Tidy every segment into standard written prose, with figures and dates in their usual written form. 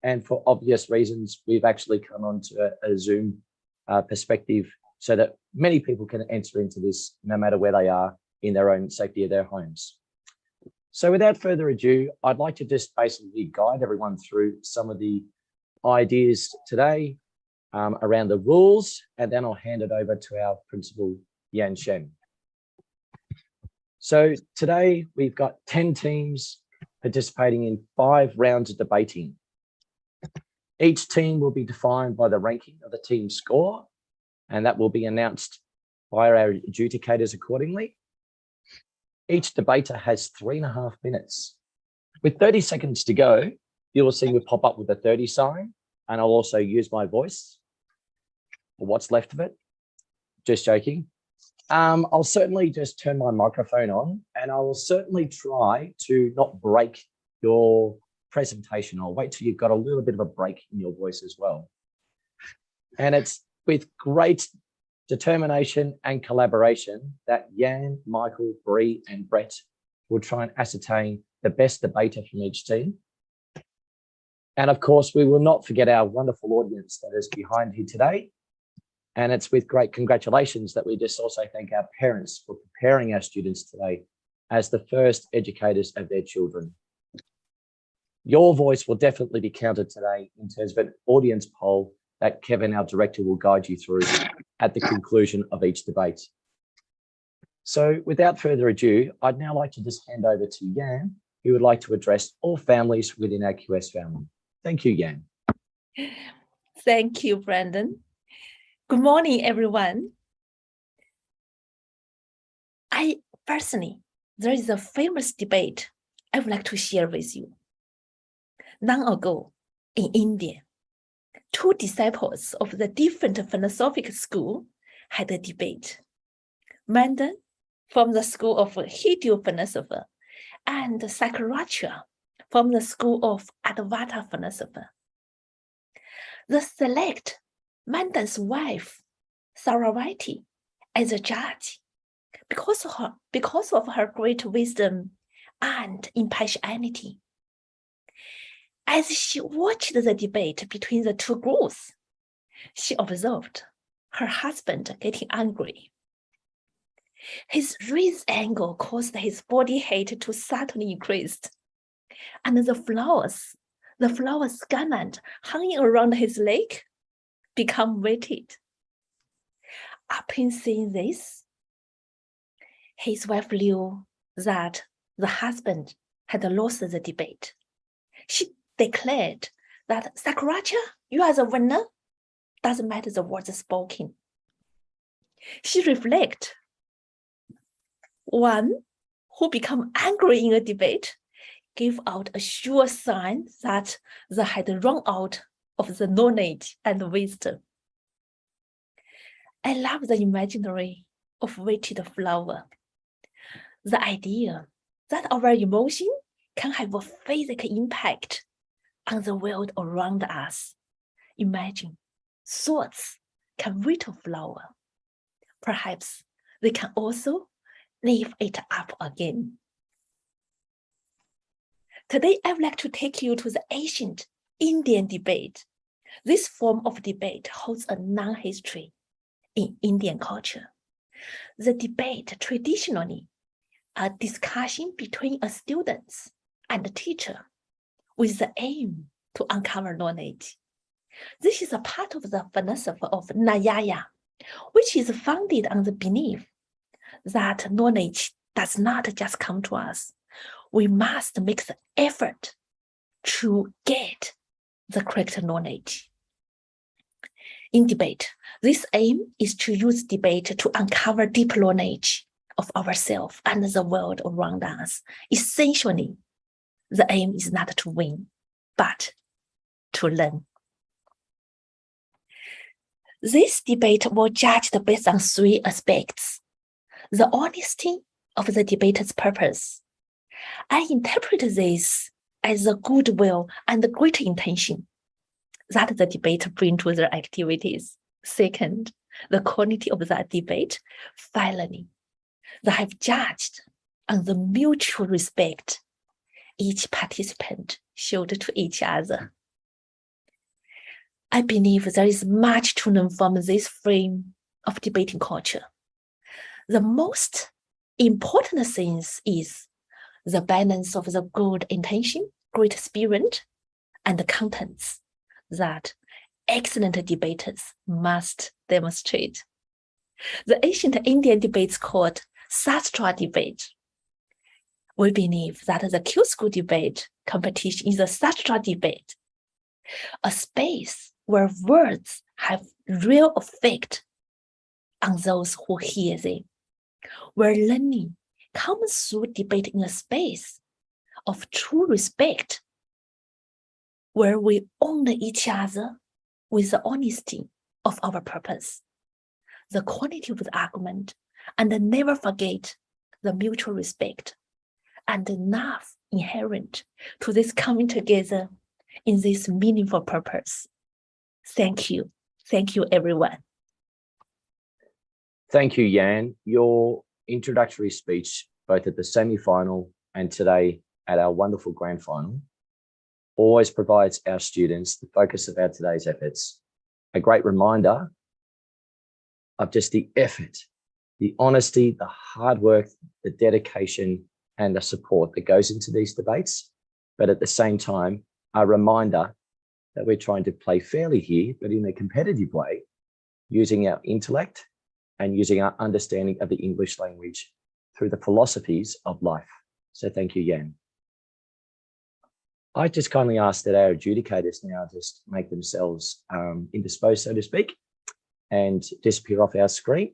And for obvious reasons, we've actually come onto a Zoom perspective so that many people can enter into this no matter where they are in their own safety of their homes. So without further ado, I'd like to just basically guide everyone through some of the ideas today around the rules, and then I'll hand it over to our principal, Yan Shen. So today we've got 10 teams participating in 5 rounds of debating. Each team will be defined by the ranking of the team score, and that will be announced by our adjudicators accordingly. Each debater has 3.5 minutes. With 30 seconds to go, you will see me pop up with a 30 sign, and I'll also use my voice for what's left of it. Just joking. I'll certainly just turn my microphone on, and I will certainly try to not break your presentation. I'll wait till you've got a little bit of a break in your voice as well. And it's with great determination and collaboration that Yan, Michael, Bree, and Brett will try and ascertain the best debater from each team. And of course, we will not forget our wonderful audience that is behind here today. And it's with great congratulations that we just also thank our parents for preparing our students today as the first educators of their children. Your voice will definitely be counted today in terms of an audience poll that Kevin, our director, will guide you through at the conclusion of each debate. So without further ado, I'd now like to just hand over to Yan, who would like to address all families within our QS family. Thank you, Yan. Thank you, Brandon. Good morning, everyone. There is a famous debate I would like to share with you. Long ago, in India, 2 disciples of the different philosophical school had a debate. Mandan from the school of Hindu philosophy and Sakaracharya from the school of Advaita philosophy. They select Mandan's wife, Saravati, as a judge because of her great wisdom and impartiality. As she watched the debate between the 2 groups, she observed her husband getting angry. His raised anger caused his body heat to suddenly increase, and the flowers garland hanging around his leg become wetted. Upon seeing this, his wife knew that the husband had lost the debate. She declared that, Sakaracharya, you are the winner. Doesn't matter the words spoken. She reflected, one who become angry in a debate gave out a sure sign that they had run out of the knowledge and wisdom. I love the imaginary of wetted flower. The idea that our emotion can have a physical impact on the world around us. Imagine, thoughts can wet a flower. Perhaps they can also lift it up again. Today, I would like to take you to the ancient Indian debate. This form of debate holds a long history in Indian culture. The debate traditionally a discussion between a student and a teacher with the aim to uncover knowledge. This is a part of the philosophy of Nyaya, which is founded on the belief that knowledge does not just come to us. We must make the effort to get the correct knowledge. In debate, this aim is to use debate to uncover deep knowledge of ourselves and the world around us. Essentially, the aim is not to win, but to learn. This debate was judged based on 3 aspects: the honesty of the debater's purpose. I interpret this as the goodwill and the great intention that the debater brings to their activities. Second, the quality of that debate. Finally, they have judged on the mutual respect each participant showed to each other. I believe there is much to learn from this frame of debating culture. The most important thing is the balance of the good intention, great spirit, and the contents that excellent debaters must demonstrate. The ancient Indian debates called Sastra debate. We believe that the Q school debate competition is a Sastra debate, a space where words have real effect on those who hear them, where learning comes through debate in a space of true respect, where we honor each other with the honesty of our purpose, the quality of the argument, and never forget the mutual respect and the love inherent to this coming together in this meaningful purpose. Thank you. Thank you, everyone. Thank you, Yan. Your introductory speech, both at the semi-final and today at our wonderful grand final, always provides our students the focus of our today's efforts. A great reminder of just the effort, the honesty, the hard work, the dedication, and the support that goes into these debates. But at the same time, a reminder that we're trying to play fairly here, but in a competitive way, using our intellect and using our understanding of the English language through the philosophies of life. So thank you, Yan. I just kindly ask that our adjudicators now just make themselves indisposed, so to speak, and disappear off our screen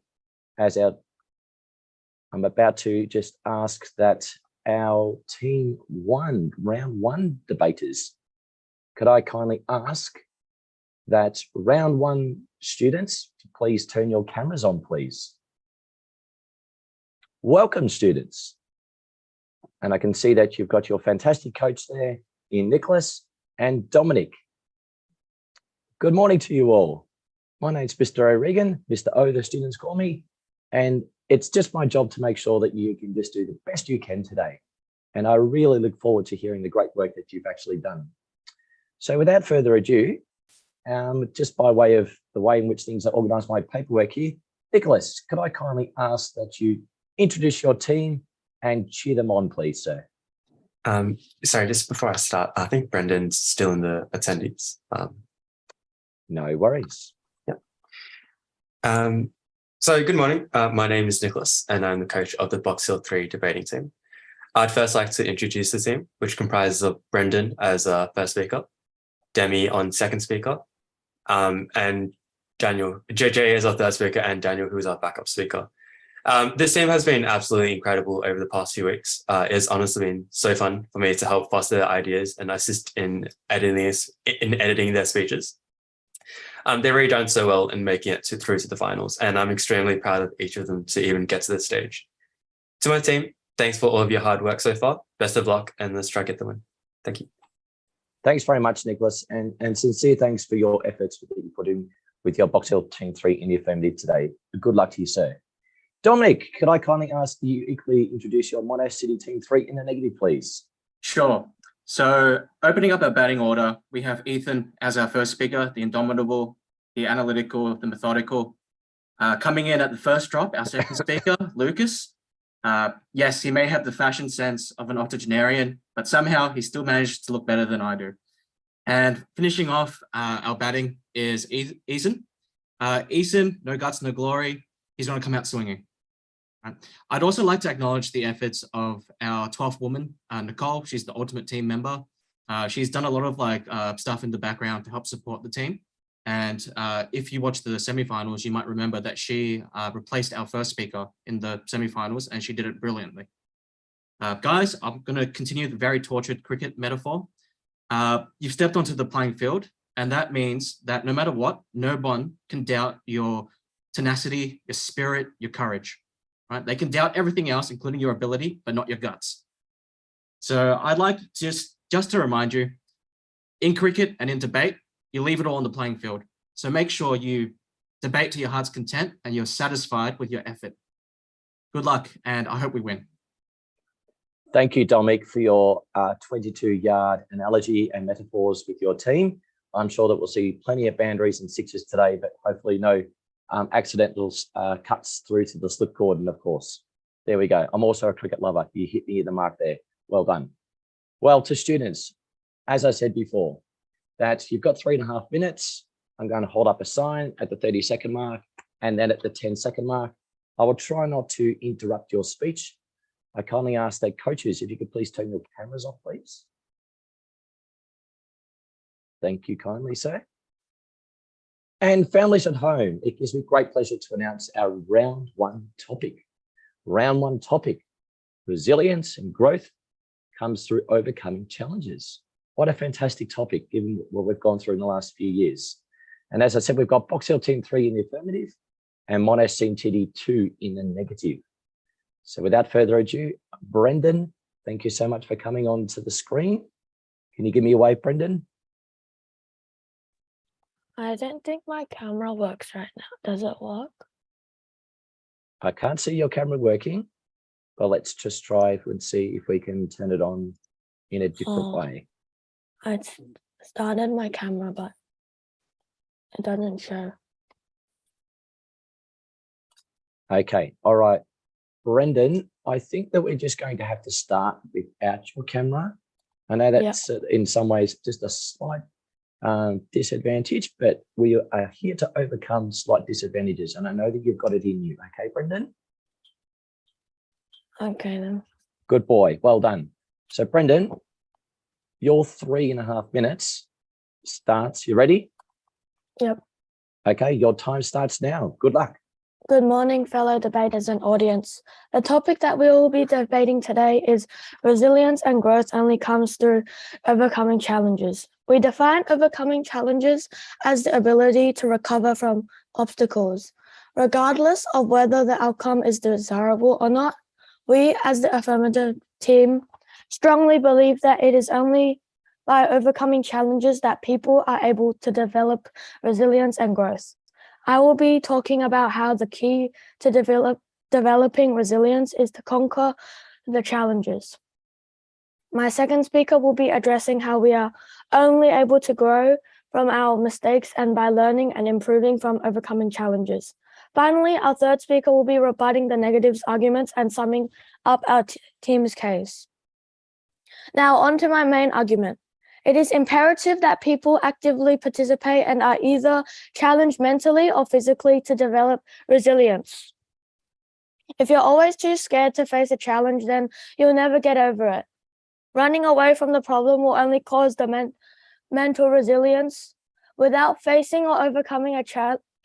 as I'm about to just ask that our team one, round one debaters, could I kindly ask that round one students, please turn your cameras on, please. Welcome, students. And I can see that you've got your fantastic coach there in Nicholas and Dominic. Good morning to you all. My name's Mr. O'Regan, Mr. O, the students call me, and it's just my job to make sure that you can just do the best you can today. And I really look forward to hearing the great work that you've actually done. So without further ado, just by way of the way in which things are organised, my paperwork here, Nicholas, could I kindly ask that you introduce your team and cheer them on, please, sir? Sorry, just before I start, I think Brendan's still in the attendees. No worries. Yeah. So good morning. My name is Nicholas, and I'm the coach of the Box Hill 3 debating team. I'd first like to introduce the team, which comprises of Brendan as a first speaker, Demi on second speaker, and Daniel, JJ as our third speaker, and Daniel, who is our backup speaker. This team has been absolutely incredible over the past few weeks. It's honestly been so fun for me to help foster their ideas and assist in editing their speeches. They've really done so well in making it through to the finals, and I'm extremely proud of each of them to even get to this stage. To my team, thanks for all of your hard work so far. Best of luck, and let's try to get the win. Thank you. Thanks very much, Nicholas, and sincere thanks for your efforts that you put in with your Box Hill Team 3 India family today. Good luck to you, sir. Dominic, could I kindly ask you equally introduce your Monash City Team 3 in the negative, please? Sure. So opening up our batting order, we have Ethan as our first speaker, the indomitable, the analytical, the methodical. Coming in at the first drop, our second speaker, Lucas. Yes, he may have the fashion sense of an octogenarian, but somehow he still managed to look better than I do. And finishing off our batting is Eason. Eason, no guts, no glory. He's going to come out swinging. I'd also like to acknowledge the efforts of our 12th woman, Nicole. She's the ultimate team member. She's done a lot of stuff in the background to help support the team. And if you watch the semifinals, you might remember that she replaced our first speaker in the semifinals, and she did it brilliantly. Guys, I'm going to continue the very tortured cricket metaphor. You've stepped onto the playing field, and that means that no matter what, no one can doubt your tenacity, your spirit, your courage. Right? They can doubt everything else, including your ability, but not your guts. So I'd like just to remind you, in cricket and in debate, you leave it all on the playing field. So make sure you debate to your heart's content and you're satisfied with your effort. Good luck, and I hope we win. Thank you, Dominic, for your 22-yard analogy and metaphors with your team. I'm sure that we'll see plenty of boundaries and sixes today, but hopefully no accidental cuts through to the slip cord. And of course, there we go. I'm also a cricket lover. You hit me at the mark there. Well done. Well, to students, as I said before, that you've got 3.5 minutes. I'm going to hold up a sign at the 30-second mark and then at the 10-second mark. I will try not to interrupt your speech. I kindly ask that coaches, if you could please turn your cameras off, please. Thank you kindly, sir. And families at home, it gives me great pleasure to announce our round one topic. Round one topic, resilience and growth comes through overcoming challenges. What a fantastic topic, given what we've gone through in the last few years. And as I said, we've got Box Hill Team 3 in the affirmative and Monash Team TD 2 in the negative. So without further ado, Brendan, thank you so much for coming onto the screen. Can you give me a wave, Brendan? I don't think my camera works right now. Does it work? I can't see your camera working, but let's just try and see if we can turn it on in a different way. I started my camera, but it doesn't show. Okay, all right. Brendan, I think that we're just going to have to start without your camera. I know that's in some ways just a slight disadvantage, but we are here to overcome slight disadvantages. And I know that you've got it in you. Okay, Brendan? Okay then. Good boy. Well done. So Brendan, your 3.5 minutes starts. You ready? Yep. Okay, your time starts now. Good luck. Good morning, fellow debaters and audience. The topic that we will be debating today is resilience and growth only comes through overcoming challenges. We define overcoming challenges as the ability to recover from obstacles. Regardless of whether the outcome is desirable or not, we as the affirmative team strongly believe that it is only by overcoming challenges that people are able to develop resilience and growth. I will be talking about how the key to developing resilience is to conquer the challenges. My second speaker will be addressing how we are only able to grow from our mistakes and by learning and improving from overcoming challenges. Finally, our third speaker will be rebutting the negatives arguments and summing up our team's case. Now, on to my main argument. It is imperative that people actively participate and are either challenged mentally or physically to develop resilience. If you're always too scared to face a challenge, then you'll never get over it. Running away from the problem will only cause the mental resilience. Without facing or overcoming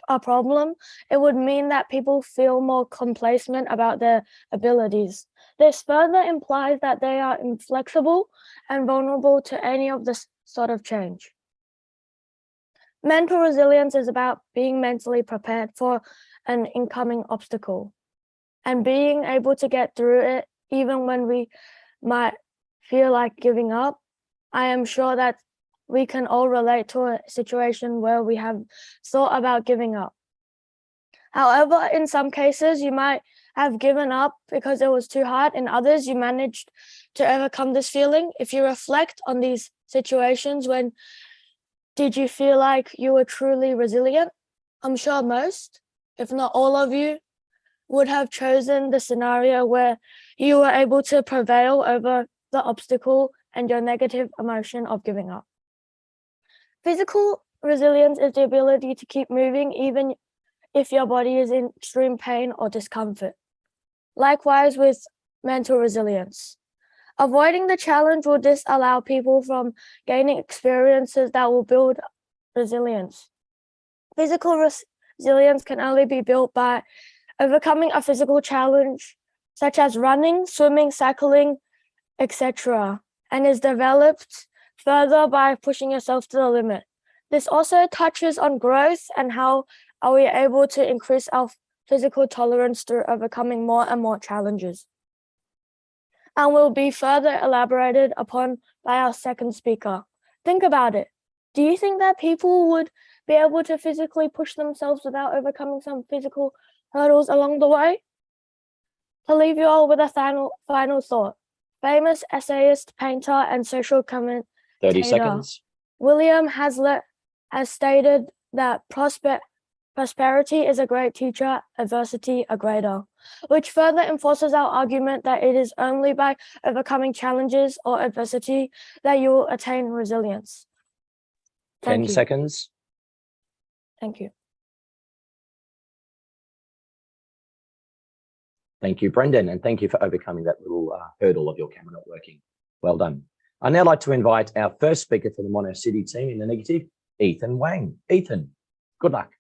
a problem, it would mean that people feel more complacent about their abilities. This further implies that they are inflexible and vulnerable to any of this sort of change. Mental resilience is about being mentally prepared for an incoming obstacle and being able to get through it even when we might feel like giving up. I am sure that we can all relate to a situation where we have thought about giving up. However, in some cases, you might have given up because it was too hard. In others, you managed to overcome this feeling. If you reflect on these situations, when did you feel like you were truly resilient? I'm sure most, if not all of you, would have chosen the scenario where you were able to prevail over the obstacle and your negative emotion of giving up. Physical resilience is the ability to keep moving even if your body is in extreme pain or discomfort. Likewise with mental resilience. Avoiding the challenge will disallow people from gaining experiences that will build resilience. Physical resilience can only be built by overcoming a physical challenge, such as running, swimming, cycling, etc., and is developed further by pushing yourself to the limit. This also touches on growth and how are we able to increase our physical tolerance through overcoming more and more challenges, and will be further elaborated upon by our second speaker. Think about it. Do you think that people would be able to physically push themselves without overcoming some physical hurdles along the way? To leave you all with a final thought, famous essayist, painter, and social commentator 30 seconds. William Hazlitt has stated that prosperity is a great teacher, adversity a greater, which further enforces our argument that it is only by overcoming challenges or adversity that you will attain resilience. 10 Thank you. seconds. Thank you. Thank you, Brendan, and thank you for overcoming that little hurdle of your camera not working. Well done. I'd now like to invite our first speaker for the Mono City team in the negative, Ethan Wang. Ethan, good luck.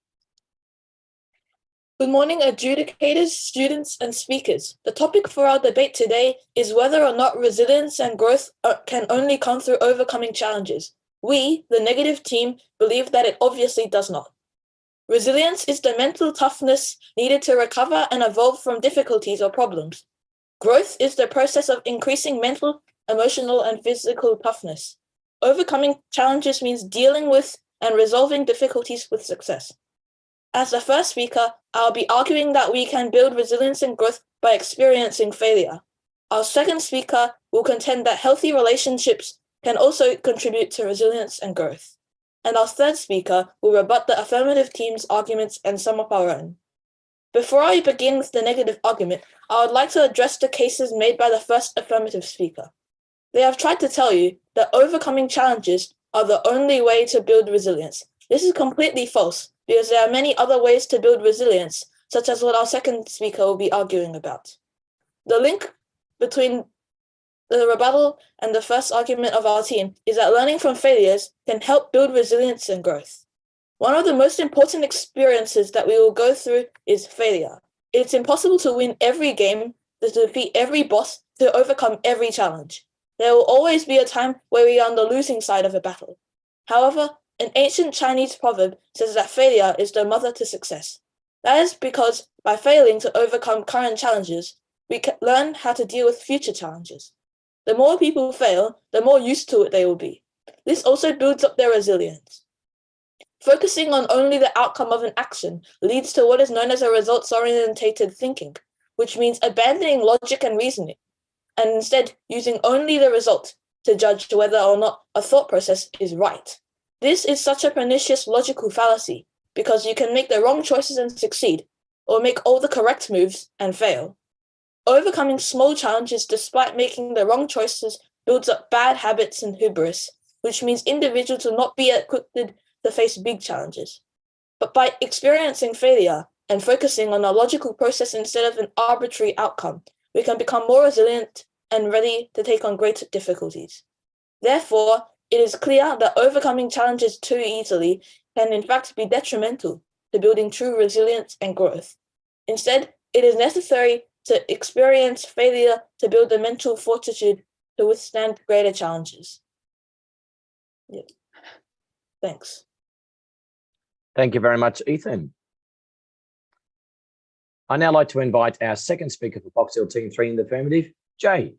Good morning, adjudicators, students, and speakers. The topic for our debate today is whether or not resilience and growth can only come through overcoming challenges. We, the negative team, believe that it obviously does not. Resilience is the mental toughness needed to recover and evolve from difficulties or problems. Growth is the process of increasing mental, emotional, and physical toughness. Overcoming challenges means dealing with and resolving difficulties with success. As the first speaker, I'll be arguing that we can build resilience and growth by experiencing failure. Our second speaker will contend that healthy relationships can also contribute to resilience and growth. And our third speaker will rebut the affirmative team's arguments and some of our own. Before I begin with the negative argument, I would like to address the cases made by the first affirmative speaker. They have tried to tell you that overcoming challenges are the only way to build resilience. This is completely false, because there are many other ways to build resilience, such as what our second speaker will be arguing about. The link between the rebuttal and the first argument of our team is that learning from failures can help build resilience and growth. One of the most important experiences that we will go through is failure. It's impossible to win every game, to defeat every boss, to overcome every challenge. There will always be a time where we are on the losing side of a battle. However, an ancient Chinese proverb says that failure is the mother to success. That is because by failing to overcome current challenges, we can learn how to deal with future challenges. The more people fail, the more used to it they will be. This also builds up their resilience. Focusing on only the outcome of an action leads to what is known as a results-oriented thinking, which means abandoning logic and reasoning, and instead using only the result to judge whether or not a thought process is right. This is such a pernicious logical fallacy, because you can make the wrong choices and succeed, or make all the correct moves and fail. Overcoming small challenges despite making the wrong choices builds up bad habits and hubris, which means individuals will not be equipped to face big challenges. But by experiencing failure and focusing on a logical process instead of an arbitrary outcome, we can become more resilient and ready to take on greater difficulties. Therefore, it is clear that overcoming challenges too easily can in fact be detrimental to building true resilience and growth. Instead, it is necessary to experience failure to build the mental fortitude to withstand greater challenges. Yeah. Thanks. Thank you very much, Ethan. I'd now like to invite our second speaker for Box Hill Team 3 in the affirmative, Jay.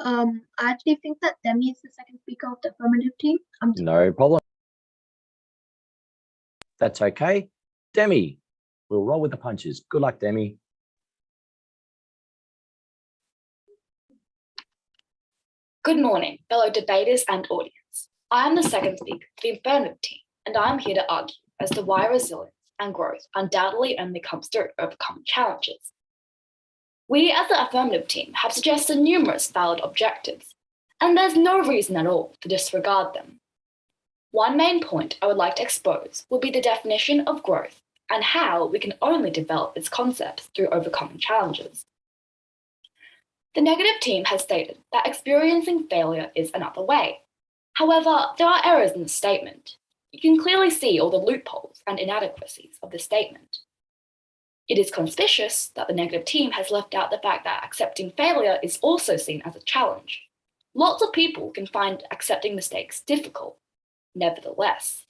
I actually think that Demi is the second speaker of the affirmative team. No problem. That's okay. Demi, we'll roll with the punches. Good luck, Demi. Good morning, fellow debaters and audience. I am the second speaker for the affirmative team, and I am here to argue as to why resilience and growth undoubtedly only comes through overcoming challenges. We as the affirmative team have suggested numerous valid objectives, and there's no reason at all to disregard them. One main point I would like to expose will be the definition of growth and how we can only develop its concepts through overcoming challenges. The negative team has stated that experiencing failure is another way. However, there are errors in the statement. You can clearly see all the loopholes and inadequacies of the statement. It is conspicuous that the negative team has left out the fact that accepting failure is also seen as a challenge. Lots of people can find accepting mistakes difficult. Nevertheless,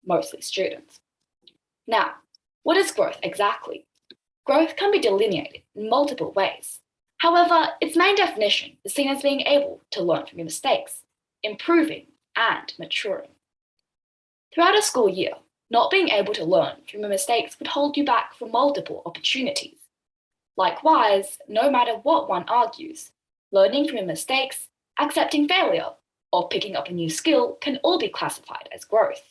mostly students. Now, what is growth exactly? Growth can be delineated in multiple ways. However, its main definition is seen as being able to learn from your mistakes, improving and maturing. Throughout a school year, not being able to learn from your mistakes would hold you back from multiple opportunities. Likewise, no matter what one argues, learning from your mistakes, accepting failure, or picking up a new skill can all be classified as growth.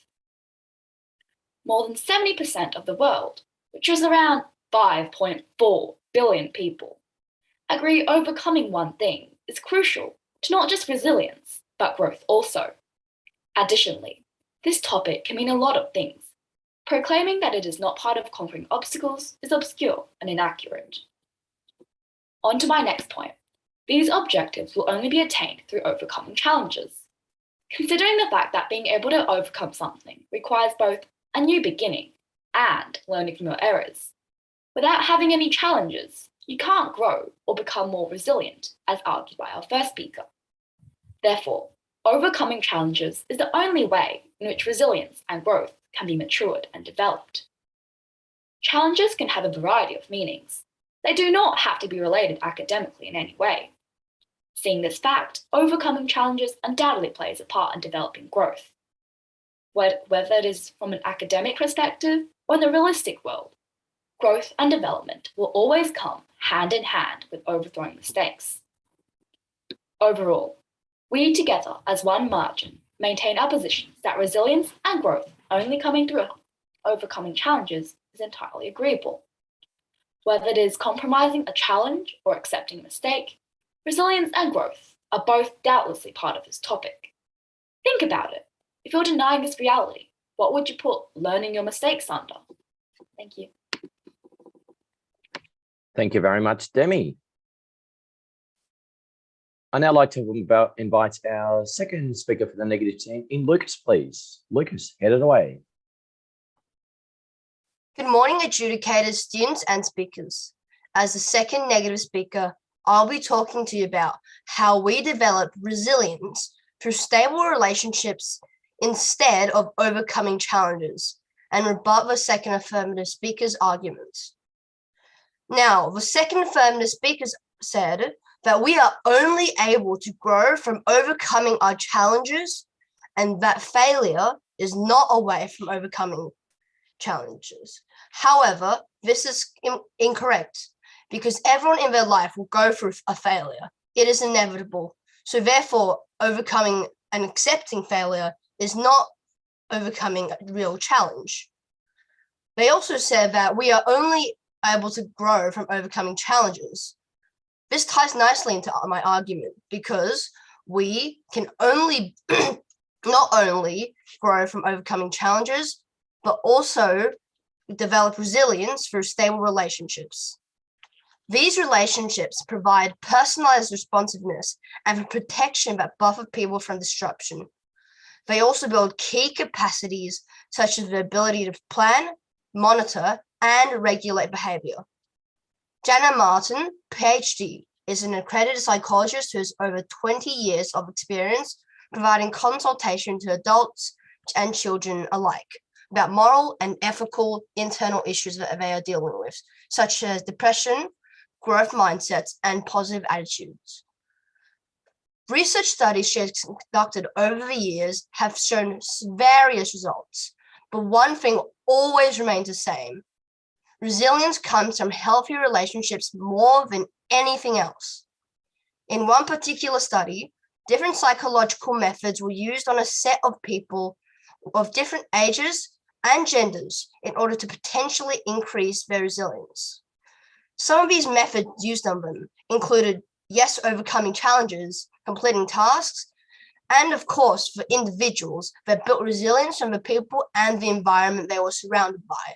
More than 70% of the world, which is around 5.4 billion people, agree overcoming one thing is crucial to not just resilience, but growth also. Additionally, this topic can mean a lot of things. Proclaiming that it is not part of conquering obstacles is obscure and inaccurate. On to my next point. These objectives will only be attained through overcoming challenges. Considering the fact that being able to overcome something requires both a new beginning and learning from your errors. Without having any challenges, you can't grow or become more resilient, as argued by our first speaker. Therefore, overcoming challenges is the only way in which resilience and growth can be matured and developed. Challenges can have a variety of meanings. They do not have to be related academically in any way. Seeing this fact, overcoming challenges undoubtedly plays a part in developing growth. Whether it is from an academic perspective or in the realistic world, growth and development will always come hand in hand with overthrowing mistakes. Overall, we together as one margin maintain our positions that resilience and growth only coming through overcoming challenges is entirely agreeable. Whether it is compromising a challenge or accepting a mistake, resilience and growth are both doubtlessly part of this topic. Think about it. If you're denying this reality, what would you put learning your mistakes under? Thank you. Thank you very much, Demi. I'd now like to invite our second speaker for the negative team in Lucas, please. Lucas, head it away. Good morning, adjudicators, students, and speakers. As the second negative speaker, I'll be talking to you about how we develop resilience through stable relationships instead of overcoming challenges, and rebut the second affirmative speaker's arguments. Now, the second affirmative speaker said that we are only able to grow from overcoming our challenges, and that failure is not a way from overcoming challenges. However, this is incorrect, because everyone in their life will go through a failure. It is inevitable. So therefore, overcoming and accepting failure is not overcoming a real challenge. They also said that we are only able to grow from overcoming challenges. This ties nicely into my argument, because we can only not only grow from overcoming challenges, but also develop resilience through stable relationships. These relationships provide personalized responsiveness and protection that buffer people from disruption. They also build key capacities such as the ability to plan, monitor, and regulate behavior. Jana Martin, PhD, is an accredited psychologist who has over 20 years of experience providing consultation to adults and children alike about moral and ethical internal issues that they are dealing with, such as depression, growth mindsets, and positive attitudes. Research studies she has conducted over the years have shown various results, but one thing always remains the same. Resilience comes from healthy relationships more than anything else. In one particular study, different psychological methods were used on a set of people of different ages and genders in order to potentially increase their resilience. Some of these methods used on them included, yes, overcoming challenges, completing tasks, and of course, for individuals that built resilience from the people and the environment they were surrounded by.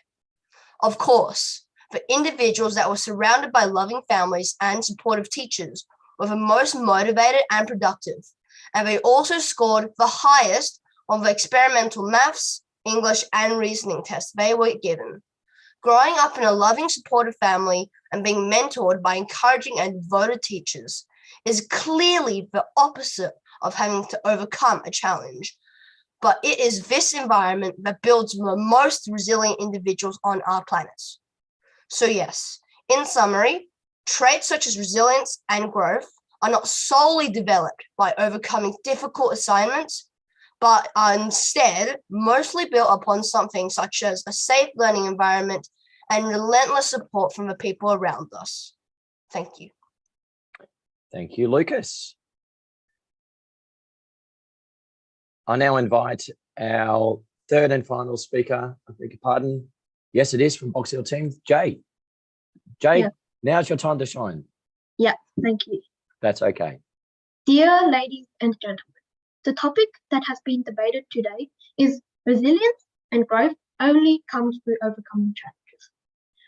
Of course, for individuals that were surrounded by loving families and supportive teachers were the most motivated and productive, and they also scored the highest on the experimental maths, English, and reasoning tests they were given. Growing up in a loving, supportive family and being mentored by encouraging and devoted teachers is clearly the opposite of having to overcome a challenge. But it is this environment that builds the most resilient individuals on our planet. So yes, in summary, traits such as resilience and growth are not solely developed by overcoming difficult assignments, but are instead mostly built upon something such as a safe learning environment and relentless support from the people around us. Thank you. Thank you, Lucas. I now invite our third and final speaker, I beg your pardon. Yes, it is from Box Hill team, Jay. Jay, Yeah. now's your time to shine. Yeah, thank you. That's okay. Dear ladies and gentlemen, the topic that has been debated today is resilience and growth only comes through overcoming challenges.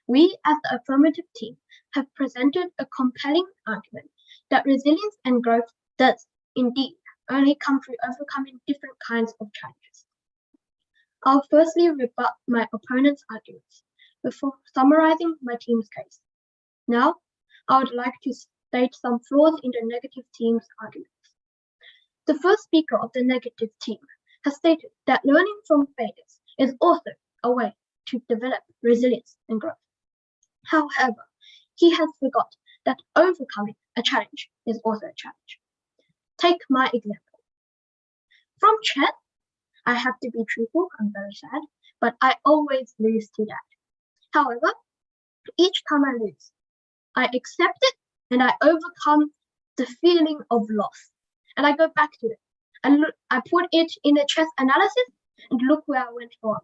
We as the affirmative team have presented a compelling argument that resilience and growth does indeed only come through overcoming different kinds of challenges. I'll firstly rebut my opponent's arguments before summarizing my team's case. Now, I would like to state some flaws in the negative team's arguments. The first speaker of the negative team has stated that learning from failures is also a way to develop resilience and growth. However, he has forgot that overcoming a challenge is also a challenge. Take my example. From chess, I have to be truthful, I'm very sad, but I always lose to that. However, each time I lose, I accept it and I overcome the feeling of loss. And I go back to it. And look, I put it in a chess analysis and look where I went wrong.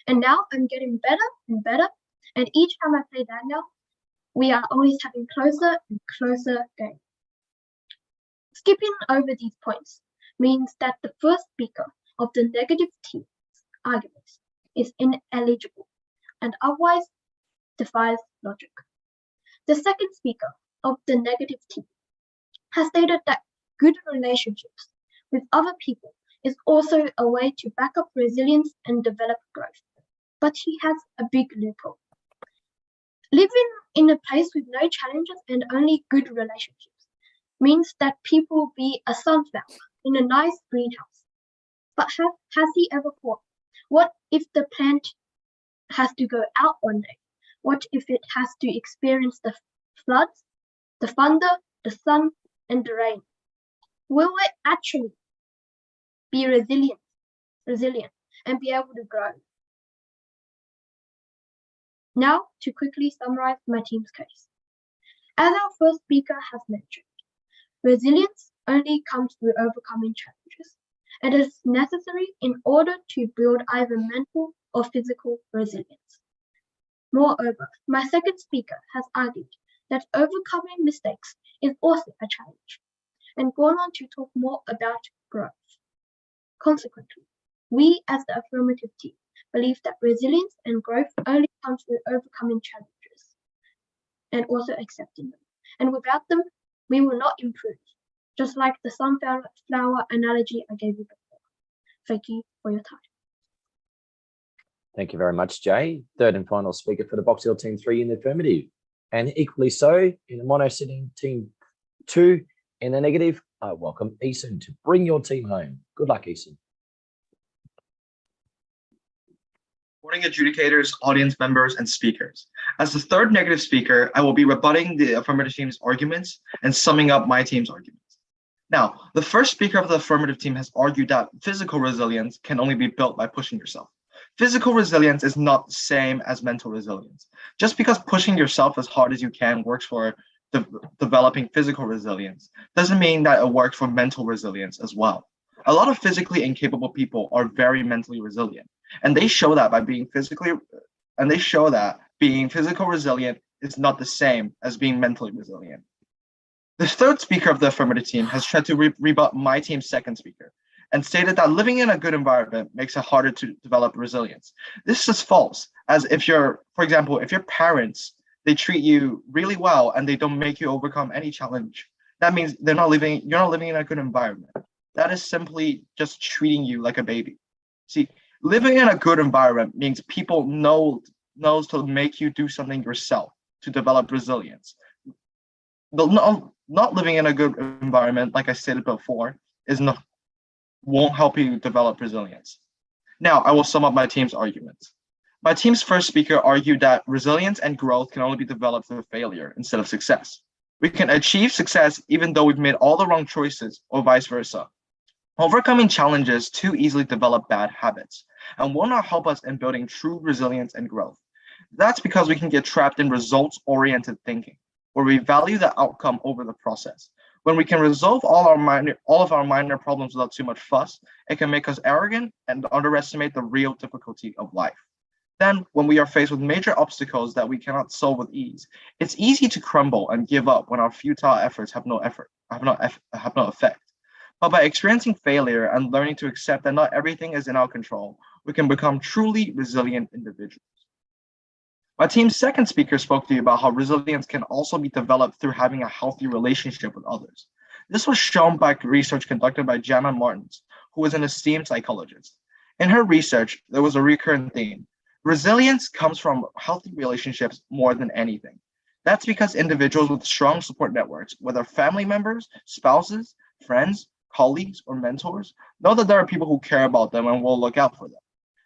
And now I'm getting better and better. And each time I play Daniel, we are always having closer and closer games. Skipping over these points means that the first speaker of the negative team's arguments is ineligible and otherwise defies logic. The second speaker of the negative team has stated that good relationships with other people is also a way to back up resilience and develop growth. But he has a big loophole. Living in a place with no challenges and only good relationships means that people will be a sunflower in a nice greenhouse. But has he ever thought, what if the plant has to go out one day? What if it has to experience the floods, the thunder, the sun, and the rain? Will it actually be resilient and be able to grow? Now, to quickly summarize my team's case. As our first speaker has mentioned, resilience only comes through overcoming challenges, and is necessary in order to build either mental or physical resilience. Moreover, my second speaker has argued that overcoming mistakes is also a challenge, and gone on to talk more about growth. Consequently, we as the affirmative team believe that resilience and growth only comes through overcoming challenges and also accepting them. And without them, we will not improve, just like the sunflower analogy I gave you before. Thank you for your time. Thank you very much, Jay. Third and final speaker for the Box Hill team 3 in the affirmative. And equally so, in the mono sitting team 2 in the negative, I welcome Eason to bring your team home. Good luck, Eason. Morning, adjudicators, audience members, and speakers. As the third negative speaker, I will be rebutting the affirmative team's arguments and summing up my team's arguments. Now, the first speaker of the affirmative team has argued that physical resilience can only be built by pushing yourself. Physical resilience is not the same as mental resilience. Just because pushing yourself as hard as you can works for developing physical resilience doesn't mean that it works for mental resilience as well. A lot of physically incapable people are very mentally resilient, and they show that being physical resilient is not the same as being mentally resilient. The third speaker of the affirmative team has tried to rebut my team's second speaker and stated that living in a good environment makes it harder to develop resilience. This is false, as for example, if your parents, they treat you really well and they don't make you overcome any challenge, that means you're not living in a good environment. That is simply just treating you like a baby. See, living in a good environment means people knows to make you do something yourself to develop resilience. Not living in a good environment, like I stated before, won't help you develop resilience. Now, I will sum up my team's arguments. My team's first speaker argued that resilience and growth can only be developed through failure instead of success. We can achieve success even though we've made all the wrong choices, or vice versa. Overcoming challenges too easily develop bad habits and will not help us in building true resilience and growth. That's because we can get trapped in results-oriented thinking, where we value the outcome over the process. When we can resolve all of our minor problems without too much fuss, it can make us arrogant and underestimate the real difficulty of life. Then, when we are faced with major obstacles that we cannot solve with ease, it's easy to crumble and give up when our futile efforts have no effect. But by experiencing failure and learning to accept that not everything is in our control, we can become truly resilient individuals. My team's second speaker spoke to you about how resilience can also be developed through having a healthy relationship with others. This was shown by research conducted by Jana Martins, who is an esteemed psychologist. In her research, there was a recurrent theme. Resilience comes from healthy relationships more than anything. That's because individuals with strong support networks, whether family members, spouses, friends, colleagues, or mentors, know that there are people who care about them and will look out for them.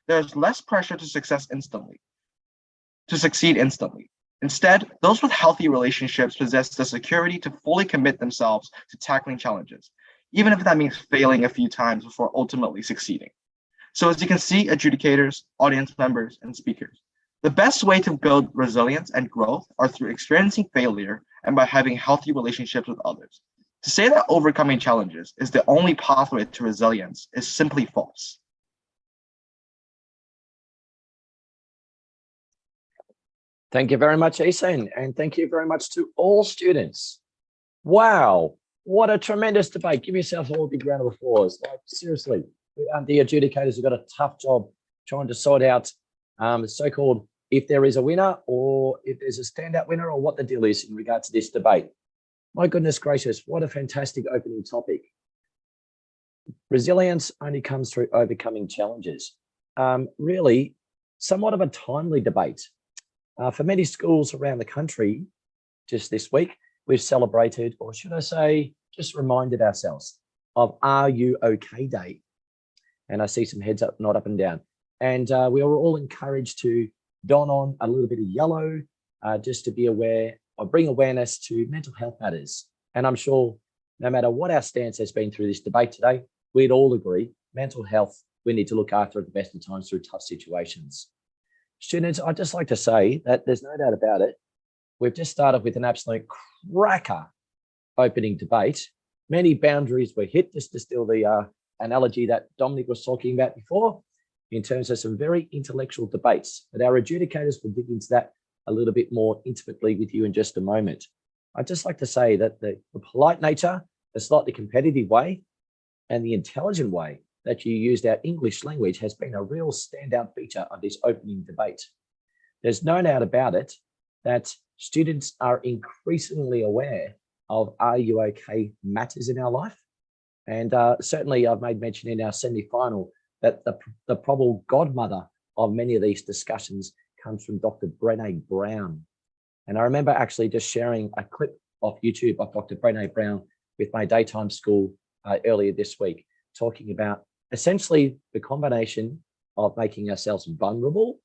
There's less pressure to succeed instantly. Instead, those with healthy relationships possess the security to fully commit themselves to tackling challenges, even if that means failing a few times before ultimately succeeding. So as you can see, adjudicators, audience members, and speakers, the best way to build resilience and growth are through experiencing failure and by having healthy relationships with others. To say that overcoming challenges is the only pathway to resilience is simply false. Thank you very much, Isan, and thank you very much to all students. Wow, what a tremendous debate. Give yourself all a big round of applause. Like, seriously, the adjudicators have got a tough job trying to sort out the so-called if there is a winner or if there's a standout winner or what the deal is in regard to this debate. My goodness gracious, what a fantastic opening topic. Resilience only comes through overcoming challenges. Really, somewhat of a timely debate. For many schools around the country, just this week, we've celebrated, or should I say, just reminded ourselves of Are You OK Day? And I see some heads up, nod up and down. And we were all encouraged to don on a little bit of yellow, just to be aware or bring awareness to mental health matters. And I'm sure no matter what our stance has been through this debate today, we'd all agree mental health, we need to look after at the best of times through tough situations. Students, I'd just like to say that there's no doubt about it. We've just started with an absolute cracker opening debate. Many boundaries were hit, just to steal the analogy that Dominic was talking about before, in terms of some very intellectual debates. But our adjudicators will dig into that a little bit more intimately with you in just a moment. I'd just like to say that the polite nature, the slightly competitive way, and the intelligent way that you used our English language has been a real standout feature of this opening debate. There's no doubt about it that students are increasingly aware of Are You OK matters in our life. And certainly I've made mention in our semi-final that the probable godmother of many of these discussions comes from Dr. Brené Brown. And I remember actually just sharing a clip off YouTube of Dr. Brené Brown with my daytime school earlier this week, talking about essentially the combination of making ourselves vulnerable,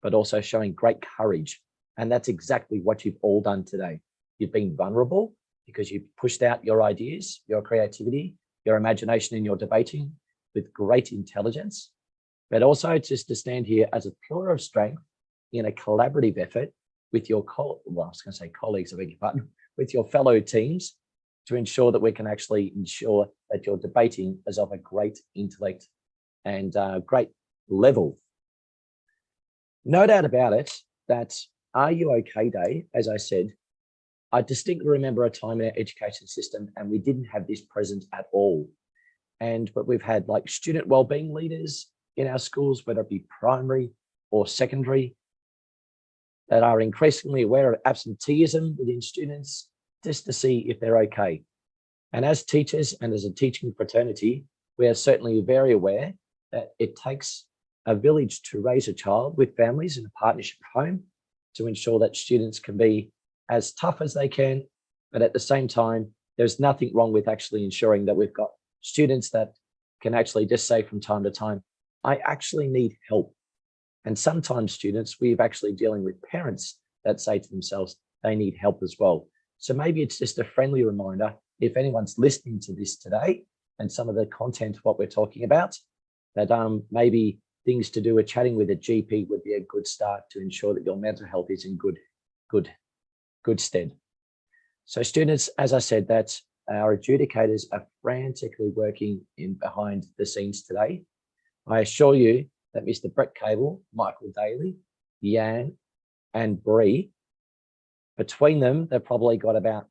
but also showing great courage. And that's exactly what you've all done today. You've been vulnerable because you pushed out your ideas, your creativity, your imagination in your debating with great intelligence, but also just to stand here as a pillar of strength in a collaborative effort with your colleagues, I beg your pardon, with your fellow teams, to ensure that we can actually ensure that your debating is of a great intellect and great level. No doubt about it that Are You OK Day, as I said, I distinctly remember a time in our education system and we didn't have this present at all. But we've had like student wellbeing leaders in our schools, whether it be primary or secondary, that are increasingly aware of absenteeism within students, just to see if they're okay. And as teachers and as a teaching fraternity, we are certainly very aware that it takes a village to raise a child with families in a partnership home to ensure that students can be as tough as they can, but at the same time, there's nothing wrong with actually ensuring that we've got students that can actually just say from time to time, I actually need help. And sometimes students, we're actually dealing with parents that say to themselves, they need help as well. So maybe it's just a friendly reminder, if anyone's listening to this today and some of the content of what we're talking about, that maybe things to do with chatting with a GP would be a good start to ensure that your mental health is in good stead. So students, as I said, that our adjudicators are frantically working in behind the scenes today. I assure you that Mr. Brett Cable, Michael Daly, Yan, and Bree, between them, they've probably got about,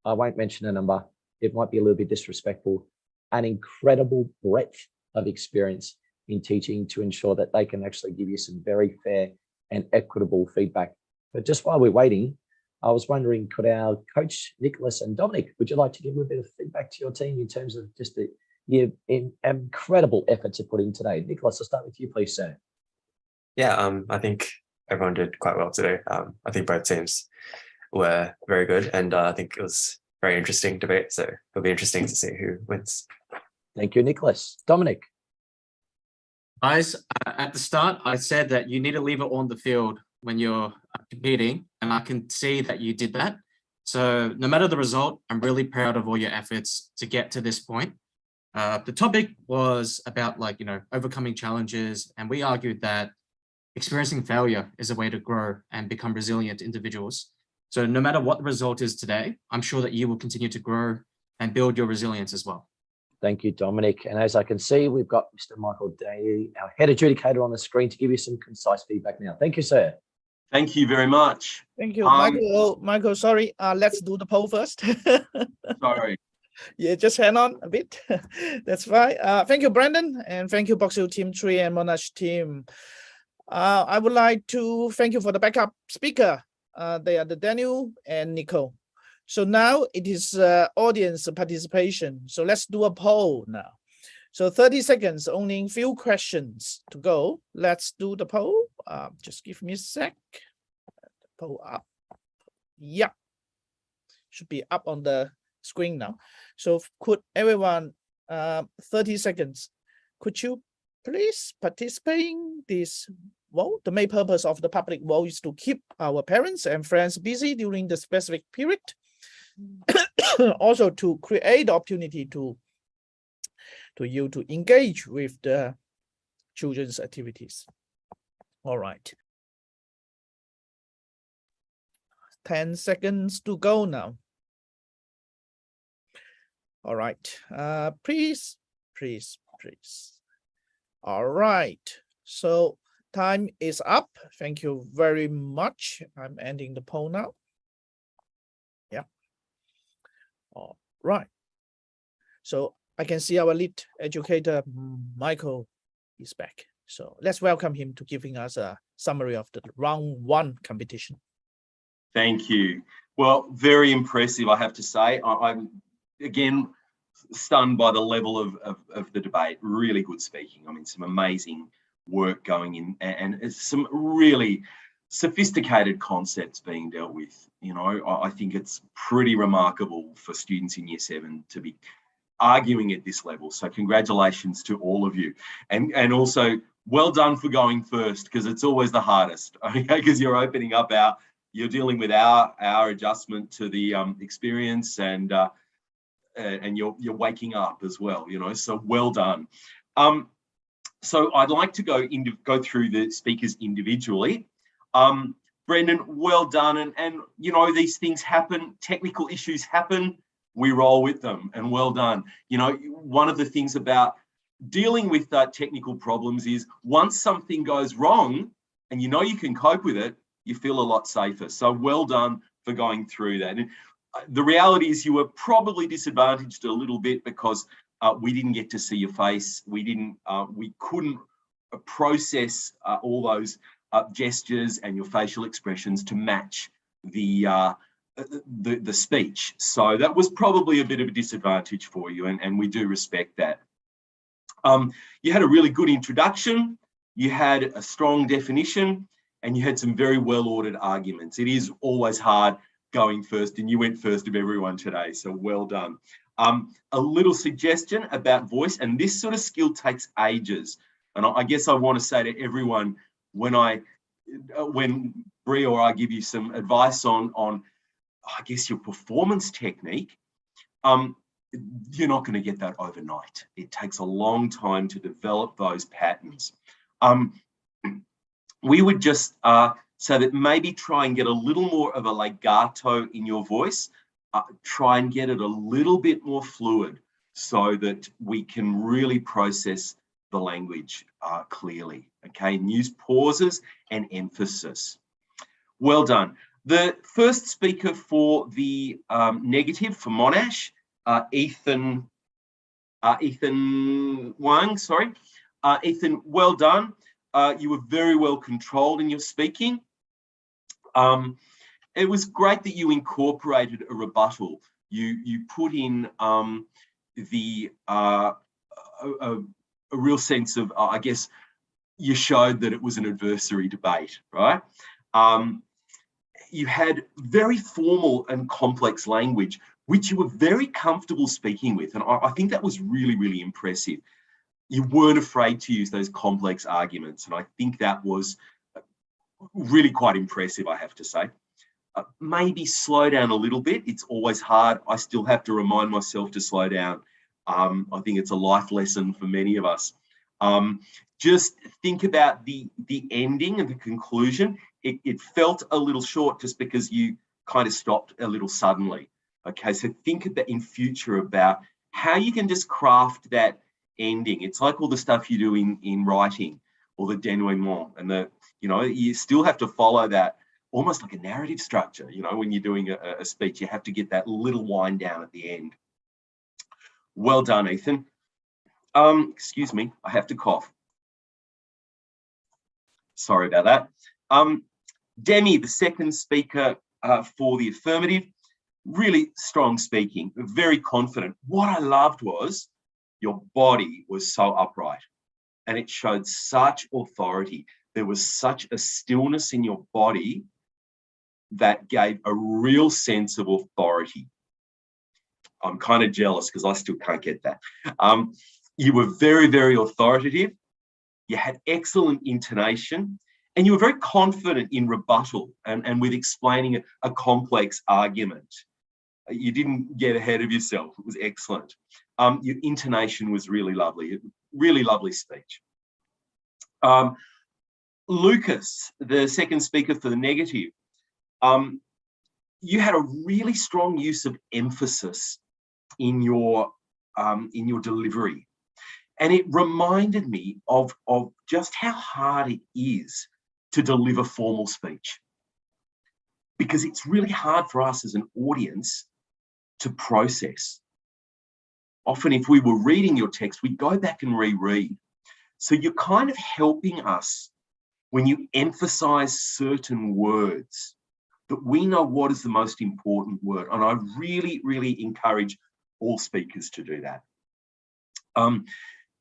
I won't mention a number, it might be a little bit disrespectful, an incredible breadth of experience in teaching to ensure that they can actually give you some very fair and equitable feedback. But just while we're waiting, I was wondering, could coach Nicholas and Dominic, would you like to give a bit of feedback to your team in terms of just the incredible efforts you put in today? Nicholas, I'll start with you, please, sir. Yeah, I think everyone did quite well today. I think both teams were very good, and I think it was a very interesting debate. So it'll be interesting to see who wins. Thank you, Nicholas. Dominic. Guys, at the start, I said that you need to leave it on the field when you're competing, and I can see that you did that. So no matter the result, I'm really proud of all your efforts to get to this point. The topic was about overcoming challenges, and we argued that experiencing failure is a way to grow and become resilient individuals. So no matter what the result is today, I'm sure that you will continue to grow and build your resilience as well. Thank you, Dominic. And as I can see, we've got Mr. Michael Daly, our head adjudicator, on the screen to give you some concise feedback now. Thank you, sir. Thank you very much. Thank you, Michael. Michael, sorry. Let's do the poll first. Sorry. Yeah, just hang on a bit. That's fine. Thank you, Brandon, and thank you, Box Hill Team 3 and Monash Team. I would like to thank you for the backup speaker. They are Daniel and Nicole. So now it is audience participation. So let's do a poll now. So 30 seconds, only a few questions to go. Let's do the poll. Just give me a sec. Poll up. Yeah. Should be up on the screen now. So could everyone, 30 seconds, could you please participate in this vote? The main purpose of the public vote is to keep our parents and friends busy during the specific period. Also to create the opportunity to you to engage with the children's activities. All right. 10 seconds to go now. All right. Please. All right. So time is up. Thank you very much. I'm ending the poll now. Yeah. All right. So I can see our lead educator, Michael, is back. So let's welcome him to giving us a summary of the round 1 competition. Thank you. Well, very impressive, I have to say. I'm, again, stunned by the level of the debate. Really good speaking. I mean, some amazing work going in, and some really sophisticated concepts being dealt with. You know, I think it's pretty remarkable for students in Year 7 to be arguing at this level. So congratulations to all of you. And also, well done for going first, because it's always the hardest, okay? Because you're opening up you're dealing with our adjustment to the experience, and you're waking up as well, you know, so well done. So I'd like to go through the speakers individually. Brendan, well done. And you know, these things happen, technical issues happen, we roll with them, and well done. You know, one of the things about dealing with technical problems is once something goes wrong and you know you can cope with it, you feel a lot safer. So well done for going through that. And the reality is you were probably disadvantaged a little bit because we didn't get to see your face. We couldn't process all those gestures and your facial expressions to match the speech. So that was probably a bit of a disadvantage for you, and we do respect that. You had a really good introduction, you had a strong definition, and you had some very well-ordered arguments. It is always hard going first, and you went first of everyone today, so well done. A little suggestion about voice, and this sort of skill takes ages. And I guess I want to say to everyone, when Bree or I give you some advice on I guess your performance technique, you're not going to get that overnight. It takes a long time to develop those patterns. We would just say that maybe try and get a little more of a legato in your voice. try and get it a little bit more fluid so that we can really process the language clearly, okay? And use pauses and emphasis. Well done. The first speaker for the negative for Monash, Ethan Wang, sorry. Ethan, well done. You were very well controlled in your speaking. It was great that you incorporated a rebuttal. You put in a real sense of, I guess, you showed that it was an adversary debate, right? You had very formal and complex language, which you were very comfortable speaking with. And I think that was really, really impressive. You weren't afraid to use those complex arguments. And I think that was really quite impressive, I have to say. Maybe slow down a little bit. It's always hard. I still have to remind myself to slow down. I think it's a life lesson for many of us. Just think about the ending and the conclusion. It felt a little short just because you kind of stopped a little suddenly. Okay, so think about in future about how you can just craft that ending. It's like all the stuff you do in writing or the denouement, and you still have to follow that almost like a narrative structure. When you're doing a speech, you have to get that little wind down at the end. Well done, Ethan. Excuse me, I have to cough. Sorry about that. Demi, the second speaker for the affirmative, really strong speaking, very confident. What I loved was your body was so upright and it showed such authority. There was such a stillness in your body that gave a real sense of authority. I'm kind of jealous because I still can't get that. You were very, very authoritative. You had excellent intonation, and you were very confident in rebuttal and with explaining a complex argument. You didn't get ahead of yourself. It was excellent. Your intonation was really lovely. Really lovely speech. Lucas, the second speaker for the negative, you had a really strong use of emphasis in your delivery. And it reminded me of just how hard it is to deliver formal speech. Because it's really hard for us as an audience to process. Often if we were reading your text, we'd go back and reread. So you're kind of helping us when you emphasize certain words, that we know what is the most important word. And I really, really encourage all speakers to do that.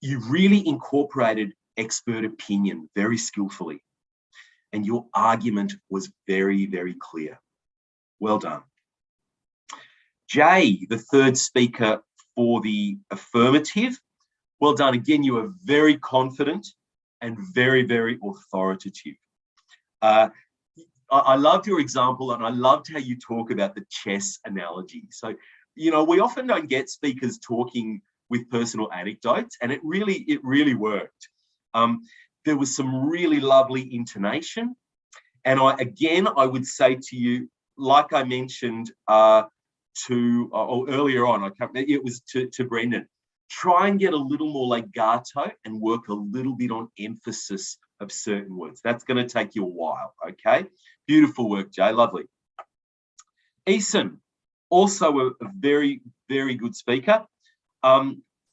You really incorporated expert opinion very skillfully, and your argument was very, very clear. Well done. Jay, the third speaker for the affirmative, well done. Again, you are very confident and very, very authoritative. I loved your example, and I loved how you talk about the chess analogy. So, we often don't get speakers talking with personal anecdotes, and it really worked. There was some really lovely intonation. And I would say to you, like I mentioned earlier on, it was to Brendan, try and get a little more legato and work a little bit on emphasis of certain words. That's going to take you a while, okay? Beautiful work, Jay, lovely. Eason, also a very, very good speaker.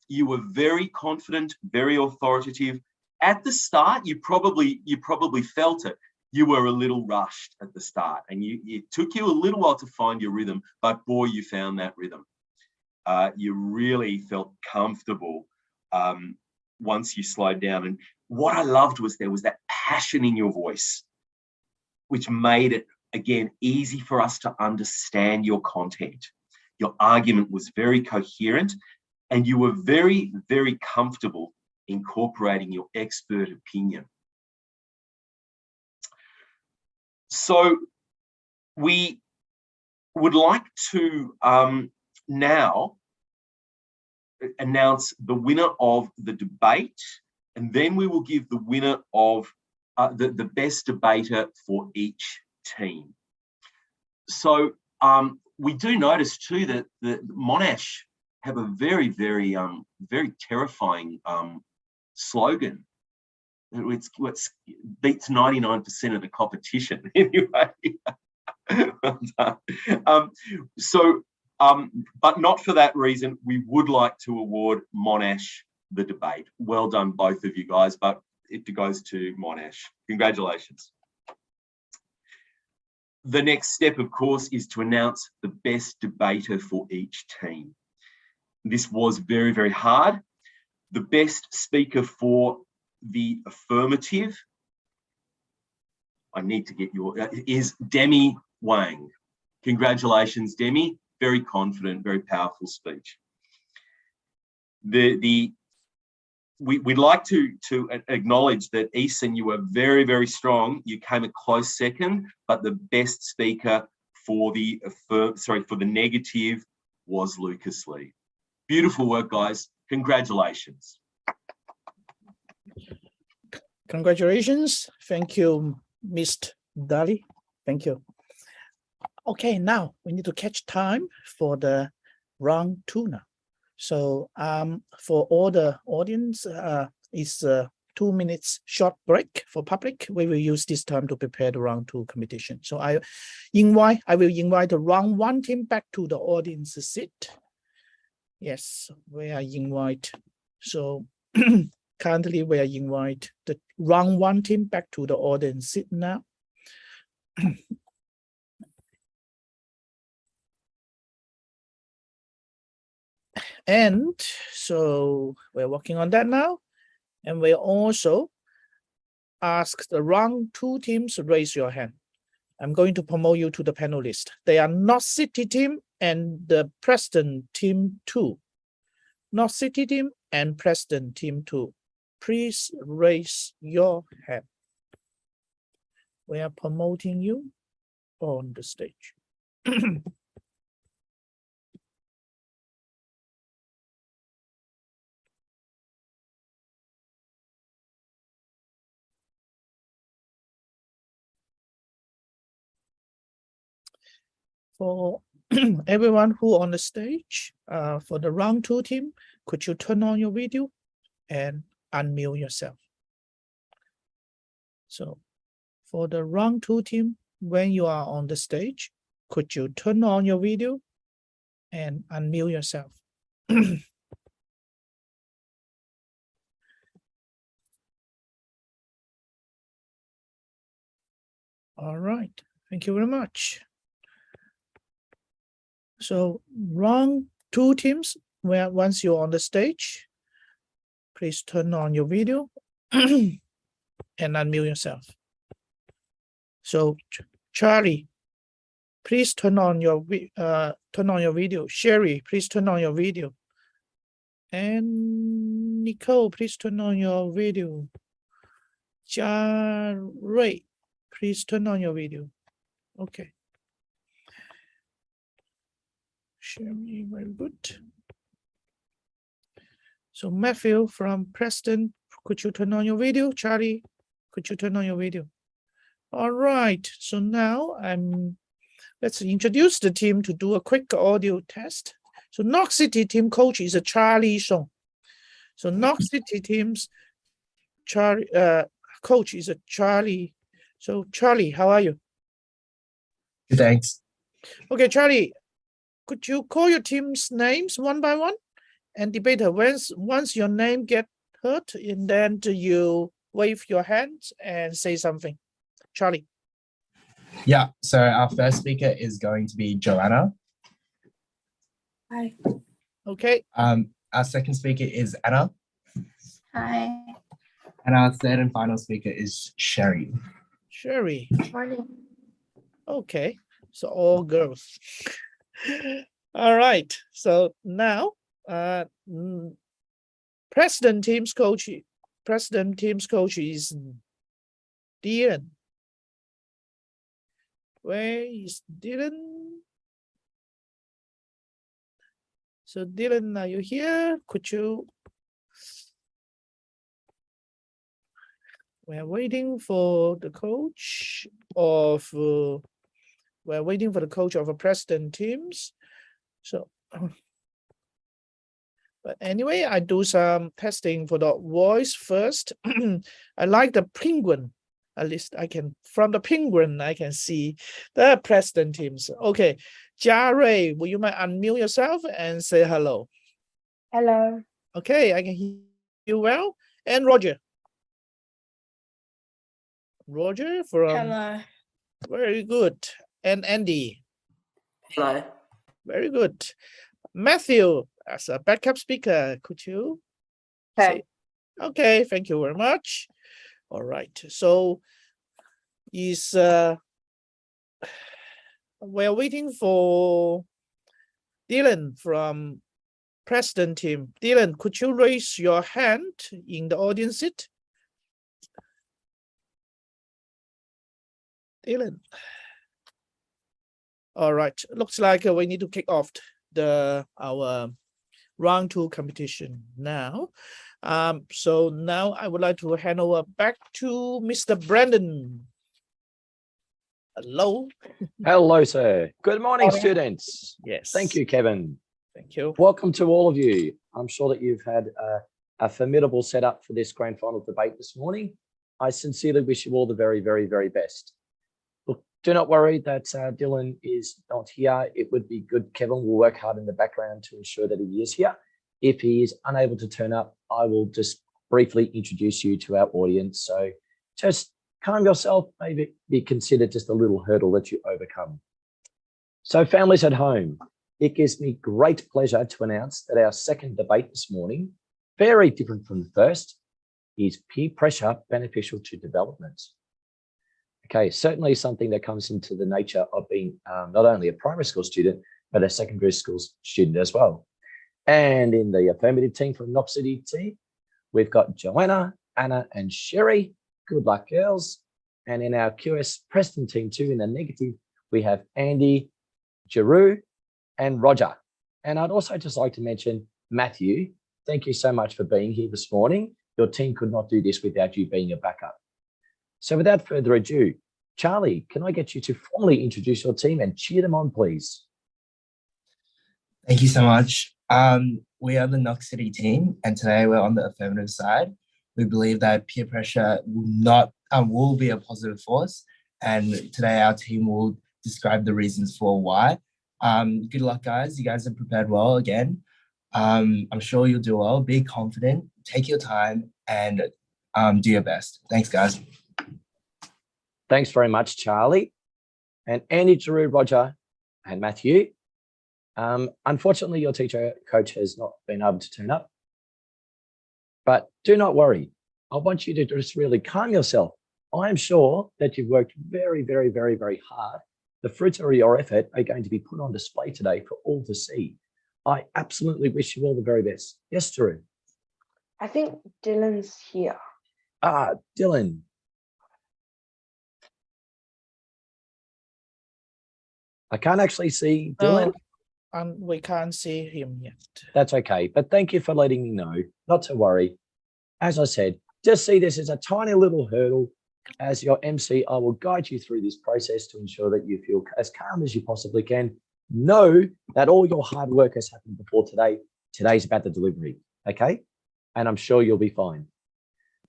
You were very confident, very authoritative. At the start, you probably felt it. You were a little rushed at the start, and it took you a little while to find your rhythm, but boy, you found that rhythm. You really felt comfortable once you slowed down. And what I loved was there was that passion in your voice, which made it, again, easy for us to understand your content. Your argument was very coherent, and you were very, very comfortable incorporating your expert opinion. So we would like to now announce the winner of the debate, and then we will give the winner of the best debater for each team. So we do notice too that the Monash have a very, very, very terrifying slogan. It's beats 99% of the competition anyway. But not for that reason. We would like to award Monash the debate. Well done, both of you guys, but it goes to Monash. Congratulations. The next step, of course, is to announce the best debater for each team. This was very, very hard. The best speaker for the affirmative, I need to get is Demi Wang. Congratulations, Demi. Very confident, very powerful speech. We'd like to acknowledge that Eason, you were very, very strong. You came a close second, but the best speaker for the negative was Lucas Lee. Beautiful work, guys. Congratulations. Congratulations. Thank you, Mr. Dali. Thank you. Okay, now we need to catch time for the round 2 now. So for all the audience, it's 2 minutes short break for public. We will use this time to prepare the round 2 competition. So I will invite the round 1 team back to the audience seat. Yes, we are invite. So currently we are invite the round 1 team back to the audience seat now. And so we're working on that now. And we also ask the round 2 teams to raise your hand. I'm going to promote you to the panelist. They are North City team and the Preston team 2. North City team and Preston team 2. Please raise your hand. We are promoting you on the stage. For everyone who on the stage, for the round 2 team, could you turn on your video and unmute yourself? So for the round 2 team, when you are on the stage, could you turn on your video and unmute yourself? All right, thank you very much. So round 2 teams, where once you're on the stage, please turn on your video and unmute yourself. So Charlie, please turn on your video. Sherry, please turn on your video. And Nicole, please turn on your video. Ray, please turn on your video. Okay. Sherry, very good. So Matthew from Preston, could you turn on your video? Charlie, could you turn on your video? All right, so now let's introduce the team to do a quick audio test. So Knox City team coach is a Charlie Song. So Knox City team's coach is a Charlie. So Charlie, how are you? Thanks. Okay, Charlie, could you call your team's names one by one? And debater, once your name get heard, and then you wave your hands and say something. Charlie. Yeah, so our first speaker is going to be Joanna. Hi. Okay. Our second speaker is Anna. Hi. And our third and final speaker is Sherry. Sherry. Morning. Okay, so all girls. All right, so now President team's coach is Dylan. Where is Dylan? So Dylan, are you here? Could you? We're waiting for the coach of we're waiting for the coach of the Preston teams. So, but anyway, I do some testing for the voice first. I like the penguin. At least I can, from the penguin, I can see the Preston teams. Okay, Jare, will you mind unmute yourself and say hello? Hello. Okay, I can hear you well. And Roger. Roger from. Hello. Very good. And Andy. Hello. Very good. Matthew, as a backup speaker, could you? Hey. Okay, thank you very much. All right. So is we're waiting for Dylan from Preston team. Dylan, could you raise your hand in the audience seat? Dylan. All right. Looks like we need to kick off our round 2 competition now. So now I would like to hand over back to Mr. Brandon. Hello. Hello, sir. Good morning, Morning. students. Yes. Thank you, Kevin. Thank you. Welcome to all of you. I'm sure that you've had a formidable setup for this grand final debate this morning. I sincerely wish you all the very, very, very best. Look, do not worry that Dylan is not here. It would be good. Kevin will work hard in the background to ensure that he is here. If he is unable to turn up, I will just briefly introduce you to our audience. So just calm yourself, maybe be considered just a little hurdle that you overcome. So families at home, it gives me great pleasure to announce that our second debate this morning, very different from the first, is peer pressure beneficial to development. Okay, certainly something that comes into the nature of being not only a primary school student, but a secondary school student as well. And in the affirmative team from Knox City team, we've got Joanna, Anna, and Sherry. Good luck, girls. And in our QS Preston team too, in the negative, we have Andy, Giroux, and Roger. And I'd also just like to mention Matthew. Thank you so much for being here this morning. Your team could not do this without you being a backup. So without further ado, Charlie, can I get you to formally introduce your team and cheer them on, please? Thank you so much. We are the Knox City team, and today we're on the affirmative side. We believe that peer pressure will be a positive force, and today our team will describe the reasons for why. Good luck, guys. You guys have prepared well again. I'm sure you'll do well. Be confident, take your time, and do your best. Thanks, guys. Thanks very much, Charlie. And Andy, Giroux, Roger, and Matthew. Unfortunately, your teacher coach has not been able to turn up. But do not worry. I want you to just really calm yourself. I am sure that you've worked very, very, very, very hard. The fruits of your effort are going to be put on display today for all to see. I absolutely wish you all the very best. Yes, Giroux. I think Dylan's here. Dylan. I can't actually see Dylan. We can't see him yet. That's okay. But thank you for letting me know. Not to worry. As I said, just see this as a tiny little hurdle. As your MC, I will guide you through this process to ensure that you feel as calm as you possibly can. Know that all your hard work has happened before today. Today's about the delivery, okay? And I'm sure you'll be fine.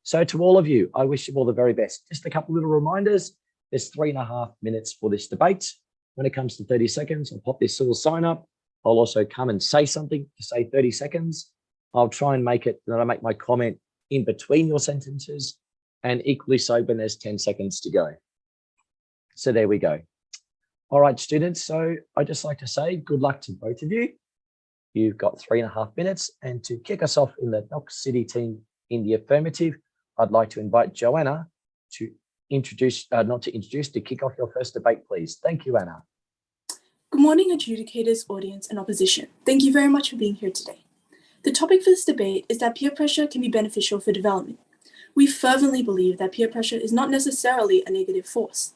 So to all of you, I wish you all the very best. Just a couple little reminders. There's 3.5 minutes for this debate. When it comes to 30 seconds, I'll pop this little sign up. I'll also come and say something to say 30 seconds. I'll try and make it that I make my comment in between your sentences, and equally so when there's 10 seconds to go. So there we go. All right, students. So I'd just like to say good luck to both of you. You've got 3.5 minutes. And to kick us off in the Knox City team in the affirmative, I'd like to invite Joanna to to kick off your first debate, please. Thank you, Anna. Good morning, adjudicators, audience, and opposition. Thank you very much for being here today. The topic for this debate is that peer pressure can be beneficial for development. We fervently believe that peer pressure is not necessarily a negative force,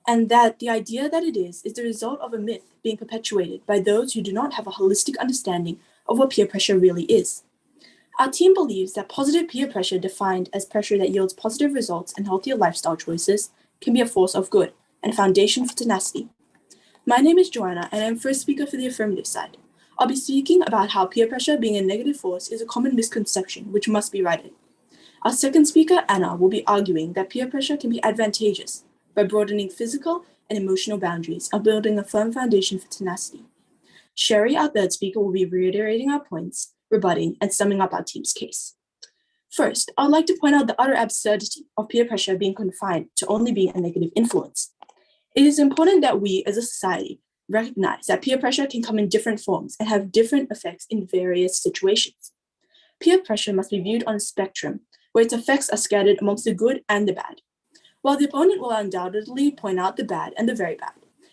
and that the idea that it is the result of a myth being perpetuated by those who do not have a holistic understanding of what peer pressure really is. Our team believes that positive peer pressure, defined as pressure that yields positive results and healthier lifestyle choices, can be a force of good and a foundation for tenacity. My name is Joanna, and I'm first speaker for the affirmative side. I'll be speaking about how peer pressure being a negative force is a common misconception which must be righted. Our second speaker, Anna, will be arguing that peer pressure can be advantageous by broadening physical and emotional boundaries and building a firm foundation for tenacity. Sherry, our third speaker, will be reiterating our points, rebutting, and summing up our team's case. First, I'd like to point out the utter absurdity of peer pressure being confined to only being a negative influence. It is important that we, as a society, recognize that peer pressure can come in different forms and have different effects in various situations. Peer pressure must be viewed on a spectrum where its effects are scattered amongst the good and the bad. While the opponent will undoubtedly point out the bad and the very bad,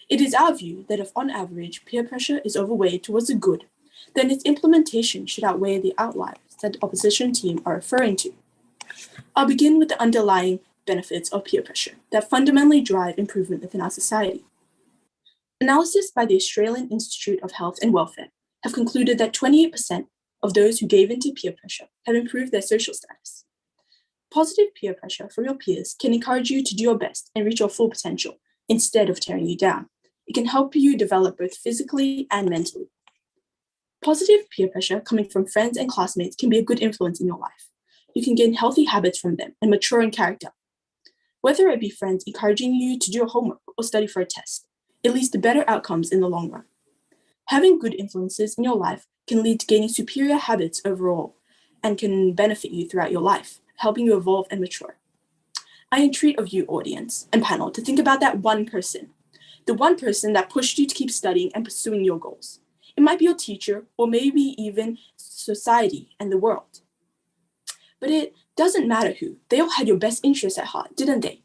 it is our view that if on average peer pressure is overweighted towards the good, then its implementation should outweigh the outliers that the opposition team are referring to. I'll begin with the underlying benefits of peer pressure that fundamentally drive improvement within our society. Analysis by the Australian Institute of Health and Welfare have concluded that 28% of those who gave into peer pressure have improved their social status. Positive peer pressure from your peers can encourage you to do your best and reach your full potential instead of tearing you down. It can help you develop both physically and mentally. Positive peer pressure coming from friends and classmates can be a good influence in your life. You can gain healthy habits from them and mature in character. Whether it be friends encouraging you to do your homework or study for a test, it leads to better outcomes in the long run. Having good influences in your life can lead to gaining superior habits overall and can benefit you throughout your life, helping you evolve and mature. I entreat of you, audience and panel, to think about that one person, the one person that pushed you to keep studying and pursuing your goals. It might be your teacher or maybe even society and the world. But it doesn't matter who, they all had your best interests at heart, didn't they?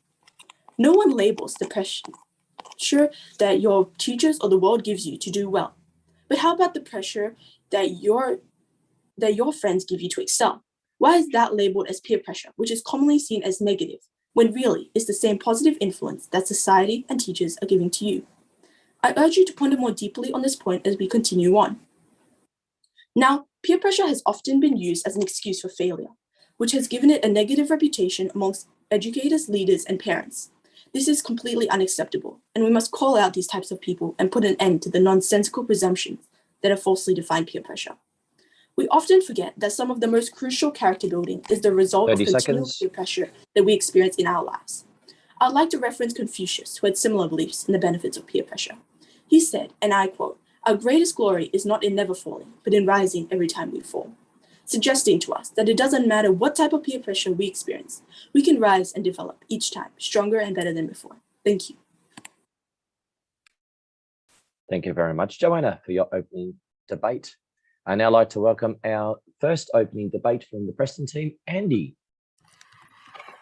No one labels the pressure that your teachers or the world gives you to do well. But how about the pressure that your friends give you to excel? Why is that labeled as peer pressure, which is commonly seen as negative, when really it's the same positive influence that society and teachers are giving to you? I urge you to ponder more deeply on this point as we continue on. Now, peer pressure has often been used as an excuse for failure, which has given it a negative reputation amongst educators, leaders, and parents. This is completely unacceptable, and we must call out these types of people and put an end to the nonsensical presumptions that have falsely defined peer pressure. We often forget that some of the most crucial character building is the result of 30 continual seconds. peer pressure that we experience in our lives. I'd like to reference Confucius, who had similar beliefs in the benefits of peer pressure. He said, and I quote, "Our greatest glory is not in never falling, but in rising every time we fall," suggesting to us that it doesn't matter what type of peer pressure we experience, we can rise and develop each time stronger and better than before. Thank you. Thank you very much, Joanna, for your opening debate. I'd now like to welcome our first opening debate from the Preston team, Andy.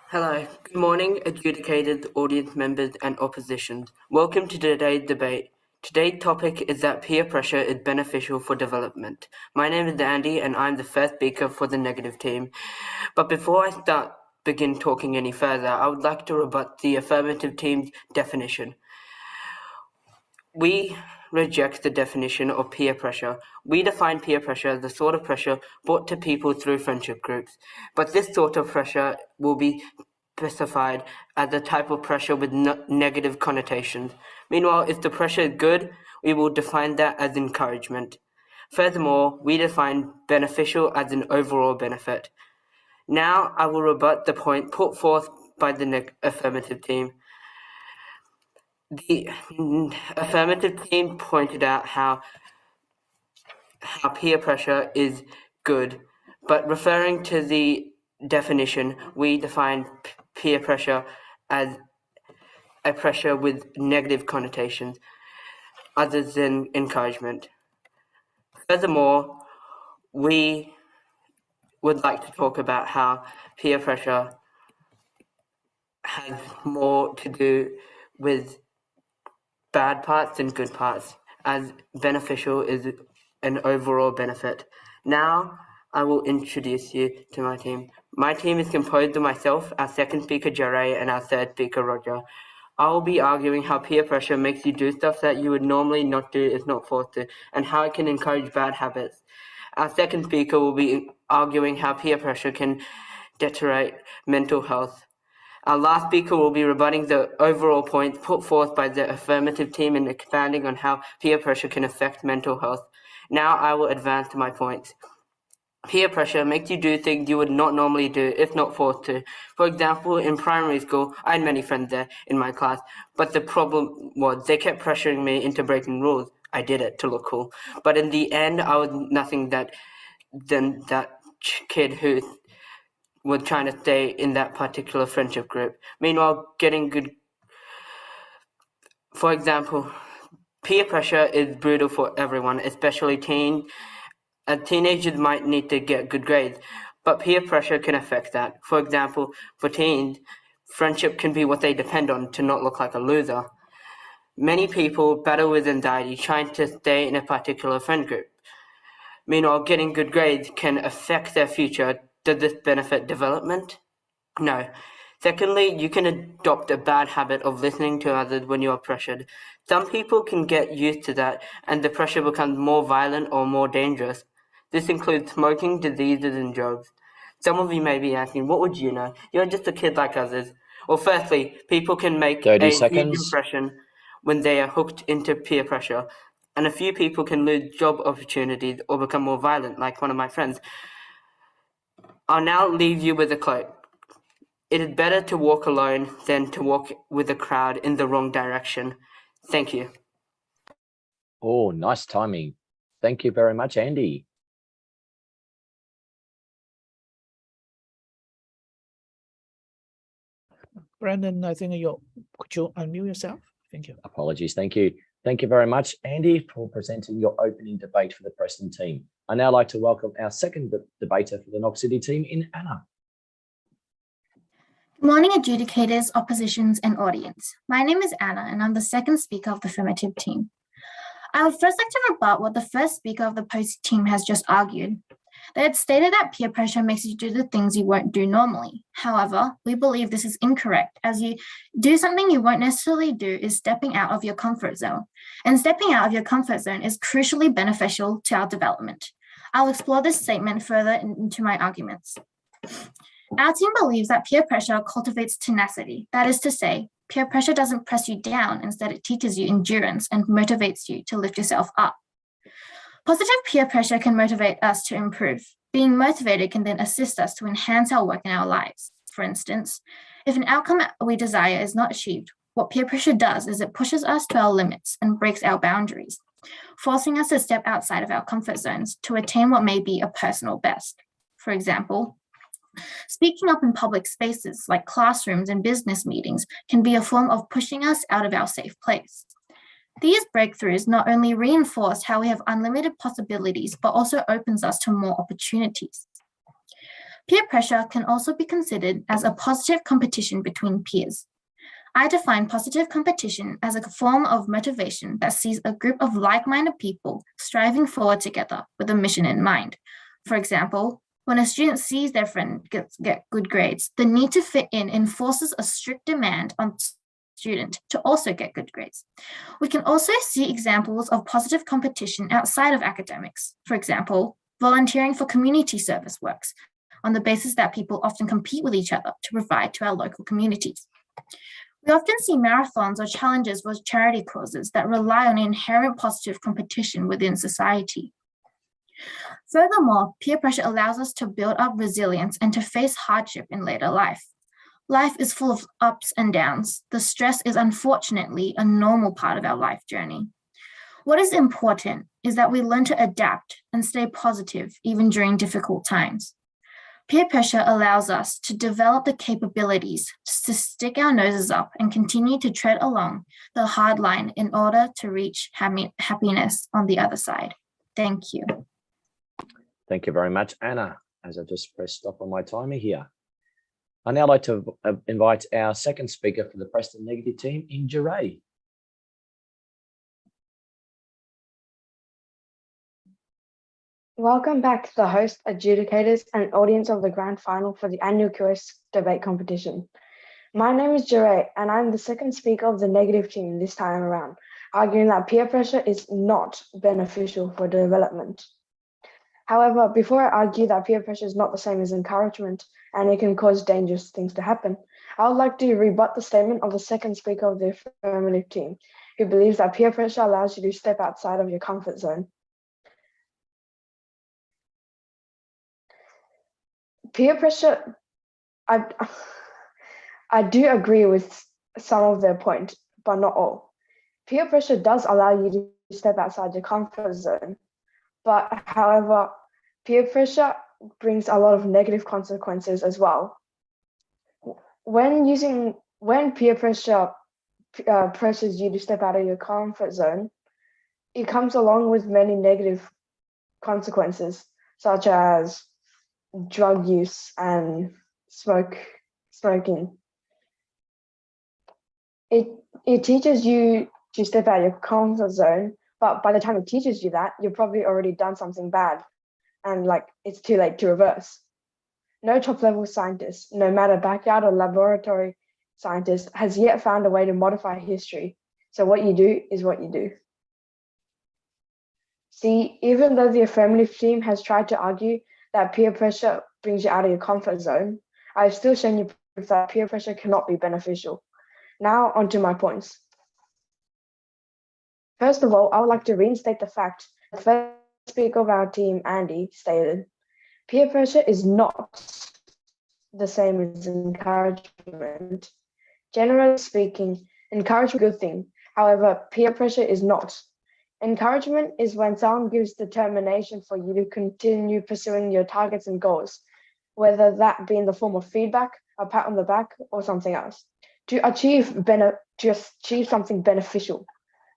Hello, good morning, adjudicated audience members and opposition. Welcome to today's debate. Today's topic is that peer pressure is beneficial for development. My name is Andy and I'm the first speaker for the negative team. But before I begin talking any further, I would like to rebut the affirmative team's definition. We reject the definition of peer pressure. We define peer pressure as the sort of pressure brought to people through friendship groups. But this sort of pressure will be specified as a type of pressure with negative connotations. Meanwhile, if the pressure is good, we will define that as encouragement. Furthermore, we define beneficial as an overall benefit. Now, I will rebut the point put forth by the affirmative team. The affirmative team pointed out how peer pressure is good, but referring to the definition, we define peer pressure as a pressure with negative connotations other than encouragement. Furthermore, we would like to talk about how peer pressure has more to do with bad parts than good parts, as beneficial is an overall benefit. Now, I will introduce you to my team. My team is composed of myself, our second speaker, Jaray, and our third speaker, Roger. I will be arguing how peer pressure makes you do stuff that you would normally not do if not forced to, and how it can encourage bad habits. Our second speaker will be arguing how peer pressure can deteriorate mental health. Our last speaker will be rebutting the overall points put forth by the affirmative team and expanding on how peer pressure can affect mental health. Now I will advance to my points. Peer pressure makes you do things you would not normally do if not forced to. For example, in primary school, I had many friends there in my class, but the problem was they kept pressuring me into breaking rules. I did it to look cool. But in the end, I was nothing than that kid who was trying to stay in that particular friendship group. Meanwhile, for example, peer pressure is brutal for everyone, especially teenagers might need to get good grades, but peer pressure can affect that. For example, for teens, friendship can be what they depend on to not look like a loser. Many people battle with anxiety trying to stay in a particular friend group. Meanwhile, getting good grades can affect their future. Does this benefit development? No. Secondly, you can adopt a bad habit of listening to others when you are pressured. Some people can get used to that and the pressure becomes more violent or more dangerous. This includes smoking, diseases, and drugs. Some of you may be asking, what would you know? You're just a kid like others. Well, firstly, people can make 30 a seconds. huge impression when they are hooked into peer pressure. And a few people can lose job opportunities or become more violent, like one of my friends. I'll now leave you with a quote. It is better to walk alone than to walk with a crowd in the wrong direction. Thank you. Oh, nice timing. Thank you very much, Andy. Brandon, I think could you unmute yourself? Thank you. Apologies. Thank you. Thank you very much, Andy, for presenting your opening debate for the Preston team. I'd now like to welcome our second debater for the Knox City team in Anna. Good morning, adjudicators, oppositions, and audience. My name is Anna, and I'm the second speaker of the affirmative team. I would first like to rebut what the first speaker of the opposing team has just argued. They had stated that peer pressure makes you do the things you won't do normally. However, we believe this is incorrect, as you do something you won't necessarily do is stepping out of your comfort zone. And stepping out of your comfort zone is crucially beneficial to our development. I'll explore this statement further into my arguments. Our team believes that peer pressure cultivates tenacity. That is to say, peer pressure doesn't press you down, instead it teaches you endurance and motivates you to lift yourself up. Positive peer pressure can motivate us to improve. Being motivated can then assist us to enhance our work in our lives. For instance, if an outcome we desire is not achieved, what peer pressure does is it pushes us to our limits and breaks our boundaries, forcing us to step outside of our comfort zones to attain what may be a personal best. For example, speaking up in public spaces like classrooms and business meetings can be a form of pushing us out of our safe place. These breakthroughs not only reinforce how we have unlimited possibilities, but also opens us to more opportunities. Peer pressure can also be considered as a positive competition between peers. I define positive competition as a form of motivation that sees a group of like-minded people striving forward together with a mission in mind. For example, when a student sees their friend get good grades, the need to fit in enforces a strict demand on student to also get good grades. We can also see examples of positive competition outside of academics. For example, volunteering for community service works on the basis that people often compete with each other to provide to our local communities. We often see marathons or challenges with charity causes that rely on inherent positive competition within society. Furthermore, peer pressure allows us to build up resilience and to face hardship in later life. Life is full of ups and downs. The stress is unfortunately a normal part of our life journey. What is important is that we learn to adapt and stay positive even during difficult times. Peer pressure allows us to develop the capabilities to stick our noses up and continue to tread along the hard line in order to reach happiness on the other side. Thank you. Thank you very much, Anna. As I just pressed stop on my timer here. I'd now like to invite our second speaker for the Preston Negative team, Injure. Welcome back to the host, adjudicators, and audience of the grand final for the annual QS debate competition. My name is Jure, and I'm the second speaker of the negative team this time around, arguing that peer pressure is not beneficial for development. However, before I argue that peer pressure is not the same as encouragement and it can cause dangerous things to happen, I would like to rebut the statement of the second speaker of the affirmative team, who believes that peer pressure allows you to step outside of your comfort zone. Peer pressure, I do agree with some of their point, but not all. Peer pressure does allow you to step outside your comfort zone, but however, peer pressure brings a lot of negative consequences as well. When peer pressure pressures you to step out of your comfort zone, it comes along with many negative consequences, such as drug use and smoking. It teaches you to step out of your comfort zone, but by the time it teaches you that, you've probably already done something bad, and it's too late to reverse. No top-level scientist, no matter backyard or laboratory scientist, has yet found a way to modify history. So what you do is what you do. See, even though the affirmative team has tried to argue that peer pressure brings you out of your comfort zone, I've still shown you proof that peer pressure cannot be beneficial. Now onto my points. First of all, I would like to reinstate the fact that the first speaker of our team, Andy, stated, peer pressure is not the same as encouragement. Generally speaking, encouragement is a good thing. However, peer pressure is not. Encouragement is when someone gives determination for you to continue pursuing your targets and goals, whether that be in the form of feedback, a pat on the back, or something else, to achieve something beneficial.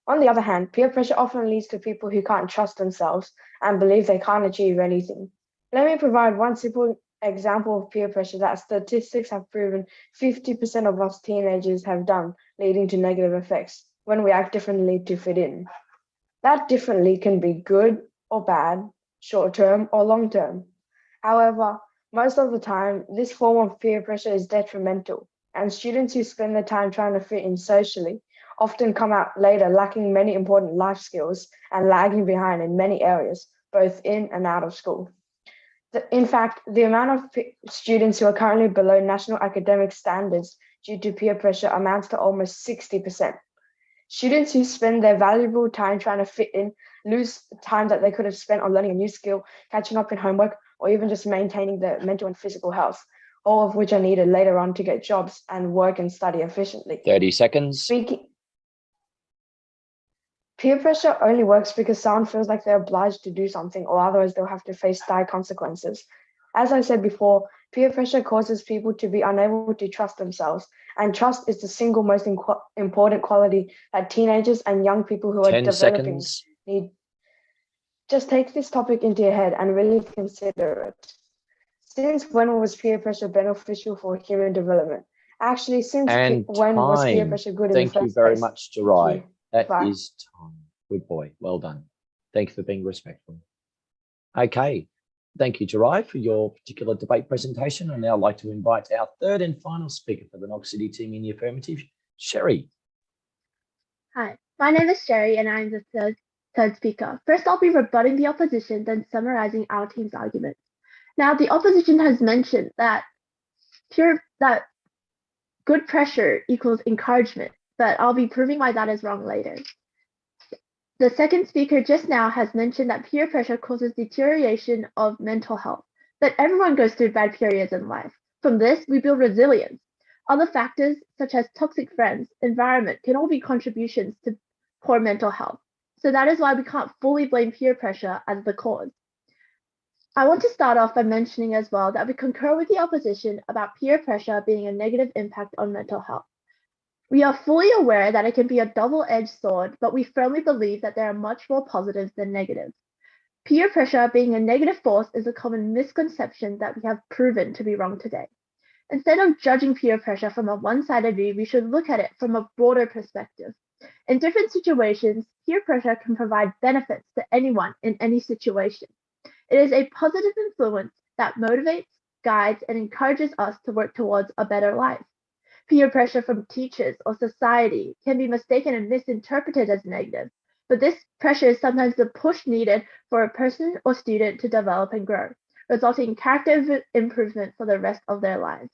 On the other hand, peer pressure often leads to people who can't trust themselves and believe they can't achieve anything. Let me provide one simple example of peer pressure that statistics have proven 50% of us teenagers have done, leading to negative effects when we act differently to fit in. That differently can be good or bad, short-term or long-term. However, most of the time, this form of peer pressure is detrimental, and students who spend their time trying to fit in socially often come out later lacking many important life skills and lagging behind in many areas, both in and out of school. In fact, the amount of students who are currently below national academic standards due to peer pressure amounts to almost 60%. Students who spend their valuable time trying to fit in lose time that they could have spent on learning a new skill, catching up in homework, or even just maintaining their mental and physical health, all of which are needed later on to get jobs and work and study efficiently. 30 seconds. Peer pressure only works because someone feels like they're obliged to do something, or otherwise they'll have to face dire consequences. As I said before, peer pressure causes people to be unable to trust themselves, and trust is the single most important quality that teenagers and young people who are 10 developing seconds. need. Just take this topic into your head and really consider it. Since when was peer pressure beneficial for human development? Actually, And when was peer time. pressure good Thank in the you first very place? much, Jirai. That Bye. is time. Good boy. Well done. Thank you for being respectful. Okay. Thank you, Jirai, for your particular debate presentation. I'd now like to invite our third and final speaker for the Knox City team in the affirmative, Sherry. Hi, my name is Sherry and I'm the third speaker. First, I'll be rebutting the opposition, then summarizing our team's arguments. Now, the opposition has mentioned that good pressure equals encouragement, but I'll be proving why that is wrong later. The second speaker just now has mentioned that peer pressure causes deterioration of mental health, but everyone goes through bad periods in life. From this, we build resilience. Other factors, such as toxic friends, environment, can all be contributions to poor mental health. So that is why we can't fully blame peer pressure as the cause. I want to start off by mentioning as well that we concur with the opposition about peer pressure being a negative impact on mental health. We are fully aware that it can be a double-edged sword, but we firmly believe that there are much more positives than negatives. Peer pressure being a negative force is a common misconception that we have proven to be wrong today. Instead of judging peer pressure from a one-sided view, we should look at it from a broader perspective. In different situations, peer pressure can provide benefits to anyone in any situation. It is a positive influence that motivates, guides, and encourages us to work towards a better life. Peer pressure from teachers or society can be mistaken and misinterpreted as negative, but this pressure is sometimes the push needed for a person or student to develop and grow, resulting in character improvement for the rest of their lives.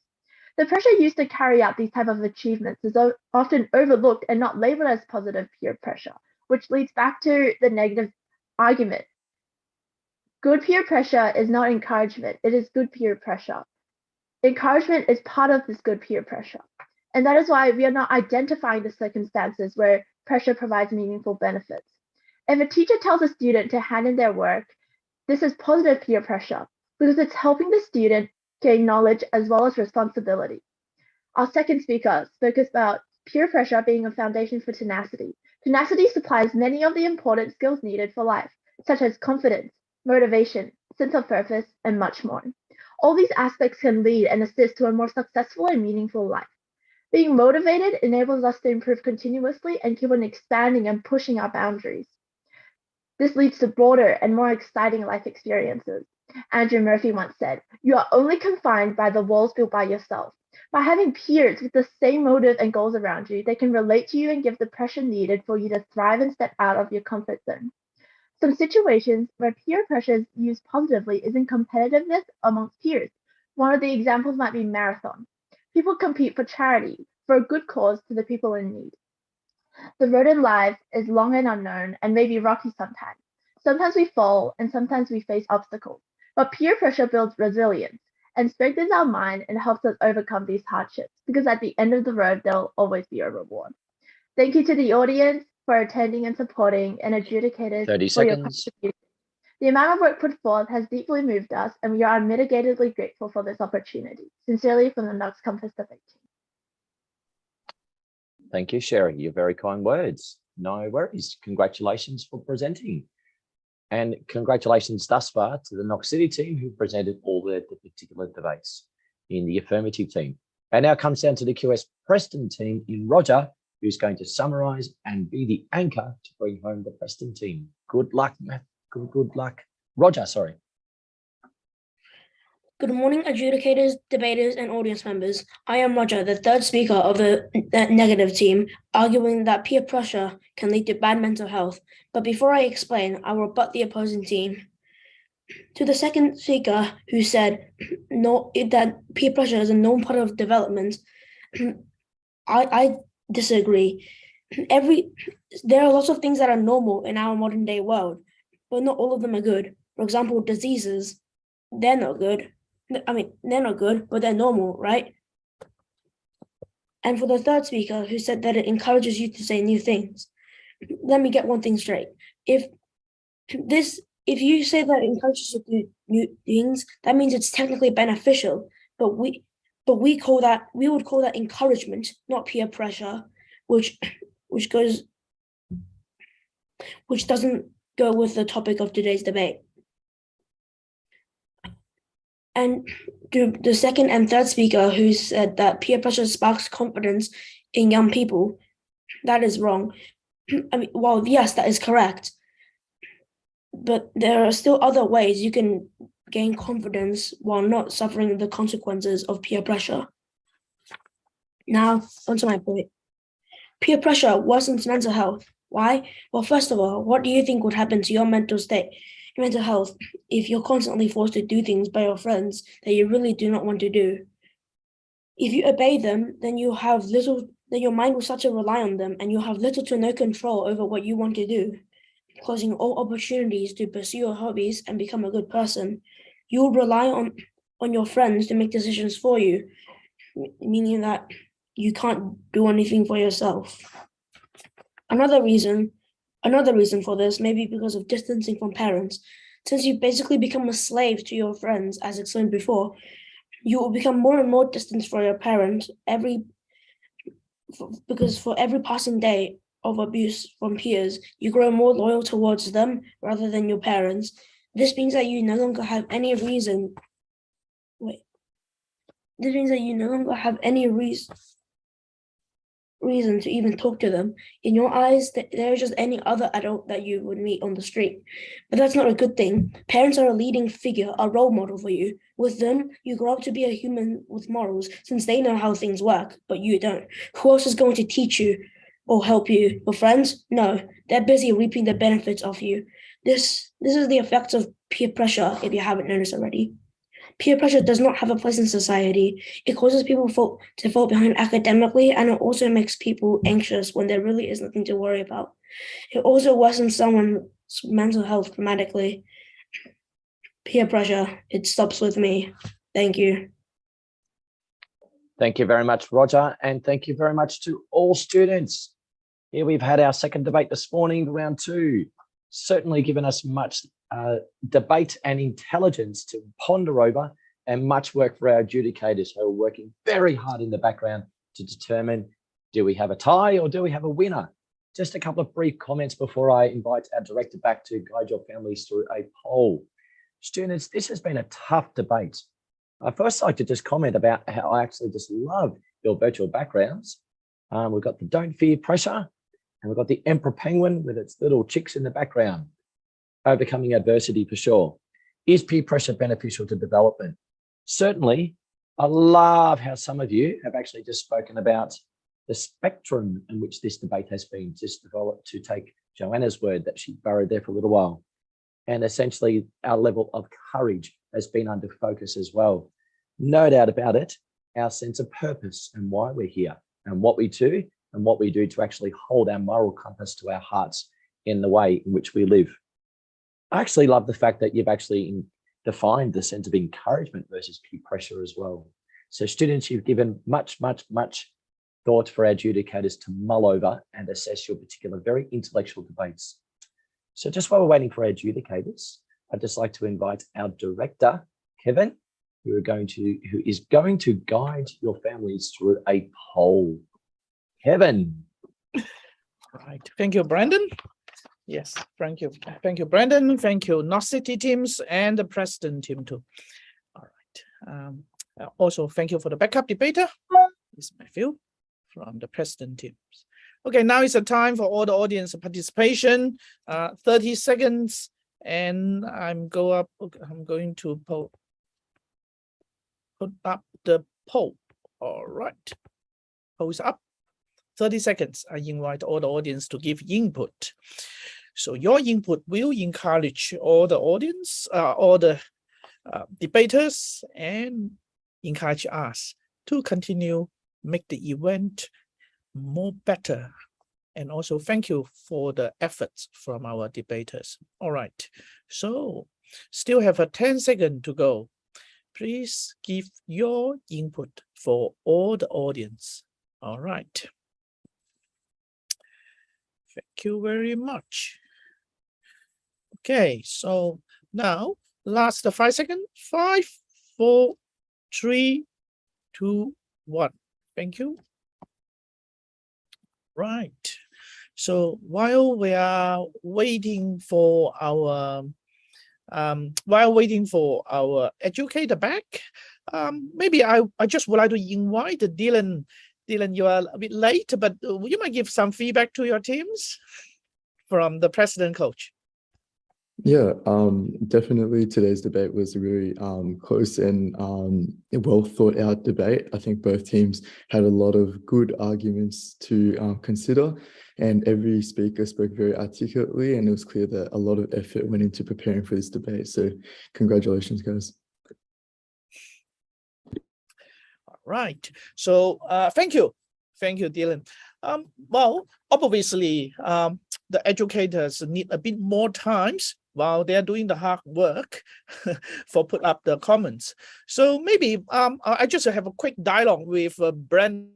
The pressure used to carry out these type of achievements is often overlooked and not labeled as positive peer pressure, which leads back to the negative argument. Good peer pressure is not encouragement, it is good peer pressure. Encouragement is part of this good peer pressure. And that is why we are not identifying the circumstances where pressure provides meaningful benefits. If a teacher tells a student to hand in their work, this is positive peer pressure because it's helping the student gain knowledge as well as responsibility. Our second speaker spoke about peer pressure being a foundation for tenacity. Tenacity supplies many of the important skills needed for life, such as confidence, motivation, sense of purpose, and much more. All these aspects can lead and assist to a more successful and meaningful life. Being motivated enables us to improve continuously and keep on expanding and pushing our boundaries. This leads to broader and more exciting life experiences. Andrew Murphy once said, "You are only confined by the walls built by yourself." By having peers with the same motive and goals around you, they can relate to you and give the pressure needed for you to thrive and step out of your comfort zone. Some situations where peer pressure is used positively is in competitiveness amongst peers. One of the examples might be marathon. People compete for charity, for a good cause to the people in need. The road in life is long and unknown and may be rocky sometimes. Sometimes we fall and sometimes we face obstacles, but peer pressure builds resilience and strengthens our mind and helps us overcome these hardships because at the end of the road, there'll always be a reward. Thank you to the audience for attending and supporting and adjudicators 30 for your seconds. contribution. The amount of work put forth has deeply moved us and we are unmitigatedly grateful for this opportunity. Sincerely from the Knox Compass Debate team. Thank you, Sherry. Your very kind words. No worries. Congratulations for presenting. And congratulations thus far to the Knox City team who presented all the particular debates in the affirmative team. And now comes down to the QS Preston team in Roger, who's going to summarise and be the anchor to bring home the Preston team. Good luck, Matt. Good luck. Roger, sorry. Good morning, adjudicators, debaters, and audience members. I am Roger, the third speaker of the negative team, arguing that peer pressure can lead to bad mental health. But before I explain, I will rebut the opposing team. To the second speaker who said that peer pressure is a normal part of development, I disagree. There are lots of things that are normal in our modern day world, but not all of them are good. For example, diseases, they're not good. I mean, they're not good, but they're normal, right? And for the third speaker who said that it encourages you to say new things, let me get one thing straight. If you say that it encourages you to do new things, that means it's technically beneficial, but we would call that encouragement, not peer pressure, which doesn't go with the topic of today's debate. And to the second and third speaker who said that peer pressure sparks confidence in young people, that is wrong. I mean, well, yes, that is correct. But there are still other ways you can gain confidence while not suffering the consequences of peer pressure. Now, onto my point. Peer pressure worsens mental health. Why? Well, first of all, what do you think would happen to your mental health if you're constantly forced to do things by your friends that you really do not want to do? If you obey them, then your mind will start to rely on them and you'll have little to no control over what you want to do, closing all opportunities to pursue your hobbies and become a good person. You will rely on your friends to make decisions for you, meaning that you can't do anything for yourself. Another reason for this may be because of distancing from parents. Since you basically become a slave to your friends, as explained before, you will become more and more distant from your parents because for every passing day of abuse from peers, you grow more loyal towards them rather than your parents. This means that you no longer have any reason. This means that you no longer have any reason to even talk to them. In your eyes, they're just any other adult that you would meet on the street. But that's not a good thing. Parents are a leading figure, a role model for you. With them, you grow up to be a human with morals, since they know how things work, but you don't. Who else is going to teach you or help you. Your friends? No, they're busy reaping the benefits of you. This is the effects of peer pressure, if you haven't noticed already. Peer pressure does not have a place in society. It causes people to fall behind academically, and it also makes people anxious when there really is nothing to worry about. It also worsens someone's mental health dramatically. Peer pressure, it stops with me. Thank you. Thank you very much, Roger, and thank you very much to all students. Here we've had our second debate this morning, round 2. Certainly given us much debate and intelligence to ponder over, and much work for our adjudicators who are working very hard in the background to determine, do we have a tie or do we have a winner? Just a couple of brief comments before I invite our director back to guide your families through a poll. Students, this has been a tough debate. I'd first like to just comment about how I actually just love your virtual backgrounds. We've got the Don't Fear Pressure, and we've got the Emperor Penguin with its little chicks in the background. Overcoming adversity for sure. Is peer pressure beneficial to development? Certainly. I love how some of you have actually just spoken about the spectrum in which this debate has been just developed, to take Joanna's word that she burrowed there for a little while. And essentially our level of courage has been under focus as well. No doubt about it, our sense of purpose and why we're here and what we do to actually hold our moral compass to our hearts in the way in which we live. I actually love the fact that you've actually defined the sense of encouragement versus peer pressure as well. So students, you've given much thought for our adjudicators to mull over and assess your particular very intellectual debates. So just while we're waiting for our adjudicators, I'd just like to invite our director, Kevin, who is going to guide your families through a poll. Kevin. Right. Thank you, Brandon. Yes, thank you. Thank you, Brandon. Thank you, Knox City teams and the Preston team too. All right. Also, thank you for the backup debater. This is Matthew from the Preston teams. Okay, now is the time for all the audience participation. 30 seconds, and I'm going to put up the poll. All right, poll is up. 30 seconds. I invite all the audience to give input. So your input will encourage all the audience, all the debaters, and encourage us to continue, make the event more better. And also thank you for the efforts from our debaters. All right, so still have a 10 seconds to go. Please give your input for all the audience. All right. Thank you very much. Okay, so now last 5 seconds. 5, 4, 3, 2, 1. Thank you. Right. So while we are waiting for our educator back, maybe I just would like to invite Dylan. Dylan, you are a bit late, but you might give some feedback to your teams from the president coach. Yeah, definitely today's debate was a really close and well thought out debate. I think both teams had a lot of good arguments to consider, and every speaker spoke very articulately, and it was clear that a lot of effort went into preparing for this debate. So congratulations, guys. Right. So thank you, Dylan. Well, obviously, the educators need a bit more times while they're doing the hard work for put up the comments. So maybe I just have a quick dialogue with Brandon.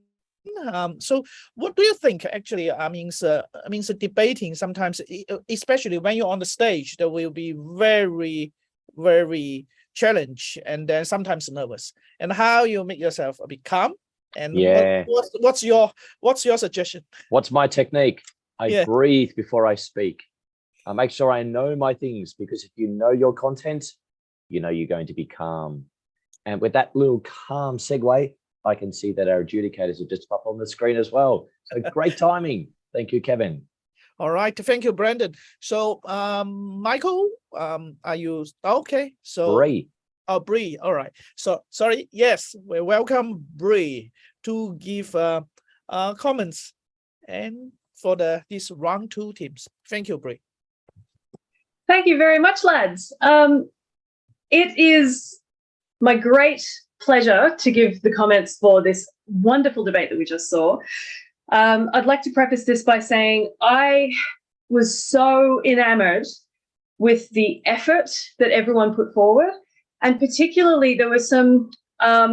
So what do you think actually means debating sometimes, especially when you're on the stage, there will be very challenge and then sometimes nervous, and how you make yourself a bit calm, and what's your suggestion? What's my technique? I breathe before I speak. I make sure I know my things, because if you know your content, you know you're going to be calm. And with that little calm segue, I can see that our adjudicators have just popped on the screen as well. So great timing. Thank you, Kevin. All right, thank you, Brandon. So, Michael, are you okay? So Bree. Oh, Bree. All right. So sorry. Yes, we welcome Bree to give comments. And for these round 2 teams. Thank you, Brie. Thank you very much, lads. It is my great pleasure to give the comments for this wonderful debate that we just saw. I'd like to preface this by saying I was so enamored with the effort that everyone put forward. And particularly there were some, I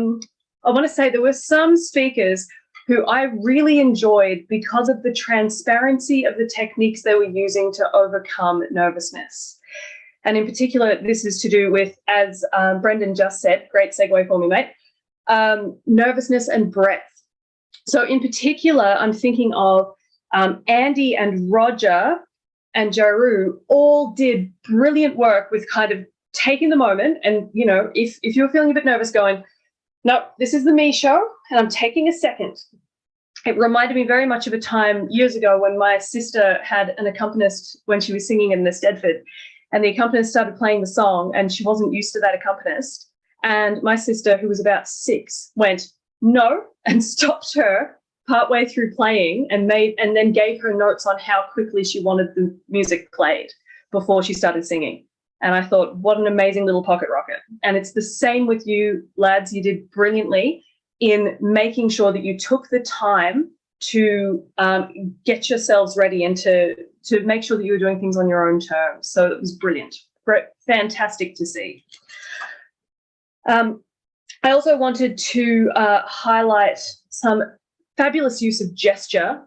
want to say there were some speakers who I really enjoyed because of the transparency of the techniques they were using to overcome nervousness. And in particular, this is to do with, as Brendan just said, great segue for me, mate, nervousness and breath. So in particular, I'm thinking of Andy and Roger and Jaru all did brilliant work with kind of taking the moment and, you know, if you're feeling a bit nervous, going, no, this is the me show and I'm taking a second. It reminded me very much of a time years ago when my sister had an accompanist when she was singing in the Stedford, and the accompanist started playing the song and she wasn't used to that accompanist. And my sister, who was about 6, went, no, and stopped her partway through playing and then gave her notes on how quickly she wanted the music played before she started singing. And I thought, what an amazing little pocket rocket. And it's the same with you, lads. You did brilliantly in making sure that you took the time to get yourselves ready and to make sure that you were doing things on your own terms. So it was brilliant. Fantastic to see. I also wanted to highlight some fabulous use of gesture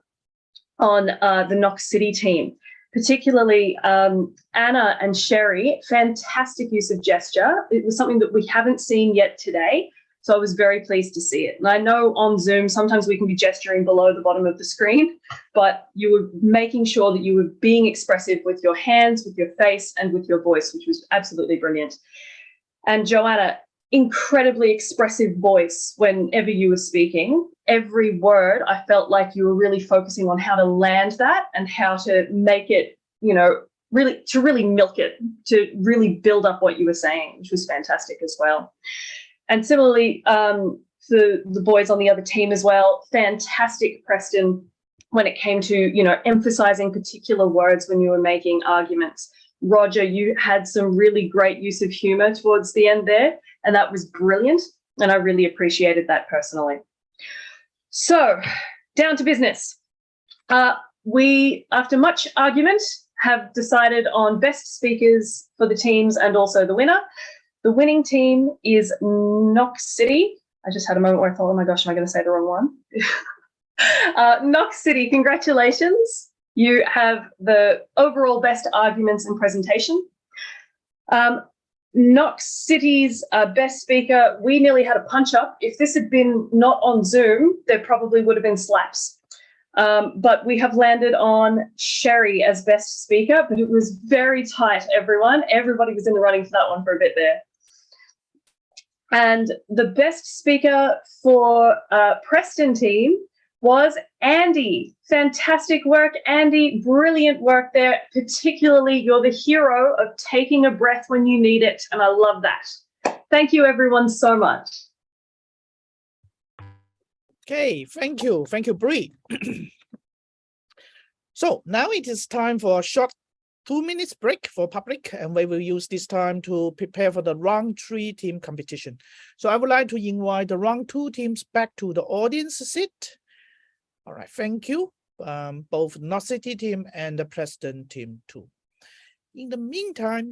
on the Knox City team, particularly Anna and Sherry. Fantastic use of gesture. It was something that we haven't seen yet today, so I was very pleased to see it. And I know on Zoom sometimes we can be gesturing below the bottom of the screen, but you were making sure that you were being expressive with your hands, with your face, and with your voice, which was absolutely brilliant. And Joanna, incredibly expressive voice whenever you were speaking. Every word, I felt like you were really focusing on how to land that and how to make it, you know, really milk it, to really build up what you were saying, which was fantastic as well. And similarly, for the boys on the other team as well, fantastic, Preston, when it came to, you know, emphasizing particular words when you were making arguments. Roger, you had some really great use of humor towards the end there, and that was brilliant, and I really appreciated that personally. So, down to business. We, after much argument, have decided on best speakers for the teams and also the winner. The winning team is Knox City. I just had a moment where I thought, oh my gosh, am I going to say the wrong one? Knox City, congratulations. You have the overall best arguments and presentation. Knox City's best speaker, we nearly had a punch-up. If this had been not on Zoom, there probably would have been slaps. But we have landed on Sherry as best speaker, but it was very tight, everyone. Everybody was in the running for that one for a bit there. And the best speaker for Preston team was Andy. Fantastic work, Andy. Brilliant work there. Particularly, you're the hero of taking a breath when you need it, and I love that. Thank you, everyone, so much. Okay, thank you. Thank you, Brie. So now it is time for a short 2 minutes break for public, and we will use this time to prepare for the round 3 team competition. So I would like to invite the round 2 teams back to the audience seat. All right, thank you. Both Knox City team and the Preston team too. In the meantime,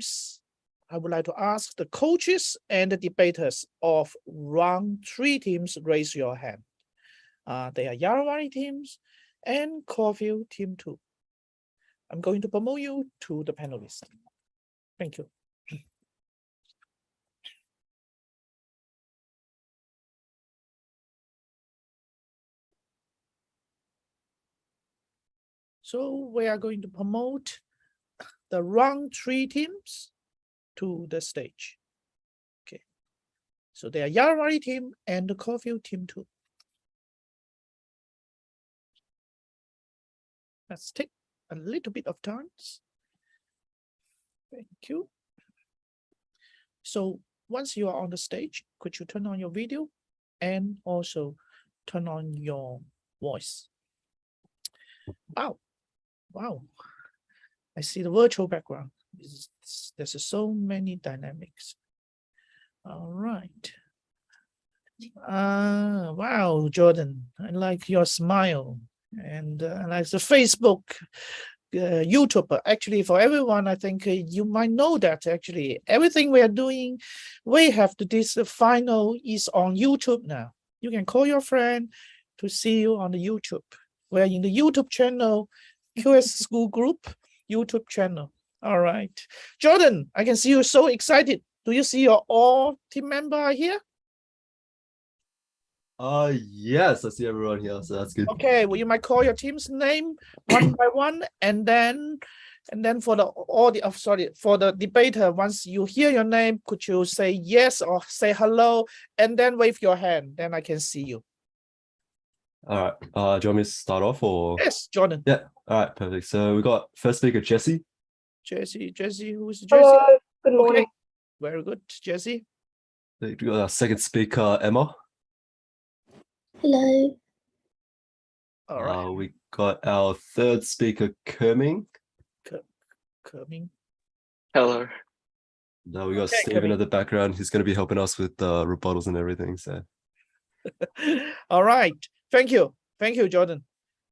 I would like to ask the coaches and the debaters of round 3 teams raise your hand. They are Yarrawari teams and Caulfield team 2. I'm going to promote you to the panelists. Thank you. So we are going to promote the round 3 teams to the stage. Okay. So they are Yarrawari team and the Caulfield team 2. Let's take a little bit of time. Thank you. So once you are on the stage, could you turn on your video and also turn on your voice? Wow, Wow. I see the virtual background. There's so many dynamics. All right. Wow, Jordan, I like your smile, and I like the Facebook, YouTube. Actually, for everyone, I think you might know that actually everything we are doing, we have to this final is on YouTube now. You can call your friend to see you on the YouTube. We're in the YouTube channel, QS School Group YouTube channel. All right, Jordan, I can see you so excited. Do you see your all team member are here? Yes, I see everyone here, so that's good. Okay, well, you might call your team's name one by one, and then for the debater, once you hear your name, could you say yes or say hello, and then wave your hand, then I can see you. All right. Do you want me to start off or? Yes, Jordan. Yeah. All right, perfect. So we got first speaker, Jesse. Jesse, who's Jesse? Hello, good morning. Okay, very good, Jesse. We got our second speaker, Emma. Hello. All right. We got our third speaker, Kerming. Kerming. Hello. Now we got Okay, Stephen Kerming. at the background. He's going to be helping us with rebuttals and everything. So. All right. Thank you, Jordan.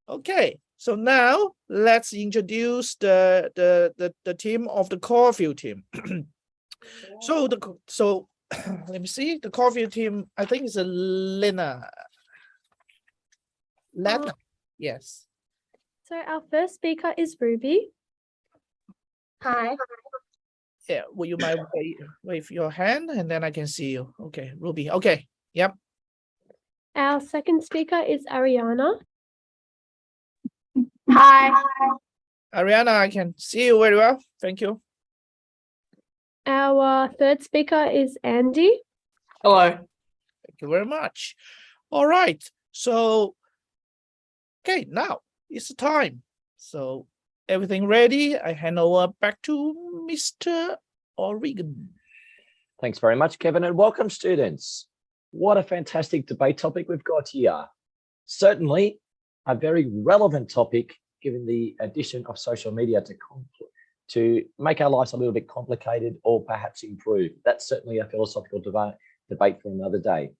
Okay, so now let's introduce the team of the Caulfield team. So let me see. The Caulfield team, I think it's a Lena. Yes. So our first speaker is Ruby. Hi. Yeah, will you mind wave your hand and then I can see you. Okay, Ruby. Okay, yep. Our second speaker is Ariana. Hi. Ariana, I can see you very well. Thank you. Our third speaker is Andy. Hello. Thank you very much. All right. So, okay, now it's the time. So, everything ready? I hand over back to Mr. O'Regan. Thanks very much, Kevin, and welcome, students. What a fantastic debate topic we've got here. Certainly a very relevant topic given the addition of social media to make our lives a little bit complicated or perhaps improve. That's certainly a philosophical debate for another day.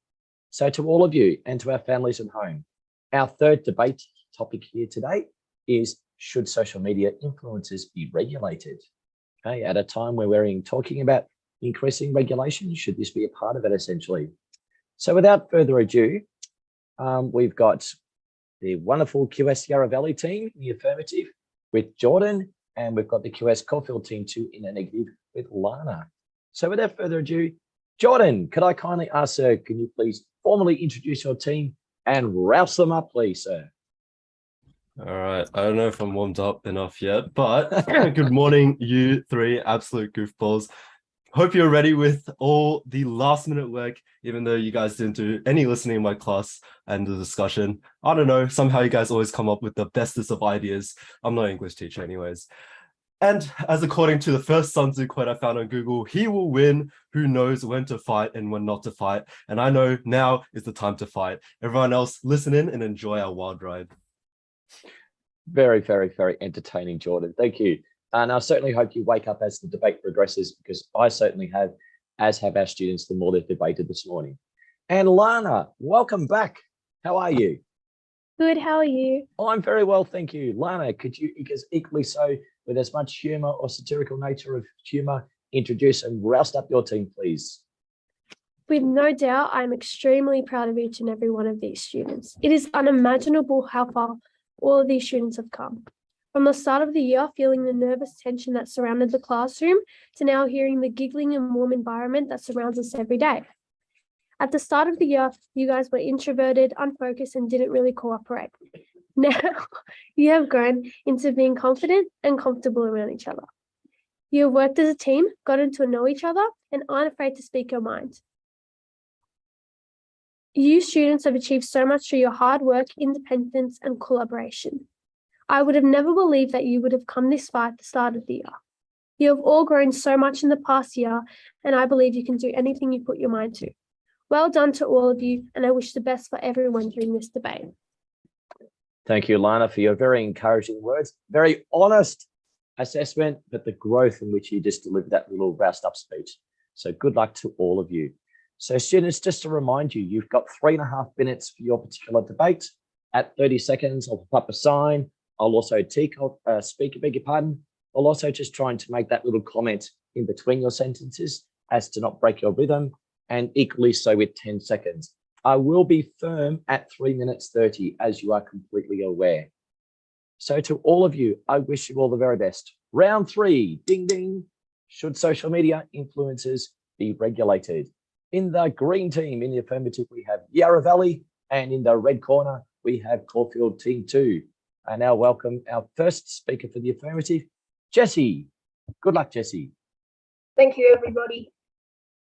So to all of you and to our families at home, our third debate topic here today is, should social media influencers be regulated? Okay, at a time where we're talking about increasing regulation, should this be a part of it essentially? So without further ado, we've got the wonderful QS Yarra Valley team in the affirmative with Jordan, and we've got the QS Caulfield team too in a negative with Lana. So without further ado, Jordan, could I kindly ask, sir, can you please formally introduce your team and rouse them up, please, sir? All right. I don't know if I'm warmed up enough yet, but good morning, you three absolute goofballs. Hope you're ready with all the last minute work, even though you guys didn't do any listening in my class and the discussion. I don't know, somehow you guys always come up with the bestest of ideas. I'm not an English teacher anyways. And as according to the first Sun Tzu quote I found on Google, he will win who knows when to fight and when not to fight. And I know now is the time to fight. Everyone else, listen in and enjoy our wild ride. Very, very, very entertaining, Jordan. Thank you. And I certainly hope you wake up as the debate progresses, because I certainly have, as have our students, the more they've debated this morning. And Lana, welcome back. How are you? Good, how are you? I'm very well, thank you. Lana, could you, because equally so, with as much humour or satirical nature of humour, introduce and roust up your team, please? With no doubt, I'm extremely proud of each and every one of these students. It is unimaginable how far all of these students have come. From the start of the year, feeling the nervous tension that surrounded the classroom, to now hearing the giggling and warm environment that surrounds us every day. At the start of the year, you guys were introverted, unfocused, and didn't really cooperate. Now, you have grown into being confident and comfortable around each other. You have worked as a team, gotten to know each other, and aren't afraid to speak your mind. You students have achieved so much through your hard work, independence, and collaboration. I would have never believed that you would have come this far at the start of the year. You have all grown so much in the past year, and I believe you can do anything you put your mind to. Well done to all of you, and I wish the best for everyone during this debate. Thank you, Lana, for your very encouraging words. Very honest assessment, but the growth in which you just delivered that little roused up speech. So good luck to all of you. So students, just to remind you, you've got 3.5 minutes for your particular debate. At 30 seconds, I'll pop up a sign. I'll also speak, beg your pardon. I'll also just trying to make that little comment in between your sentences as to not break your rhythm, and equally so with 10 seconds. I will be firm at 3 minutes 30, as you are completely aware. So to all of you, I wish you all the very best. Round 3, ding, ding. Should social media influencers be regulated? In the green team, in the affirmative, we have Yarra Valley, and in the red corner, we have Caulfield Team 2. I now welcome our first speaker for the affirmative, Jessie. Good luck, Jessie. Thank you, everybody.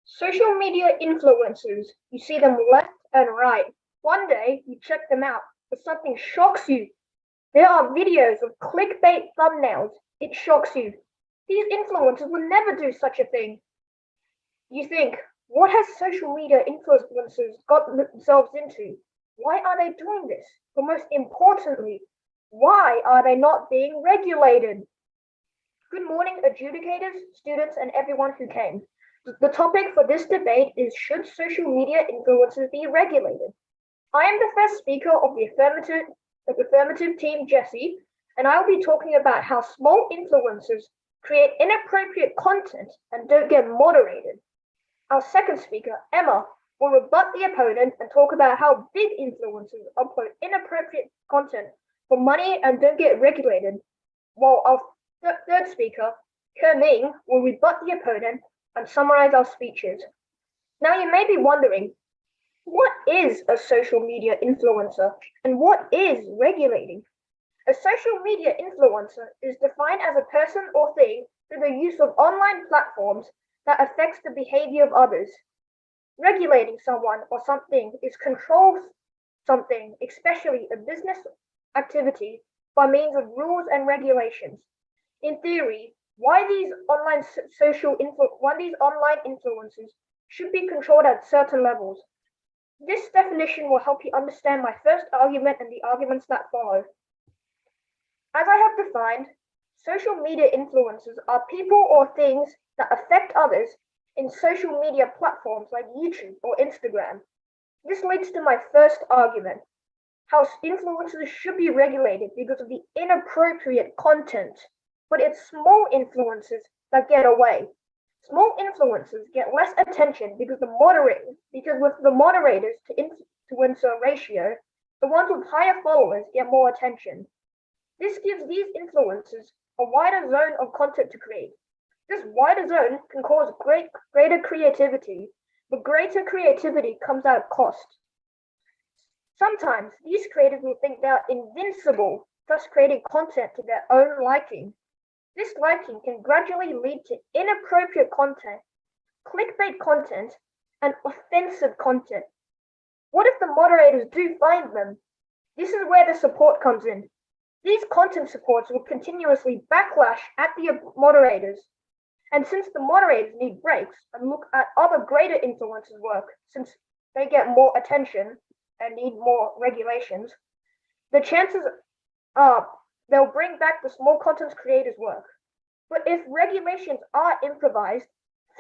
Social media influencers, you see them left and right. One day, you check them out, but something shocks you. There are videos of clickbait thumbnails. It shocks you. These influencers would never do such a thing. You think, what has social media influencers got themselves into? Why are they doing this? But most importantly, why are they not being regulated? Good morning, adjudicators, students, and everyone who came. The topic for this debate is, should social media influencers be regulated? I am the first speaker of the affirmative team, Jessie, and I will be talking about how small influencers create inappropriate content and don't get moderated. Our second speaker, Emma, will rebut the opponent and talk about how big influencers upload inappropriate content for money and don't get regulated, while our third speaker, Kerming, will rebut the opponent and summarize our speeches. Now you may be wondering, what is a social media influencer and what is regulating? A social media influencer is defined as a person or thing through the use of online platforms that affects the behavior of others. Regulating someone or something is control something, especially a business activity, by means of rules and regulations. In theory, why these online influencers should be controlled at certain levels. This definition will help you understand my first argument and the arguments that follow. As I have defined, social media influencers are people or things that affect others in social media platforms like YouTube or Instagram. This leads to my first argument, how influencers should be regulated because of the inappropriate content. But it's small influencers that get away. Small influencers get less attention because with the moderators to influencer ratio, the ones with higher followers get more attention. This gives these influencers a wider zone of content to create. This wider zone can cause greater creativity, but greater creativity comes at a cost. Sometimes these creators will think they are invincible, thus creating content to their own liking. This liking can gradually lead to inappropriate content, clickbait content, and offensive content. What if the moderators do find them? This is where the support comes in. These content supports will continuously backlash at the moderators. And since the moderators need breaks and look at other greater influencers' work, since they get more attention and need more regulations, the chances are they'll bring back the small content creators' work. But if regulations are improvised,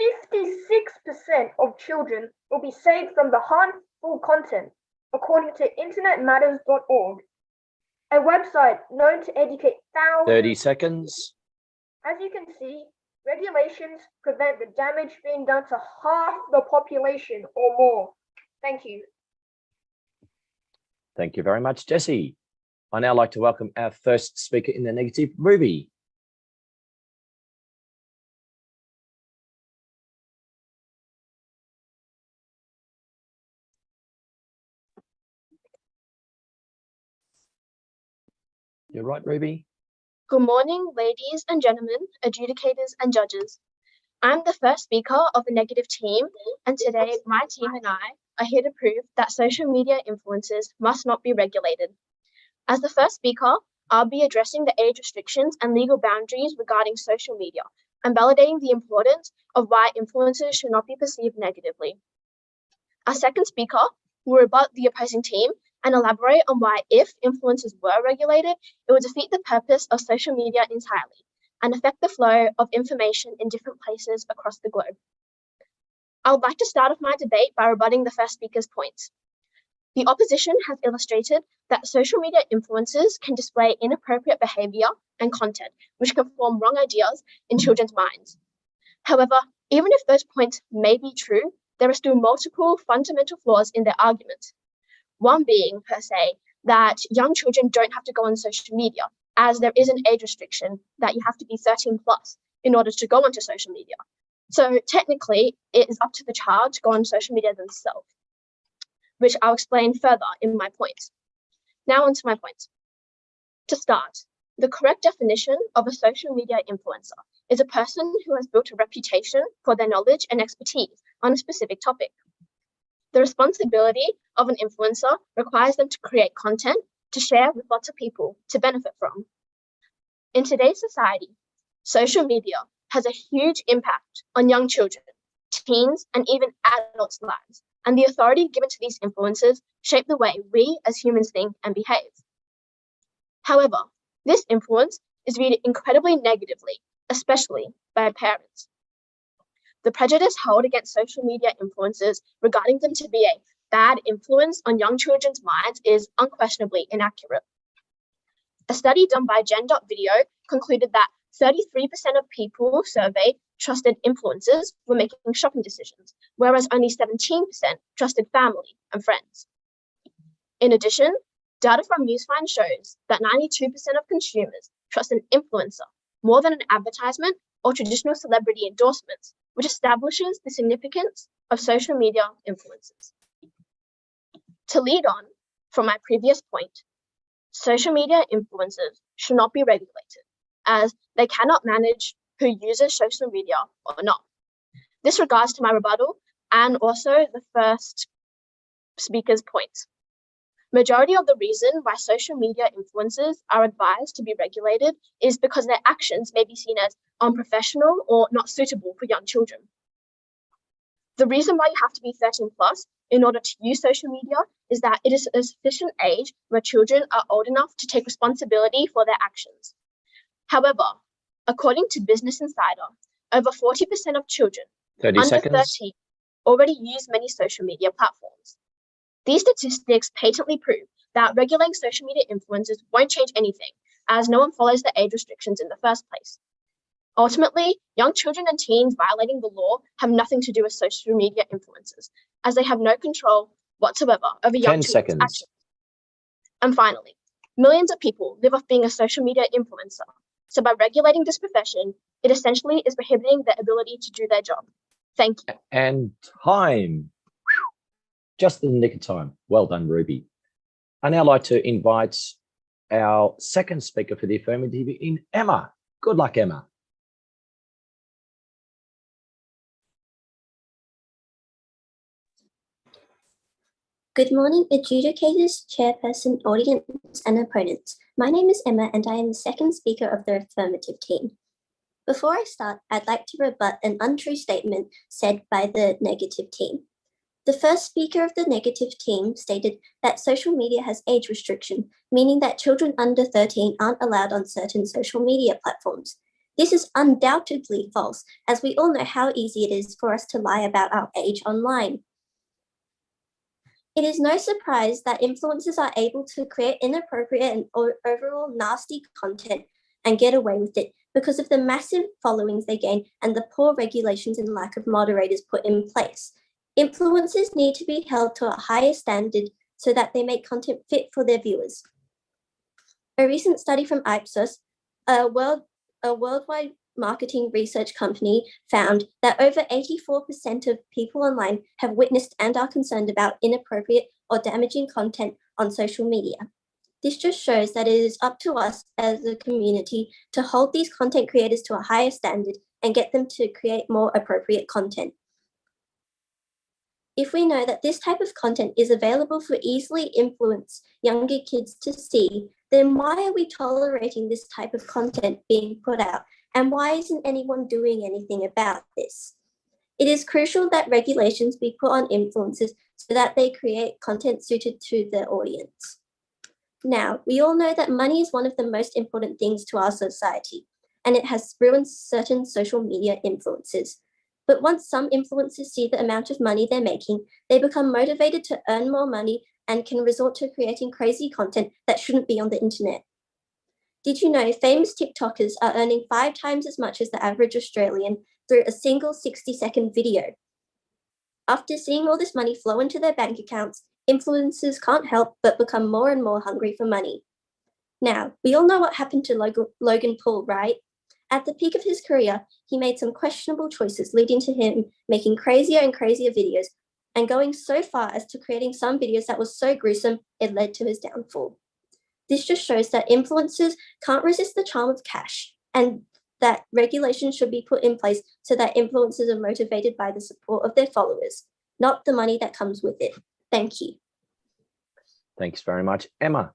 56% of children will be saved from the harmful content, according to internetmatters.org, a website known to educate thousands. 30 seconds. As you can see, regulations prevent the damage being done to half the population or more. Thank you. Thank you very much, Jessie. I now like to welcome our first speaker in the negative, Ruby. You're right, Ruby. Good morning, ladies and gentlemen, adjudicators and judges. I'm the first speaker of the negative team, and today my team and I are here to prove that social media influencers must not be regulated. As the first speaker, I'll be addressing the age restrictions and legal boundaries regarding social media and validating the importance of why influencers should not be perceived negatively. Our second speaker will rebut the opposing team and elaborate on why, if influencers were regulated, it would defeat the purpose of social media entirely and affect the flow of information in different places across the globe. I would like to start off my debate by rebutting the first speaker's points. The opposition has illustrated that social media influencers can display inappropriate behavior and content, which can form wrong ideas in children's minds. However, even if those points may be true, there are still multiple fundamental flaws in their argument. One being, per se, that young children don't have to go on social media, as there is an age restriction that you have to be 13 plus in order to go onto social media. So technically, it is up to the child to go on social media themselves, which I'll explain further in my points. Now onto my points. To start, the correct definition of a social media influencer is a person who has built a reputation for their knowledge and expertise on a specific topic. The responsibility of an influencer requires them to create content to share with lots of people to benefit from. In today's society, social media has a huge impact on young children, teens, and even adults' lives, and the authority given to these influencers shape the way we as humans think and behave. However, this influence is viewed incredibly negatively, especially by parents. The prejudice held against social media influencers regarding them to be a bad influence on young children's minds is unquestionably inaccurate. A study done by Gen.video concluded that 33% of people surveyed trusted influencers were making shopping decisions, whereas only 17% trusted family and friends. In addition, data from Newsfind shows that 92% of consumers trust an influencer more than an advertisement or traditional celebrity endorsements, which establishes the significance of social media influencers. To lead on from my previous point, social media influencers should not be regulated, as they cannot manage who uses social media or not. This regards to my rebuttal and also the first speaker's points. Majority of the reason why social media influencers are advised to be regulated is because their actions may be seen as unprofessional or not suitable for young children. The reason why you have to be 13 plus in order to use social media is that it is a sufficient age where children are old enough to take responsibility for their actions. However, according to Business Insider, over 40% of children 30 under seconds. 13 already use many social media platforms. These statistics patently prove that regulating social media influencers won't change anything, as no one follows the age restrictions in the first place. Ultimately, young children and teens violating the law have nothing to do with social media influencers, as they have no control whatsoever over young 10 children's seconds. actions. And finally, millions of people live off being a social media influencer. So by regulating this profession, it essentially is prohibiting their ability to do their job. Thank you. And time. Just in the nick of time. Well done, Ruby. I now like to invite our second speaker for the affirmative in Emma. Good luck, Emma. Good morning, adjudicators, chairperson, audience, and opponents. My name is Emma, and I am the second speaker of the affirmative team. Before I start, I'd like to rebut an untrue statement said by the negative team. The first speaker of the negative team stated that social media has age restriction, meaning that children under 13 aren't allowed on certain social media platforms. This is undoubtedly false, as we all know how easy it is for us to lie about our age online. It is no surprise that influencers are able to create inappropriate and overall nasty content and get away with it because of the massive followings they gain and the poor regulations and lack of moderators put in place. Influencers need to be held to a higher standard so that they make content fit for their viewers. A recent study from Ipsos, a worldwide marketing research company, found that over 84% of people online have witnessed and are concerned about inappropriate or damaging content on social media. This just shows that it is up to us as a community to hold these content creators to a higher standard and get them to create more appropriate content. If we know that this type of content is available for easily influence younger kids to see, then why are we tolerating this type of content being put out? And why isn't anyone doing anything about this? It is crucial that regulations be put on influencers so that they create content suited to their audience. Now, we all know that money is one of the most important things to our society, and it has ruined certain social media influencers. But once some influencers see the amount of money they're making, they become motivated to earn more money and can resort to creating crazy content that shouldn't be on the internet. Did you know famous TikTokers are earning 5 times as much as the average Australian through a single 60-second video? After seeing all this money flow into their bank accounts, influencers can't help but become more and more hungry for money. Now, we all know what happened to Logan Paul, right? At the peak of his career, he made some questionable choices, leading to him making crazier and crazier videos and going so far as to creating some videos that were so gruesome it led to his downfall. This just shows that influencers can't resist the charm of cash, and that regulations should be put in place so that influencers are motivated by the support of their followers, not the money that comes with it. Thank you. Thanks very much, Emma.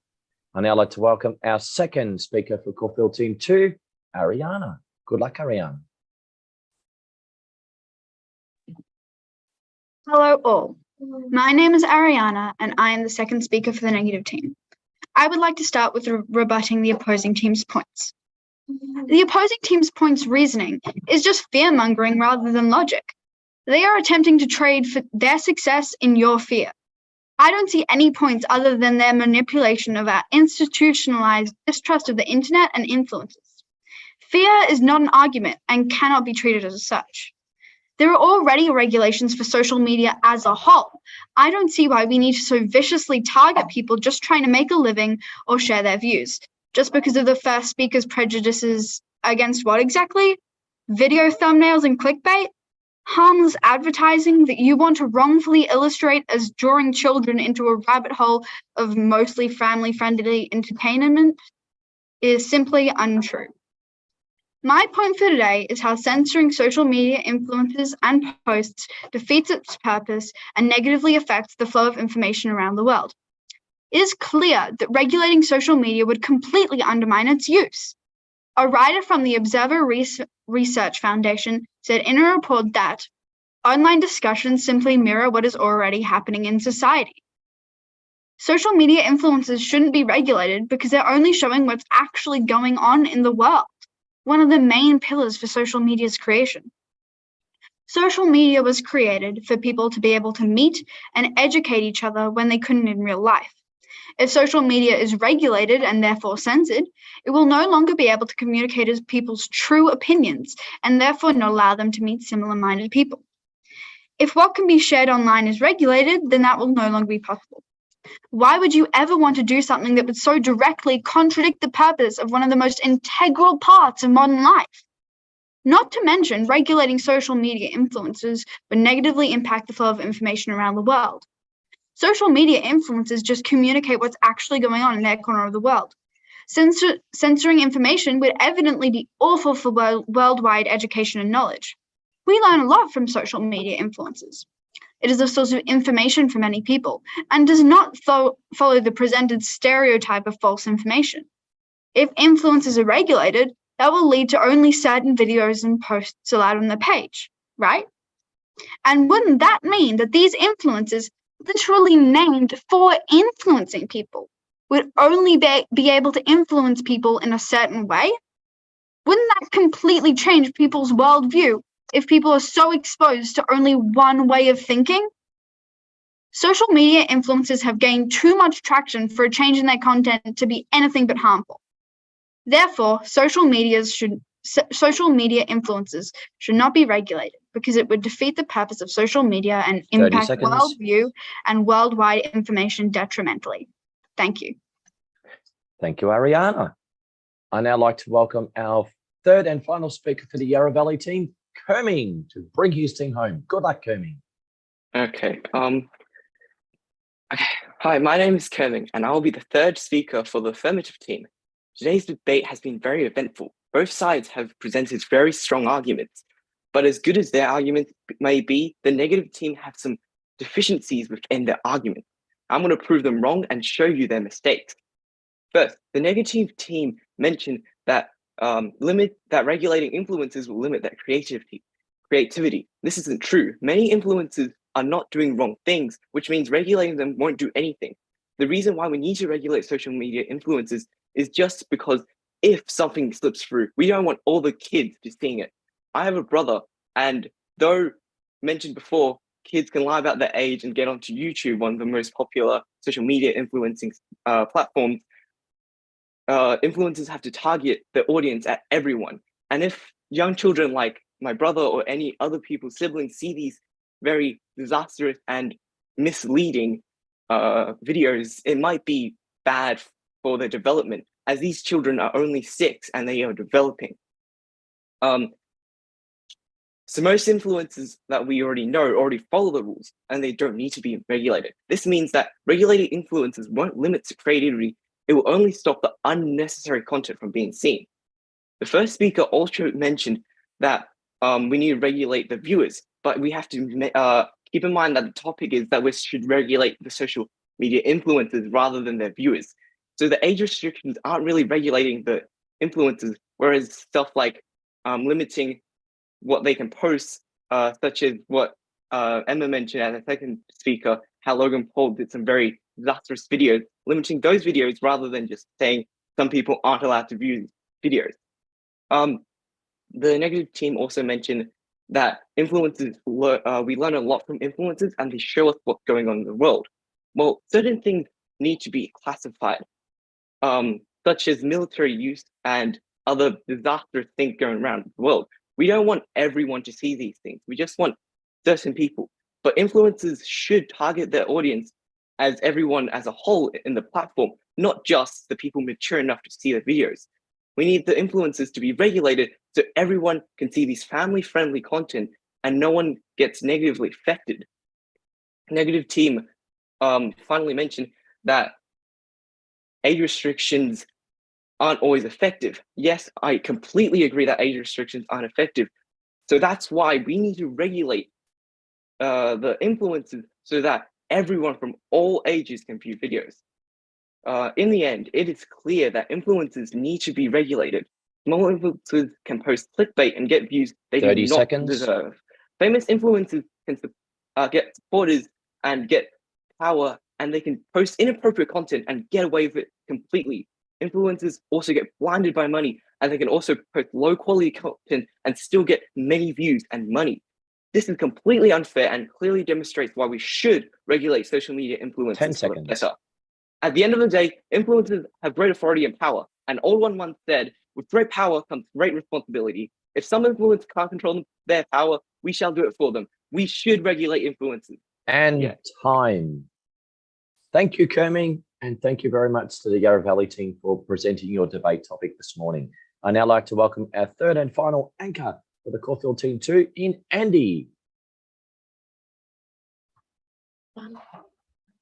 I'd now like to welcome our second speaker for Caulfield Team 2, Ariana. Good luck, Ariana. Hello all. My name is Ariana and I am the second speaker for the negative team. I would like to start with rebutting the opposing team's points. The opposing team's points reasoning is just fear-mongering rather than logic. They are attempting to trade for their success in your fear. I don't see any points other than their manipulation of our institutionalized distrust of the internet and influences. Fear is not an argument and cannot be treated as such. There are already regulations for social media as a whole. I don't see why we need to so viciously target people just trying to make a living or share their views, just because of the first speaker's prejudices against what exactly? Video thumbnails and clickbait? Harmless advertising that you want to wrongfully illustrate as drawing children into a rabbit hole of mostly family-friendly entertainment is simply untrue. My point for today is how censoring social media influences and posts defeats its purpose and negatively affects the flow of information around the world. It is clear that regulating social media would completely undermine its use. A writer from the Observer Research Foundation said in a report that online discussions simply mirror what is already happening in society. Social media influencers shouldn't be regulated because they're only showing what's actually going on in the world, one of the main pillars for social media's creation. Social media was created for people to be able to meet and educate each other when they couldn't in real life. If social media is regulated and therefore censored, it will no longer be able to communicate as people's true opinions and therefore not allow them to meet similar-minded people. If what can be shared online is regulated, then that will no longer be possible. Why would you ever want to do something that would so directly contradict the purpose of one of the most integral parts of modern life? Not to mention, regulating social media influencers would negatively impact the flow of information around the world. Social media influencers just communicate what's actually going on in their corner of the world. Censoring information would evidently be awful for worldwide education and knowledge. We learn a lot from social media influencers. It is a source of information for many people and does not follow the presented stereotype of false information. If influencers are regulated, that will lead to only certain videos and posts allowed on the page, right? And wouldn't that mean that these influencers, literally named for influencing people, would only be able to influence people in a certain way? Wouldn't that completely change people's worldview if people are so exposed to only one way of thinking? Social media influencers have gained too much traction for a change in their content to be anything but harmful. Therefore, social media influencers should not be regulated because it would defeat the purpose of social media and impact worldview and worldwide information detrimentally. Thank you. Thank you, Ariana. I'd now like to welcome our third and final speaker for the Yarra Valley team, Kerming, to bring his team home. Good luck, Kerming. Okay. Hi, my name is Kerming, and I will be the third speaker for the affirmative team. Today's debate has been very eventful. Both sides have presented very strong arguments, but as good as their arguments may be, the negative team have some deficiencies within their argument. I'm going to prove them wrong and show you their mistakes. First, the negative team mentioned that regulating influencers will limit their creativity. creativity. This isn't true. Many influencers are not doing wrong things, which means regulating them won't do anything. The reason why we need to regulate social media influencers is just because if something slips through, we don't want all the kids just seeing it. I have a brother, and though mentioned before, kids can lie about their age and get onto YouTube, one of the most popular social media influencing platforms. Influencers have to target the audience at everyone. And if young children like my brother or any other people's siblings see these very disastrous and misleading videos, it might be bad for their development, as these children are only 6 and they are developing. So most influencers that we already know already follow the rules and they don't need to be regulated. This means that regulated influencers won't limit creativity. It will only stop the unnecessary content from being seen. The first speaker also mentioned that we need to regulate the viewers, but we have to keep in mind that the topic is that we should regulate the social media influencers rather than their viewers. So the age restrictions aren't really regulating the influencers, whereas stuff like limiting what they can post, such as what Emma mentioned as a second speaker, how Logan Paul did some very disastrous videos, limiting those videos rather than just saying some people aren't allowed to view videos. The negative team also mentioned that influencers, we learn a lot from influencers and they show us what's going on in the world. Well, certain things need to be classified, such as military use and other disastrous things going around the world. We don't want everyone to see these things. We just want certain people. But influencers should target their audience as everyone as a whole in the platform, not just the people mature enough to see the videos. We need the influencers to be regulated so everyone can see these family-friendly content and no one gets negatively affected. Negative team finally mentioned that age restrictions aren't always effective. Yes, I completely agree that age restrictions aren't effective. So that's why we need to regulate the influencers so that everyone from all ages can view videos. In the end, it is clear that influencers need to be regulated. Small influencers can post clickbait and get views they do 30 not seconds. deserve. Famous influencers can get supporters and get power, and they can post inappropriate content and get away with it completely. Influencers also get blinded by money, and they can also post low quality content and still get many views and money. This is completely unfair and clearly demonstrates why we should regulate social media influencers 10 seconds. better. At the end of the day, influencers have great authority and power, and All One once said, with great power comes great responsibility. If some influencers can't control their power, we shall do it for them. We should regulate influencers. And time. Thank you, Kerming, and thank you very much to the Yarra Valley team for presenting your debate topic this morning. I'd now like to welcome our third and final anchor for the Caulfield Team 2 in Andy.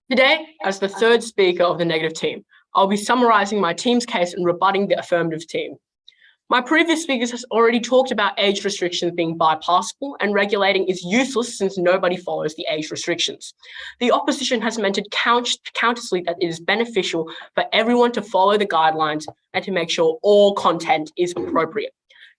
Today, as the third speaker of the negative team, I'll be summarising my team's case and rebutting the affirmative team. My previous speakers has already talked about age restrictions being bypassable and regulating is useless since nobody follows the age restrictions. The opposition has mentioned countlessly that it is beneficial for everyone to follow the guidelines and to make sure all content is appropriate.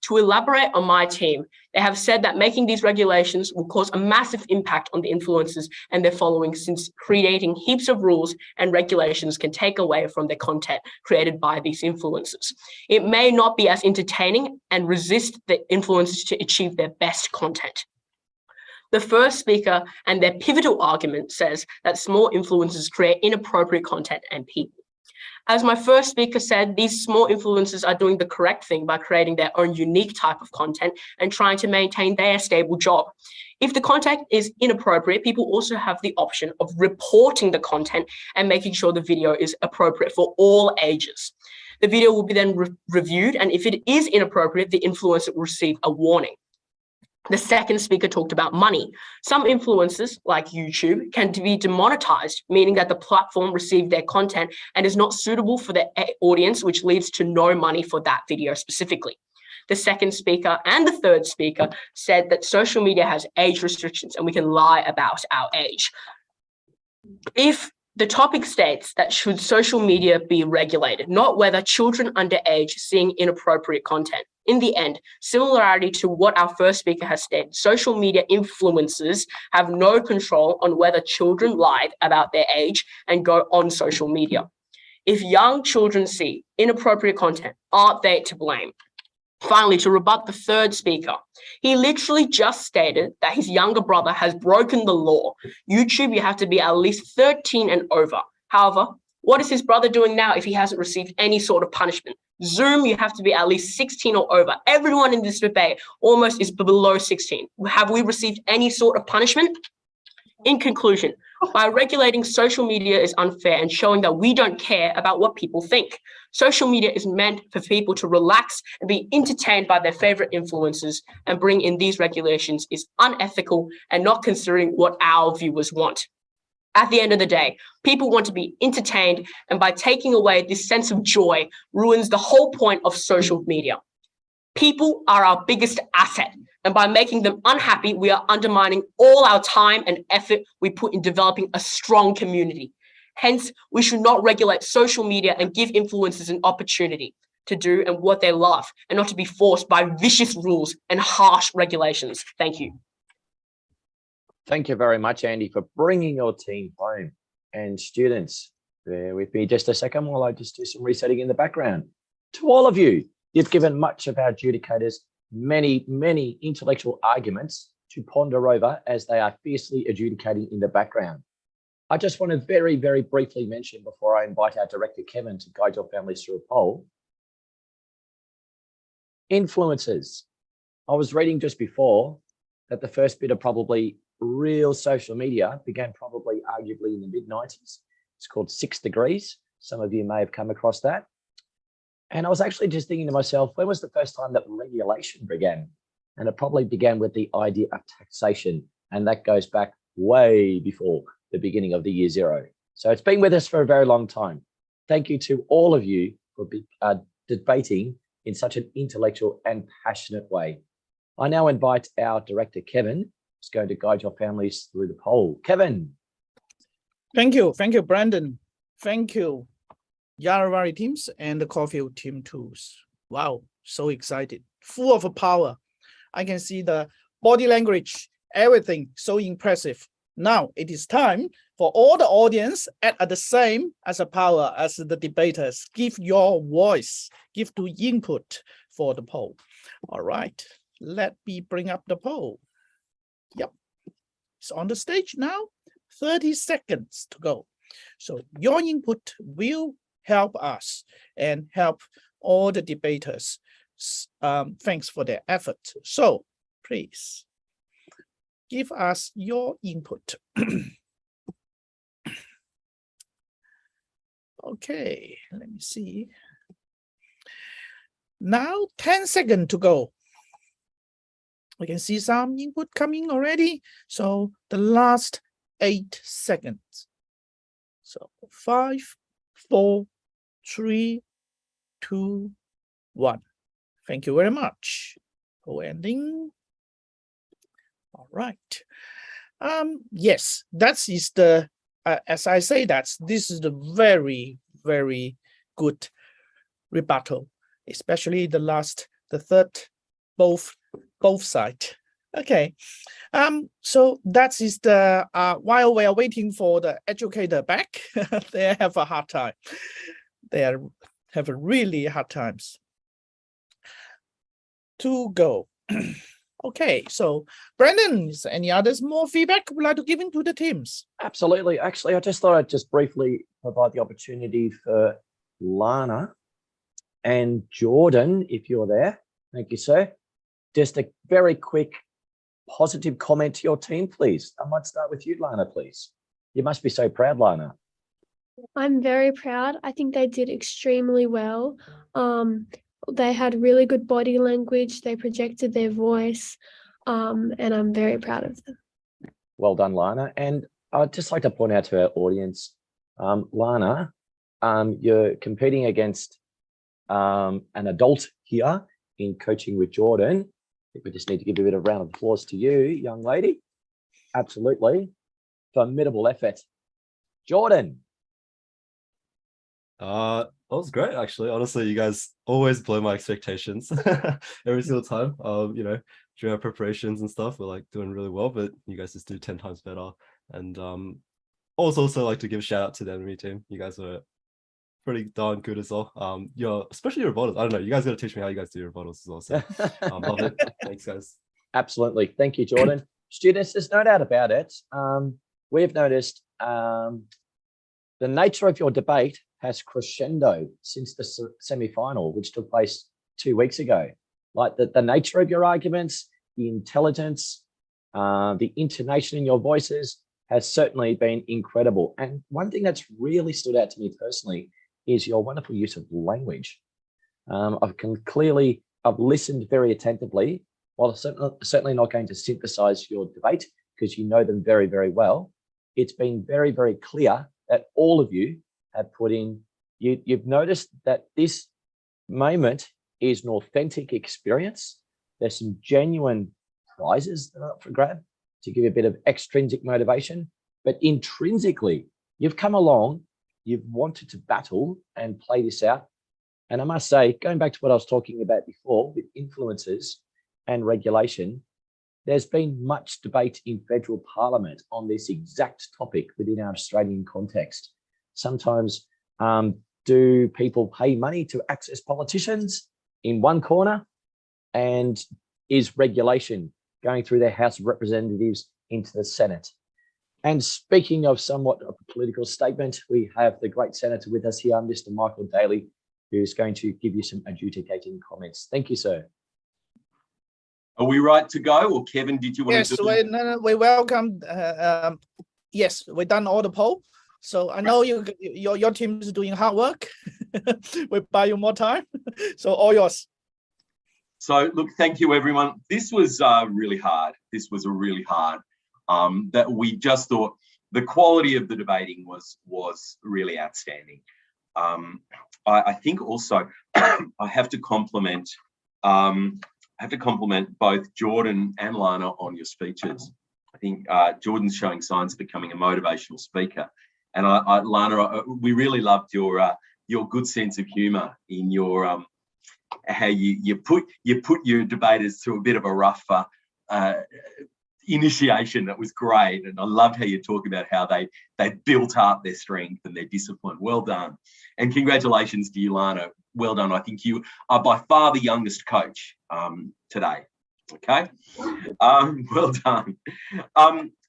To elaborate on my team, they have said that making these regulations will cause a massive impact on the influencers and their following, since creating heaps of rules and regulations can take away from the content created by these influencers. It may not be as entertaining and resist the influencers to achieve their best content. The first speaker and their pivotal argument says that small influencers create inappropriate content and people. As my first speaker said, these small influencers are doing the correct thing by creating their own unique type of content and trying to maintain their stable job. If the content is inappropriate, people also have the option of reporting the content and making sure the video is appropriate for all ages. The video will be then reviewed, and if it is inappropriate, the influencer will receive a warning. The second speaker talked about money. Some influencers, like YouTube, can be demonetized, meaning that the platform received their content and is not suitable for the audience, which leads to no money for that video specifically. The second speaker and the third speaker said that social media has age restrictions and we can lie about our age. If the topic states that should social media be regulated, not whether children underage seeing inappropriate content. In the end, similarity to what our first speaker has stated, social media influencers have no control on whether children lie about their age and go on social media. If young children see inappropriate content, aren't they to blame? Finally, to rebut the third speaker, he literally just stated that his younger brother has broken the law. YouTube, you have to be at least 13 and over. However, what is his brother doing now if he hasn't received any sort of punishment? Zoom, you have to be at least 16 or over. Everyone in this debate almost is below 16. Have we received any sort of punishment? In conclusion, by regulating social media is unfair and showing that we don't care about what people think. Social media is meant for people to relax and be entertained by their favorite influencers, and bring in these regulations is unethical and not considering what our viewers want. At the end of the day, people want to be entertained, and by taking away this sense of joy ruins the whole point of social media. People are our biggest asset, and by making them unhappy, we are undermining all our time and effort we put in developing a strong community. Hence, we should not regulate social media and give influencers an opportunity to do and what they love, and not to be forced by vicious rules and harsh regulations. Thank you. Thank you very much, Andy, for bringing your team home. And students, bear with me just a second while I just do some resetting in the background. To all of you, you've given much of our adjudicators many, many intellectual arguments to ponder over as they are fiercely adjudicating in the background. I just want to very, very briefly mention before I invite our director, Kevin, to guide your families through a poll. Influencers. I was reading just before that the first bit of probably real social media began probably arguably in the mid-90s. It's called 6 Degrees. Some of you may have come across that. And I was actually just thinking to myself, when was the first time that regulation began? And it probably began with the idea of taxation. And that goes back way before the beginning of the year zero. So it's been with us for a very long time. Thank you to all of you for debating in such an intellectual and passionate way. I now invite our director, Kevin, who's going to guide your families through the poll. Kevin. Thank you, Brandon. Thank you, Yaravari teams and the Caulfield team too. Wow, so excited, full of power. I can see the body language, everything so impressive. Now it is time for all the audience at the same as a power as the debaters. Give your voice, give to input for the poll. All right, let me bring up the poll. Yep, it's on the stage now. 30 seconds to go. So your input will help us and help all the debaters. Thanks for their effort. So please give us your input. Okay, let me see. Now 10 seconds to go. We can see some input coming already. So the last 8 seconds. So 5, 4, 3, 2, 1. Thank you very much for ending. All right. Yes, that is the, as I say, this is the very, very good rebuttal, especially the third, both sides. Okay. So that is the, while we are waiting for the educator back, they have a hard time. They have a really hard times to go. Okay, so Brandon, is there any others more feedback would like to give into the teams? Absolutely. Actually, I just thought I'd just briefly provide the opportunity for Lana and Jordan, if you're there. Thank you, sir. Just a very quick positive comment to your team, please. I might start with you, Lana, please. You must be so proud, Lana. I'm very proud. I think they did extremely well. They had really good body language. They projected their voice, and I'm very proud of them. Well done, Lana. And I'd just like to point out to our audience, Lana, you're competing against an adult here in Coaching with Jordan. I think we just need to give a bit of round of applause to you, young lady. Absolutely. Formidable effort. Jordan. was great, actually. Honestly, you guys always blow my expectations every single time. You know, during our preparations and stuff, we're like doing really well, but you guys just do 10 times better. And also like to give a shout out to the enemy team. You guys were pretty darn good as well. Especially your rebuttals. I don't know. You guys got to teach me how you guys do your rebuttals as well. So love it. Thanks, guys. Absolutely. Thank you, Jordan. Students, there's no doubt about it. We've noticed the nature of your debate has crescendo since the semi-final, which took place 2 weeks ago. Like the nature of your arguments, the intelligence, the intonation in your voices has certainly been incredible. And one thing that's really stood out to me personally is your wonderful use of language. I've listened very attentively, while certainly not going to synthesize your debate because you know them very, very well. It's been very, very clear that all of you have put in, you've noticed that this moment is an authentic experience. There's some genuine prizes that are up for grab to give you a bit of extrinsic motivation, but intrinsically, you've come along, you've wanted to battle and play this out. And I must say, going back to what I was talking about before with influences and regulation, there's been much debate in federal parliament on this exact topic within our Australian context. Sometimes do people pay money to access politicians in one corner? And is regulation going through their House of Representatives into the Senate? And speaking of somewhat of a political statement, we have the great senator with us here, Mr. Michael Daly, who's going to give you some adjudicating comments. Thank you, sir. Are we right to go, or Kevin, did you want to do it? Yes, we welcome. Yes, we've done all the poll. So I know your team is doing hard work. We buy you more time. So all yours. So look, thank you, everyone. This was really hard. This was a really hard. That we just thought the quality of the debating was really outstanding. I think also I have to compliment both Jordan and Lana on your speeches. I think Jordan's showing signs of becoming a motivational speaker, and Lana, we really loved your good sense of humour in your how you put your debaters through a bit of a rough initiation. That was great, and I loved how you talk about how they built up their strength and their discipline. Well done, and congratulations to you, Lana. Well done. I think you are by far the youngest coach today. Okay, well done.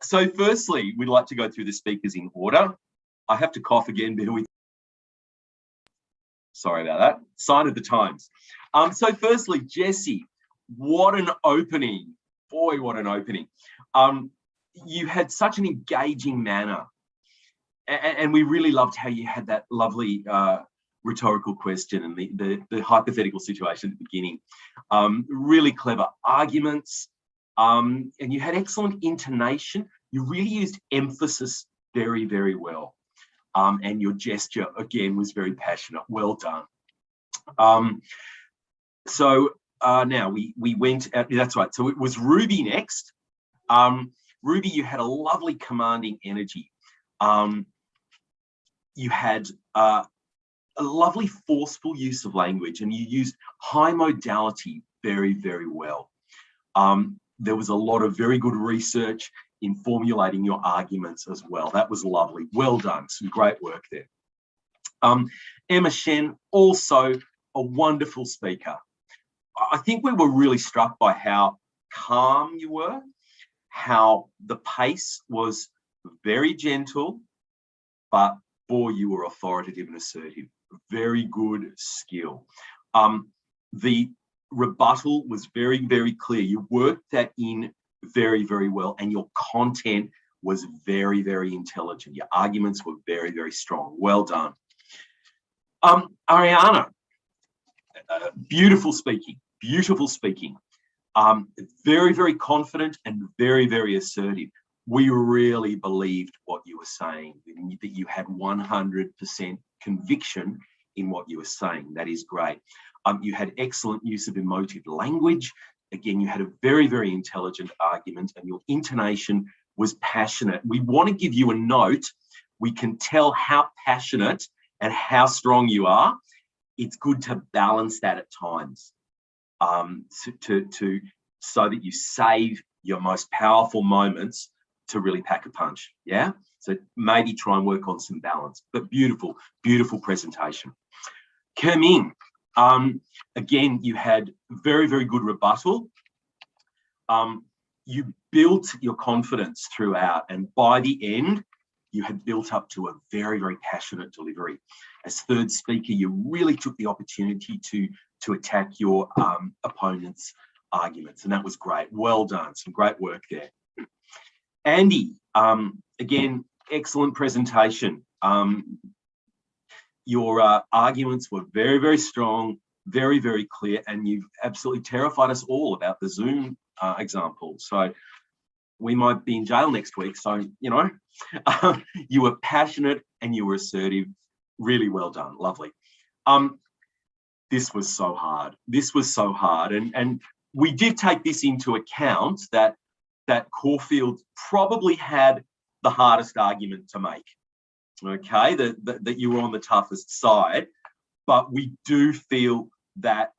So firstly, we'd like to go through the speakers in order. I have to cough again, bear with. Sorry about that. Sign of the times. So firstly, Jesse, what an opening. Boy, what an opening. You had such an engaging manner, and we really loved how you had that lovely rhetorical question and the hypothetical situation at the beginning. Really clever arguments, and you had excellent intonation. You really used emphasis very, very well. And your gesture, again, was very passionate. Well done. Now we went, that's right. So it was Ruby next. Ruby, you had a lovely commanding energy. You had a lovely forceful use of language, and you used high modality very, very well. There was a lot of very good research in formulating your arguments as well. That was lovely. Well done. Some great work there. Emma Shen, also a wonderful speaker. I think we were really struck by how calm you were, how the pace was very gentle, but boy, you were authoritative and assertive. Very good skill. The rebuttal was very, very clear. You worked that in very, very well, and your content was very, very intelligent. Your arguments were very, very strong. Well done. Ariana, beautiful speaking. Very, very confident and very, very assertive. We really believed what you were saying, that you had 100% conviction in what you were saying. That is great. You had excellent use of emotive language. Again, you had a very, very intelligent argument, and your intonation was passionate. We want to give you a note. We can tell how passionate and how strong you are, it's good to balance that at times, so that you save your most powerful moments to really pack a punch. Yeah. So maybe try and work on some balance. But beautiful, beautiful presentation. Kerming, again, you had very, very good rebuttal. You built your confidence throughout, and by the end, you had built up to a very, very passionate delivery. As third speaker, you really took the opportunity to attack your opponent's arguments, and that was great. Well done. Some great work there. Andy, again, excellent presentation. Your arguments were very, very strong, very, very clear, and you've absolutely terrified us all about the Zoom example. So we might be in jail next week. So, you know, you were passionate and you were assertive. Really well done. Lovely. This was so hard. This was so hard. And we did take this into account that Caulfield probably had the hardest argument to make. Okay, that you were on the toughest side, but we do feel that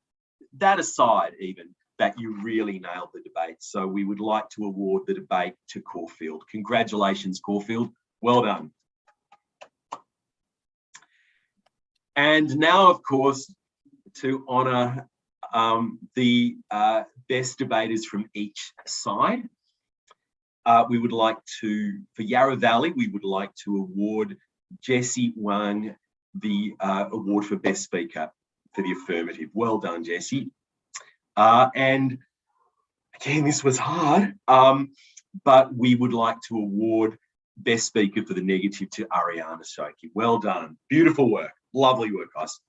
aside even, that you really nailed the debate. So we would like to award the debate to Caulfield. Congratulations, Caulfield. Well done. And now, of course, to honour the best debaters from each side, we would like to, for Yarra Valley, we would like to award Jessie Wang the award for Best Speaker for the affirmative. Well done, Jessie. And again, this was hard, but we would like to award Best Speaker for the negative to Ariana Shoki. Well done. Beautiful work. Lovely work, guys.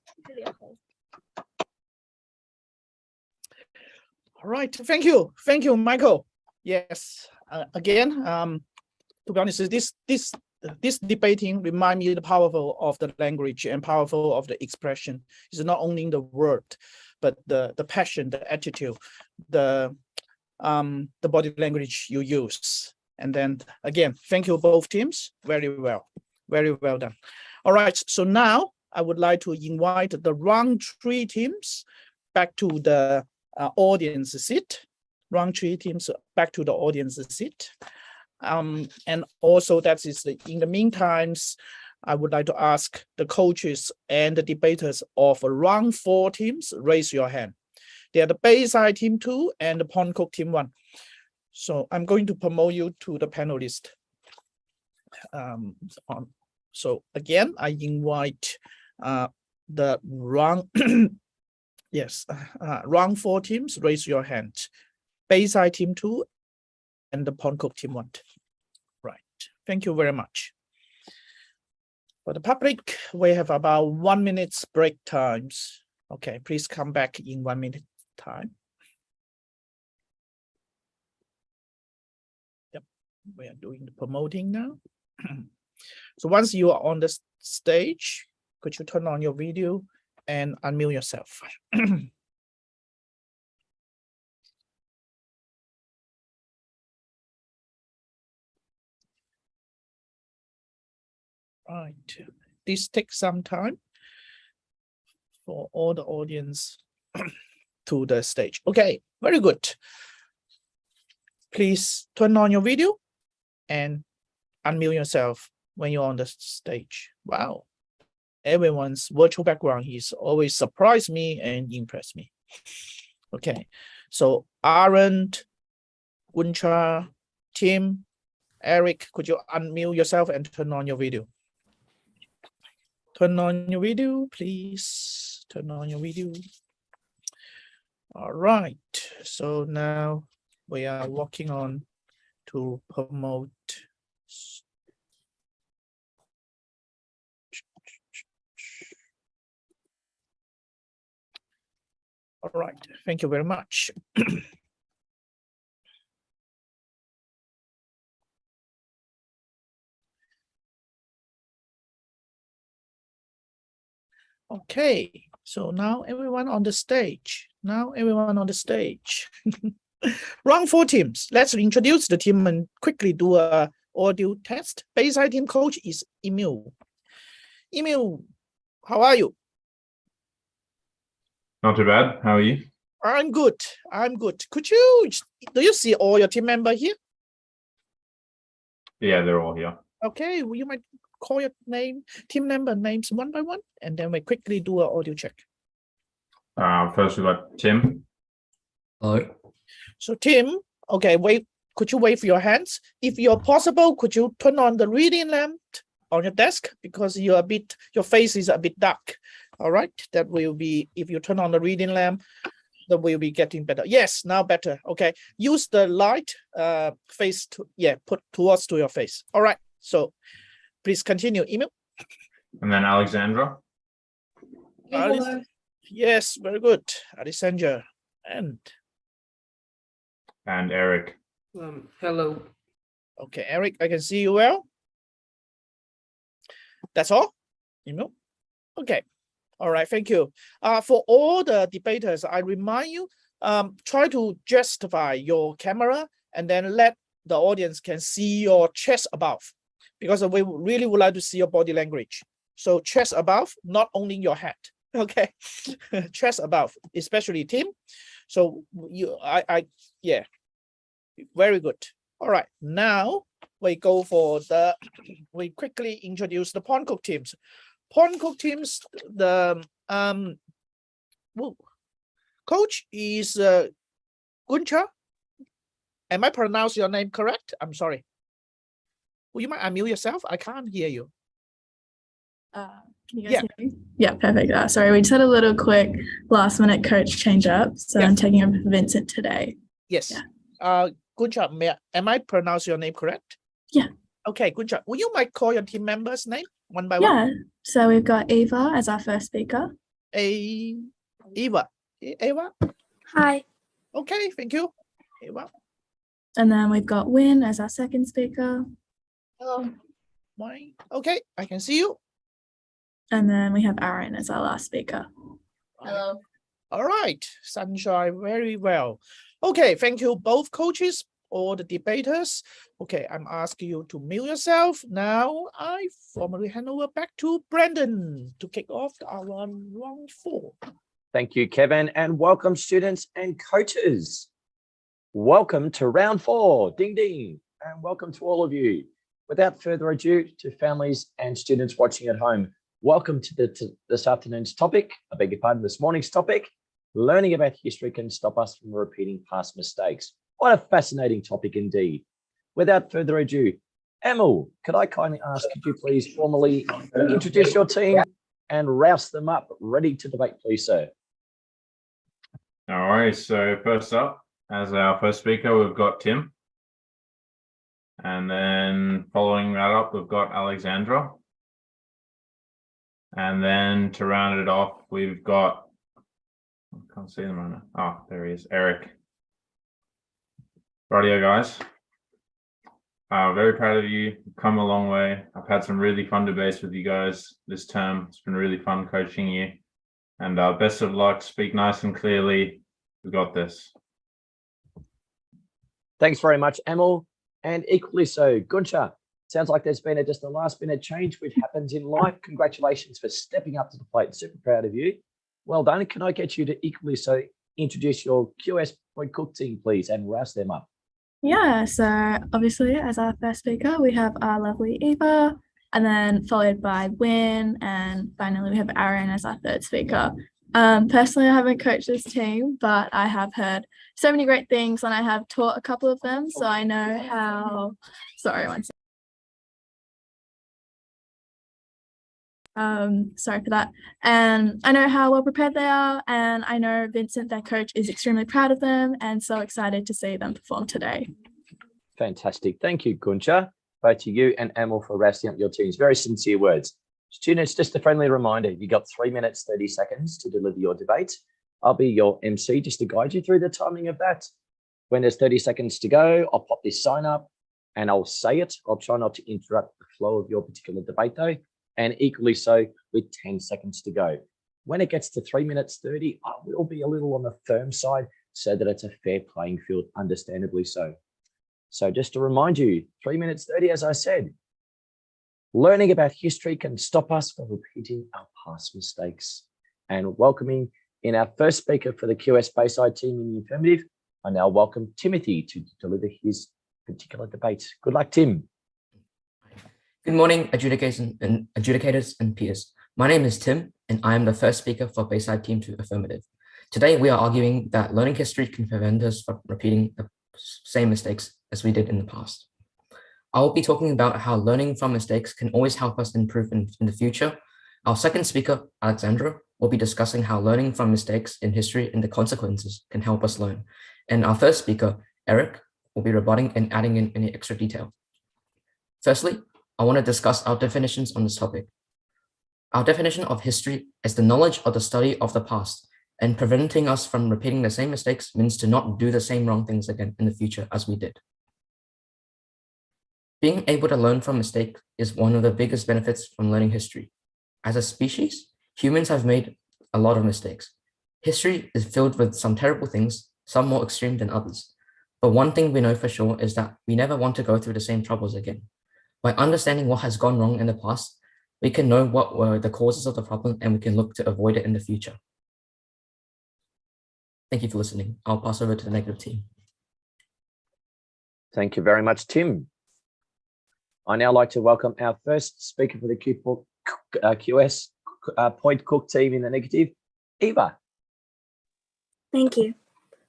All right. Thank you. Thank you, Michael. Yes. Again, to be honest, this debating remind me the powerful of the language and powerful of the expression. It's not only in the word, but the passion, the attitude, the body language you use. And then again, thank you both teams. Very well done. All right. So now I would like to invite the round 3 teams back to the audience seat. Round 3 teams back to the audience seat. And also that is in the meantime, I would like to ask the coaches and the debaters of round 4 teams, raise your hand. They are the Bayside team 2 and the Pond Cook team 1. So I'm going to promote you to the panelist. So again, I invite the round, yes, round 4 teams, raise your hand. Bayside team 2 and the Pond Cook team 1. Right, thank you very much. For the public, we have about 1 minute break times. Okay, please come back in 1 minute time. Yep, we are doing the promoting now. So once you are on the stage, could you turn on your video and unmute yourself? Right, this takes some time for all the audience to the stage. Okay, very good. Please turn on your video and unmute yourself when you're on the stage. Wow, everyone's virtual background is always surprise me and impress me. Okay, so Aaron, Guncha, Tim, Eric, could you unmute yourself and turn on your video? Turn on your video, please. Turn on your video. All right, so now we are working on to promote. All right, thank you very much. Okay, so now everyone on the stage. Round 4 teams. Let's introduce the team and quickly do a audio test. Bayside team coach is Emil. Emil, how are you? Not too bad. How are you? I'm good. I'm good. Do you see all your team members here? Yeah, they're all here. Okay, you might call your team member names one by one, and then we quickly do an audio check. First we got Tim. Hello. So Tim, okay, could you wave your hands? If you're possible, could you turn on the reading lamp on your desk because your face is a bit dark. All right, that will be, if you turn on the reading lamp, that will be getting better. Yes, now better. Okay, use the light put towards to your face. All right, so please continue. Email. And then Alexandra. Yes, very good. Alexandra and Eric. Hello. Okay, Eric, I can see you well. That's all? Email. Okay. All right, thank you. For all the debaters, I remind you, try to justify your camera and then let the audience can see your chest above, because we really would like to see your body language. So chest above, not only your head. Okay, chest above, especially Tim. So yeah, very good. All right, now we go for we quickly introduce the Pond Cook teams. Pond Cook teams, the coach is Guncha. Am I pronounce your name correct? I'm sorry. Will you mind unmute yourself? I can't hear you. Can you guys hear me? Yeah, perfect. Sorry, we just had a little quick last minute coach change up. So I'm taking over for Vincent today. Yes. Good job. Am I pronounce your name correct? Yeah. Okay, good job. Will you mind call your team members' name one by Yeah. one? So we've got Eva as our first speaker. Eva. Hi. Okay, thank you. Eva. And then we've got Win as our second speaker. Hello. Okay, I can see you. And then we have Aaron as our last speaker. Hello. All right, Sunshine, very well. Okay, thank you both coaches, all the debaters. Okay, I'm asking you to mute yourself. Now I formally hand over back to Brandon to kick off our round 4. Thank you, Kevin, and welcome students and coaches. Welcome to round 4, ding ding, and welcome to all of you. Without further ado, to families and students watching at home, welcome to this afternoon's topic, this morning's topic. Learning about history can stop us from repeating past mistakes. What a fascinating topic indeed. Without further ado, Emil, could I kindly ask, could you please formally introduce your team and rouse them up, ready to debate, please, sir? No worries. So first up, as our first speaker, we've got Tim. And then following that up, we've got Alexandra. And then to round it off, we've got, I can't see them right now. Oh, there he is, Eric. Rightio, guys. Very proud of you. You've come a long way. I've had some really fun debates with you guys this term. It's been really fun coaching you. And best of luck. Speak nice and clearly. We've got this. Thanks very much, Emil. And equally so, Guncha. Sounds like there's been just a last minute change, which happens in life. Congratulations for stepping up to the plate. Super proud of you. Well done. Can I get you to equally so introduce your QS Pond Cook team, please, and rouse them up? Yeah, so obviously as our first speaker, we have our lovely Eva, and then followed by Win, and finally we have Aaron as our third speaker. Personally, I haven't coached this team, but I have heard so many great things and I have taught a couple of them, so I know how, sorry, one second. Sorry for that. And I know how well prepared they are, and I know Vincent, their coach, is extremely proud of them and so excited to see them perform today. Fantastic. Thank you, Guncha, both to you and Emil for rousing up your teams. Very sincere words. Students, just a friendly reminder, you got 3 minutes, 30 seconds to deliver your debate. I'll be your MC just to guide you through the timing of that. When there's 30 seconds to go, I'll pop this sign up and I'll say it. I'll try not to interrupt the flow of your particular debate though. And equally so with 10 seconds to go. When it gets to 3 minutes 30, I will be a little on the firm side so that it's a fair playing field, understandably so. So just to remind you, 3 minutes 30, as I said, learning about history can stop us from repeating our past mistakes. And welcoming In our first speaker for the QS Bayside team in the affirmative, I now welcome Timothy to deliver his particular debate. Good luck, Tim. Good morning, adjudicators and peers. My name is Tim, and I am the first speaker for Bayside Team 2 Affirmative. Today, we are arguing that learning history can prevent us from repeating the same mistakes as we did in the past. I will be talking about how learning from mistakes can always help us improve in the future. Our second speaker, Alexandra, will be discussing how learning from mistakes in history and the consequences can help us learn. And our third speaker, Eric, will be rebutting and adding in any extra detail. Firstly, I want to discuss our definitions on this topic. Our definition of history is the knowledge or the study of the past, and preventing us from repeating the same mistakes means to not do the same wrong things again in the future as we did. Being able to learn from mistakes is one of the biggest benefits from learning history. As a species, humans have made a lot of mistakes. History is filled with some terrible things, some more extreme than others. But one thing we know for sure is that we never want to go through the same troubles again. By understanding what has gone wrong in the past, we can know what were the causes of the problem and we can look to avoid it in the future. Thank you for listening. I'll pass over to the negative team. Thank you very much, Tim. I now like to welcome our first speaker for the QS Point Cook team in the negative, Eva. Thank you.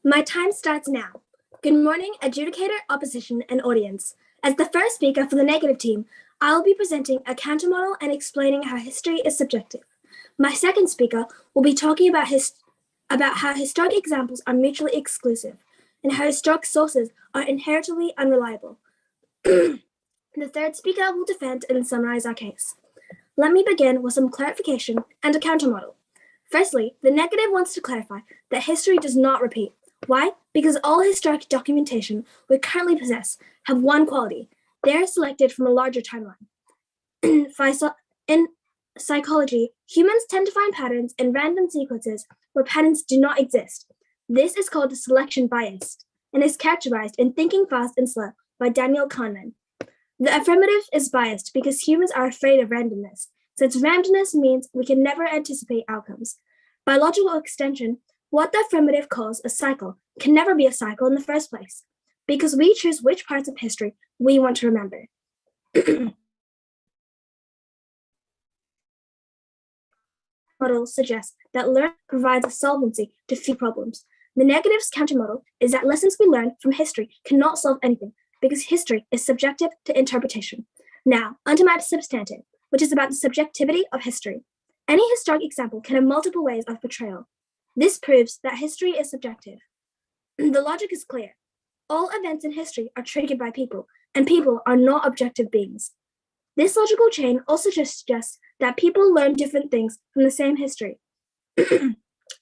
My time starts now. Good morning, adjudicator, opposition, and audience. As the first speaker for the negative team, I will be presenting a counter model and explaining how history is subjective. My second speaker will be talking about how historic examples are mutually exclusive and how historic sources are inherently unreliable. The third speaker will defend and summarize our case. Let me begin with some clarification and a counter model. Firstly, the negative wants to clarify that history does not repeat. Why? Because all historic documentation we currently possess have one quality. They are selected from a larger timeline. In psychology, humans tend to find patterns in random sequences where patterns do not exist. This is called the selection bias and is characterized in Thinking Fast and Slow by Daniel Kahneman. The affirmative is biased because humans are afraid of randomness, since randomness means we can never anticipate outcomes. By logical extension, what the affirmative calls a cycle can never be a cycle in the first place, because we choose which parts of history we want to remember. Model suggests that learning provides a solvency to few problems. The negative's countermodel is that lessons we learn from history cannot solve anything because history is subjective to interpretation. Now, onto my substantive, which is about the subjectivity of history. Any historic example can have multiple ways of portrayal. This proves that history is subjective. The logic is clear. All events in history are triggered by people, and people are not objective beings. This logical chain also suggests that people learn different things from the same history. The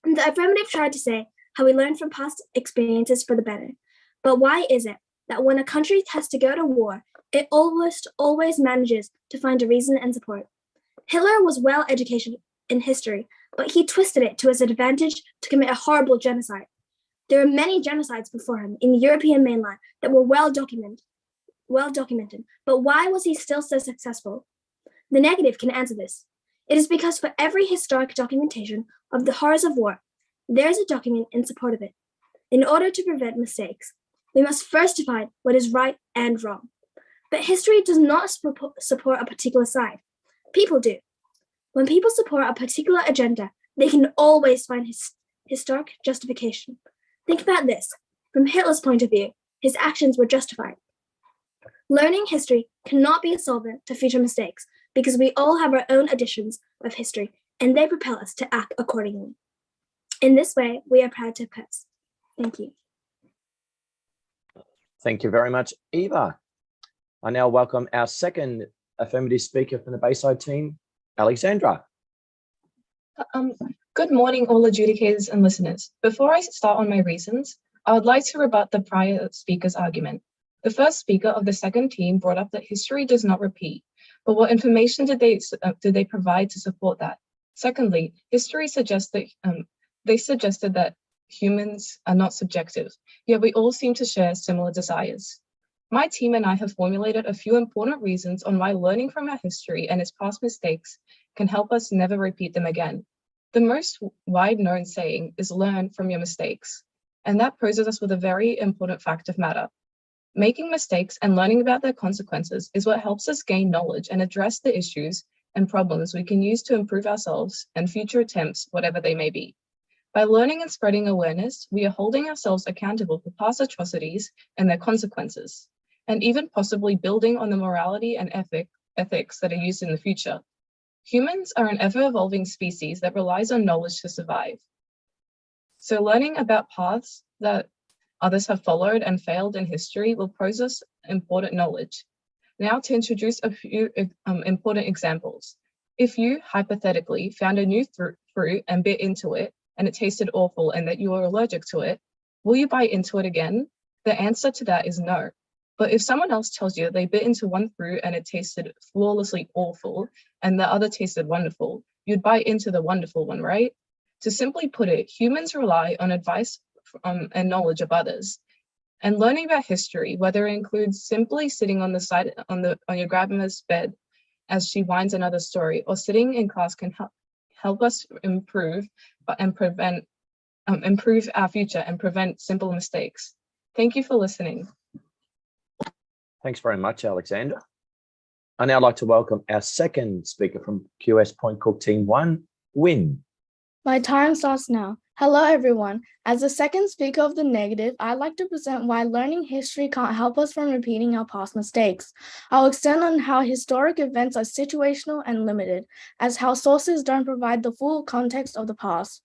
affirmative tried to say how we learn from past experiences for the better. But why is it that when a country has to go to war, it almost always manages to find a reason and support? Hitler was well educated in history, but he twisted it to his advantage to commit a horrible genocide. There are many genocides before him in the European mainland that were well documented, but why was he still so successful? The negative can answer this. It is because for every historic documentation of the horrors of war, there is a document in support of it. In order to prevent mistakes, we must first define what is right and wrong. But history does not support a particular side. People do. When people support a particular agenda, they can always find historic justification. Think about this. From Hitler's point of view, his actions were justified. Learning history cannot be a solvent to future mistakes because we all have our own editions of history and they propel us to act accordingly. In this way, we are proud to oppose. Thank you. Thank you very much, Eva. I now welcome our second affirmative speaker from the Bayside team, Alexandra. Good morning, all adjudicators and listeners. Before I start on my reasons, I would like to rebut the prior speaker's argument. The first speaker of the second team brought up that history does not repeat, but what information did they provide to support that? Secondly, history suggests that they suggested that humans are not subjective, yet we all seem to share similar desires. My team and I have formulated a few important reasons on why learning from our history and its past mistakes can help us never repeat them again. The most wide known saying is learn from your mistakes, and that poses us with a very important fact of matter. Making mistakes and learning about their consequences is what helps us gain knowledge and address the issues and problems we can use to improve ourselves and future attempts, whatever they may be. By learning and spreading awareness, we are holding ourselves accountable for past atrocities and their consequences, and even possibly building on the morality and ethics that are used in the future. Humans are an ever-evolving species that relies on knowledge to survive. So learning about paths that others have followed and failed in history will pose us important knowledge. Now to introduce a few important examples. If you, hypothetically, found a new fruit and bit into it, and it tasted awful and that you are allergic to it, will you bite into it again? The answer to that is no. But if someone else tells you they bit into one fruit and it tasted flawlessly awful and the other tasted wonderful, you'd bite into the wonderful one, right? To simply put it, humans rely on advice and knowledge of others. And learning about history, whether it includes simply sitting on the side on your grandma's bed as she winds another story, or sitting in class, can help us improve our future and prevent simple mistakes. Thank you for listening. Thanks very much, Alexander. I'd now like to welcome our second speaker from QS Point Cook Team 1, Win. My time starts now. Hello, everyone. As the second speaker of the negative, I'd like to present why learning history can't help us from repeating our past mistakes. I'll extend on how historic events are situational and limited, as how sources don't provide the full context of the past.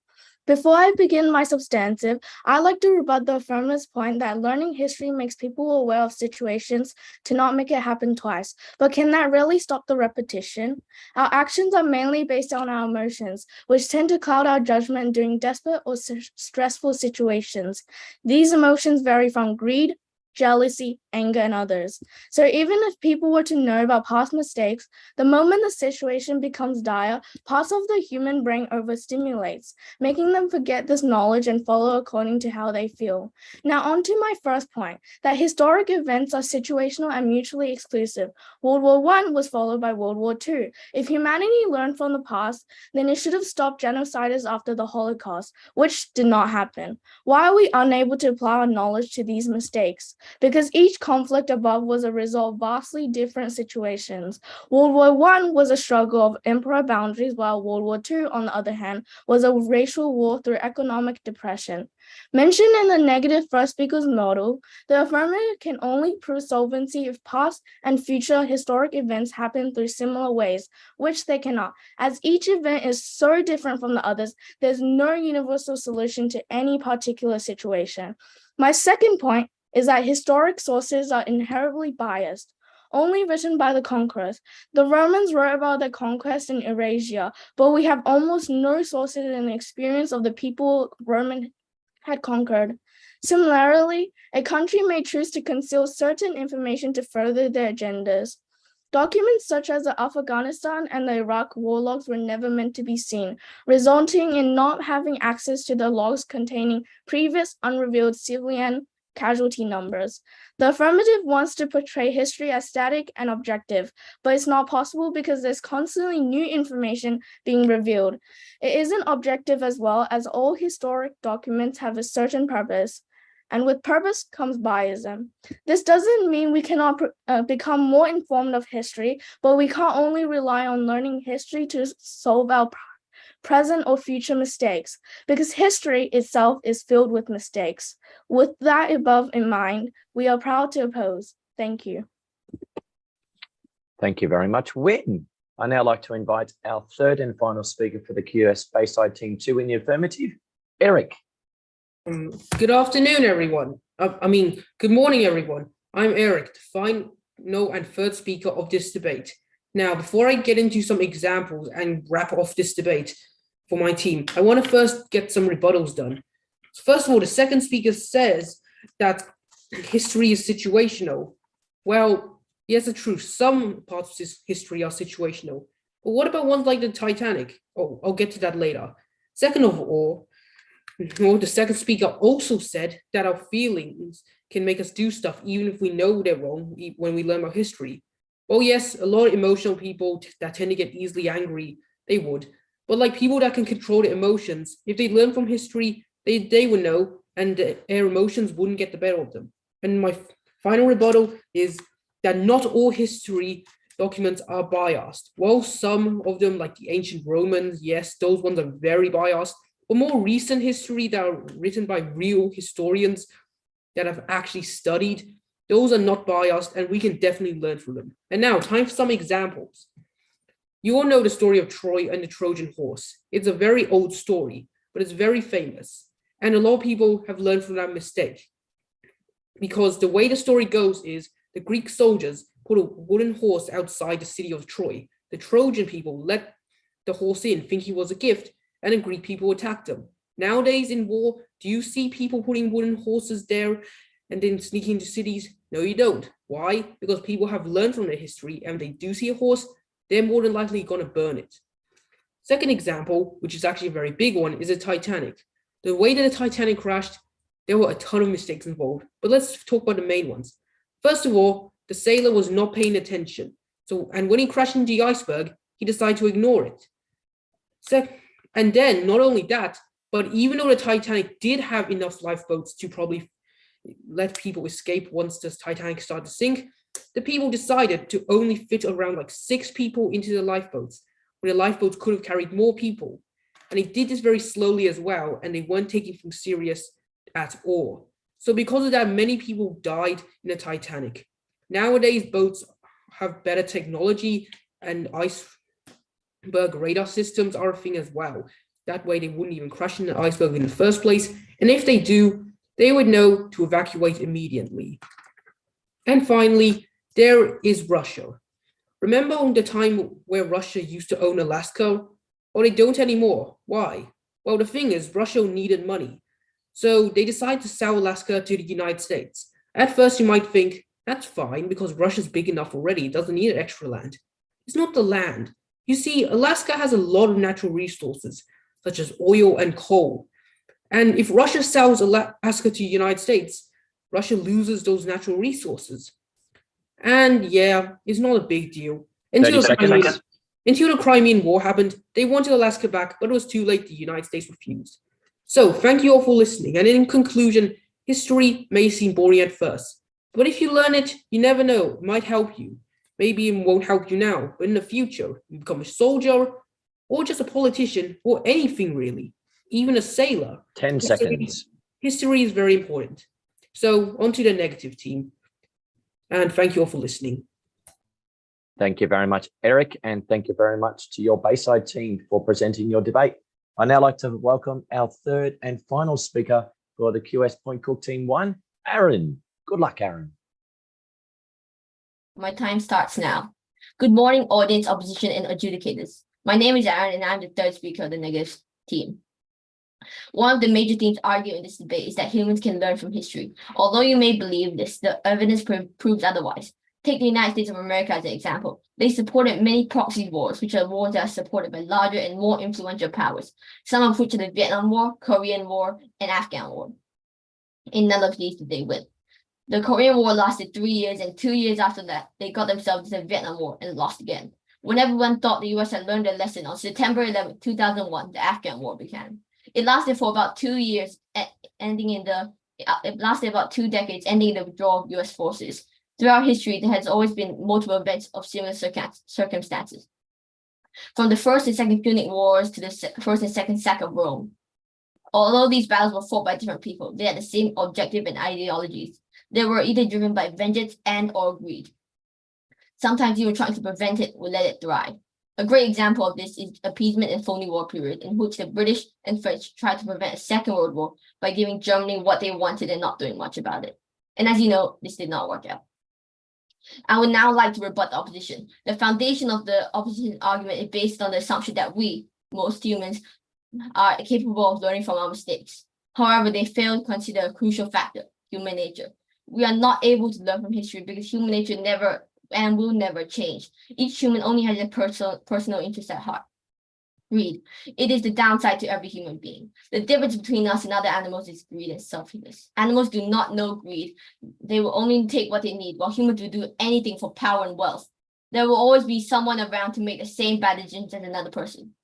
Before I begin my substantive, I'd like to rebut the affirmative point that learning history makes people aware of situations to not make it happen twice. But can that really stop the repetition? Our actions are mainly based on our emotions, which tend to cloud our judgment during desperate or stressful situations. These emotions vary from greed, jealousy, anger, and others. So even if people were to know about past mistakes, the moment the situation becomes dire, parts of the human brain overstimulates, making them forget this knowledge and follow according to how they feel. Now on to my first point, that historic events are situational and mutually exclusive. World War I was followed by World War II. If humanity learned from the past, then it should have stopped genociders after the Holocaust, which did not happen. Why are we unable to apply our knowledge to these mistakes? Because each conflict above was a result of vastly different situations. World War I was a struggle of emperor boundaries, while World War II, on the other hand, was a racial war through economic depression. Mentioned in the negative first speaker's model, the affirmative can only prove solvency if past and future historic events happen through similar ways, which they cannot. As each event is so different from the others, there's no universal solution to any particular situation. My second point is that historic sources are inherently biased, only written by the conquerors. The Romans wrote about their conquest in Eurasia, but we have almost no sources in the experience of the people Roman had conquered. Similarly, a country may choose to conceal certain information to further their agendas. Documents such as the Afghanistan and the Iraq war logs were never meant to be seen, resulting in not having access to the logs containing previous unrevealed civilian casualty numbers. The affirmative wants to portray history as static and objective, but it's not possible because there's constantly new information being revealed. It isn't objective as well, as all historic documents have a certain purpose, and with purpose comes biasm. This doesn't mean we cannot become more informed of history, but we can't only rely on learning history to solve our present or future mistakes, because history itself is filled with mistakes. With that above in mind, we are proud to oppose. Thank you. Thank you very much, Win. I now like to invite our third and final speaker for the QS Bayside Team 2 in the affirmative, Eric. Good afternoon, everyone. Good morning, everyone. I'm Eric, the final and third speaker of this debate. Now, before I get into some examples and wrap off this debate for my team, I want to first get some rebuttals done. So first of all, the second speaker says that history is situational. Well, yes, it's true. Some parts of history are situational. But what about ones like the Titanic? Oh, I'll get to that later. Second of all, the second speaker also said that our feelings can make us do stuff even if we know they're wrong when we learn about history. Well, yes, a lot of emotional people that tend to get easily angry, they would. But like people that can control their emotions, if they learn from history, they would know, and their emotions wouldn't get the better of them. And my final rebuttal is that not all history documents are biased. Well, some of them, like the ancient Romans, yes, those ones are very biased. But more recent history that are written by real historians that have actually studied, those are not biased, and we can definitely learn from them. And now, time for some examples. You all know the story of Troy and the Trojan horse. It's a very old story, but it's very famous. And a lot of people have learned from that mistake. Because the way the story goes is the Greek soldiers put a wooden horse outside the city of Troy. The Trojan people let the horse in, think he was a gift, and the Greek people attacked them. Nowadays in war, do you see people putting wooden horses there and then sneaking into cities? No, you don't. Why? Because people have learned from their history, and if they do see a horse, they're more than likely going to burn it. Second example, which is actually a very big one, is the Titanic. The way that the Titanic crashed, there were a ton of mistakes involved, but let's talk about the main ones. First of all, the sailor was not paying attention. And when he crashed into the iceberg, he decided to ignore it. And then, not only that, but even though the Titanic did have enough lifeboats to probably let people escape once the Titanic started to sink, the people decided to only fit around like 6 people into the lifeboats, when the lifeboats could have carried more people. And they did this very slowly as well, and they weren't taking things serious at all. So because of that, many people died in the Titanic. Nowadays, boats have better technology, and iceberg radar systems are a thing as well. That way they wouldn't even crash in the iceberg in the first place. And if they do, they would know to evacuate immediately. And finally, there is Russia. Remember the time where Russia used to own Alaska? Well, they don't anymore. Why? Well, the thing is, Russia needed money. So they decided to sell Alaska to the United States. At first, you might think, that's fine because Russia's big enough already. It doesn't need extra land. It's not the land. You see, Alaska has a lot of natural resources, such as oil and coal. And if Russia sells Alaska to the United States, Russia loses those natural resources. And yeah, it's not a big deal. Until the Crimean War happened, they wanted Alaska back, but it was too late. The United States refused. So thank you all for listening. And in conclusion, history may seem boring at first, but if you learn it, you never know, it might help you. Maybe it won't help you now, but in the future, you become a soldier or just a politician or anything really, even a sailor. 10 seconds. History is very important. So on to the negative team. And thank you all for listening. Thank you very much, Eric, and thank you very much to your Bayside team for presenting your debate. I'd now like to welcome our third and final speaker for the QS Point Cook Team 1, Aaron. Good luck, Aaron. My time starts now. Good morning, audience, opposition, and adjudicators. My name is Aaron, and I'm the third speaker of the negative team. One of the major themes argued in this debate is that humans can learn from history. Although you may believe this, the evidence proves otherwise. Take the United States of America as an example. They supported many proxy wars, which are wars that are supported by larger and more influential powers, some of which are the Vietnam War, Korean War, and Afghan War. In none of these did they win. The Korean War lasted 3 years, and 2 years after that, they got themselves into the Vietnam War and lost again. When everyone thought the US had learned their lesson, on September 11, 2001, the Afghan War began. It lasted for about 2 years, it lasted about 2 decades, ending in the withdrawal of US forces. Throughout history, there has always been multiple events of similar circumstances. From the First and Second Punic Wars to the First and Second Sack of Rome. Although these battles were fought by different people, they had the same objective and ideologies. They were either driven by vengeance and or greed. Sometimes you were trying to prevent it or let it thrive. A great example of this is appeasement and phony war period, in which the British and French tried to prevent a Second World War by giving Germany what they wanted and not doing much about it. And as you know, this did not work out. I would now like to rebut the opposition. The foundation of the opposition argument is based on the assumption that we, most humans, are capable of learning from our mistakes. However, they fail to consider a crucial factor, human nature. We are not able to learn from history because human nature never and will never change. Each human only has a personal interest at heart. Greed. It is the downside to every human being. The difference between us and other animals is greed and selfishness. Animals do not know greed. They will only take what they need, while humans will do anything for power and wealth. There will always be someone around to make the same bad decisions as another person.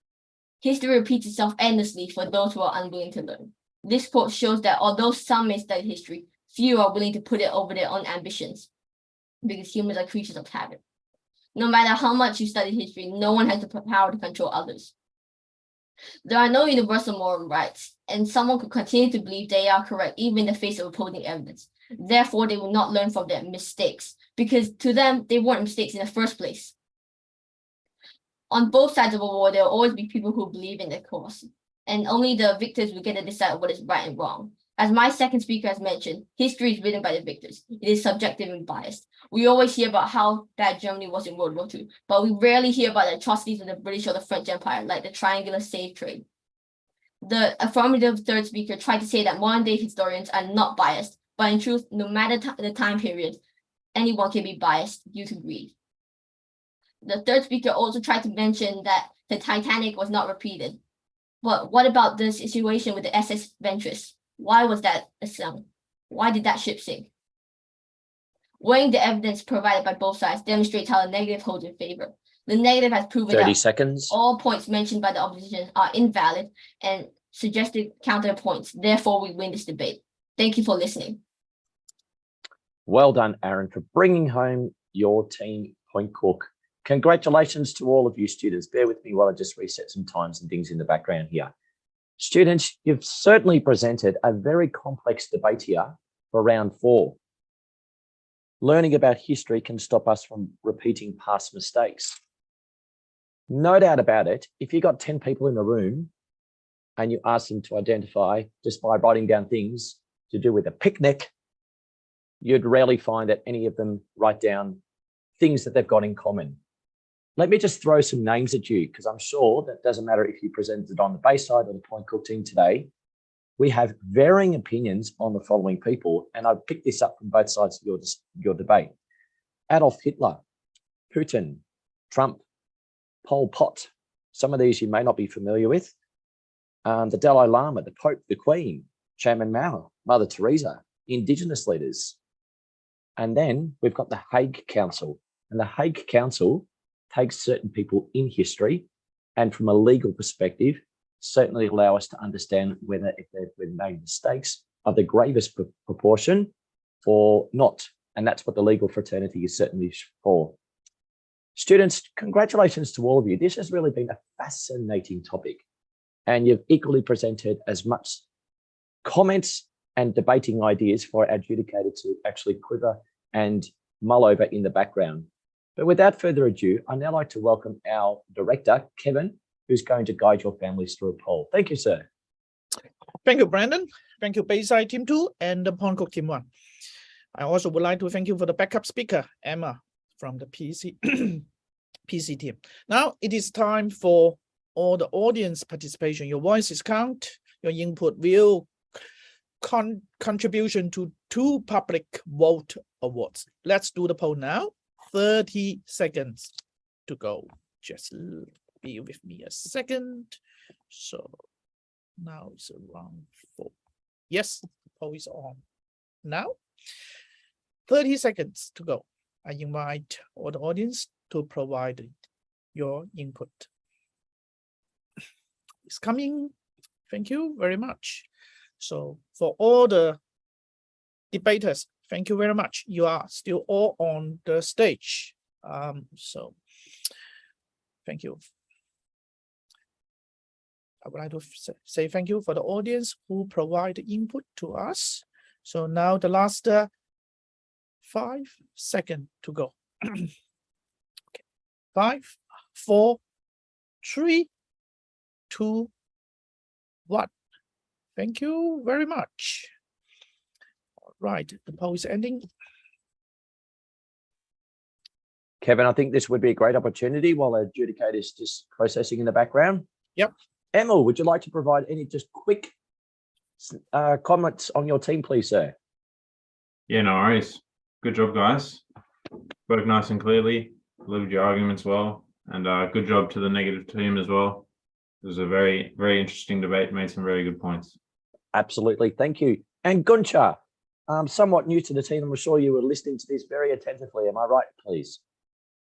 History repeats itself endlessly for those who are unwilling to learn. This quote shows that although some may study history, few are willing to put it over their own ambitions, because humans are creatures of habit. No matter how much you study history, no one has the power to control others. There are no universal moral rights, and someone could continue to believe they are correct even in the face of opposing evidence. Therefore, they will not learn from their mistakes, because to them, they weren't mistakes in the first place. On both sides of a war, there will always be people who believe in their cause, and only the victors will get to decide what is right and wrong. As my second speaker has mentioned, history is written by the victors. It is subjective and biased. We always hear about how bad Germany was in World War II, but we rarely hear about the atrocities of the British or the French Empire, like the triangular slave trade. The affirmative third speaker tried to say that modern-day historians are not biased, but in truth, no matter the time period, anyone can be biased due to greed. The third speaker also tried to mention that the Titanic was not repeated. But what about the situation with the SS Venturous? Why was that sunk? Why did that ship sink? Weighing the evidence provided by both sides demonstrates how the negative holds in favor. The negative has proven 30 that seconds. all points mentioned by the opposition are invalid and suggested counterpoints. Therefore, we win this debate. Thank you for listening. Well done, Aaron, for bringing home your team point cook. Congratulations to all of you students. Bear with me while I just reset some times and things in the background here. Students, you've certainly presented a very complex debate here for round 4. Learning about history can stop us from repeating past mistakes. No doubt about it, if you got 10 people in a room and you ask them to identify just by writing down things to do with a picnic, you'd rarely find that any of them write down things that they've got in common. Let me just throw some names at you, because I'm sure that doesn't matter if you presented on the Bayside or the Point Cook team today. We have varying opinions on the following people, and I've picked this up from both sides of your debate. Adolf Hitler, Putin, Trump, Pol Pot. Some of these you may not be familiar with. The Dalai Lama, the Pope, the Queen, Chairman Mao, Mother Teresa, Indigenous leaders. And then we've got the Hague Council. And the Hague Council takes certain people in history and from a legal perspective, certainly allow us to understand whether if they've been made mistakes of the gravest proportion or not. And that's what the legal fraternity is certainly for. Students, congratulations to all of you. This has really been a fascinating topic, and you've equally presented as much comments and debating ideas for our adjudicator to actually quiver and mull over in the background. But without further ado, I'd now like to welcome our director, Kevin, who's going to guide your families through a poll. Thank you, sir. Thank you, Brandon. Thank you, Bayside Team 2 and the Point Cook Team 1. I also would like to thank you for the backup speaker, Emma, from the PC team. Now it is time for all the audience participation. Your voices count. Your input will contribution to 2 public vote awards. Let's do the poll now. 30 seconds to go. Just be with me a second. So now it's around 4. Yes, the poll is on now. 30 seconds to go. I invite all the audience to provide your input. It's coming. Thank you very much. So for all the debaters, thank you very much. You are still all on the stage. So thank you. I would like to say thank you for the audience who provide input to us. So now the last 5 seconds to go. Okay. 5, 4, 3, 2, 1. Thank you very much. All right, the poll is ending. Kevin, I think this would be a great opportunity while the adjudicator is just processing in the background. Yep. Emil, would you like to provide any just quick comments on your team, please, sir? Yeah, no worries. Good job, guys. Spoke nice and clearly, delivered your arguments well, and good job to the negative team as well. It was a very, very interesting debate, made some very good points. Absolutely, thank you. And Guncha, somewhat new to the team, I'm sure you were listening to this very attentively. Am I right, please?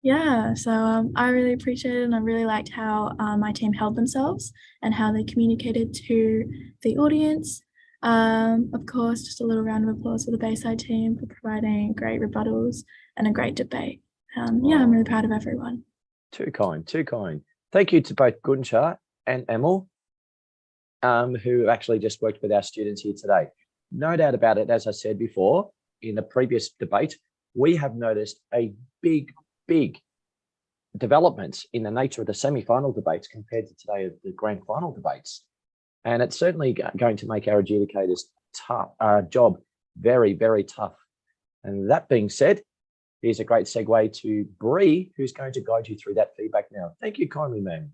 Yeah, so I really appreciated and I really liked how my team held themselves and how they communicated to the audience. Of course, just a little round of applause for the Bayside team for providing great rebuttals and a great debate. Yeah, I'm really proud of everyone. Too kind, too kind. Thank you to both Gunchar and Emil, who actually just worked with our students here today. No doubt about it, as I said before, in the previous debate, we have noticed a big development in the nature of the semi-final debates compared to today of the grand final debates. And it's certainly going to make our adjudicators' job very, very tough. And that being said, here's a great segue to Bree, who's going to guide you through that feedback now. Thank you kindly, ma'am.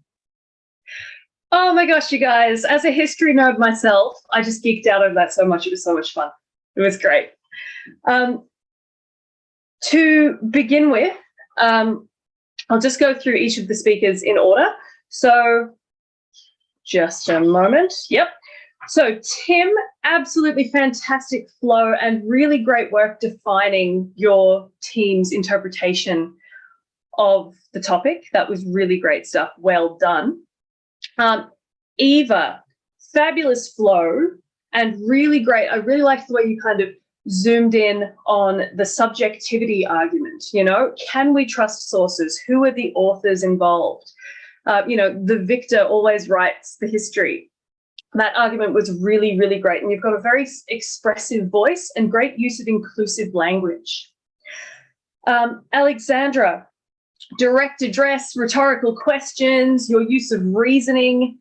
Oh my gosh, you guys, as a history nerd myself, I just geeked out over that so much. It was so much fun. It was great. To begin with, I'll just go through each of the speakers in order. So just a moment. Yep. So Tim, absolutely fantastic flow and really great work defining your team's interpretation of the topic. That was really great stuff. Well done. Eva, fabulous flow and really great. I really liked the way you kind of zoomed in on the subjectivity argument. You know, can we trust sources? Who are the authors involved? You know, the victor always writes the history. That argument was really, really great. And you've got a very expressive voice and great use of inclusive language. Alexandra, direct address, rhetorical questions, your use of reasoning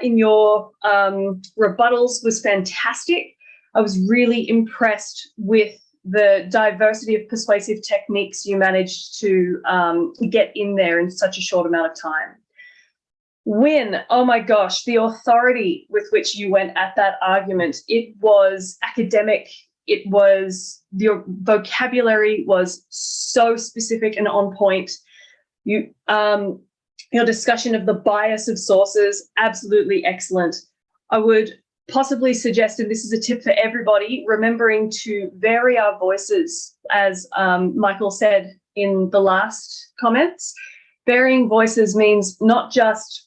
in your rebuttals was fantastic. I was really impressed with the diversity of persuasive techniques you managed to get in there in such a short amount of time. Win, oh my gosh, the authority with which you went at that argument, it was academic, it was, your vocabulary was so specific and on point. Your discussion of the bias of sources, absolutely excellent. I would possibly suggest, and this is a tip for everybody, remembering to vary our voices, as Michael said in the last comments. Varying voices means not just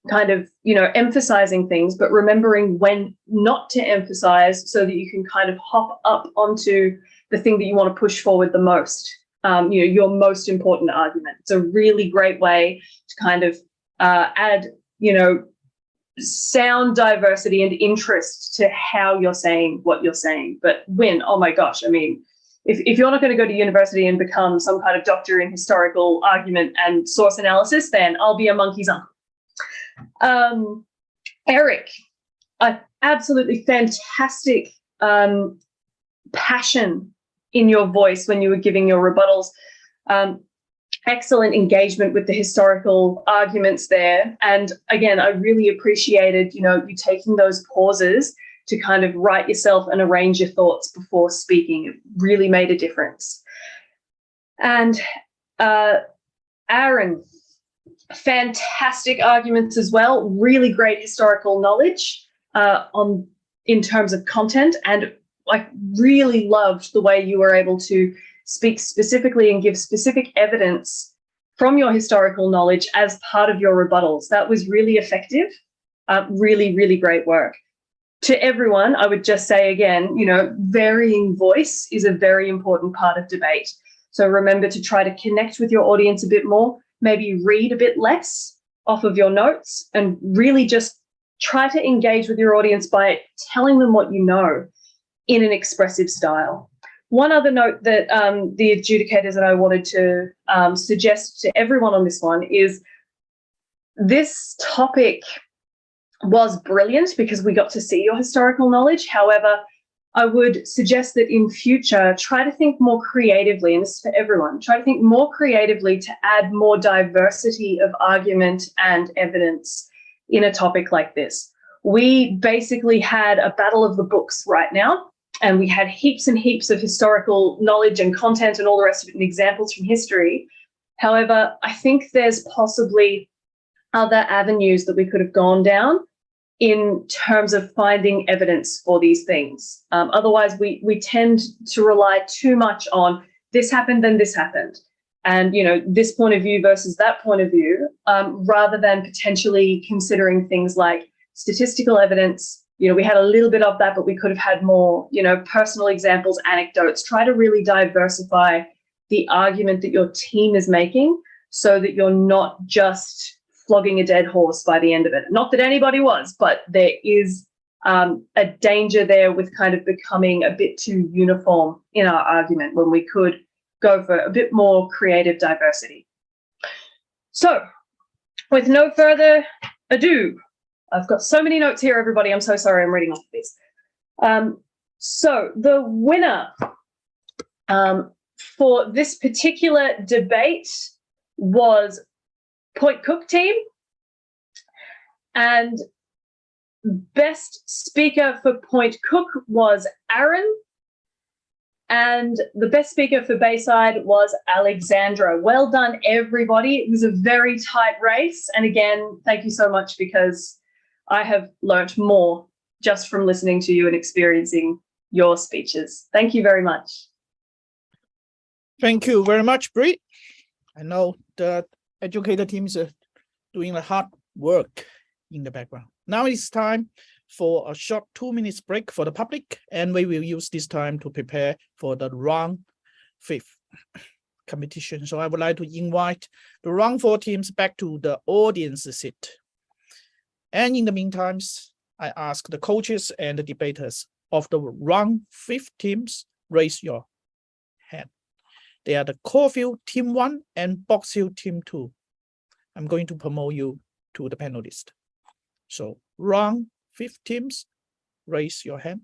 kind of, you know, emphasizing things, but remembering when not to emphasize so that you can kind of hop up onto the thing that you want to push forward the most, you know, your most important argument. It's a really great way to kind of add, you know, sound diversity and interest to how you're saying what you're saying. But Win, oh my gosh, I mean, if you're not going to go to university and become some kind of doctor in historical argument and source analysis, then I'll be a monkey's uncle. Eric, absolutely fantastic passion in your voice when you were giving your rebuttals. Excellent engagement with the historical arguments there. And again, I really appreciated, you know, you taking those pauses to kind of write yourself and arrange your thoughts before speaking. It really made a difference. And Aaron, fantastic arguments as well. Really great historical knowledge in terms of content. And I really loved the way you were able to speak specifically and give specific evidence from your historical knowledge as part of your rebuttals. That was really effective. Really, really great work. To everyone, I would just say again, you know, varying voice is a very important part of debate. So remember to try to connect with your audience a bit more, maybe read a bit less off of your notes and really just try to engage with your audience by telling them what you know in an expressive style. One other note that the adjudicators that I wanted to suggest to everyone on this one is this topic was brilliant because we got to see your historical knowledge. However, I would suggest that in future, try to think more creatively, and this is for everyone, try to think more creatively to add more diversity of argument and evidence in a topic like this. We basically had a battle of the books right now, and we had heaps and heaps of historical knowledge and content and all the rest of it and examples from history. However, I think there's possibly other avenues that we could have gone down in terms of finding evidence for these things. Otherwise, we tend to rely too much on this happened, then this happened. and this point of view versus that point of view, rather than potentially considering things like statistical evidence. We had a little bit of that, but we could have had more, personal examples, anecdotes. Try to really diversify the argument that your team is making so that you're not just flogging a dead horse by the end of it. Not that anybody was, but there is a danger there with kind of becoming a bit too uniform in our argument when we could go for a bit more creative diversity. So, with no further ado, I've got so many notes here, everybody. I'm so sorry, I'm reading off of these. So the winner for this particular debate was Point Cook team, and best speaker for Point Cook was Aaron, and the best speaker for Bayside was Alexandra. Well done, everybody. It was a very tight race, and again, thank you so much, because I have learnt more just from listening to you and experiencing your speeches. Thank you very much. Thank you very much, Brie. I know the educator teams are doing the hard work in the background. Now it's time for a short 2 minutes break for the public, and we will use this time to prepare for the round 5 competition. So I would like to invite the round 4 teams back to the audience seat. And in the meantime, I ask the coaches and the debaters of the round 5 teams, raise your hand. They are the Caulfield Team 1 and Box Hill Team 2. I'm going to promote you to the panelist. So round 5 teams, raise your hand.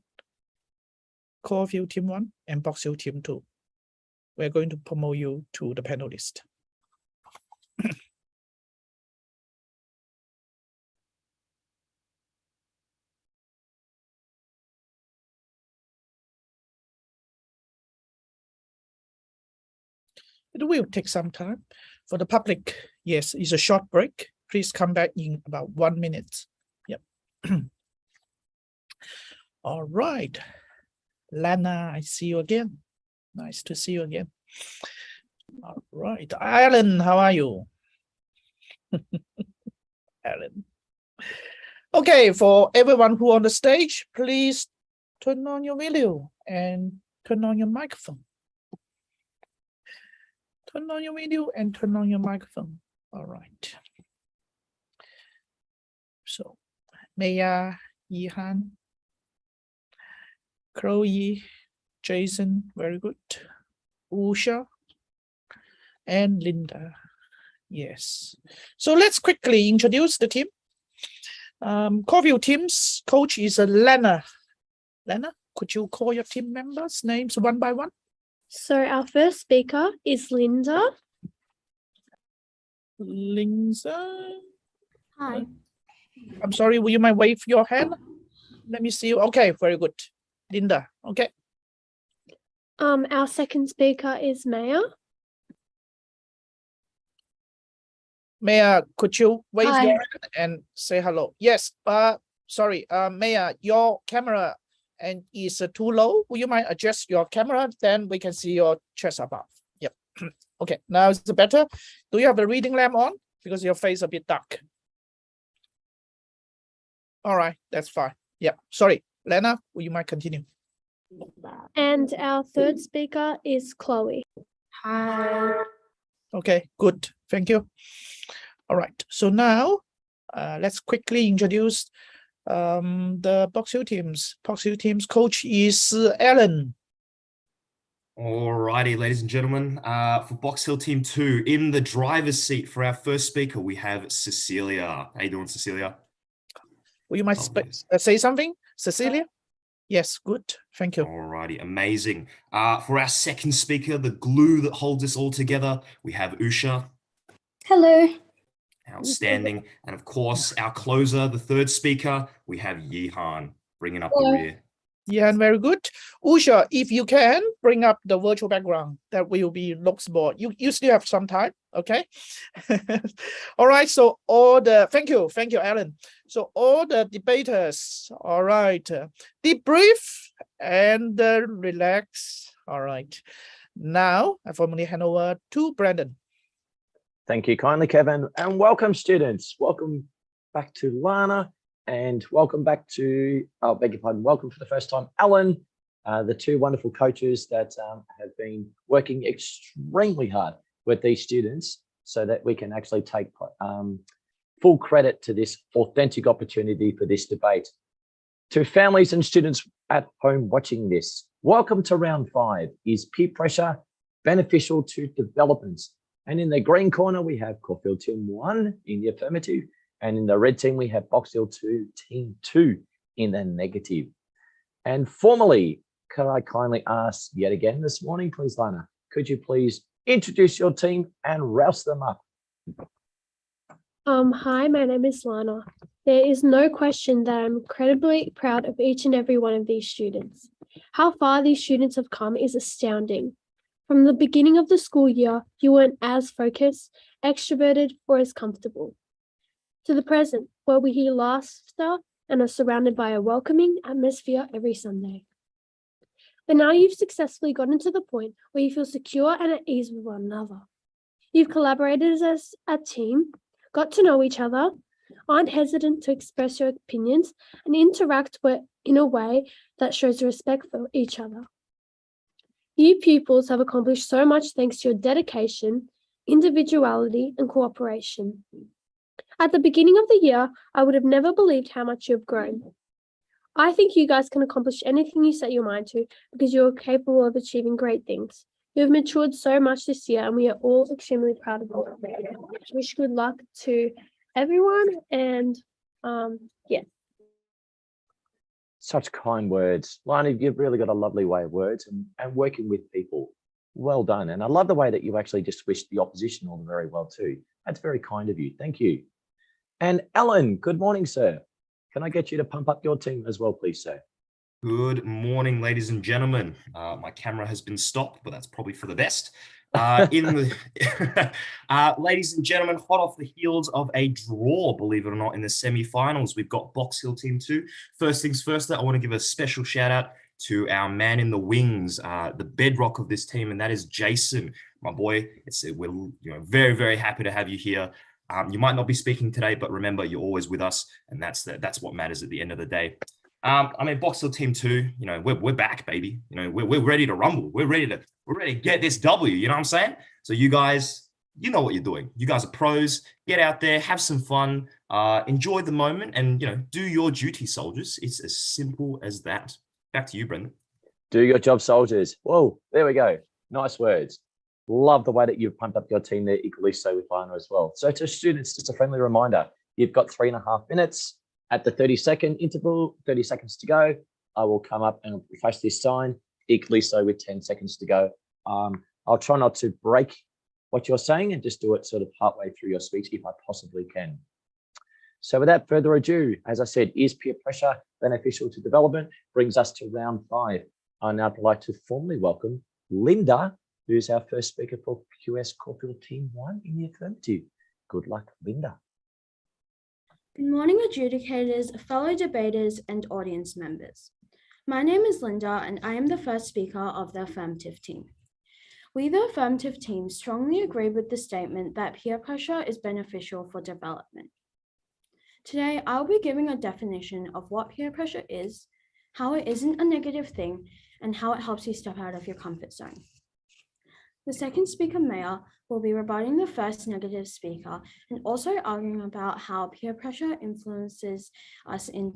Caulfield Team 1 and Box Hill Team 2. We're going to promote you to the panelist. It will take some time. For the public, yes, it's a short break. Please come back in about 1 minute. Yep. All right. Lana, I see you again. Nice to see you again. All right. Alan, how are you? Alan. Okay, for everyone who on the stage, please turn on your video and turn on your microphone. Turn on your video and turn on your microphone. All right. So, Maya, Yihan, Chloe, Jason, very good. Usha, and Linda. Yes. So let's quickly introduce the team. Caulfield team's coach is Lena. Lena, could you call your team members' names one by one? So our first speaker is Linda. Linda. Hi. I'm sorry, will you mind wave your hand? Let me see you. Okay, very good. Linda, okay. Our second speaker is Maya. Maya, could you wave Hi. your hand and say hello? Yes, sorry, Maya, your camera and is too low. Will you mind adjust your camera? Then we can see your chest above. Yep. Okay, now is it better? Do you have a reading lamp on? Because your face a bit dark. All right, that's fine. Yeah, sorry. Lena, will you mind continue? And our third speaker is Chloe. Hi. Okay, good. Thank you. All right, so now let's quickly introduce the Box Hill teams. Box Hill team's coach is Alan. Alrighty, ladies and gentlemen, for Box Hill Team 2, in the driver's seat for our first speaker, we have Cecilia. How you doing, Cecilia? Will you mind say something, Cecilia? Yes, good. Thank you. Alrighty, amazing. For our second speaker, the glue that holds us all together, we have Usha. Hello. Outstanding. And of course, our closer, the third speaker, we have Yihan, bringing up Hello. the rear. Yeah, very good. Usha, if you can bring up the virtual background, that will be looks board. You still have some time, okay? All right, so thank you, Alan. So all the debaters, all right, debrief and relax. All right. Now, I formally hand over to Brandon. Thank you kindly, Kevin, and welcome students. Welcome back to Lana, and welcome back to, beg your pardon, welcome for the first time, Alan, the two wonderful coaches that have been working extremely hard with these students so that we can actually take full credit to this authentic opportunity for this debate. To families and students at home watching this, welcome to round 5. Is peer pressure beneficial to development? And in the green corner, we have Caulfield Team 1 in the affirmative, and in the red team, we have Box Hill 2 Team 2 in the negative. And formally, could I kindly ask yet again this morning, please, Lana, could you please introduce your team and rouse them up? Hi, my name is Lana. There is no question that I'm incredibly proud of each and every one of these students. How far these students have come is astounding. From the beginning of the school year, you weren't as focused, extroverted, or as comfortable. To the present, where we hear laughter and are surrounded by a welcoming atmosphere every Sunday. But now you've successfully gotten to the point where you feel secure and at ease with one another. You've collaborated as a team, got to know each other, aren't hesitant to express your opinions, and interact in a way that shows respect for each other. You pupils have accomplished so much thanks to your dedication, individuality, and cooperation. At the beginning of the year, I would have never believed how much you have grown. I think you guys can accomplish anything you set your mind to because you are capable of achieving great things. You have matured so much this year, and we are all extremely proud of you. Wish good luck to everyone, and yeah. Such kind words. Lana, you've really got a lovely way of words and working with people. Well done. And I love the way that you actually just wished the opposition all the very well too. That's very kind of you. Thank you. And Alan, good morning, sir. Can I get you to pump up your team as well, please, sir? Good morning, ladies and gentlemen. My camera has been stopped, but that's probably for the best. Ladies and gentlemen, hot off the heels of a draw, believe it or not, in the semi-finals, we've got Box Hill Team 2. First things first, I want to give a special shout out to our man in the wings, the bedrock of this team, and that is Jason, my boy. We're very, very happy to have you here. You might not be speaking today, but remember, you're always with us, and that's what matters at the end of the day. I mean, Box Hill Team 2, we're back, baby. We're ready to rumble. We're ready to get this W, you know what I'm saying? So you guys, you know what you're doing. You guys are pros. Get out there, have some fun, enjoy the moment, and do your duty, soldiers. It's as simple as that. Back to you, Brendan. Do your job, soldiers. Whoa, there we go. Nice words. Love the way that you've pumped up your team there, equally so with Lana as well. So to students, just a friendly reminder, you've got 3.5 minutes. At the 30-second interval, 30 seconds to go, I will come up and flash this sign, equally so with 10 seconds to go. I'll try not to break what you're saying and just do it sort of partway through your speech if I possibly can. So without further ado, as I said, is peer pressure beneficial to development? Brings us to round 5. I'd now like to formally welcome Linda, who's our first speaker for QS Caulfield Team 1 in the affirmative. Good luck, Linda. Good morning, adjudicators, fellow debaters, and audience members. My name is Linda, and I am the first speaker of the affirmative team. We, the affirmative team, strongly agree with the statement that peer pressure is beneficial for development. Today, I'll be giving a definition of what peer pressure is, how it isn't a negative thing, and how it helps you step out of your comfort zone. The second speaker, Maya, will be rebutting the first negative speaker and also arguing about how peer pressure influences us in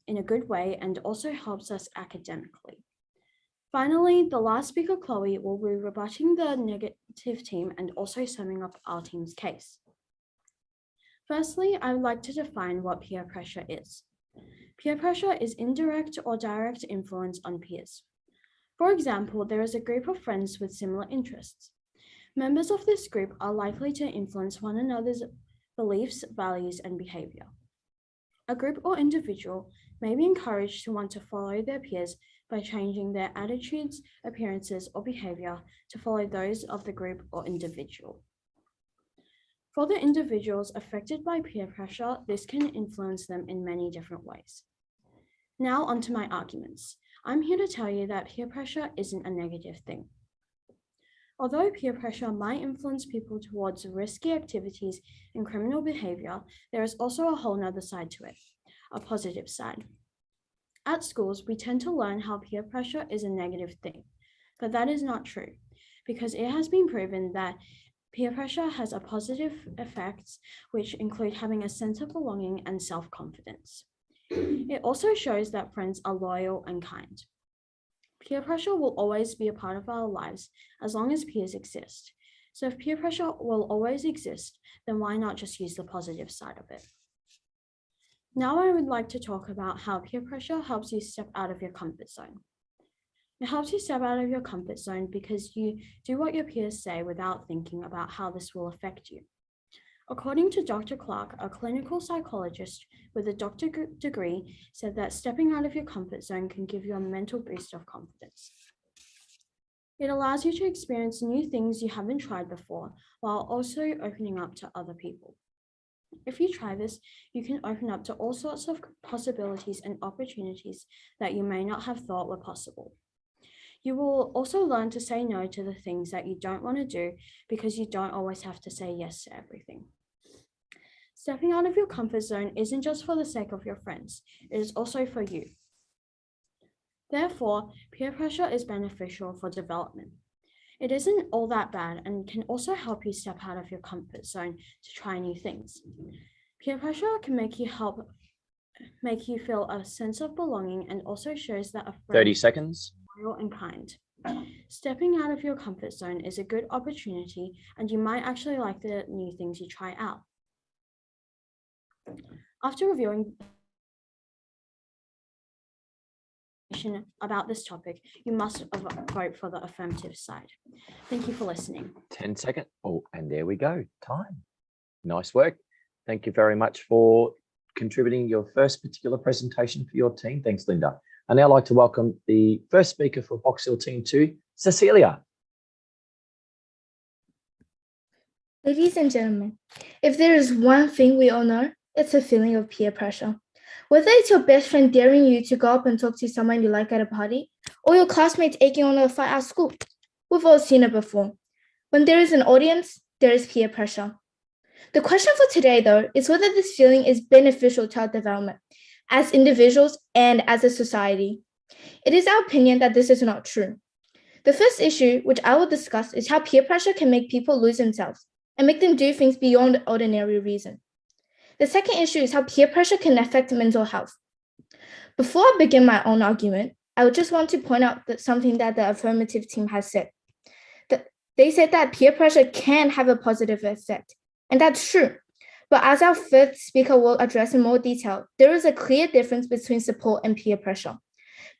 a good way and also helps us academically. Finally, the last speaker, Chloe, will be rebutting the negative team and also summing up our team's case. Firstly, I would like to define what peer pressure is. Peer pressure is indirect or direct influence on peers. For example, there is a group of friends with similar interests. Members of this group are likely to influence one another's beliefs, values, and behavior. A group or individual may be encouraged to want to follow their peers by changing their attitudes, appearances, or behavior to follow those of the group or individual. For the individuals affected by peer pressure, this can influence them in many different ways. Now onto my arguments. I'm here to tell you that peer pressure isn't a negative thing. Although peer pressure might influence people towards risky activities and criminal behavior, there is also a whole nother side to it, a positive side. At schools, we tend to learn how peer pressure is a negative thing, but that is not true, because it has been proven that peer pressure has a positive effects, which include having a sense of belonging and self-confidence. It also shows that friends are loyal and kind. Peer pressure will always be a part of our lives as long as peers exist. So if peer pressure will always exist, then why not just use the positive side of it? Now I would like to talk about how peer pressure helps you step out of your comfort zone. It helps you step out of your comfort zone because you do what your peers say without thinking about how this will affect you. According to Dr. Clark, a clinical psychologist with a doctorate degree, said that stepping out of your comfort zone can give you a mental boost of confidence. It allows you to experience new things you haven't tried before, while also opening up to other people. If you try this, you can open up to all sorts of possibilities and opportunities that you may not have thought were possible. You will also learn to say no to the things that you don't want to do because you don't always have to say yes to everything. Stepping out of your comfort zone isn't just for the sake of your friends, it is also for you. Therefore, peer pressure is beneficial for development. It isn't all that bad and can also help you step out of your comfort zone to try new things. Peer pressure can make you feel a sense of belonging and also shows that a friend 30 seconds. is loyal and kind. Stepping out of your comfort zone is a good opportunity and you might actually like the new things you try out. After reviewing about this topic, you must vote for the affirmative side. Thank you for listening. 10 seconds. Oh, and there we go. Time. Nice work. Thank you very much for contributing your first particular presentation for your team. Thanks, Linda. I'd now like to welcome the first speaker for Box Hill Team 2, Cecilia. Ladies and gentlemen, if there is one thing we all know, it's a feeling of peer pressure. Whether it's your best friend daring you to go up and talk to someone you like at a party, or your classmates egging on a fight at school, we've all seen it before. When there is an audience, there is peer pressure. The question for today, though, is whether this feeling is beneficial to our development as individuals and as a society. It is our opinion that this is not true. The first issue, which I will discuss, is how peer pressure can make people lose themselves and make them do things beyond ordinary reason. The second issue is how peer pressure can affect mental health. Before I begin my own argument, I would just want to point out that something that the affirmative team has said. They said that peer pressure can have a positive effect, and that's true. But as our third speaker will address in more detail, there is a clear difference between support and peer pressure.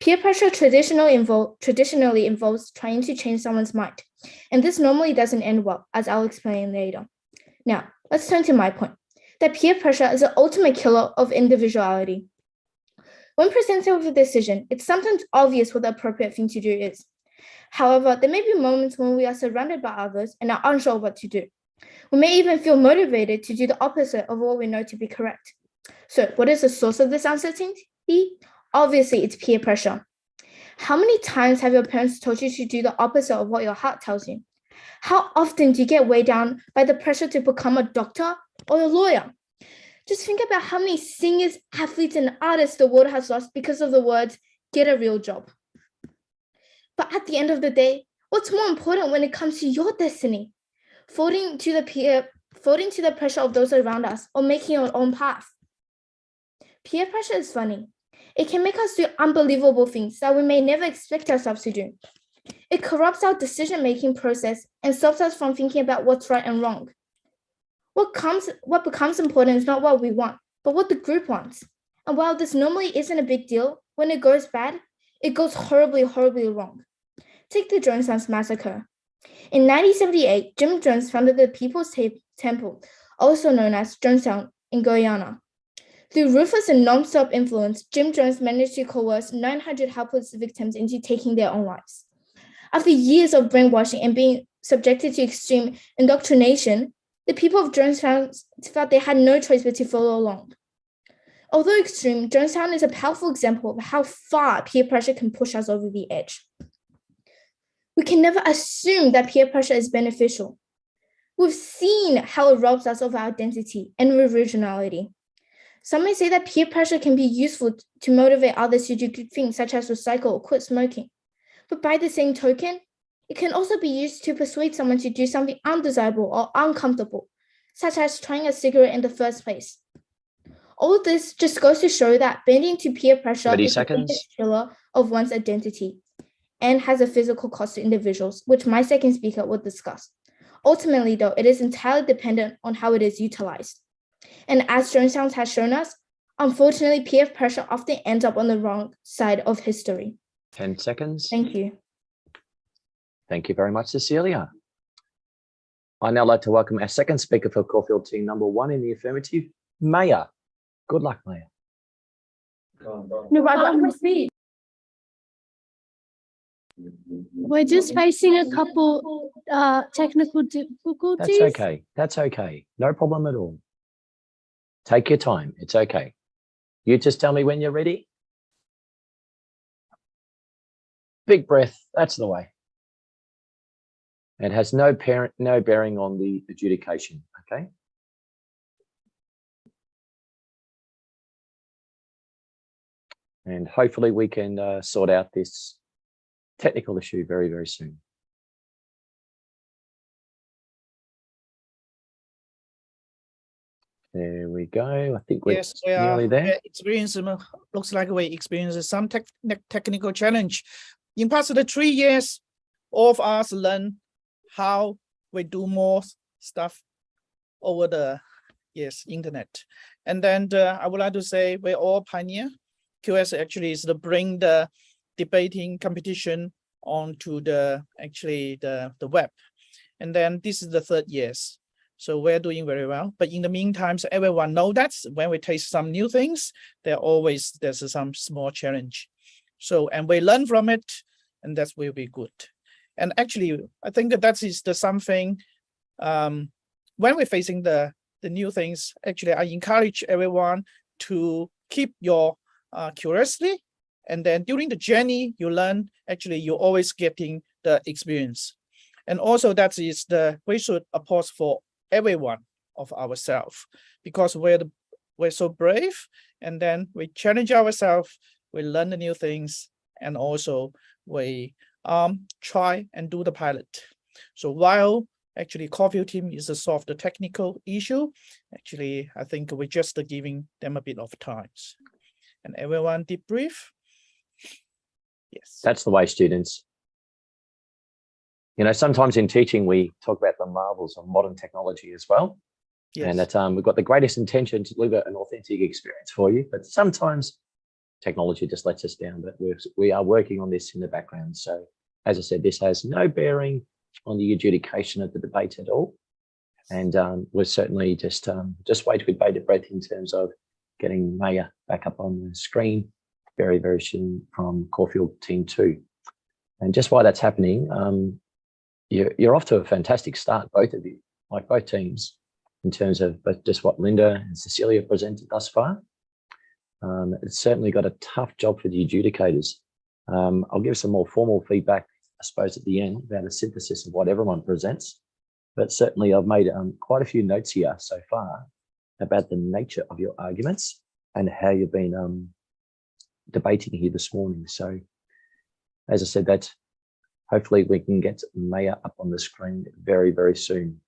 Peer pressure traditionally involves trying to change someone's mind, and this normally doesn't end well, as I'll explain later. Now, let's turn to my point, that peer pressure is the ultimate killer of individuality. When presented with a decision, it's sometimes obvious what the appropriate thing to do is. However, there may be moments when we are surrounded by others and are unsure what to do. We may even feel motivated to do the opposite of what we know to be correct. So, what is the source of this uncertainty? Obviously, it's peer pressure. How many times have your parents told you to do the opposite of what your heart tells you? How often do you get weighed down by the pressure to become a doctor or a lawyer? Just think about how many singers, athletes, and artists the world has lost because of the words, get a real job. But at the end of the day, what's more important when it comes to your destiny? Folding to the pressure of those around us or making your own path? Peer pressure is funny. It can make us do unbelievable things that we may never expect ourselves to do. It corrupts our decision-making process and stops us from thinking about what's right and wrong. What becomes important is not what we want, but what the group wants. And while this normally isn't a big deal, when it goes bad, it goes horribly, horribly wrong. Take the Jonestown Massacre. In 1978, Jim Jones founded the People's Temple, also known as Jonestown, in Guyana. Through ruthless and non-stop influence, Jim Jones managed to coerce 900 helpless victims into taking their own lives. After years of brainwashing and being subjected to extreme indoctrination, the people of Jonestown felt they had no choice but to follow along. Although extreme, Jonestown is a powerful example of how far peer pressure can push us over the edge. We can never assume that peer pressure is beneficial. We've seen how it robs us of our identity and originality. Some may say that peer pressure can be useful to motivate others to do good things, such as recycle or quit smoking. But by the same token, it can also be used to persuade someone to do something undesirable or uncomfortable, such as trying a cigarette in the first place. All this just goes to show that bending to peer pressure 30 is the seconds. biggest killer of one's identity and has a physical cost to individuals, which my second speaker will discuss. Ultimately, though, it is entirely dependent on how it is utilized. And as Jonestown has shown us, unfortunately, peer pressure often ends up on the wrong side of history. 10 seconds. Thank you. Thank you very much, Cecilia. I'd now like to welcome our second speaker for Caulfield team number 1 in the affirmative, Maya. Good luck, Maya. No, I got my speed. We're just facing a couple technical difficulties. That's okay. That's okay. No problem at all. Take your time. It's okay. You just tell me when you're ready. Big breath. That's the way. It has no bearing on the adjudication. Okay. And hopefully we can sort out this technical issue very, very soon. There we go. I think we're Yes, we are nearly there. Looks like we experienced some technical challenge. In past the 3 years, all of us learn how we do more stuff over the internet. And then I would like to say we're all pioneer. QS actually is to bring the debating competition onto the web. And then this is the 3rd years. So we're doing very well. But in the meantime, so everyone know that when we taste some new things, there's some small challenge. So, and we learn from it, and that will be good. And actually, I think that is the something, when we're facing the new things, actually, I encourage everyone to keep your curiosity. And then during the journey, you learn, actually, you're always getting the experience. And also that is we should oppose for everyone of ourselves, because we're so brave, and then we challenge ourselves, we learn the new things, and also we try and do the pilot. So while actually Caulfield team is to solve the technical issue, actually I think we're just giving them a bit of time. And everyone deep breathe. Yes. That's the way, students. You know, sometimes in teaching, we talk about the marvels of modern technology as well. Yes. And that we've got the greatest intention to deliver an authentic experience for you, but sometimes technology just lets us down. But we are working on this in the background. So as I said, this has no bearing on the adjudication of the debate at all. And we're certainly just wait with bated breath in terms of getting Maya back up on the screen very, very soon from Caulfield Team 2. And just while that's happening, you're off to a fantastic start, both of you, like both teams, in terms of just what Linda and Cecilia presented thus far. It's certainly got a tough job for the adjudicators. I'll give some more formal feedback, I suppose, at the end about a synthesis of what everyone presents. But certainly I've made quite a few notes here so far about the nature of your arguments and how you've been debating here this morning. So as I said, that hopefully we can get Maya up on the screen very, very soon.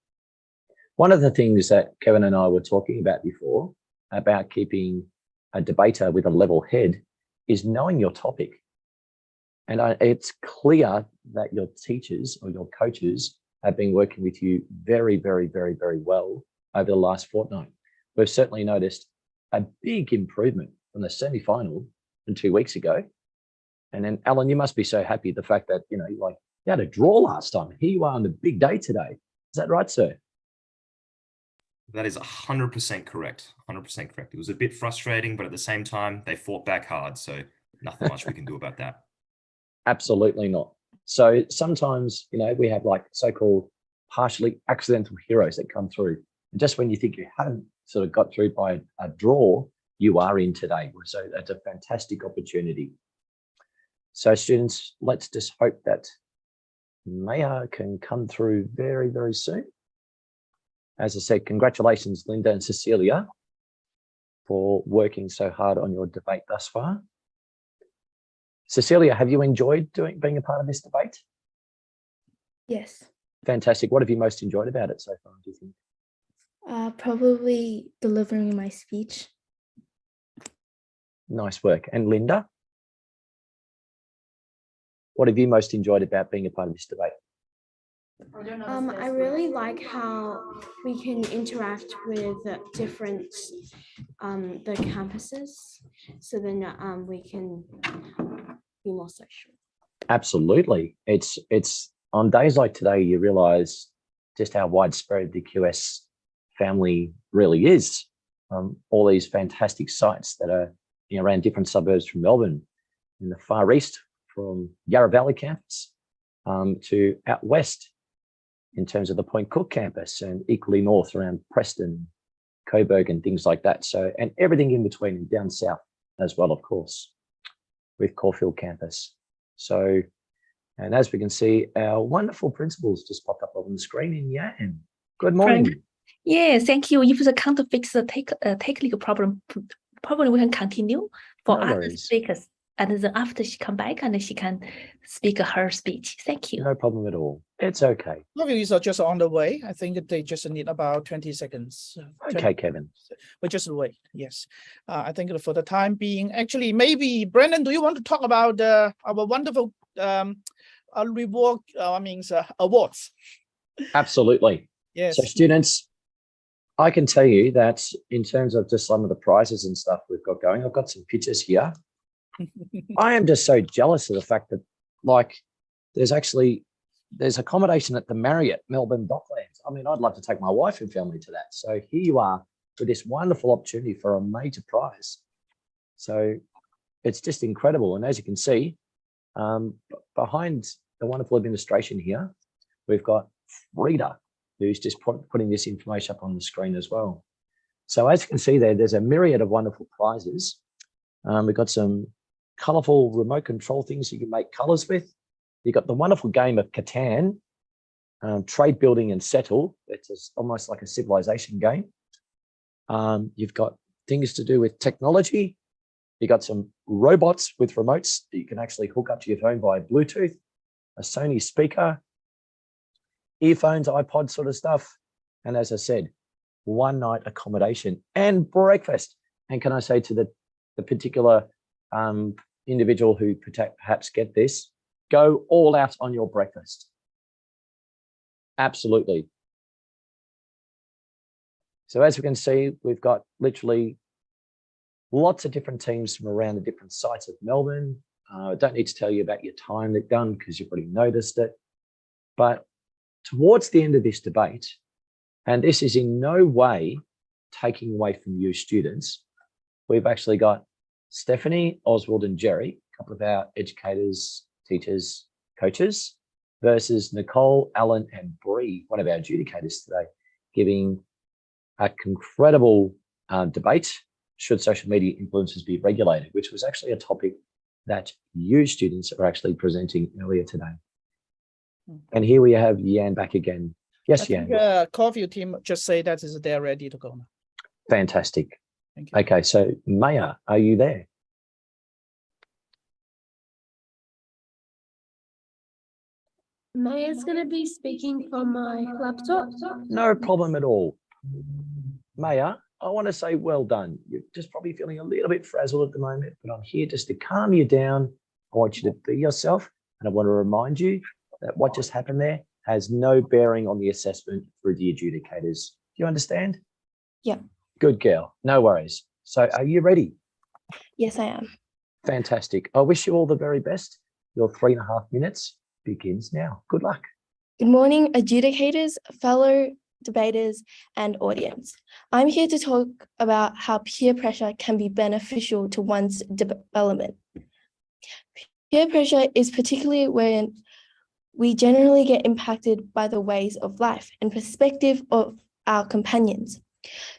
One of the things that Kevin and I were talking about before about keeping a debater with a level head is knowing your topic. And it's clear that your teachers or your coaches have been working with you very, very, very, very well over the last fortnight. We've certainly noticed a big improvement from the semi-final from 2 weeks ago. And then, Alan, you must be so happy the fact that, you had a draw last time. Here you are on the big day today. Is that right, sir? That is 100% correct. 100% correct. It was a bit frustrating, but at the same time, they fought back hard. So nothing much we can do about that. Absolutely not. So sometimes, we have like so-called partially accidental heroes that come through. And just when you think you haven't sort of got through by a draw, you are in today. So that's a fantastic opportunity. So students, let's just hope that Maya can come through very, very soon. As I said, congratulations, Linda and Cecilia, for working so hard on your debate thus far. Cecilia, have you enjoyed being a part of this debate? Yes. Fantastic. What have you most enjoyed about it so far, do you think? Probably delivering my speech. Nice work. And Linda? What have you most enjoyed about being a part of this debate? I really like how we can interact with different the campuses, so then we can be more social. Absolutely. It's on days like today, you realize just how widespread the QS family really is. All these fantastic sites that are around different suburbs from Melbourne, in the far east from Yarra Valley campus to out west in terms of the Point Cook campus, and equally north around Preston, Coburg and things like that. So, and everything in between and down south as well, of course, with Caulfield campus. So, and as we can see, our wonderful principals just popped up on the screen in Yan. Good morning. Yeah, thank you. If they can't fix the technical problem, probably we can continue for No other worries. speakers. And then after she come back and she can speak her speech. Thank you. No problem at all. It's okay. Interviews are just on the way. I think they just need about 20 seconds. Okay, Kevin. But just wait. Yes. I think for the time being, actually, maybe Brendan, do you want to talk about our wonderful awards? Absolutely. Yes. So students, I can tell you that in terms of just some of the prizes and stuff we've got going, I've got some pictures here. I am just so jealous of the fact that, like, there's accommodation at the Marriott Melbourne Docklands. I mean, I'd love to take my wife and family to that. So here you are with this wonderful opportunity for a major prize. So it's just incredible. And as you can see, behind the wonderful administration here, we've got Frida, who's just putting this information up on the screen as well. So as you can see there's a myriad of wonderful prizes. We've got some colorful remote control things you can make colors with. You've got the wonderful game of Catan, trade building and settle. It's almost like a civilization game. You've got things to do with technology. You've got some robots with remotes that you can actually hook up to your phone via Bluetooth, a Sony speaker, earphones, iPod sort of stuff. And as I said, one night accommodation and breakfast. And can I say to the particular individual who perhaps get this, go all out on your breakfast. Absolutely. So as we can see, we've got literally lots of different teams from around the different sites of Melbourne. I don't need to tell you about your time they've done because you've already noticed it. But towards the end of this debate, and this is in no way taking away from you students, we've actually got Stephanie, Oswald and Jerry, a couple of our educators, teachers, coaches, versus Nicole, Alan and Bree, one of our adjudicators today, giving an incredible debate, should social media influencers be regulated, which was actually a topic that you students are actually presenting earlier today. And here we have Yan back again. Yes, Yan. Caulfield team just say that they're ready to go now. Fantastic. Okay, so Maya, are you there? Maya's going to be speaking from my laptop. No problem at all. Maya, I want to say well done. You're just probably feeling a little bit frazzled at the moment, but I'm here just to calm you down. I want you to be yourself, and I want to remind you that what just happened there has no bearing on the assessment through the adjudicators. Do you understand? Yeah. Good girl. No worries. So are you ready? Yes, I am. Fantastic. I wish you all the very best. Your 3.5 minutes begins now. Good luck. Good morning, adjudicators, fellow debaters, and audience. I'm here to talk about how peer pressure can be beneficial to one's development. Peer pressure is particularly when we generally get impacted by the ways of life and perspective of our companions.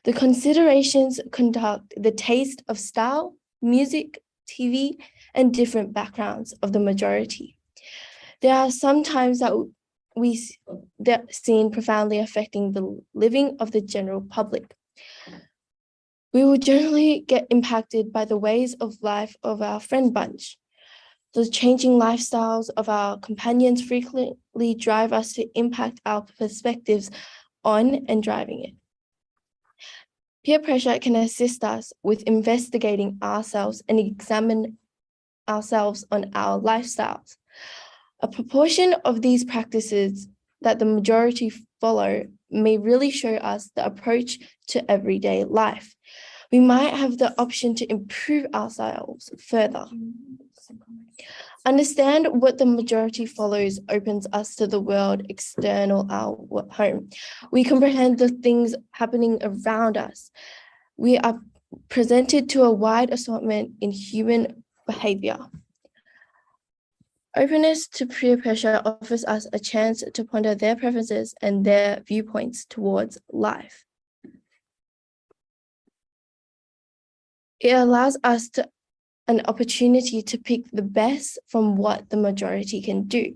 The considerations conduct the taste of style, music, TV, and different backgrounds of the majority. There are some times that seen profoundly affecting the living of the general public. We will generally get impacted by the ways of life of our friend bunch. The changing lifestyles of our companions frequently drive us to impact our perspectives on and driving it. Peer pressure can assist us with investigating ourselves and examine ourselves on our lifestyles. A proportion of these practices that the majority follow may really show us the approach to everyday life. We might have the option to improve ourselves further. Understand what the majority follows opens us to the world external our home. We comprehend the things happening around us. We are presented to a wide assortment in human behavior. Openness to peer pressure offers us a chance to ponder their preferences and their viewpoints towards life. It allows us an opportunity to pick the best from what the majority can do.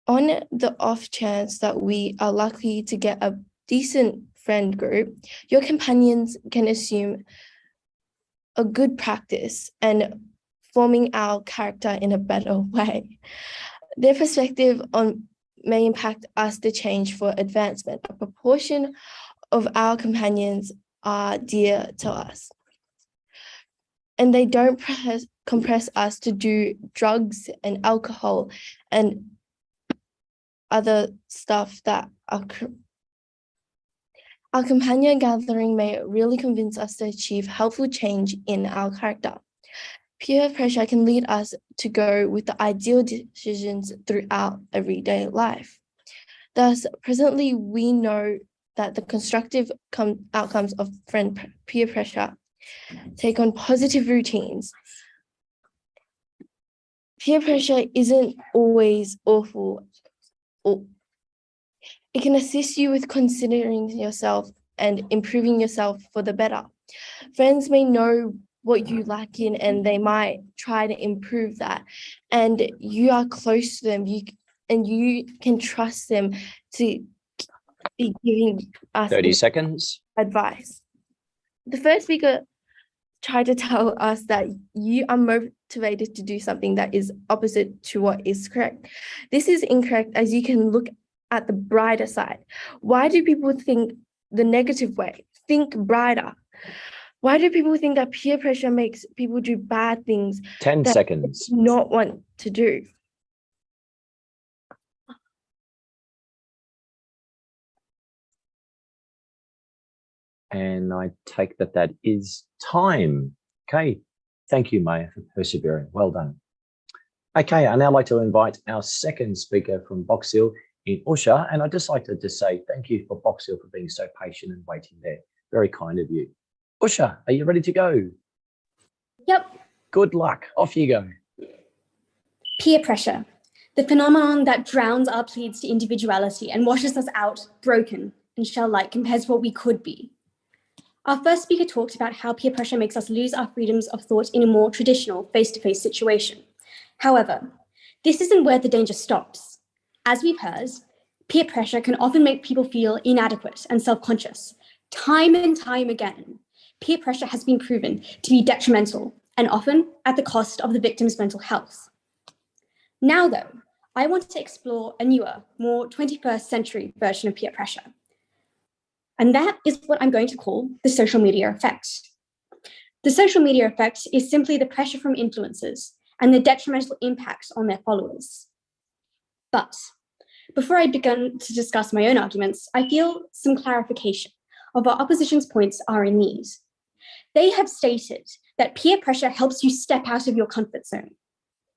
On the off chance that we are lucky to get a decent friend group, your companions can assume a good practice and forming our character in a better way. Their perspective may impact us to change for advancement. A proportion of our companions are dear to us, and they don't compress us to do drugs and alcohol and other stuff that our companion gathering may really convince us to achieve helpful change in our character. Peer pressure can lead us to go with the ideal decisions throughout everyday life. Thus, presently, we know that the constructive outcomes of peer pressure take on positive routines. Peer pressure isn't always awful. It can assist you with considering yourself and improving yourself for the better. Friends may know what you lack in and they might try to improve that. And you are close to them, you can trust them to be giving us 30 seconds. advice. The first speaker tried to tell us that you are motivated to do something that is opposite to what is correct. This is incorrect, as you can look at the brighter side. Why do people think the negative way? Think brighter. Why do people think that peer pressure makes people do bad things? 10 that seconds. they do not want to do? And I take that is time. Okay. Thank you, Maya, for persevering. Well done. Okay, I'd now like to invite our second speaker from Box Hill in Usha. And I'd just like to say thank you for Box Hill for being so patient and waiting there. Very kind of you. Usha, are you ready to go? Yep. Good luck. Off you go. Peer pressure, the phenomenon that drowns our pleas to individuality and washes us out broken and shell-like compared to what we could be. Our first speaker talked about how peer pressure makes us lose our freedoms of thought in a more traditional face-to-face situation. However, this isn't where the danger stops. As we've heard, peer pressure can often make people feel inadequate and self-conscious. Time and time again, peer pressure has been proven to be detrimental and often at the cost of the victim's mental health. Now, though, I want to explore a newer, more 21st century version of peer pressure. And that is what I'm going to call the social media effect. The social media effect is simply the pressure from influencers and the detrimental impacts on their followers. But before I begin to discuss my own arguments, I feel some clarification of our opposition's points are in these. They have stated that peer pressure helps you step out of your comfort zone.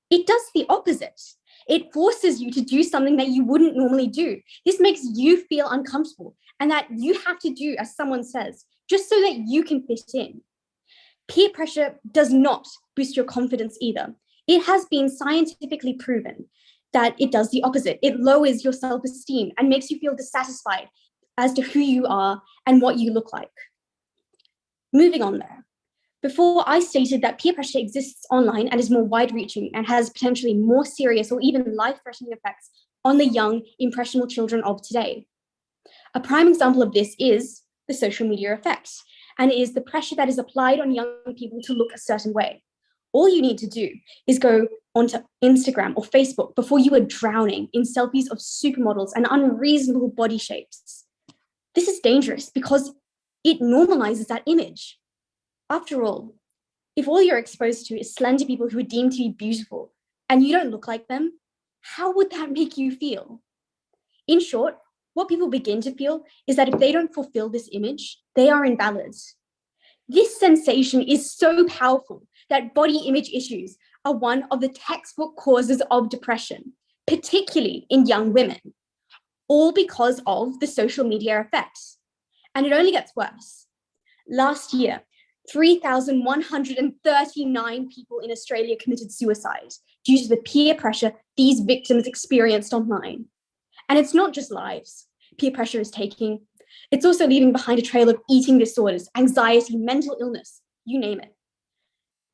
It does the opposite. It forces you to do something that you wouldn't normally do. This makes you feel uncomfortable and that you have to do as someone says, just so that you can fit in. Peer pressure does not boost your confidence either. It has been scientifically proven that it does the opposite. It lowers your self-esteem and makes you feel dissatisfied as to who you are and what you look like. Moving on there, Before, I stated that peer pressure exists online and is more wide-reaching and has potentially more serious or even life-threatening effects on the young, impressionable children of today. A prime example of this is the social media effect, and it is the pressure that is applied on young people to look a certain way. All you need to do is go onto Instagram or Facebook before you are drowning in selfies of supermodels and unreasonable body shapes. This is dangerous because it normalizes that image. After all, if all you're exposed to is slender people who are deemed to be beautiful and you don't look like them, how would that make you feel? In short, what people begin to feel is that if they don't fulfill this image, they are invalid. This sensation is so powerful that body image issues are one of the textbook causes of depression, particularly in young women, all because of the social media effects. And it only gets worse. Last year, 3,139 people in Australia committed suicide due to the peer pressure these victims experienced online. And it's not just lives peer pressure is taking, it's also leaving behind a trail of eating disorders, anxiety, mental illness, you name it.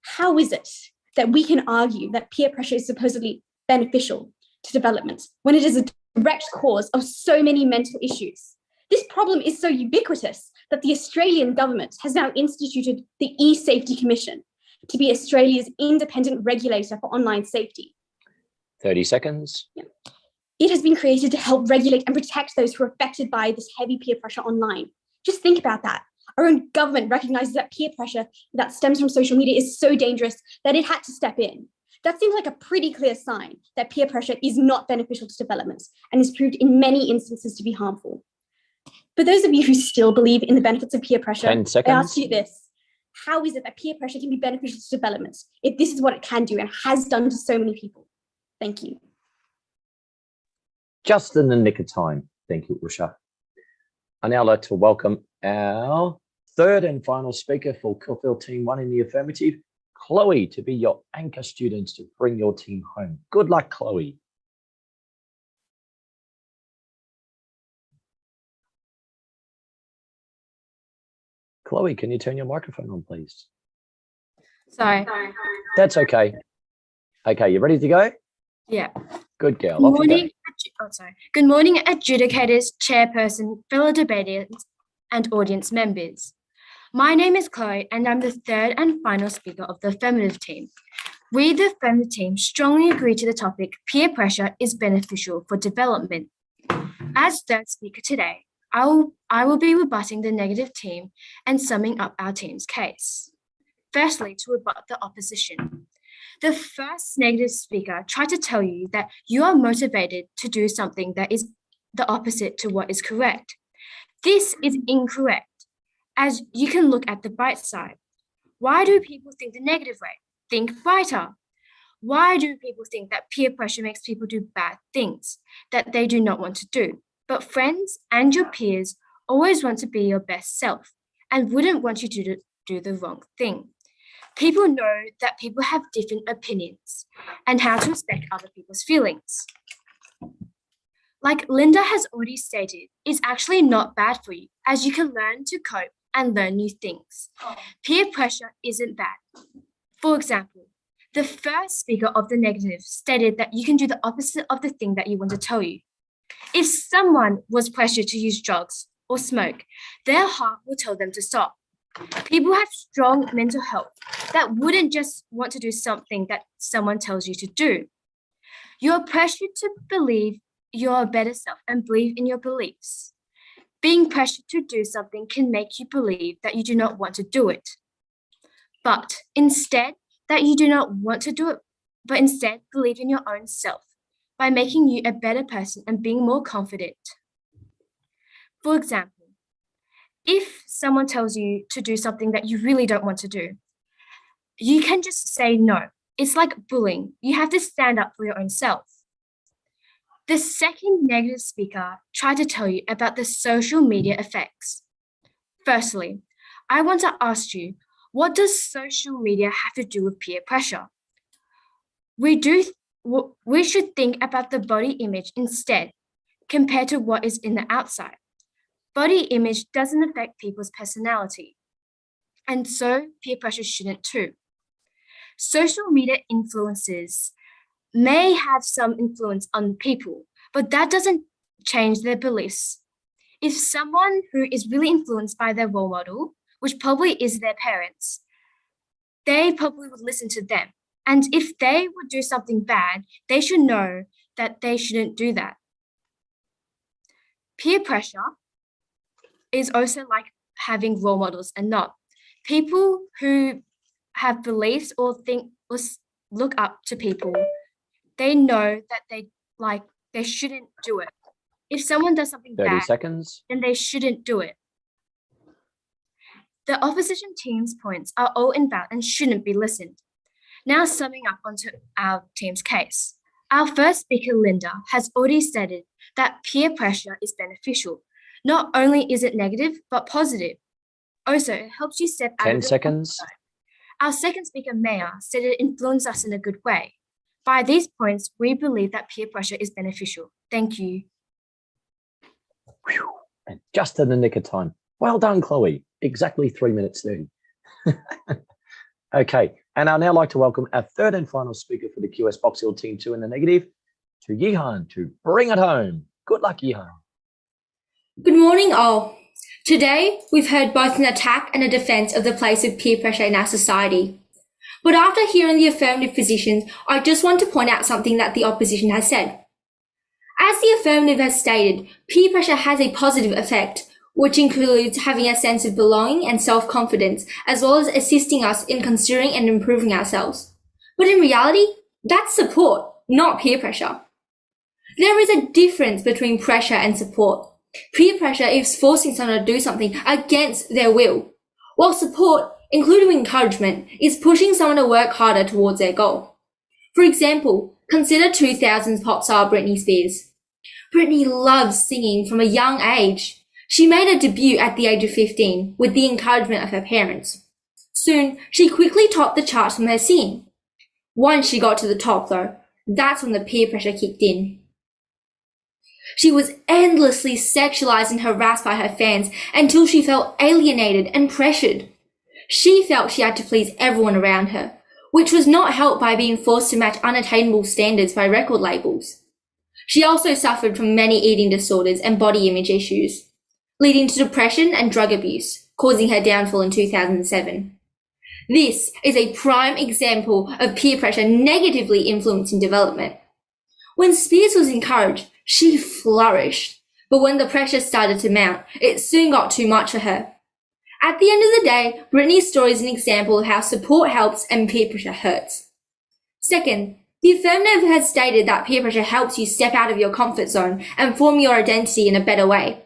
How is it that we can argue that peer pressure is supposedly beneficial to development when it is a direct cause of so many mental issues? This problem is so ubiquitous that the Australian government has now instituted the eSafety Commission to be Australia's independent regulator for online safety. 30 seconds. Yeah. It has been created to help regulate and protect those who are affected by this heavy peer pressure online. Just think about that. Our own government recognizes that peer pressure that stems from social media is so dangerous that it had to step in. That seems like a pretty clear sign that peer pressure is not beneficial to development and is proved in many instances to be harmful. For those of you who still believe in the benefits of peer pressure, 10 seconds. I ask you this. How is it that peer pressure can be beneficial to development if this is what it can do and has done to so many people? Thank you. Just in the nick of time. Thank you, Usha. I'd now like to welcome our third and final speaker for Caulfield Team 1 in the affirmative, Chloe, to be your anchor students to bring your team home. Good luck, Chloe. Chloe, can you turn your microphone on, please? Sorry. That's okay. Okay, you ready to go? Yeah. Good girl. Good Off you go. morning. Good morning, adjudicators, chairperson, fellow debaters, and audience members. My name is Chloe, and I'm the third and final speaker of the affirmative team. We, the affirmative team, strongly agree to the topic peer pressure is beneficial for development. As third speaker today, I will be rebutting the negative team and summing up our team's case. Firstly, to rebut the opposition. The first negative speaker tried to tell you that you are motivated to do something that is the opposite to what is correct. This is incorrect, as you can look at the bright side. Why do people think the negative way? Think brighter. Why do people think that peer pressure makes people do bad things that they do not want to do? But friends and your peers always want to be your best self and wouldn't want you to do the wrong thing. People know that people have different opinions and how to respect other people's feelings. Like Linda has already stated, it's actually not bad for you, as you can learn to cope and learn new things. Peer pressure isn't bad. For example, the first speaker of the negative stated that you can do the opposite of the thing that you want to tell you. If someone was pressured to use drugs or smoke, their heart will tell them to stop. People have strong mental health that wouldn't just want to do something that someone tells you to do. You're pressured to believe you're a better self and believe in your beliefs. Being pressured to do something can make you believe that you do not want to do it. But instead, that you do not want to do it, but instead believe in your own self by making you a better person and being more confident. For example, if someone tells you to do something that you really don't want to do, you can just say no. It's like bullying. You have to stand up for your own self. The second negative speaker tried to tell you about the social media effects. Firstly, I want to ask you, what does social media have to do with peer pressure? We should think about the body image instead, compared to what is in the outside. Body image doesn't affect people's personality. And so peer pressure shouldn't too. Social media influencers may have some influence on people, but that doesn't change their beliefs. If someone who is really influenced by their role model, which probably is their parents, they probably would listen to them. And if they would do something bad, they should know that they shouldn't do that. Peer pressure is also like having role models and not. People who have beliefs or think or look up to people, they know that they shouldn't do it. If someone does something 30 bad, seconds. then they shouldn't do it. The opposition team's points are all invalid and shouldn't be listened. Now summing up onto our team's case. Our first speaker, Linda, has already stated that peer pressure is beneficial. Not only is it negative, but positive. Also, it helps you step out 10 of your seconds. comfort zone. Our second speaker, Maya, said it influenced us in a good way. By these points, we believe that peer pressure is beneficial. Thank you. And just in the nick of time. Well done, Chloe. Exactly 3 minutes 30. Okay, and I'd now like to welcome our third and final speaker for the QS Box Hill Team 2 in the negative, to Yihan to bring it home. Good luck, Yihan. Good morning, all. Today, we've heard both an attack and a defense of the place of peer pressure in our society. But after hearing the affirmative positions, I just want to point out something that the opposition has said. As the affirmative has stated, peer pressure has a positive effect, which includes having a sense of belonging and self-confidence, as well as assisting us in considering and improving ourselves. But in reality, that's support, not peer pressure. There is a difference between pressure and support. Peer pressure is forcing someone to do something against their will, while support, including encouragement, is pushing someone to work harder towards their goal. For example, consider 2000s pop star Britney Spears. Britney loves singing from a young age. She made her debut at the age of 15 with the encouragement of her parents. Soon, she quickly topped the charts from her singing. Once she got to the top, though, that's when the peer pressure kicked in. She was endlessly sexualized and harassed by her fans until she felt alienated and pressured. She felt she had to please everyone around her, which was not helped by being forced to match unattainable standards by record labels. She also suffered from many eating disorders and body image issues, leading to depression and drug abuse, causing her downfall in 2007. This is a prime example of peer pressure negatively influencing development. When Spears was encouraged, she flourished, but when the pressure started to mount, it soon got too much for her. At the end of the day, Britney's story is an example of how support helps and peer pressure hurts. Second, the affirmative has stated that peer pressure helps you step out of your comfort zone and form your identity in a better way.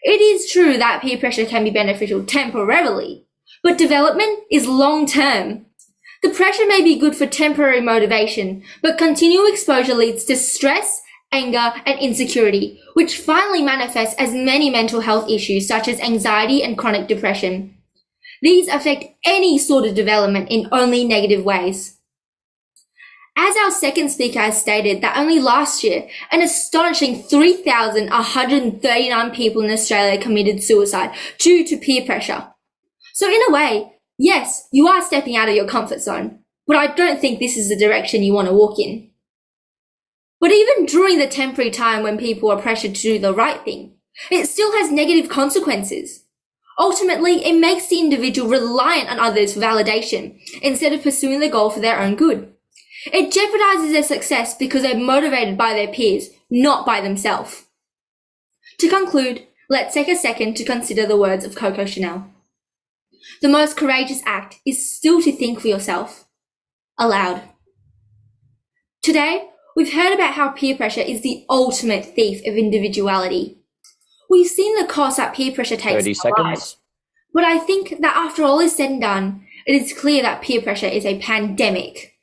It is true that peer pressure can be beneficial temporarily, but development is long-term. The pressure may be good for temporary motivation, but continual exposure leads to stress, anger, and insecurity, which finally manifests as many mental health issues such as anxiety and chronic depression. These affect any sort of development in only negative ways. As our second speaker has stated, that only last year, an astonishing 3,139 people in Australia committed suicide due to peer pressure. So in a way, yes, you are stepping out of your comfort zone, but I don't think this is the direction you want to walk in. But even during the temporary time when people are pressured to do the right thing, it still has negative consequences. Ultimately, it makes the individual reliant on others for validation instead of pursuing the goal for their own good. It jeopardizes their success because they're motivated by their peers, not by themselves. To conclude, let's take a second to consider the words of Coco Chanel. The most courageous act is still to think for yourself, aloud. Today, we've heard about how peer pressure is the ultimate thief of individuality. We've seen the cost that peer pressure takes 30 in our seconds. lives. But I think that after all is said and done, it is clear that peer pressure is a pandemic.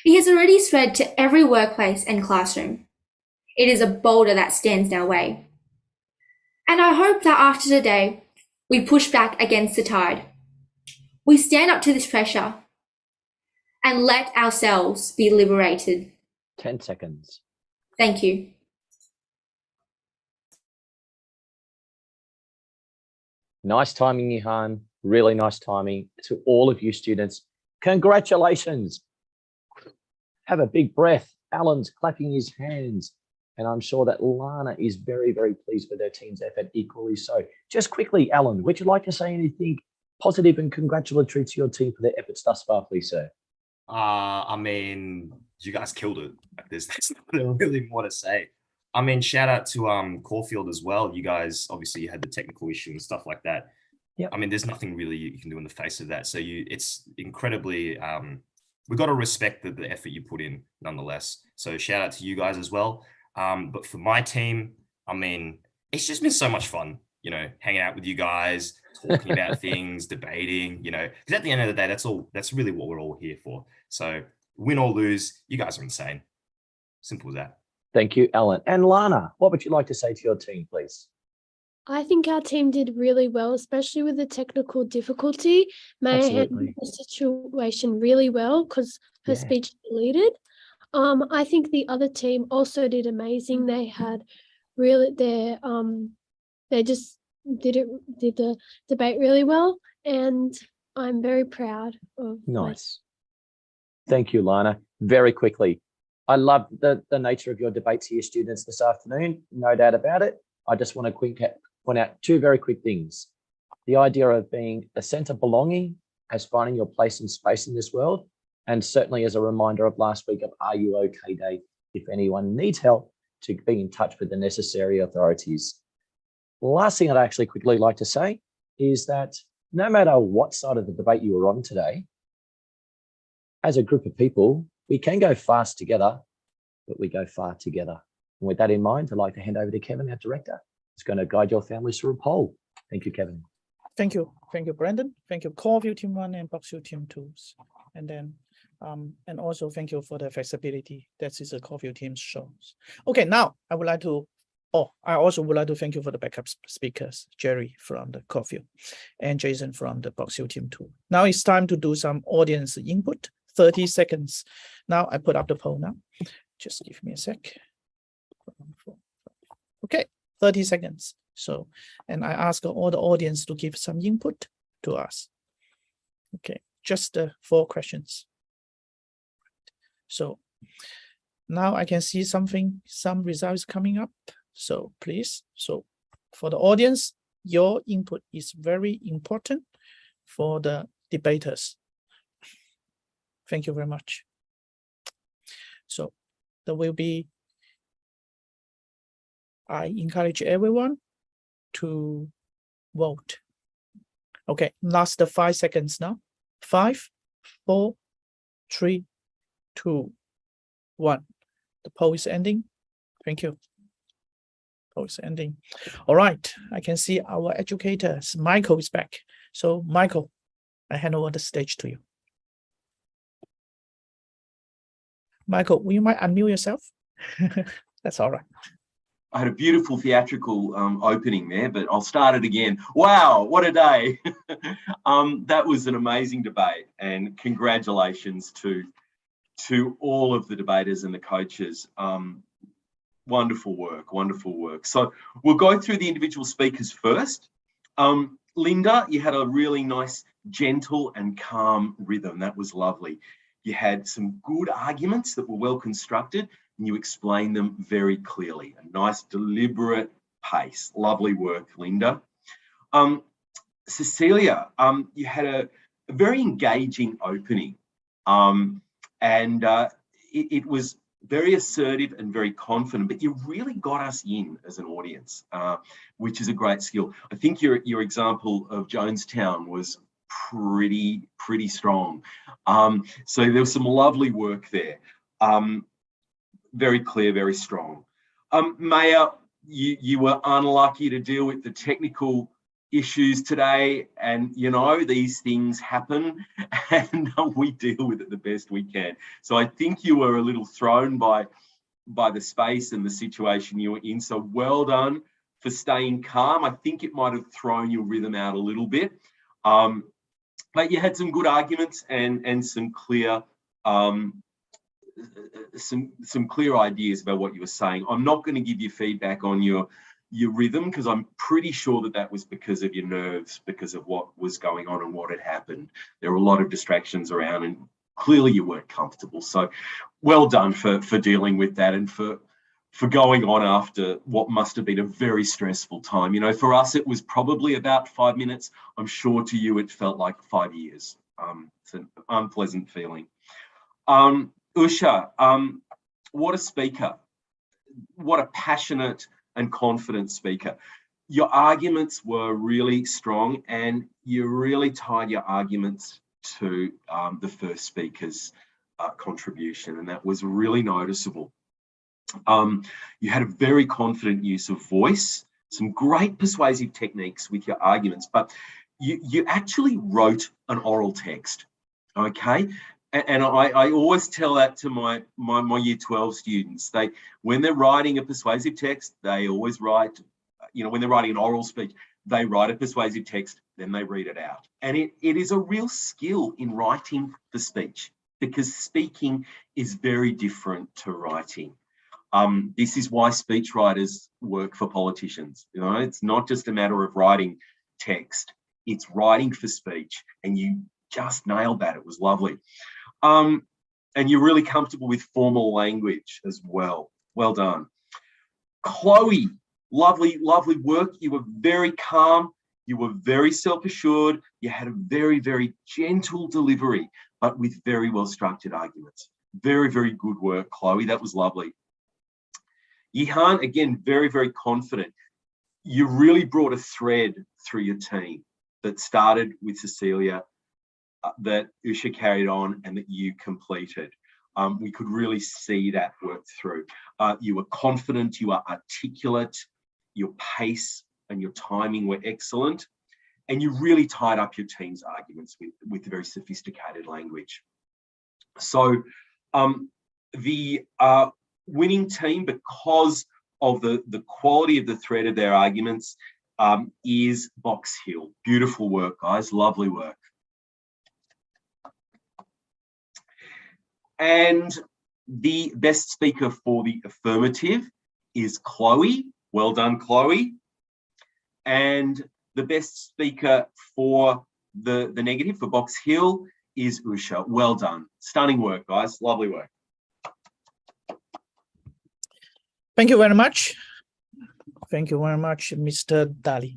It has already spread to every workplace and classroom. It is a boulder that stands in our way. And I hope that after today, we push back against the tide. We stand up to this pressure and let ourselves be liberated. 10 seconds. Thank you. Nice timing, Yihan. Really nice timing. To all of you students, congratulations. Have a big breath. Alan's clapping his hands. And I'm sure that Lana is very, very pleased with her team's effort equally so. Just quickly, Alan, would you like to say anything positive and congratulatory to your team for their efforts thus far, please, sir? I mean, you guys killed it. Like, there's not really more to say. I mean, shout out to Caulfield as well. You guys obviously had the technical issue and stuff like that. Yeah. I mean, there's nothing really you can do in the face of that. So it's incredibly. We got to respect the effort you put in, nonetheless. So shout out to you guys as well. But for my team, I mean, it's just been so much fun, you know, hanging out with you guys, talking about things, debating, you know, because at the end of the day, that's really what we're all here for. So win or lose, you guys are insane. Simple as that. Thank you, Alan. And Lana, what would you like to say to your team, please? I think our team did really well, especially with the technical difficulty. Maya handled the situation really well because her speech deleted. I think the other team also did amazing. They had really they just did the debate really well, and I'm very proud of. Nice. Thank you, Lana. Very quickly, I love the nature of your debate to your students this afternoon. No doubt about it. I just want to point out two very quick things. The idea of being a sense of belonging as finding your place and space in this world, and certainly as a reminder of last week of Are You OK Day, if anyone needs help, to be in touch with the necessary authorities. Last thing I'd actually quickly like to say is that no matter what side of the debate you were on today, as a group of people, we can go fast together, but we go far together. And with that in mind, I'd like to hand over to Kevin, our director, who's going to guide your families through a poll. Thank you, Kevin. Thank you. Thank you, Brandon. Thank you, Caulfield Team 1 and Box Hill Team 2. And then, and also thank you for the flexibility. That is a Caulfield Team shows. Okay, now I also would like to thank you for the backup speakers, Jerry from the Caulfield and Jason from the Box Hill Team 2. Now it's time to do some audience input, 30 seconds. Now I put up the poll now. Just give me a sec. Okay, 30 seconds. So, and I ask all the audience to give some input to us. Okay, just 4 questions. So now I can see some results coming up. So please, so for the audience, your input is very important for the debaters. Thank you very much. So there will be, I encourage everyone to vote. Okay, last 5 seconds now. 5, 4, 3, 2, 1. The poll is ending. Thank you. Poll is ending. All right, I can see our educators. Michael is back. So Michael, I hand over the stage to you. Michael, will you mind unmute yourself? That's all right. I had a beautiful theatrical opening there, but I'll start it again. Wow, what a day. That was an amazing debate, and congratulations to all of the debaters and the coaches. Wonderful work, wonderful work. So we'll go through the individual speakers first. Linda, you had a really nice, gentle and calm rhythm. That was lovely. You had some good arguments that were well constructed, and you explained them very clearly. A nice, deliberate pace. Lovely work, Linda. Cecilia, you had a very engaging opening, and it was very assertive and very confident, but you really got us in as an audience, which is a great skill. I think your example of Jonestown was pretty strong. So there was some lovely work there. Very clear, very strong. Maya, you were unlucky to deal with the technical issues today, and you know these things happen, and we deal with it the best we can. So I think you were a little thrown by the space and the situation you were in. So well done for staying calm. I think it might have thrown your rhythm out a little bit, but you had some good arguments and some clear some clear ideas about what you were saying. I'm not going to give you feedback on your your rhythm, because I'm pretty sure that that was because of your nerves, because of what was going on and what had happened. There were a lot of distractions around, and clearly you weren't comfortable. So well done for dealing with that, and for going on after what must have been a very stressful time. You know, for us, it was probably about 5 minutes. I'm sure to you it felt like 5 years. It's an unpleasant feeling. Usha, what a speaker. What a passionate and confident speaker. Your arguments were really strong, and you really tied your arguments to the first speaker's contribution, and that was really noticeable. You had a very confident use of voice, some great persuasive techniques with your arguments, but you actually wrote an oral text, okay? And I always tell that to my year 12 students. When they're writing a persuasive text, they always write, you know, when they're writing an oral speech, they write a persuasive text, then they read it out. And it is a real skill in writing for speech, because speaking is very different to writing. This is why speechwriters work for politicians. You know, it's not just a matter of writing text, it's writing for speech, and you just nailed that. It was lovely. And you're really comfortable with formal language as well. Well done. Chloe, lovely, lovely work. You were very calm. You were very self-assured. You had a very, very gentle delivery, but with very well-structured arguments. Very, very good work, Chloe. That was lovely. Yihan, again, very, very confident. You really brought a thread through your team that started with Cecilia, that Usha carried on, and that you completed. We could really see that work through. You were confident, you were articulate, your pace and your timing were excellent, and you really tied up your team's arguments with very sophisticated language. So the winning team, because of the quality of the thread of their arguments, is Box Hill. Beautiful work, guys, lovely work. And the best speaker for the affirmative is Chloe. Well done, Chloe. And the best speaker for the negative, for Box Hill, is Usha. Well done. Stunning work, guys. Lovely work. Thank you very much. Thank you very much, Mr. Dali.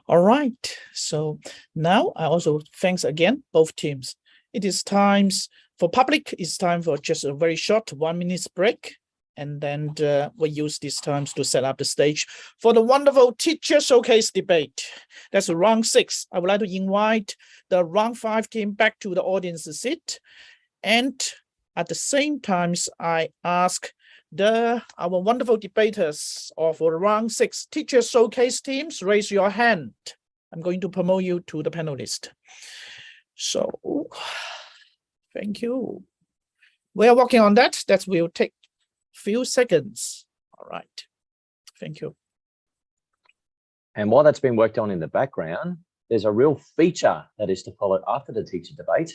All right. So now I also thanks again both teams. It is times for public. It's time for just a very short 1 minute break. And then we use these times to set up the stage for the wonderful teacher showcase debate. That's round 6. I would like to invite the round 5 team back to the audience seat. And at the same time, I ask our wonderful debaters of round 6 teacher showcase teams, raise your hand. I'm going to promote you to the panelist. So, thank you. We are working on that. That will take few seconds. All right. Thank you. And while that's been worked on in the background, there's a real feature that is to follow after the teacher debate,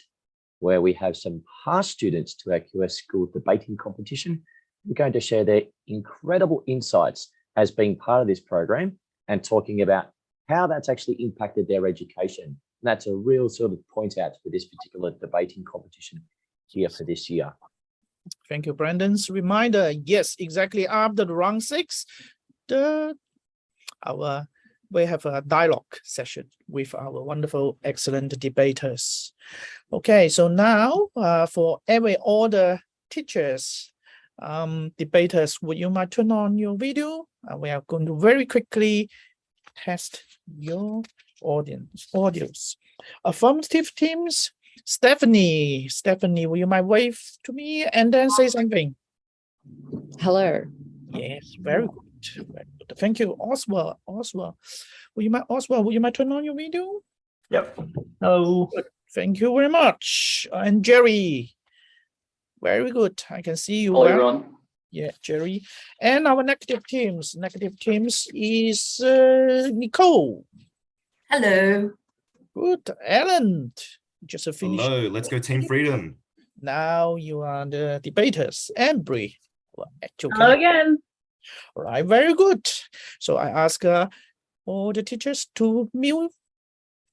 where we have some past students to our QS School debating competition. We're going to share their incredible insights as being part of this program and talking about how that's actually impacted their education. And that's a real sort of point out for this particular debating competition here for this year. Thank you, Brandon's reminder. Yes, exactly after the round 6, we have a dialogue session with our wonderful, excellent debaters. Okay, so now for all the teachers, debaters, would you mind turn on your video? We are going to very quickly test your audios. Affirmative teams. Stephanie, will you mind wave to me and then say something? Hello. Yes, very good. Very good. Thank you, Oswald. Oswald, will you mind turn on your video? Yep. Oh, thank you very much. And Jerry, very good. I can see you. Hello, everyone. Yeah, Jerry. And our negative teams is Nicole. Hello. Good. Ellen. Just a finish. Hello, let's go Team Freedom. Now you are the debaters. Embry. Hello again. All right, very good. So I ask all the teachers to mute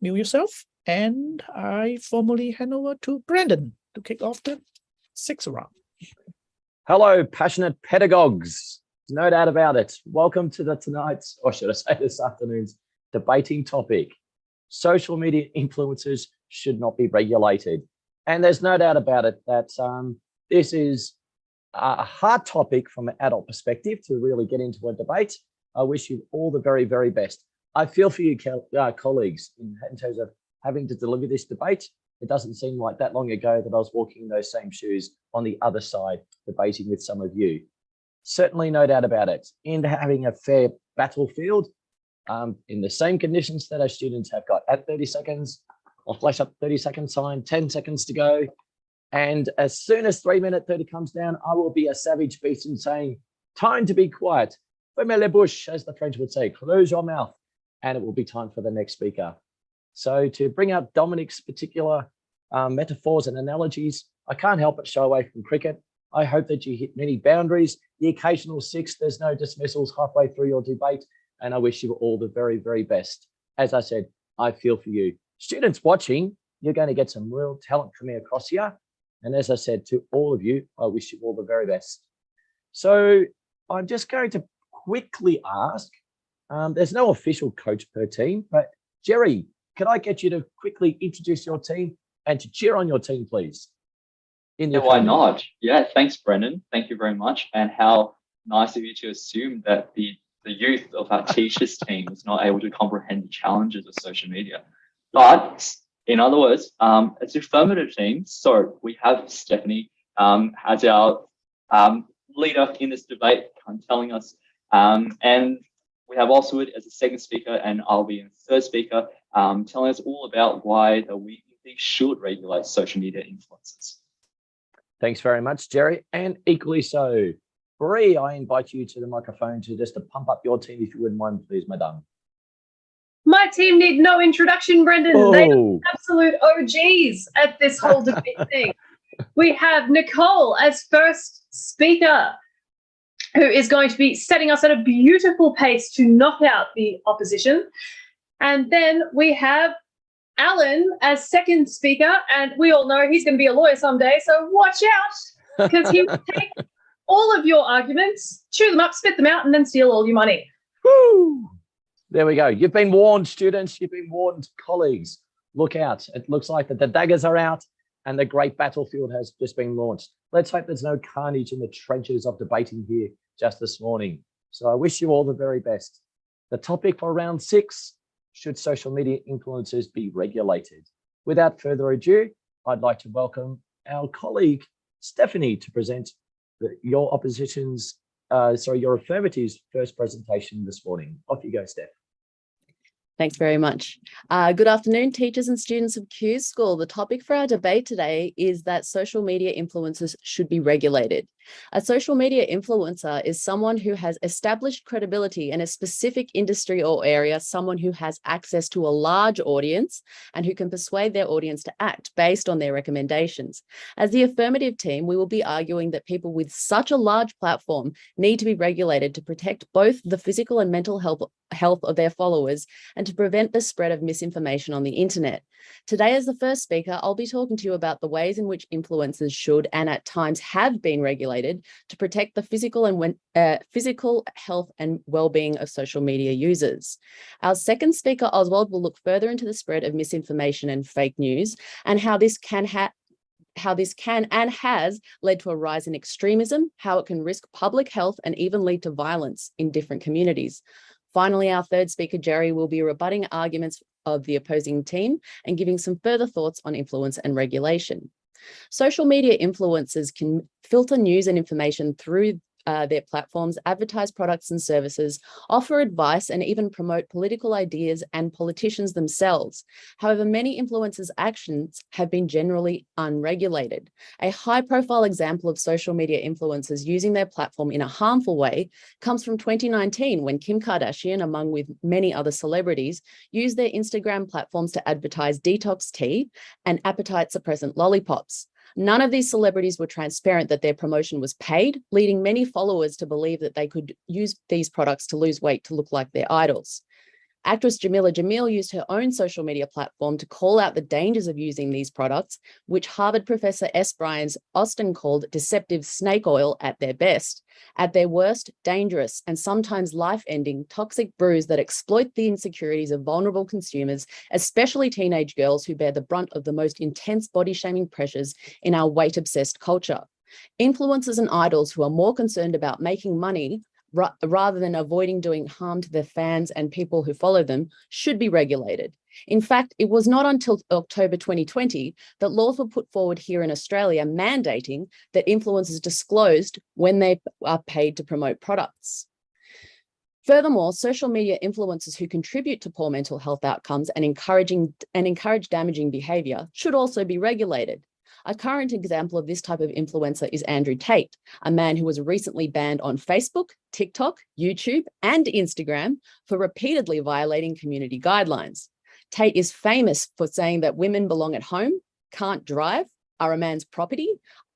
yourself, and I formally hand over to Brandon to kick off the 6th round. Hello, passionate pedagogues. No doubt about it. Welcome to tonight's, or should I say this afternoon's, debating topic. Social media influencers should not be regulated. And there's no doubt about it that this is a hard topic from an adult perspective to really get into a debate. I wish you all the very, very best. I feel for you, colleagues, in terms of having to deliver this debate. It doesn't seem like that long ago that I was walking in those same shoes on the other side, debating with some of you. Certainly no doubt about it. In having a fair battlefield, in the same conditions that our students have got. At 30 seconds, I'll flash up 30-second sign, 10 seconds to go. And as soon as 3-minute 30 comes down, I will be a savage beast and saying, time to be quiet. Fermez la bouche, as the French would say, close your mouth. And it will be time for the next speaker. So to bring out Dominic's particular metaphors and analogies, I can't help but show away from cricket. I hope that you hit many boundaries, the occasional 6, there's no dismissals halfway through your debate. And I wish you all the very, very best. As I said, I feel for you. Students watching, you're going to get some real talent coming across here. And as I said to all of you, I wish you all the very best. So I'm just going to quickly ask, there's no official coach per team, but Jerry, could I get you to quickly introduce your team and to cheer on your team, please? Yeah, why not? Yeah, thanks, Brendan. Thank you very much. And how nice of you to assume that the youth of our teachers team is not able to comprehend the challenges of social media. But in other words, as affirmative team, so we have Stephanie as our leader in this debate, telling us, and we have Oswald as the second speaker, and I'll be the third speaker, telling us all about why we should regulate social media influences. Thanks very much, Jerry, and equally so. Bree, I invite you to the microphone to just to pump up your team, if you wouldn't mind, please, madame. My team need no introduction, Brendan. Oh. They are absolute OGs at this whole debate thing. We have Nicole as first speaker, who is going to be setting us at a beautiful pace to knock out the opposition. And then we have Alan as second speaker, and we all know he's going to be a lawyer someday, so watch out, because he will take all of your arguments, chew them up, spit them out, and then steal all your money. Woo! There we go. You've been warned, students. You've been warned, colleagues. Look out. It looks like that the daggers are out and the great battlefield has just been launched. Let's hope there's no carnage in the trenches of debating here just this morning. So I wish you all the very best. The topic for round 6, should social media influencers be regulated? Without further ado, I'd like to welcome our colleague, Stephanie, to present your affirmative's first presentation this morning. Off you go, Steph. Thanks very much. Good afternoon, teachers and students of Q School. The topic for our debate today is that social media influencers should be regulated. A social media influencer is someone who has established credibility in a specific industry or area, someone who has access to a large audience and who can persuade their audience to act based on their recommendations. As the affirmative team, we will be arguing that people with such a large platform need to be regulated to protect both the physical and mental health of their followers and to prevent the spread of misinformation on the internet. Today, as the first speaker, I'll be talking to you about the ways in which influencers should and at times have been regulated to protect the physical health and well-being of social media users. Our second speaker, Oswald, will look further into the spread of misinformation and fake news and how this can and has led to a rise in extremism, how it can risk public health and even lead to violence in different communities. Finally, our third speaker, Jerry, will be rebutting arguments of the opposing team and giving some further thoughts on influence and regulation. Social media influencers can filter news and information through their platforms, advertise products and services, offer advice, and even promote political ideas and politicians themselves. However, many influencers' actions have been generally unregulated. A high-profile example of social media influencers using their platform in a harmful way comes from 2019, when Kim Kardashian, among with many other celebrities, used their Instagram platforms to advertise detox tea and appetite suppressant lollipops. None of these celebrities were transparent that their promotion was paid, leading many followers to believe that they could use these products to lose weight to look like their idols. Actress Jamila Jamil used her own social media platform to call out the dangers of using these products, which Harvard professor S. Brian Austin called deceptive snake oil at their best. At their worst, dangerous and sometimes life-ending toxic brews that exploit the insecurities of vulnerable consumers, especially teenage girls who bear the brunt of the most intense body-shaming pressures in our weight-obsessed culture. Influencers and idols who are more concerned about making money rather than avoiding doing harm to their fans and people who follow them should be regulated. In fact, it was not until October 2020 that laws were put forward here in Australia mandating that influencers disclosed when they are paid to promote products. Furthermore, social media influencers who contribute to poor mental health outcomes and encourage damaging behaviour should also be regulated. A current example of this type of influencer is Andrew Tate, a man who was recently banned on Facebook, TikTok, YouTube, and Instagram for repeatedly violating community guidelines. Tate is famous for saying that women belong at home, can't drive, are a man's property,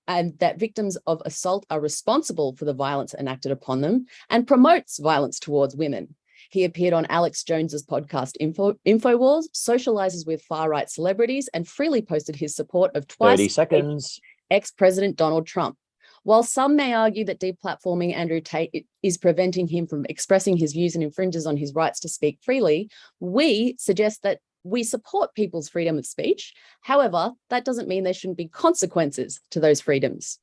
and that victims of assault are responsible for the violence enacted upon them, and promotes violence towards women. He appeared on Alex Jones's podcast InfoWars, socializes with far-right celebrities, and freely posted his support of 30 seconds. ex-President Donald Trump. While some may argue that deplatforming Andrew Tate is preventing him from expressing his views and infringes on his rights to speak freely, we suggest that we support people's freedom of speech. However, that doesn't mean there shouldn't be consequences to those freedoms.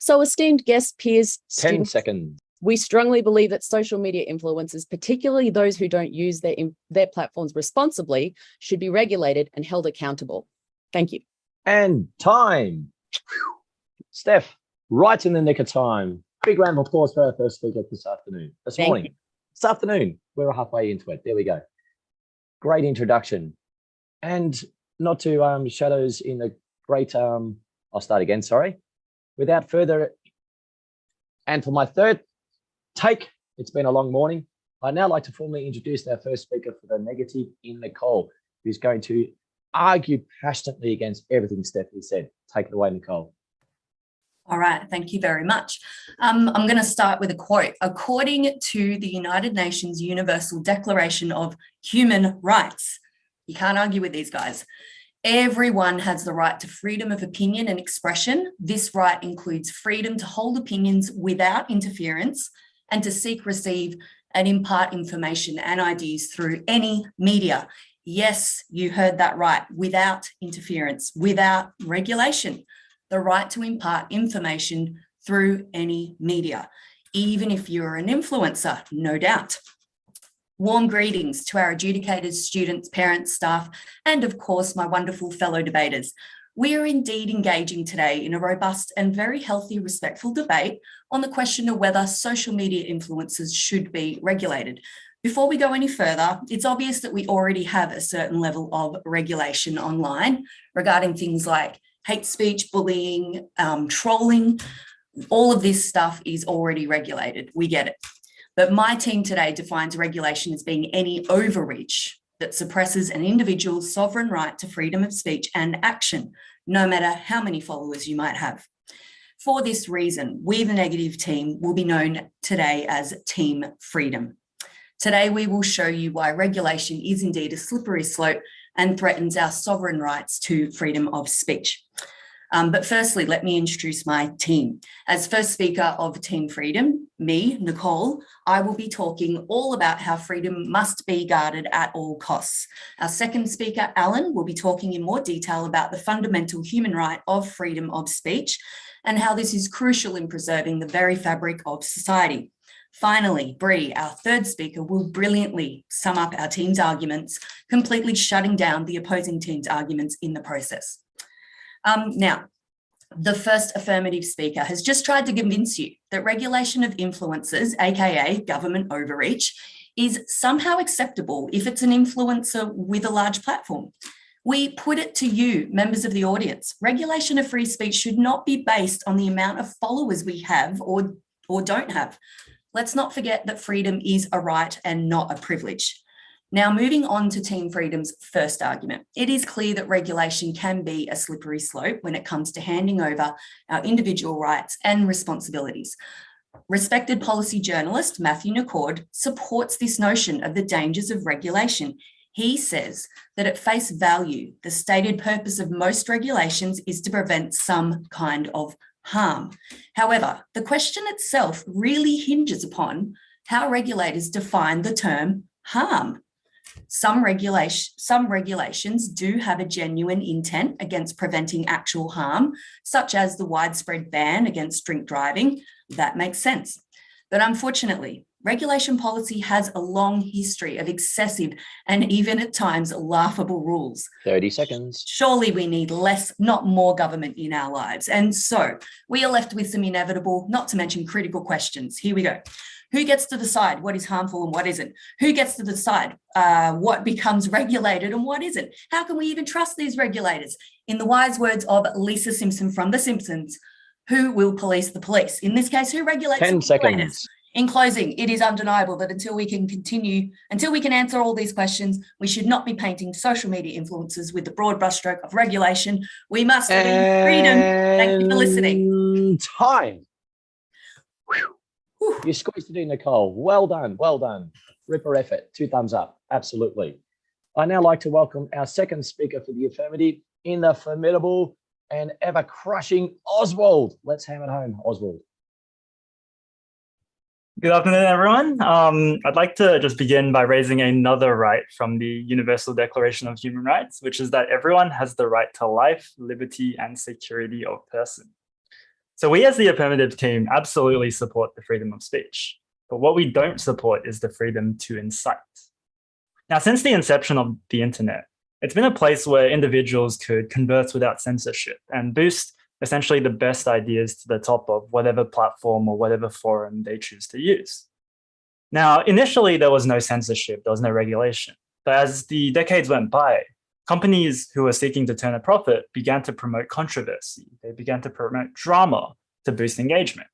So, esteemed guests, peers, 10 students, seconds. we strongly believe that social media influencers, particularly those who don't use their platforms responsibly, should be regulated and held accountable. Thank you. And time. Steph, right in the nick of time. Big round of applause for our first speaker this afternoon. Thank Morning. you. This afternoon. We're halfway into it. There we go. Great introduction. And not to shadows in the great, I'll start again, sorry. Without further, and for my third take, it's been a long morning. I'd now like to formally introduce our first speaker for the negative in Nicole, who's going to argue passionately against everything Stephanie said. Take it away, Nicole. All right, thank you very much. I'm going to start with a quote. According to the United Nations Universal Declaration of Human Rights, you can't argue with these guys. Everyone has the right to freedom of opinion and expression. This right includes freedom to hold opinions without interference and to seek, receive, and impart information and ideas through any media. Yes, you heard that right, without interference, without regulation. The right to impart information through any media, even if you're an influencer, no doubt. Warm greetings to our adjudicators, students, parents, staff, and of course, my wonderful fellow debaters. We are indeed engaging today in a robust and very healthy, respectful debate on the question of whether social media influencers should be regulated. Before we go any further, it's obvious that we already have a certain level of regulation online regarding things like hate speech, bullying, trolling. All of this stuff is already regulated. We get it. But my team today defines regulation as being any overreach that suppresses an individual's sovereign right to freedom of speech and action, no matter how many followers you might have. For this reason, we, the Negative team, will be known today as Team Freedom. Today, we will show you why regulation is indeed a slippery slope and threatens our sovereign rights to freedom of speech. But firstly, let me introduce my team. As first speaker of Team Freedom, me, Nicole, I will be talking all about how freedom must be guarded at all costs. Our second speaker, Alan, will be talking in more detail about the fundamental human right of freedom of speech and how this is crucial in preserving the very fabric of society. Finally, Bree, our third speaker, will brilliantly sum up our team's arguments, completely shutting down the opposing team's arguments in the process. Now, the first affirmative speaker has just tried to convince you that regulation of influencers, aka government overreach, is somehow acceptable if it's an influencer with a large platform. We put it to you, members of the audience. Regulation of free speech should not be based on the amount of followers we have or don't have. Let's not forget that freedom is a right and not a privilege. Now, moving on to Team Freedom's first argument, it is clear that regulation can be a slippery slope when it comes to handing over our individual rights and responsibilities. Respected policy journalist Matthew Nacord supports this notion of the dangers of regulation. He says that at face value, the stated purpose of most regulations is to prevent some kind of harm. However, the question itself really hinges upon how regulators define the term harm. Some regulations do have a genuine intent against preventing actual harm, such as the widespread ban against drink driving. That makes sense. But unfortunately, regulation policy has a long history of excessive and even at times laughable rules. 30 seconds. Surely we need less, not more government in our lives. And so we are left with some inevitable, not to mention critical questions. Here we go. Who gets to decide what is harmful and what isn't? Who gets to decide what becomes regulated and what isn't? How can we even trust these regulators? In the wise words of Lisa Simpson from The Simpsons, who will police the police? In this case, who regulates 10 the regulators? seconds. In closing, it is undeniable that until we can answer all these questions, we should not be painting social media influencers with the broad brushstroke of regulation. We must leave freedom. Thank you for listening. Time. You squeezed it in, Nicole. Well done. Well done. Ripper effort. 2 thumbs up. Absolutely. I'd now like to welcome our second speaker for the affirmative in the formidable and ever crushing Oswald. Let's hammer it home, Oswald. Good afternoon, everyone. I'd like to just begin by raising another right from the Universal Declaration of Human Rights, which is that everyone has the right to life, liberty, and security of person. So we as the affirmative team absolutely support the freedom of speech, but what we don't support is the freedom to incite. Now, since the inception of the internet, it's been a place where individuals could converse without censorship and boost essentially the best ideas to the top of whatever platform or whatever forum they choose to use. Now, initially, there was no censorship, there was no regulation. But as the decades went by, companies who were seeking to turn a profit began to promote controversy. They began to promote drama to boost engagement.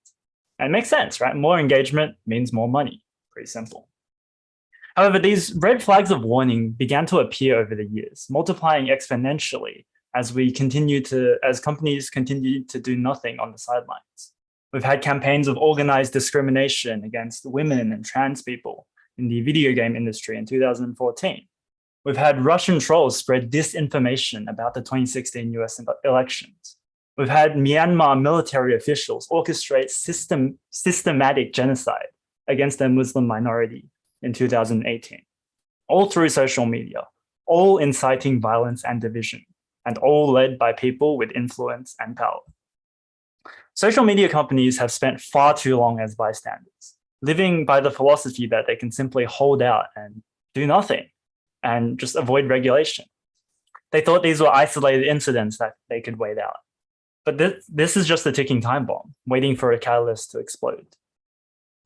And it makes sense, right? More engagement means more money. Pretty simple. However, these red flags of warning began to appear over the years, multiplying exponentially as companies continue to do nothing on the sidelines. We've had campaigns of organized discrimination against women and trans people in the video game industry in 2014. We've had Russian trolls spread disinformation about the 2016 US elections. We've had Myanmar military officials orchestrate systematic genocide against the Muslim minority in 2018, all through social media, all inciting violence and division, and all led by people with influence and power. Social media companies have spent far too long as bystanders, living by the philosophy that they can simply hold out and do nothing and just avoid regulation. They thought these were isolated incidents that they could wait out. But this is just a ticking time bomb, waiting for a catalyst to explode.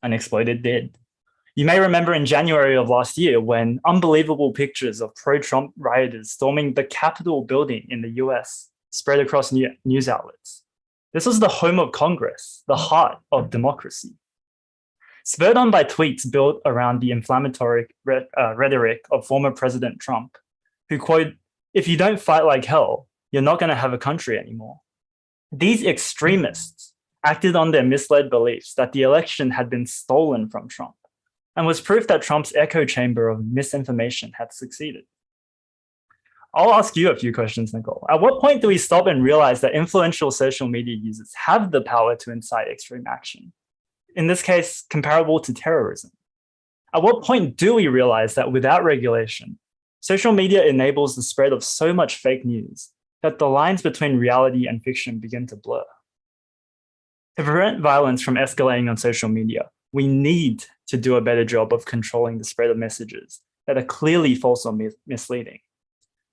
And explode it did. You may remember in January of last year when unbelievable pictures of pro-Trump rioters storming the Capitol building in the US spread across news outlets. This was the home of Congress, the heart of democracy. Spurred on by tweets built around the inflammatory rhetoric of former President Trump, who quote, "If you don't fight like hell, you're not going to have a country anymore." These extremists acted on their misled beliefs that the election had been stolen from Trump, and was proof that Trump's echo chamber of misinformation had succeeded. I'll ask you a few questions, Nicole. At what point do we stop and realize that influential social media users have the power to incite extreme action? In this case, comparable to terrorism. At what point do we realize that without regulation, social media enables the spread of so much fake news that the lines between reality and fiction begin to blur? To prevent violence from escalating on social media, we need to do a better job of controlling the spread of messages that are clearly false or misleading.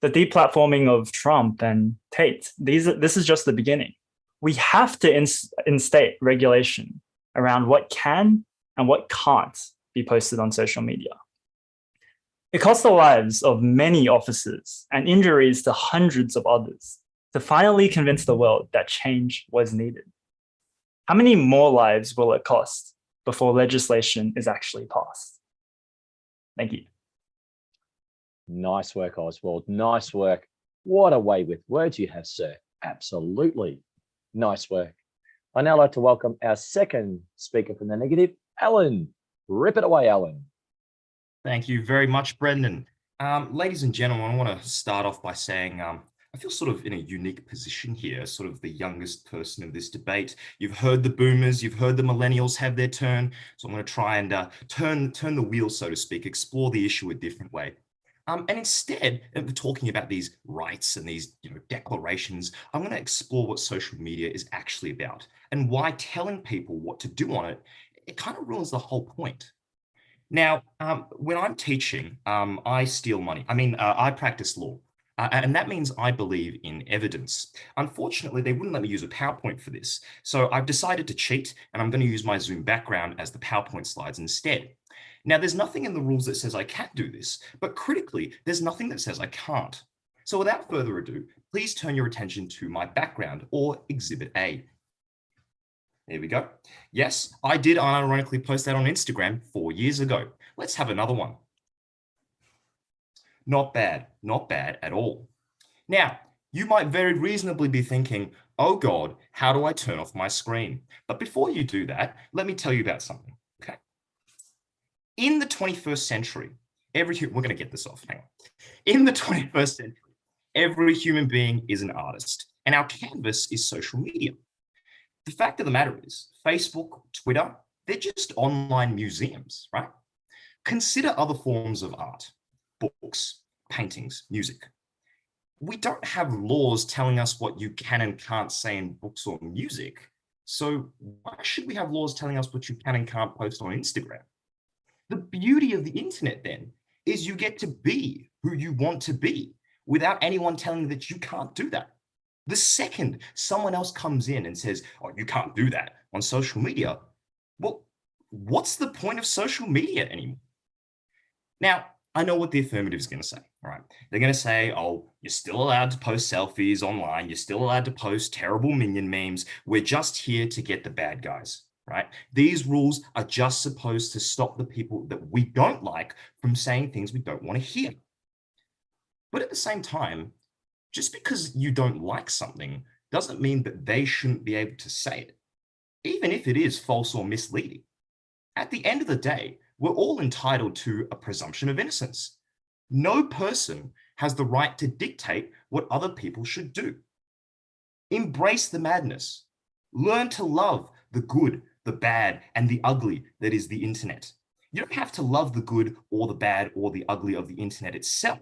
The deplatforming of Trump and Tate, this is just the beginning. We have to instate regulation around what can and what can't be posted on social media. It cost the lives of many officers and injuries to hundreds of others to finally convince the world that change was needed. How many more lives will it cost before legislation is actually passed? Thank you. Nice work, Oswald. Nice work. What a way with words you have, sir. Absolutely. Nice work. I'd now like to welcome our second speaker from the negative, Alan. Rip it away, Alan. Thank you very much, Brendan. Ladies and gentlemen, I want to start off by saying I feel sort of in a unique position here, sort of the youngest person in this debate. You've heard the boomers, you've heard the millennials have their turn. So I'm going to try and turn the wheel, so to speak, explore the issue a different way. And instead of talking about these rights and these declarations, I'm going to explore what social media is actually about and why telling people what to do on it, it kind of ruins the whole point. Now, when I'm teaching, I steal money. I practice law. And that means I believe in evidence. Unfortunately, they wouldn't let me use a PowerPoint for this. So I've decided to cheat, and I'm going to use my Zoom background as the PowerPoint slides instead. Now, there's nothing in the rules that says I can't do this, but critically, there's nothing that says I can't. So without further ado, please turn your attention to my background, or Exhibit A. There we go. Yes, I did unironically post that on Instagram 4 years ago. Let's have another one. Not bad at all. Now, you might very reasonably be thinking, oh God, how do I turn off my screen? But before you do that, let me tell you about something, okay? In the 21st century, we're gonna get this off, hang on. In the 21st century, every human being is an artist, and our canvas is social media. The fact of the matter is, Facebook, Twitter, they're just online museums, right? Consider other forms of art. Books, paintings, music. We don't have laws telling us what you can and can't say in books or music. So why should we have laws telling us what you can and can't post on Instagram? The beauty of the internet then is you get to be who you want to be without anyone telling you that you can't do that. The second someone else comes in and says, oh, you can't do that on social media, well, what's the point of social media anymore? Now, I know what the affirmative is going to say, all right? They're going to say, oh, you're still allowed to post selfies online. You're still allowed to post terrible minion memes. We're just here to get the bad guys, right? These rules are just supposed to stop the people that we don't like from saying things we don't want to hear. But at the same time, just because you don't like something doesn't mean that they shouldn't be able to say it, even if it is false or misleading. At the end of the day, we're all entitled to a presumption of innocence. No person has the right to dictate what other people should do. Embrace the madness. Learn to love the good, the bad, and the ugly that is the internet. You don't have to love the good or the bad or the ugly of the internet itself,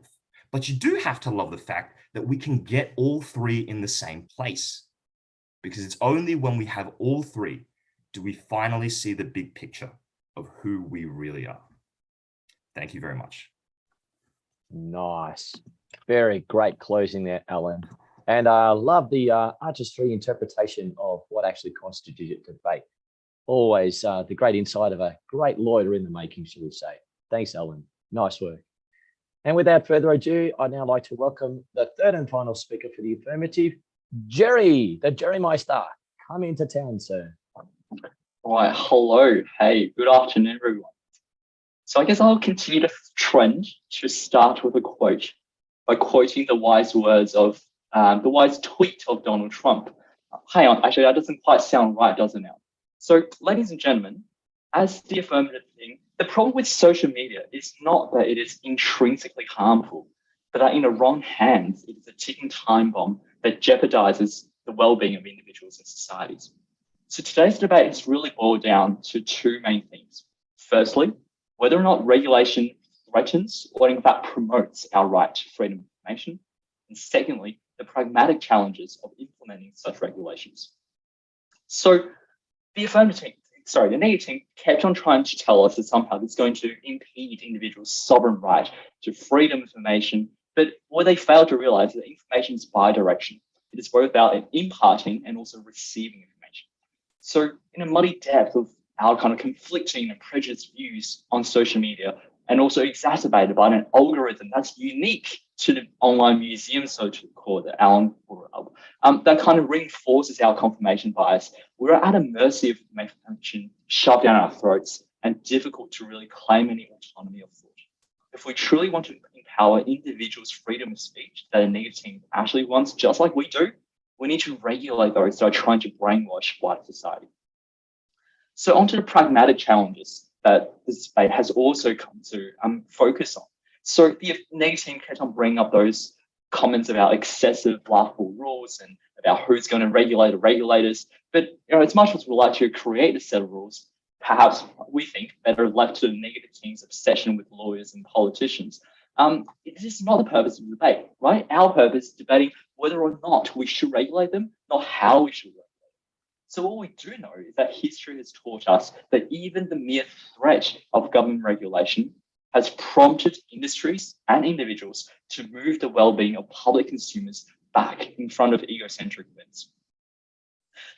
but you do have to love the fact that we can get all three in the same place. Because it's only when we have all three do we finally see the big picture of who we really are. Thank you very much. Nice. Very great closing there, Alan. And I love the artistry interpretation of what actually constituted debate. Always the great insight of a great lawyer in the making, shall we say. Thanks, Alan. Nice work. And without further ado, I'd now like to welcome the third and final speaker for the affirmative, Jerry, the Jerry Meister. Come into town, sir. All right, hello. Hey, good afternoon, everyone. So I guess I'll continue the trend to start with a quote by quoting the wise words of the wise tweet of Donald Trump. Hang on, actually, that doesn't quite sound right, does it now? So, ladies and gentlemen, as the affirmative thing, the problem with social media is not that it is intrinsically harmful, but that in the wrong hands, it is a ticking time bomb that jeopardizes the well-being of individuals and societies. So today's debate has really boiled down to two main themes. Firstly, whether or not regulation threatens or in fact promotes our right to freedom of information. And secondly, the pragmatic challenges of implementing such regulations. So the negative team kept on trying to tell us that somehow it's going to impede individuals' sovereign right to freedom of information, but what they failed to realize is that information is bi-directional. It is both about imparting and also receiving information. So in a muddy depth of our kind of conflicting and prejudiced views on social media, and also exacerbated by an algorithm that's unique to the online museum, so to call it, that Alan brought up, that kind of reinforces our confirmation bias. We're at a mercy of information shoved down our throats and difficult to really claim any autonomy of thought. If we truly want to empower individuals' freedom of speech that a negative team actually wants, just like we do, we need to regulate those that are trying to brainwash wider society. So onto the pragmatic challenges that this debate has also come to focus on. So the negative team kept on bringing up those comments about excessive laughable rules and about who's going to regulate the regulators. But as much as we'd like to create a set of rules, perhaps we think better left to the negative team's obsession with lawyers and politicians. This is not the purpose of the debate, right? Our purpose is debating whether or not we should regulate them, not how we should regulate them. So all we do know is that history has taught us that even the mere threat of government regulation has prompted industries and individuals to move the well-being of public consumers back in front of egocentric events.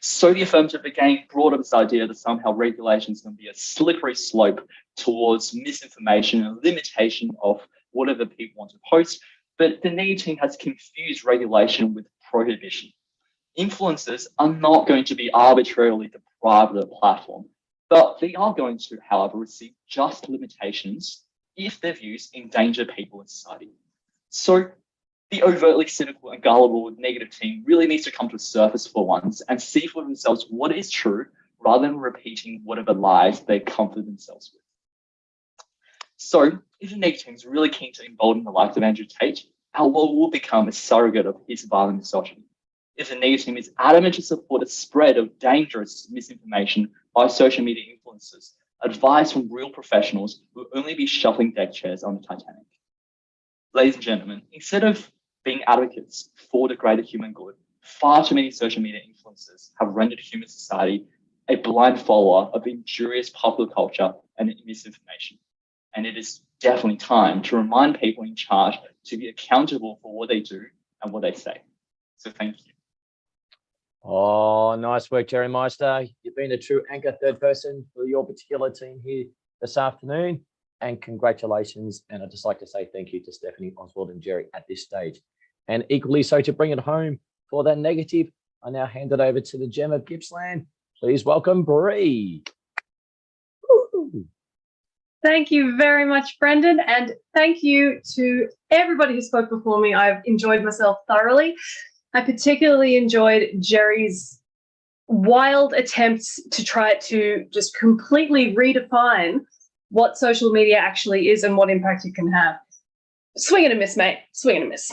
So the affirmative again brought up this idea that somehow regulation is going to be a slippery slope towards misinformation and limitation of whatever people want to post. But the negative team has confused regulation with prohibition. Influencers are not going to be arbitrarily deprived of the platform, but they are going to, however, receive just limitations if their views endanger people in society. So the overtly cynical and gullible negative team really needs to come to the surface for once and see for themselves what is true rather than repeating whatever lies they comfort themselves with. So if the negative team is really keen to embolden the likes of Andrew Tate, our world will become a surrogate of his violent misogyny. If the negative team is adamant to support a spread of dangerous misinformation by social media influencers, advice from real professionals will only be shuffling deck chairs on the Titanic. Ladies and gentlemen, instead of being advocates for the greater human good, far too many social media influencers have rendered human society a blind follower of injurious popular culture and misinformation. And it is definitely time to remind people in charge to be accountable for what they do and what they say. So thank you. Oh, nice work, Jerry Meister. You've been a true anchor third person for your particular team here this afternoon. And congratulations. And I'd just like to say thank you to Stephanie, Oswald, and Jerry at this stage. And equally so to bring it home for that negative, I now hand it over to the gem of Gippsland. Please welcome Bree. Thank you very much, Brendan, and thank you to everybody who spoke before me. I've enjoyed myself thoroughly. I particularly enjoyed Jerry's wild attempts to try to just completely redefine what social media actually is and what impact it can have. Swing and a miss, mate. Swing and a miss.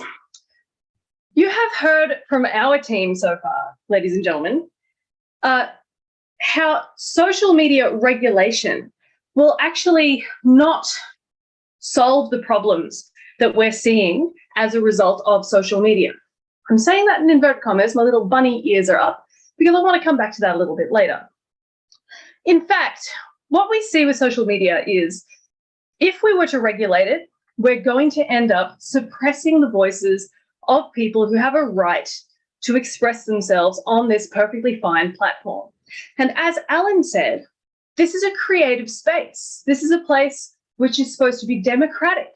You have heard from our team so far, ladies and gentlemen, how social media regulation will actually not solve the problems that we're seeing as a result of social media. I'm saying that in inverted commas, my little bunny ears are up, because I want to come back to that a little bit later. In fact, what we see with social media is if we were to regulate it, we're going to end up suppressing the voices of people who have a right to express themselves on this perfectly fine platform. And as Alan said, this is a creative space. This is a place which is supposed to be democratic,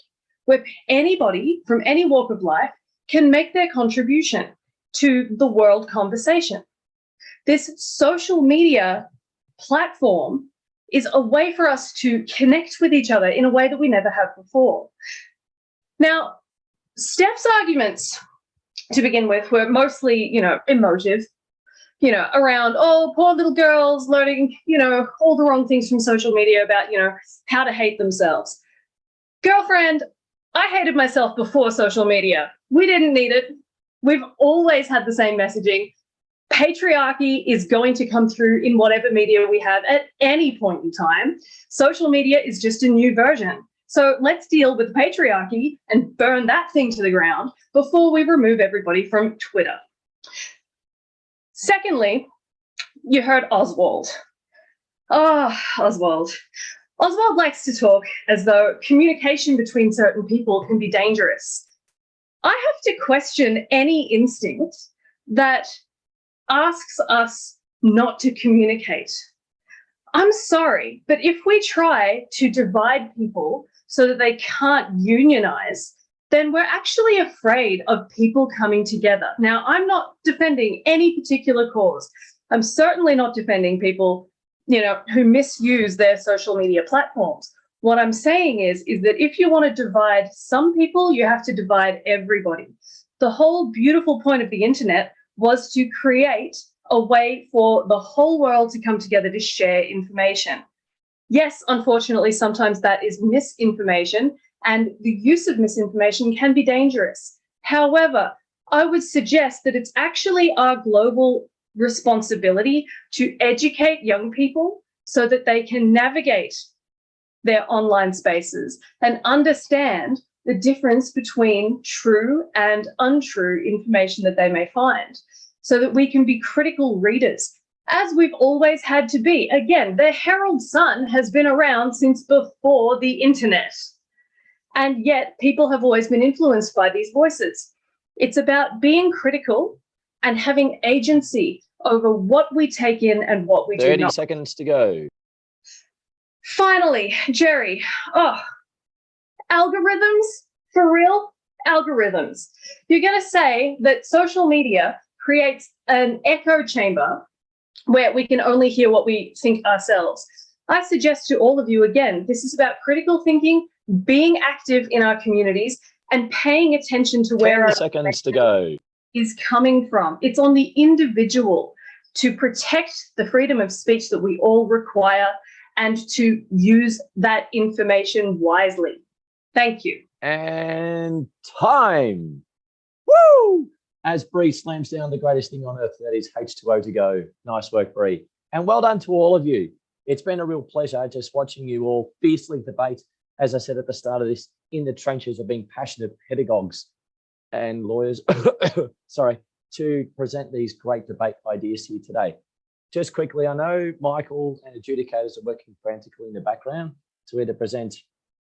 where anybody from any walk of life can make their contribution to the world conversation. This social media platform is a way for us to connect with each other in a way that we never have before. Now, Steph's arguments to begin with were mostly, emotive, around, oh, poor little girls learning, all the wrong things from social media about, how to hate themselves. Girlfriend, I hated myself before social media. We didn't need it. We've always had the same messaging. Patriarchy is going to come through in whatever media we have at any point in time. Social media is just a new version. So let's deal with patriarchy and burn that thing to the ground before we remove everybody from Twitter. Secondly, you heard Oswald. Oh, Oswald. Oswald likes to talk as though communication between certain people can be dangerous. I have to question any instinct that asks us not to communicate. I'm sorry, but if we try to divide people so that they can't unionize, then we're actually afraid of people coming together. Now, I'm not defending any particular cause. I'm certainly not defending people, who misuse their social media platforms. What I'm saying is that if you want to divide some people, you have to divide everybody. The whole beautiful point of the internet was to create a way for the whole world to come together to share information. Yes, unfortunately, sometimes that is misinformation, and the use of misinformation can be dangerous. However, I would suggest that it's actually our global responsibility to educate young people so that they can navigate their online spaces and understand the difference between true and untrue information that they may find, so that we can be critical readers, as we've always had to be. Again, the Herald Sun has been around since before the internet, and yet people have always been influenced by these voices. It's about being critical and having agency over what we take in and what we do 30 not. seconds to go. Finally, Jerry, algorithms, for real? Algorithms. You're going to say that social media creates an echo chamber where we can only hear what we think ourselves. I suggest to all of you, again, this is about critical thinking, being active in our communities, and paying attention to where 10 our seconds to go. is coming from. It's on the individual to protect the freedom of speech that we all require and to use that information wisely. Thank you. And time. Woo! As Bree slams down the greatest thing on earth, that is H2O to go. Nice work, Bree. And well done to all of you. It's been a real pleasure just watching you all fiercely debate, as I said at the start of this, in the trenches of being passionate pedagogues and lawyers, sorry, to present these great debate ideas here today. Just quickly, I know Michael and adjudicators are working frantically in the background to either present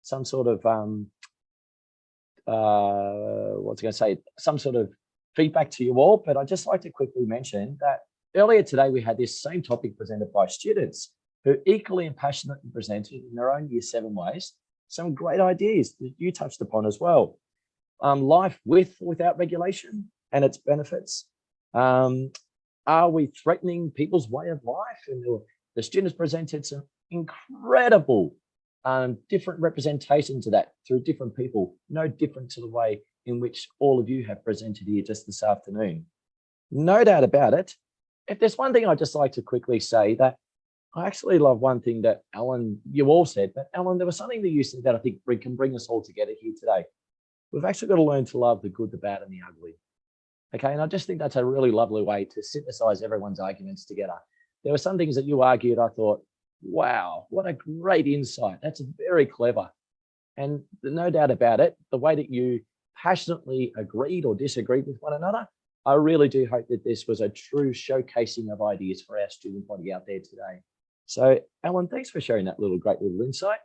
some sort of, some sort of feedback to you all, but I'd just like to quickly mention that earlier today we had this same topic presented by students who equally and passionately presented in their own Year 7 ways some great ideas that you touched upon as well. Life with or without regulation and its benefits. Are we threatening people's way of life? And the students presented some incredible different representations of that through different people, no different to the way in which all of you have presented here just this afternoon. No doubt about it. If there's one thing I'd just like to quickly say, that I actually love one thing that Alan, you all said, but Alan, there was something that you said that I think can bring us all together here today. We've actually got to learn to love the good, the bad, and the ugly. Okay, and I just think that's a really lovely way to synthesize everyone's arguments together. There were some things that you argued, I thought, wow, what a great insight. That's very clever. And no doubt about it, the way that you passionately agreed or disagreed with one another, I really do hope that this was a true showcasing of ideas for our student body out there today. So, Alan, thanks for sharing that great little insight.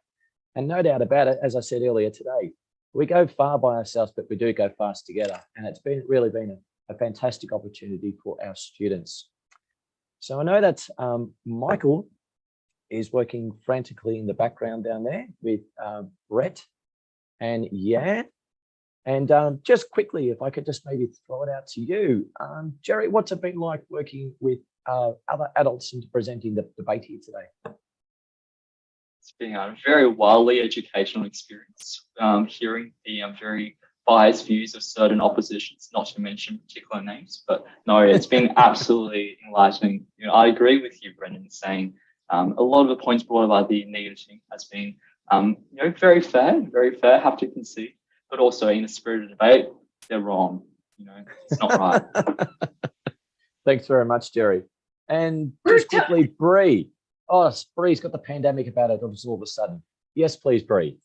And no doubt about it, as I said earlier today, we go far by ourselves, but we do go fast together. And it's really been a fantastic opportunity for our students. So I know that Michael is working frantically in the background down there with Brett and Yan. And just quickly, if I could just maybe throw it out to you, Jerry, what's it been like working with other adults and presenting the debate here today? It's been a very wildly educational experience, hearing the very biased views of certain oppositions, not to mention particular names, but no, it's been absolutely enlightening. You know, I agree with you, Brendan, saying a lot of the points brought by the negative team has been, very fair, have to concede, but also in the spirit of debate, they're wrong. You know, it's not right. Thanks very much, Jerry. And just quickly, Bree. Oh, Bree's got the pandemic about it all of a sudden. Yes, please, Bree.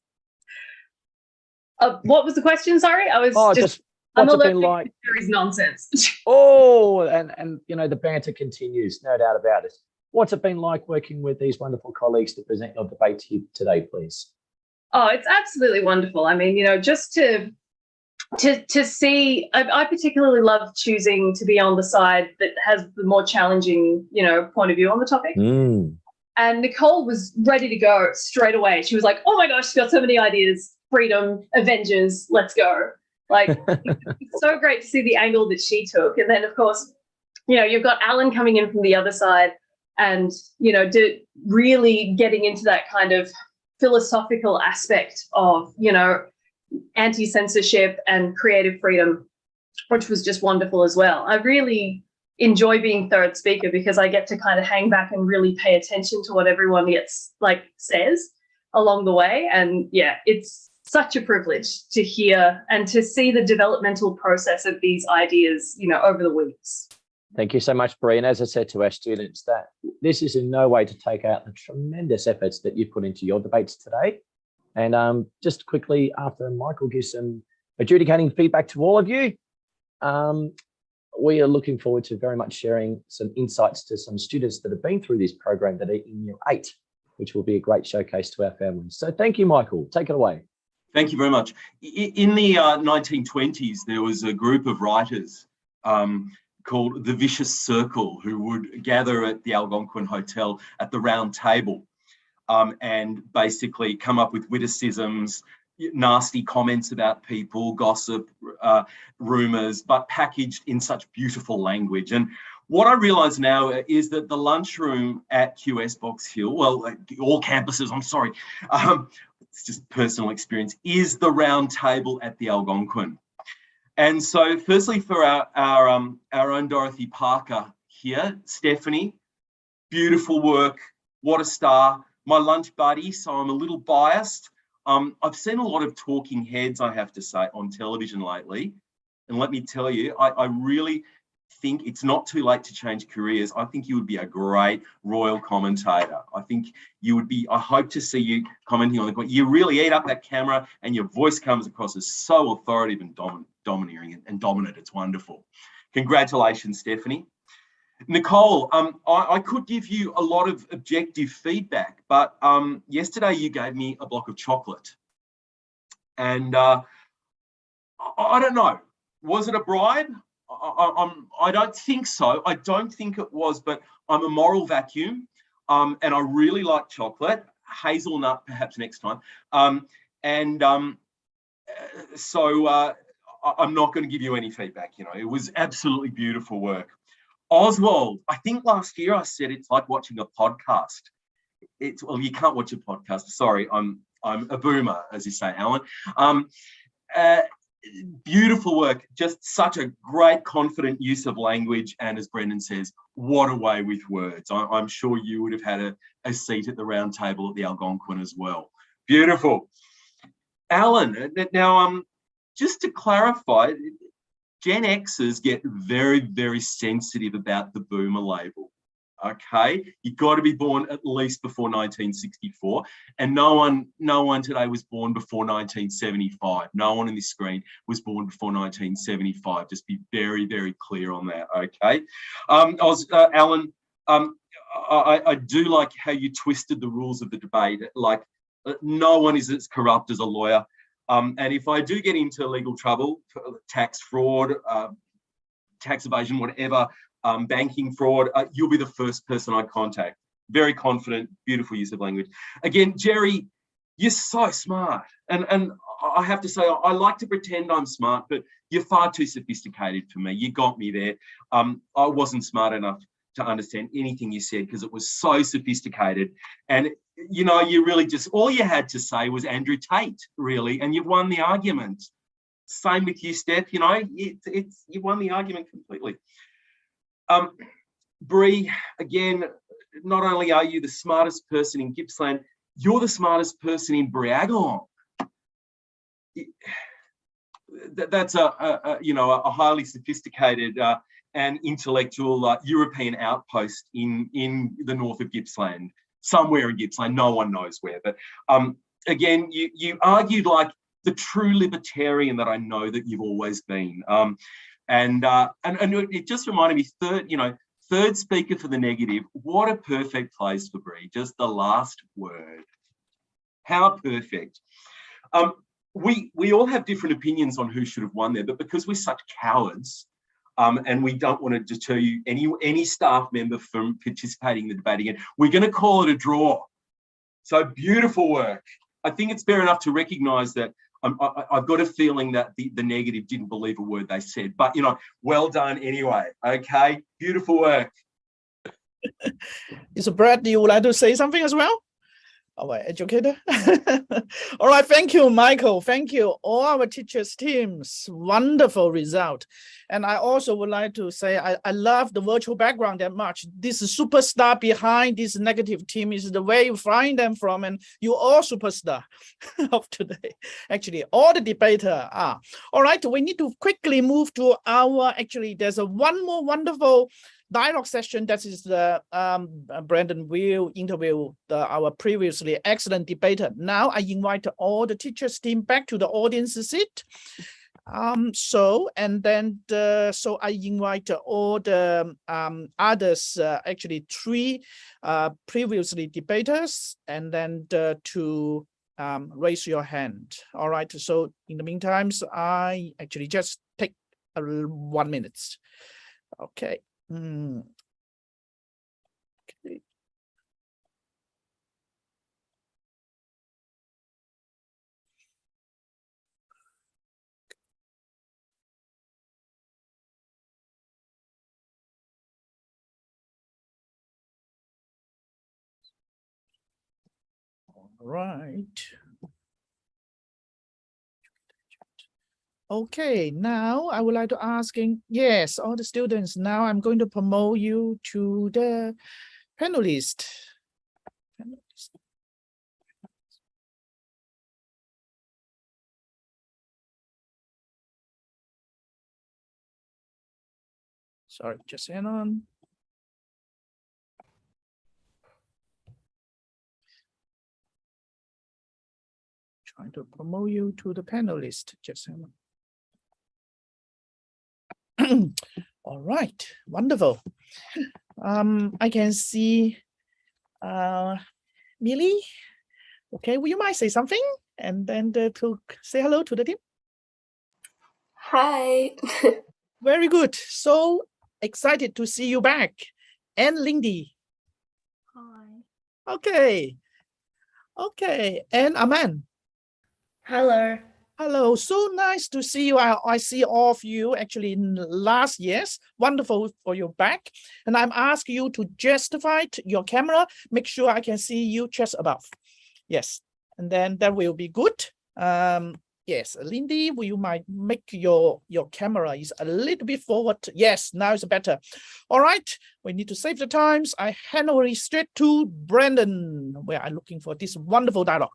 What was the question? Sorry, I was just what's it been like? Jerry's nonsense. and the banter continues, no doubt about it. What's it been like working with these wonderful colleagues to present your debate here today, please? Oh, it's absolutely wonderful. I mean, just to see, I particularly love choosing to be on the side that has the more challenging, point of view on the topic. And Nicole was ready to go straight away. She was like, oh my gosh, she's got so many ideas. Freedom, Avengers, let's go. Like, it's so great to see the angle that she took. And then, of course, you've got Alan coming in from the other side and, really getting into that kind of philosophical aspect of, you know, anti-censorship and creative freedom, which was just wonderful as well. I really enjoy being third speaker because I get to kind of hang back and really pay attention to what everyone says along the way. And yeah, it's such a privilege to hear and to see the developmental process of these ideas, you know, over the weeks. Thank you so much, Bree. And as I said to our students, that this is in no way to take out the tremendous efforts that you put into your debates today. And just quickly, after Michael gives some adjudicating feedback to all of you, we are looking forward to very much sharing some insights to some students that have been through this program that are in Year 8, which will be a great showcase to our families. So thank you, Michael. Take it away. Thank you very much. In the 1920s, there was a group of writers called the Vicious Circle who would gather at the Algonquin Hotel at the round table and basically come up with witticisms, nasty comments about people, gossip, rumours, but packaged in such beautiful language. And what I realise now is that the lunchroom at QS Box Hill, well, all campuses, I'm sorry, it's just personal experience, is the round table at the Algonquin. And so firstly, for our own Dorothy Parker here, Stephanie, beautiful work, what a star. My lunch buddy, so I'm a little biased. I've seen a lot of talking heads, I have to say, on television lately. And let me tell you, I really think it's not too late to change careers. I think you would be a great royal commentator. I think you would be, I hope to see you commenting on the court. You really eat up that camera and your voice comes across as so authoritative and domineering and dominant. It's wonderful. Congratulations, Stephanie. Nicole, I could give you a lot of objective feedback, but yesterday you gave me a block of chocolate. And I don't know, was it a bribe? I don't think so. I don't think it was, but I'm a moral vacuum and I really like chocolate, hazelnut perhaps next time. So I'm not going to give you any feedback. You know, it was absolutely beautiful work. Oswald, I think last year I said it's like watching a podcast. Well, you can't watch a podcast. Sorry, I'm a boomer, as you say, Alan. Beautiful work, just such a great, confident use of language. And as Brendan says, what a way with words. I'm sure you would have had a seat at the round table at the Algonquin as well. Beautiful. Alan, now, just to clarify, Gen Xers get very, very sensitive about the boomer label. Okay, you've got to be born at least before 1964, and no one today was born before 1975. No one on this screen was born before 1975. Just be very, very clear on that. Okay, Alan, I do like how you twisted the rules of the debate. Like, no one is as corrupt as a lawyer. And if I do get into legal trouble, tax fraud, tax evasion, whatever, banking fraud, you'll be the first person I contact. Very confident, beautiful use of language. Again, Jerry, you're so smart. And I have to say, I like to pretend I'm smart, but you're far too sophisticated for me. You got me there. I wasn't smart enough to understand anything you said because it was so sophisticated. And, you know, you really just, all you had to say was Andrew Tate, really, and you've won the argument. Same with you, Steph, you know, you won the argument completely. Bree, again, not only are you the smartest person in Gippsland, you're the smartest person in Briagong. That's a highly sophisticated and intellectual European outpost in the north of Gippsland, somewhere in Gippsland, no one knows where. But again, you argued like the true libertarian that I know that you've always been. And it just reminded me, third speaker for the negative. What a perfect place for Bree. Just the last word. How perfect. We all have different opinions on who should have won there, but because we're such cowards, and we don't want to deter you, any staff member from participating in the debate again, we're going to call it a draw. So beautiful work. I think it's fair enough to recognise that I've got a feeling that the negative didn't believe a word they said, but, well done anyway. Okay, beautiful work. So Brad, do you would like to say something as well? our educator. All right, thank you, Michael. Thank you, all our teachers teams. Wonderful result. And I also would like to say I love the virtual background that much. This superstar behind this negative team is the way you find them from, and you all superstar of today. Actually, all the debater are. All right, we need to quickly move to our, actually, there's one more wonderful dialogue session. That is the Brandon will interview our previously excellent debater. Now I invite all the teachers team back to the audience seat. So I invite all the others, actually 3 previously debaters, and then to raise your hand. All right, so in the meantime, I actually just take 1 minute. Okay. Okay. All right. Okay, now I would like to ask, yes, all the students, now I'm going to promote you to the panelist. Sorry, just hang on. Trying to promote you to the panelist, just hang on. All right, wonderful. I can see Millie. Okay, will you mind say something and then to say hello to the team? Hi. Very good. So excited to see you back. And Lindy. Hi. Okay. Okay. And Aman. Hello. Hello, so nice to see you. I see all of you actually in last year's. Wonderful for your back. And I'm asking you to justify your camera. Make sure I can see you just above. Yes, and then that will be good. Yes, Lindy, will you might make your camera is a little bit forward? Yes, now it's better. All right, we need to save the times. I hand over straight to Brandon, where I'm looking for this wonderful dialogue.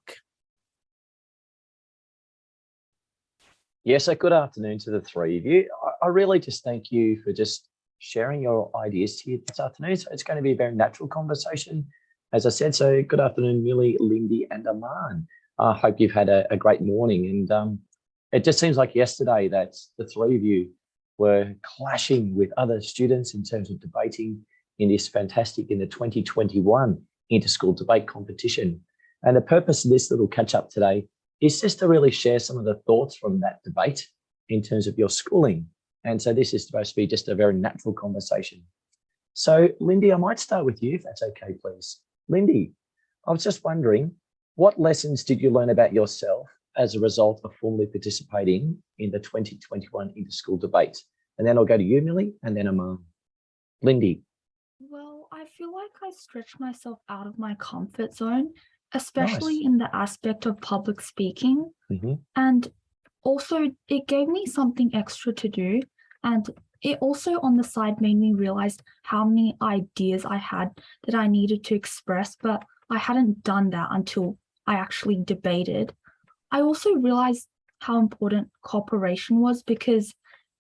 Yes, so good afternoon to the 3 of you. I really just thank you for just sharing your ideas here this afternoon. So it's going to be a very natural conversation, as I said. So good afternoon, Millie, Lindy, and Aman. I hope you've had a great morning. And it just seems like yesterday that the 3 of you were clashing with other students in terms of debating in this fantastic, in the 2021 Interschool Debate Competition. And the purpose of this little catch up today is just to really share some of the thoughts from that debate in terms of your schooling. And so this is supposed to be just a very natural conversation. So Lindy, I might start with you if that's okay, please. Lindy, I was just wondering, what lessons did you learn about yourself as a result of formally participating in the 2021 Interschool Debate? And then I'll go to you, Millie, and then Aman. Lindy. Well, I feel like I stretched myself out of my comfort zone, especially in the aspect of public speaking. And also it gave me something extra to do. And it also on the side made me realize how many ideas I had that I needed to express, but I hadn't done that until I actually debated. I also realized how important cooperation was, because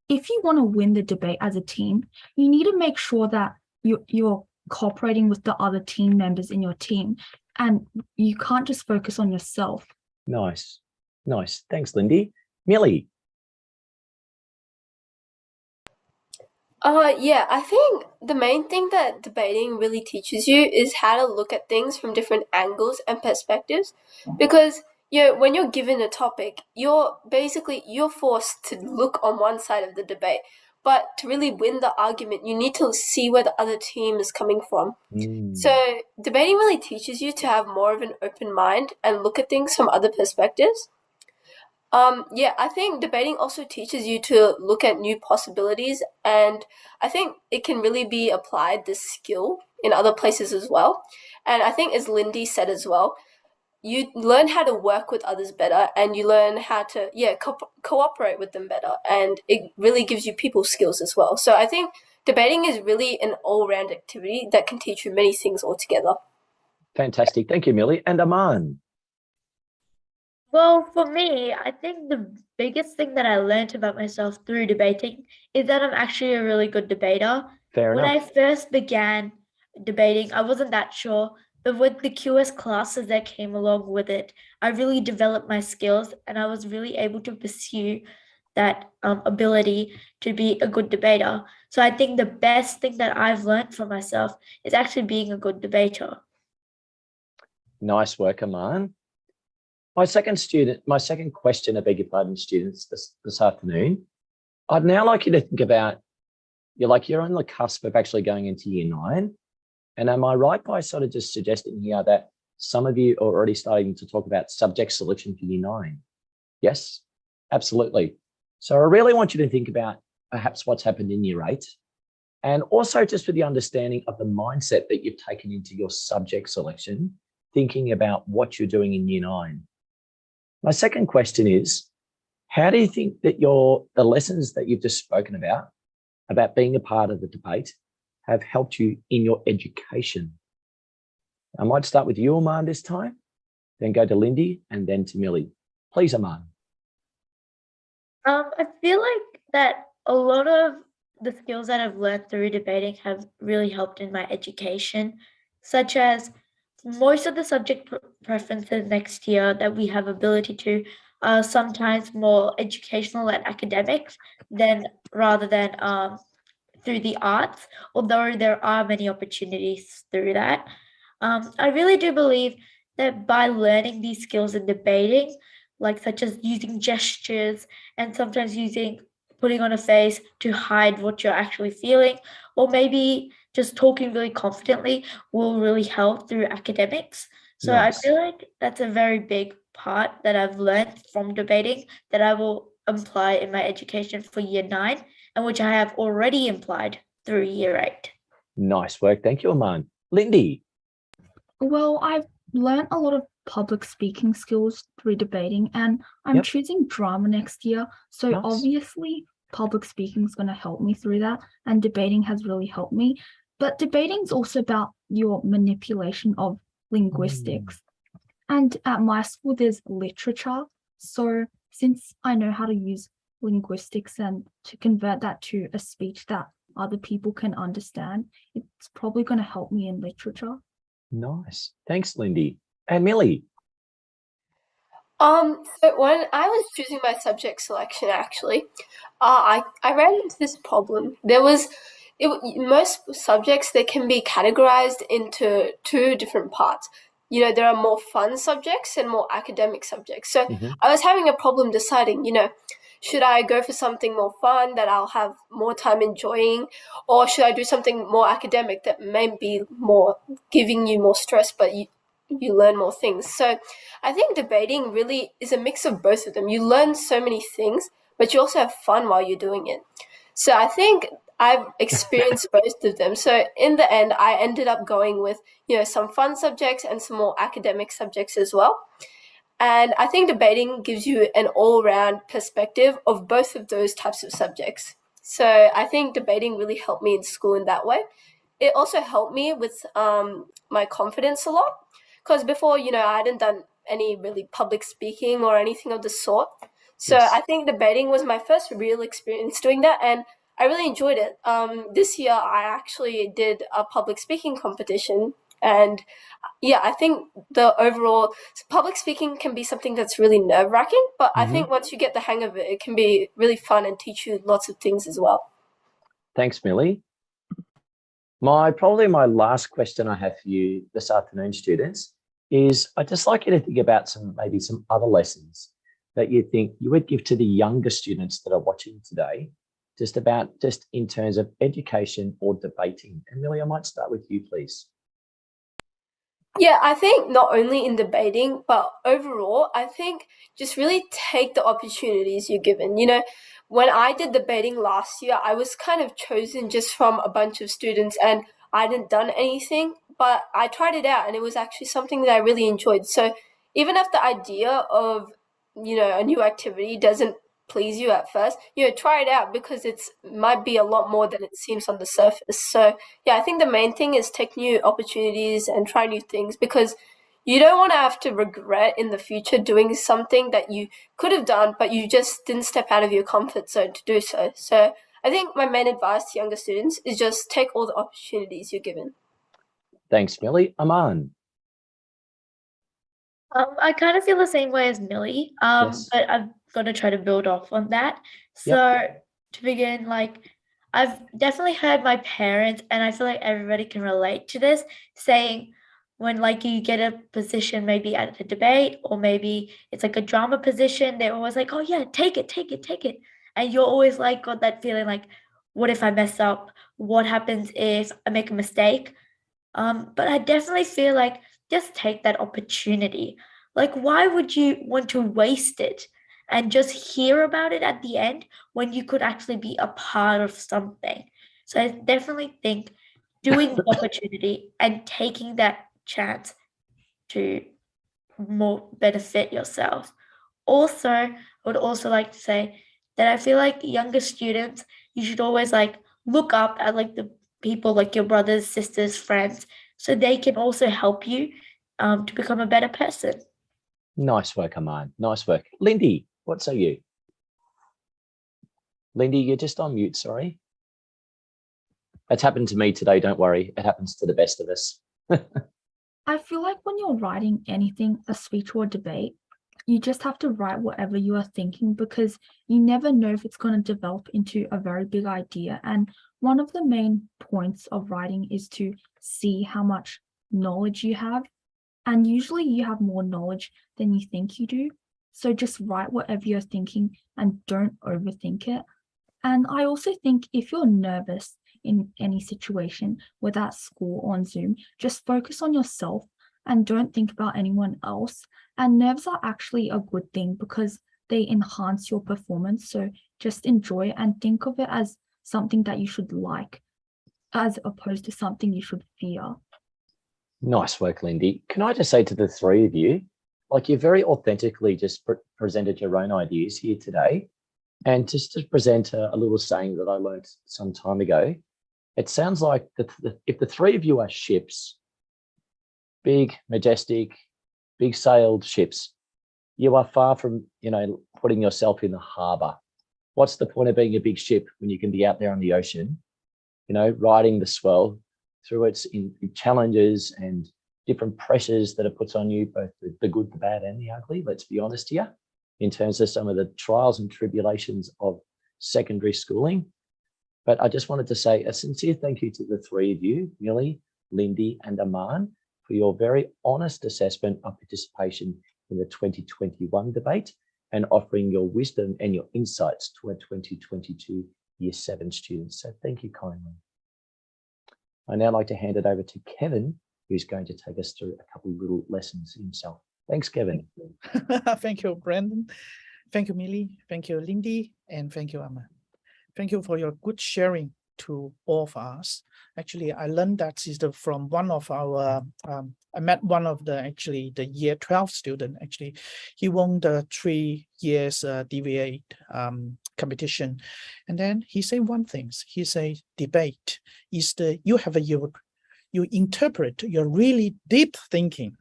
if you want to win the debate as a team, you need to make sure that you're cooperating with the other team members in your team. And you can't just focus on yourself. Nice. Nice. Thanks, Lindy. Millie. Yeah, I think the main thing that debating really teaches you is how to look at things from different angles and perspectives. Because when you're given a topic, you're forced to look on one side of the debate. But to really win the argument, you need to see where the other team is coming from. So debating really teaches you to have more of an open mind and look at things from other perspectives. I think debating also teaches you to look at new possibilities, and I think it can really be applied, this skill, in other places as well. And I think, as Lindy said as well, you learn how to work with others better, and you learn how to cooperate with them better, and it really gives you people skills as well. So I think debating is really an all-round activity that can teach you many things altogether. Fantastic. Thank you, Millie. And Aman. Well, for me, I think the biggest thing that I learned about myself through debating is that I'm actually a really good debater. Fair When enough. I first began debating, I wasn't that sure, but with the QS classes that came along with it, I really developed my skills and I was really able to pursue that ability to be a good debater. So I think the best thing that I've learned for myself is actually being a good debater. Nice work, Aman. My second question, I beg your pardon, students, this afternoon. I'd now like you to think about, you're on the cusp of actually going into year 9. And am I right by sort of just suggesting here that some of you are already starting to talk about subject selection for year 9? Yes, absolutely. So I really want you to think about perhaps what's happened in year 8, and also just with the understanding of the mindset that you've taken into your subject selection, thinking about what you're doing in year 9. My second question is, how do you think that the lessons that you've just spoken about being a part of the debate, have helped you in your education? I might start with you, Aman, this time, then go to Lindy, and then to Millie. Please, Aman. I feel like that a lot of the skills that I've learned through debating have really helped in my education, such as most of the subject preferences next year that we have ability to are sometimes more educational and academics rather than through the arts, although there are many opportunities through that. I really do believe that by learning these skills in debating, such as using gestures and sometimes putting on a face to hide what you're actually feeling, or maybe just talking really confidently, will really help through academics. So Nice. I feel like that's a very big part that I've learned from debating that I will apply in my education for year 9, and which I have already applied through year 8. Nice work. Thank you, Aman. Lindy. Well, I've learned a lot of public speaking skills through debating, and I'm choosing drama next year. So Nice. obviously public speaking is going to help me through that, and debating has really helped me. But debating is also about your manipulation of linguistics. And at my school, there's literature. So since I know how to use linguistics and to convert that to a speech that other people can understand, it's probably going to help me in literature. Nice. Thanks, Lindy. And Millie. So when I was choosing my subject selection, actually, I ran into this problem. Most subjects, they can be categorized into 2 different parts. There are more fun subjects and more academic subjects. So I was having a problem deciding, should I go for something more fun that I'll have more time enjoying, or should I do something more academic that may be more giving you more stress, but you learn more things. So I think debating really is a mix of both of them. You learn so many things, but you also have fun while you're doing it. So I think I've experienced both of them. So in the end, I ended up going with, some fun subjects and some more academic subjects as well. And I think debating gives you an all-round perspective of both of those types of subjects. So I think debating really helped me in school in that way. It also helped me with my confidence a lot, because before, I hadn't done any really public speaking or anything of the sort. So I think debating was my first real experience doing that, and I really enjoyed it. This year, I actually did a public speaking competition, and I think the overall public speaking can be something that's really nerve-wracking, but I think once you get the hang of it, it can be really fun and teach you lots of things as well. Thanks, Millie. Probably my last question I have for you this afternoon, students, is I'd just like you to think about maybe some other lessons that you think you would give to the younger students that are watching today, just in terms of education or debating. And Millie, I might start with you, please. Yeah, I think not only in debating, but overall, I think just really take the opportunities you're given. When I did debating last year, I was kind of chosen just from a bunch of students, and I hadn't done anything, but I tried it out and it was actually something that I really enjoyed. So even if the idea of, a new activity doesn't please you at first, try it out, because it's might be a lot more than it seems on the surface. So yeah, I think the main thing is take new opportunities and try new things, because you don't want to have to regret in the future doing something that you could have done, but you just didn't step out of your comfort zone to do so. So I think my main advice to younger students is just take all the opportunities you're given. Thanks, Millie. Aman. I kind of feel the same way as Millie, Yes. but I'm gonna try to build off on that. So to begin, I've definitely heard my parents, and I feel like everybody can relate to this, saying when you get a position maybe at a debate, or maybe it's like a drama position, they're always like, oh yeah, take it, take it, take it. And you're always got that feeling what if I mess up? What happens if I make a mistake? But I definitely feel just take that opportunity. Why would you want to waste it and just hear about it at the end when you could actually be a part of something? So I definitely think doing the opportunity and taking that chance to more benefit yourself. Also, I would also like to say that I feel like younger students, you should always look up at the people like your brothers, sisters, friends, so they can also help you to become a better person. Nice work, Aman. Nice work. Lindy, what say you? Lindy, you're just on mute, sorry. It's happened to me today, don't worry. It happens to the best of us. I feel like when you're writing anything, a speech or a debate, you just have to write whatever you are thinking, because you never know if it's going to develop into a very big idea. And one of the main points of writing is to see how much knowledge you have. And usually you have more knowledge than you think you do. So just write whatever you're thinking and don't overthink it. And I also think if you're nervous in any situation, whether at school or on Zoom, just focus on yourself and don't think about anyone else. And nerves are actually a good thing because they enhance your performance. So just enjoy and think of it as something that you should like, as opposed to something you should fear. Nice work, Lindy. Can I just say to the three of you, you very authentically just presented your own ideas here today. And just to present a little saying that I learned some time ago, it sounds like if the three of you are ships, big, majestic, big sailed ships, you are far from, putting yourself in the harbor. What's the point of being a big ship when you can be out there on the ocean, riding the swell through its challenges and different pressures that are put on you, both the good, the bad, and the ugly, let's be honest here, in terms of some of the trials and tribulations of secondary schooling. But I just wanted to say a sincere thank you to the three of you, Millie, Lindy, and Aman, for your very honest assessment of participation in the 2021 debate and offering your wisdom and your insights to our 2022 Year 7 students. So thank you kindly. I now like to hand it over to Kevin, who's going to take us through a couple of little lessons himself. Thanks, Kevin. Thank you, Brandon. Thank you, Millie. Thank you, Lindy. And thank you, Aman. Thank you for your good sharing to all of us. Actually, I learned that is from one of our, I met one of the year 12 student. Actually, he won the 3 years DV8 competition. And then he said one thing, he said debate is you interpret your really deep thinking,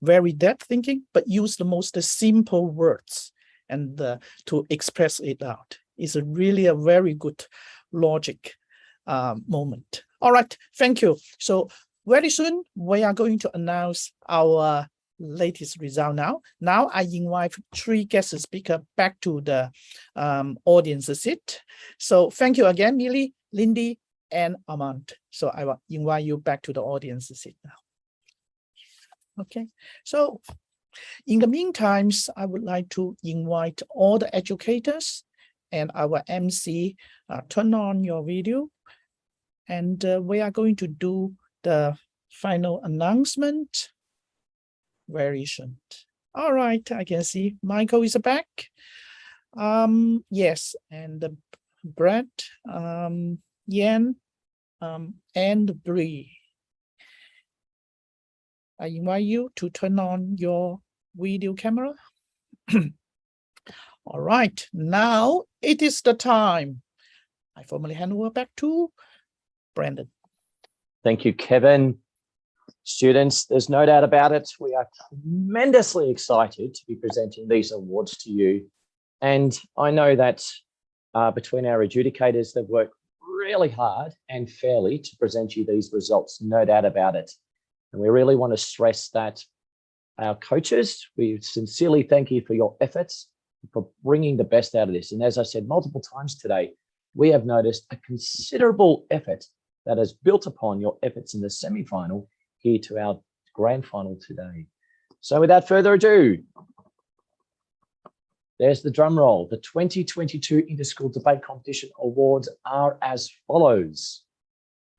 very depth thinking, but use the most simple words and to express it out. It's really a very good logic moment. All right, thank you. So very soon we are going to announce our latest result now. Now I invite 3 guest speakers back to the audience seat. So thank you again, Millie, Lindy, and Aman. So I will invite you back to the audience seat now. Okay, so in the meantime, I would like to invite all the educators and our MC, turn on your video. And we are going to do the final announcement very soon. All right, I can see Michael is back. Yes, and Brett, Yan, and Bree. I invite you to turn on your video camera. All right, now it is the time. I formally hand over back to Brandon. Thank you, Kevin. Students, there's no doubt about it. We are tremendously excited to be presenting these awards to you. And I know that between our adjudicators, they've worked really hard and fairly to present you these results, no doubt about it. And we really want to stress that our coaches, we sincerely thank you for your efforts, for bringing the best out of this. And as I said multiple times today, we have noticed a considerable effort that has built upon your efforts in the semi-final here to our grand final today. So without further ado, there's the drum roll. The 2022 Interschool Debate Competition Awards are as follows.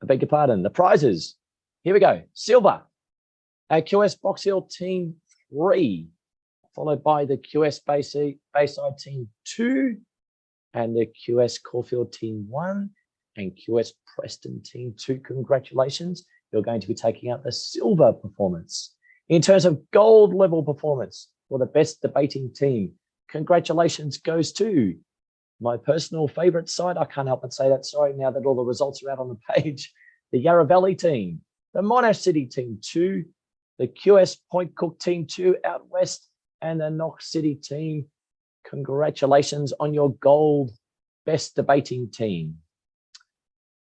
I beg your pardon, the prizes. Here we go. Silver, our QS Box Hill Team 3, followed by the QS Bayside Team 2, and the QS Caulfield Team 1, and QS Preston Team 2. Congratulations. You're going to be taking out the silver performance. In terms of gold level performance for the best debating team, congratulations goes to my personal favorite side. I can't help but say that, sorry, now that all the results are out on the page. The Yarra Valley team, the Monash City Team 2, the QS Point Cook Team 2 out west, and the Knox City team. Congratulations on your gold best debating team.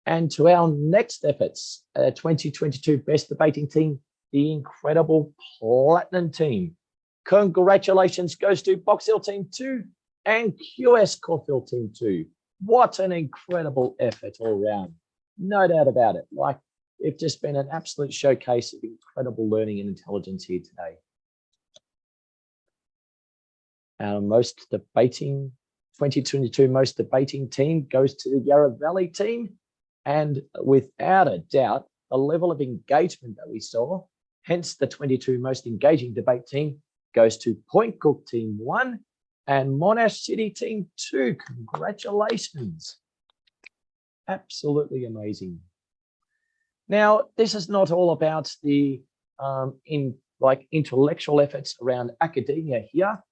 And to our next efforts, 2022 best debating team, the incredible Platinum team. Congratulations goes to Box Hill Team 2 and QS Caulfield Team 2. What an incredible effort all round. No doubt about it. Like, it's just been an absolute showcase of incredible learning and intelligence here today. Our most debating, 2022 most debating team goes to the Yarra Valley team. And without a doubt, the level of engagement that we saw, hence the 22 most engaging debate team, goes to Point Cook Team 1 and Monash City Team 2. Congratulations. Absolutely amazing. Now, this is not all about the intellectual efforts around academia here.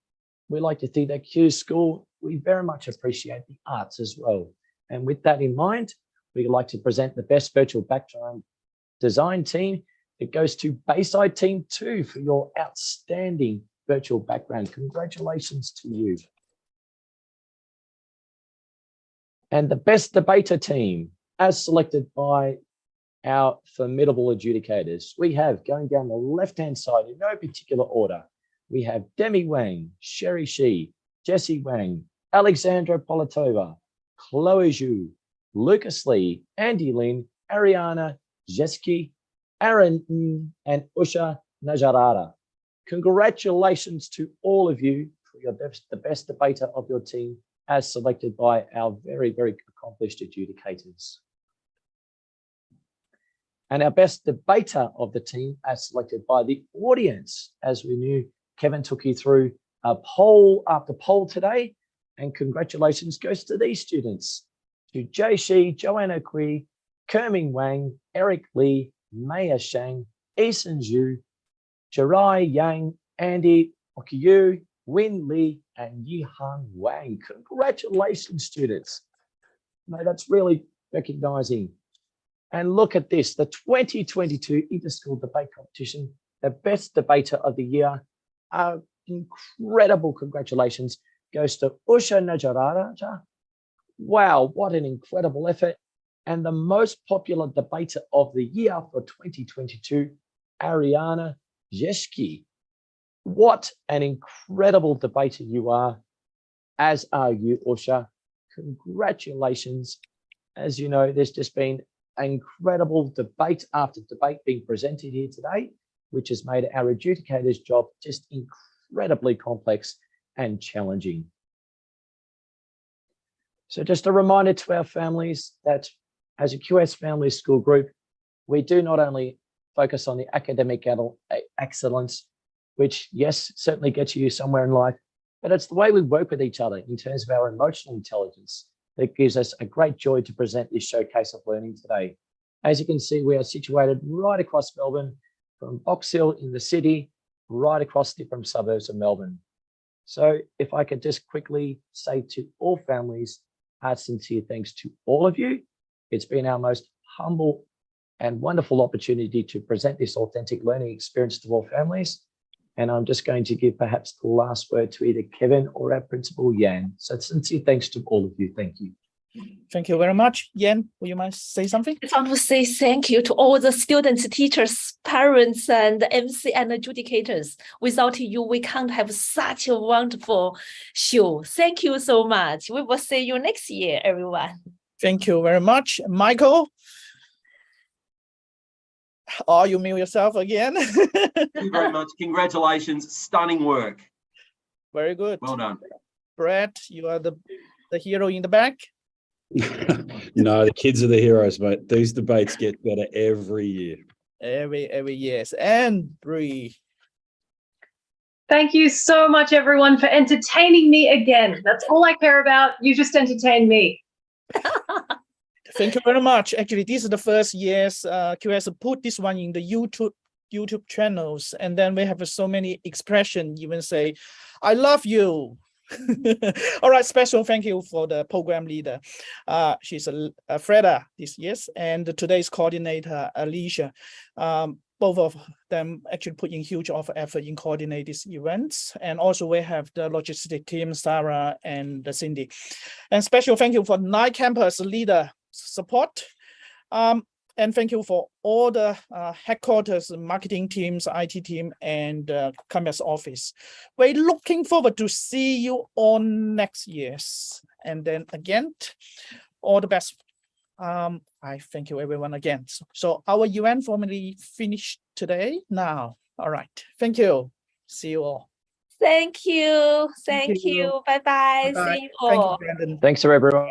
We like to think that Q School, we very much appreciate the arts as well. And with that in mind, we'd like to present the best virtual background design team. It goes to Bayside Team 2 for your outstanding virtual background. Congratulations to you. And the best debater team, as selected by our formidable adjudicators, we have, going down the left-hand side in no particular order, we have Demi Wang, Sherry Shi, Jessie Wang, Alexandra Politova, Chloe Zhu, Lucas Lee, Andy Lin, Ariana Jeski, Aaron and Usha Najarara. Congratulations to all of you for the best debater of your team as selected by our very, very accomplished adjudicators. And our best debater of the team as selected by the audience, as we knew Kevin took you through poll after poll today. And congratulations goes to these students, to Jay Shi, Joanna Kui, Kerming Wang, Eric Lee, Maya Shang, Eason Zhu, Jirai Yang, Andy Okiyu, Win Lee, and Yihan Wang. Congratulations, students. No, that's really recognizing. And look at this, the 2022 Interschool Debate Competition, the best debater of the year. Incredible congratulations goes to Usha Najarara. Wow, what an incredible effort. And the most popular debater of the year for 2022, Ariana Jeski. What an incredible debater you are, as are you, Usha. Congratulations. As you know, there's just been incredible debate after debate being presented here today, which has made our adjudicator's job just incredibly complex and challenging. So just a reminder to our families that as a QS Family School Group, we do not only focus on the academic excellence, which, yes, certainly gets you somewhere in life, but it's the way we work with each other in terms of our emotional intelligence that gives us a great joy to present this showcase of learning today. As you can see, we are situated right across Melbourne from Box Hill in the city, right across different suburbs of Melbourne. So if I could just quickly say to all families, our sincere thanks to all of you. It's been our most humble and wonderful opportunity to present this authentic learning experience to all families. And I'm just going to give perhaps the last word to either Kevin or our principal, Yan. So sincere thanks to all of you. Thank you. Thank you very much. Yan, will you mind say something? I want to say thank you to all the students, teachers, parents, and MC and adjudicators. Without you, we can't have such a wonderful show. Thank you so much. We will see you next year, everyone. Thank you very much. Michael? Oh, you mute yourself again. Thank you very much. Congratulations. Stunning work. Very good. Well done. Brad, you are the hero in the back. No, the kids are the heroes, mate. These debates get better every year. Every year. And Bree. Thank you so much, everyone, for entertaining me again. That's all I care about. You just entertain me. Thank you very much. Actually, this is the first years QS put this one in the YouTube channels, and then we have so many expressions, even say, I love you. All right, special thank you for the program leader. She's Freda this year, and today's coordinator, Alicia. Both of them actually put in huge effort in coordinating these events. And also we have the logistic team, Sarah and Cindy. And special thank you for Nine Campus leader support. And thank you for all the headquarters, marketing teams, IT team, and campus office. We're looking forward to see you all next year. And then again, all the best. I thank you everyone again. So our event formally finished today now. All right. Thank you. See you all. Thank you. Thank you. Bye-bye. See you all. Thank you, Brandon. Thanks to everyone.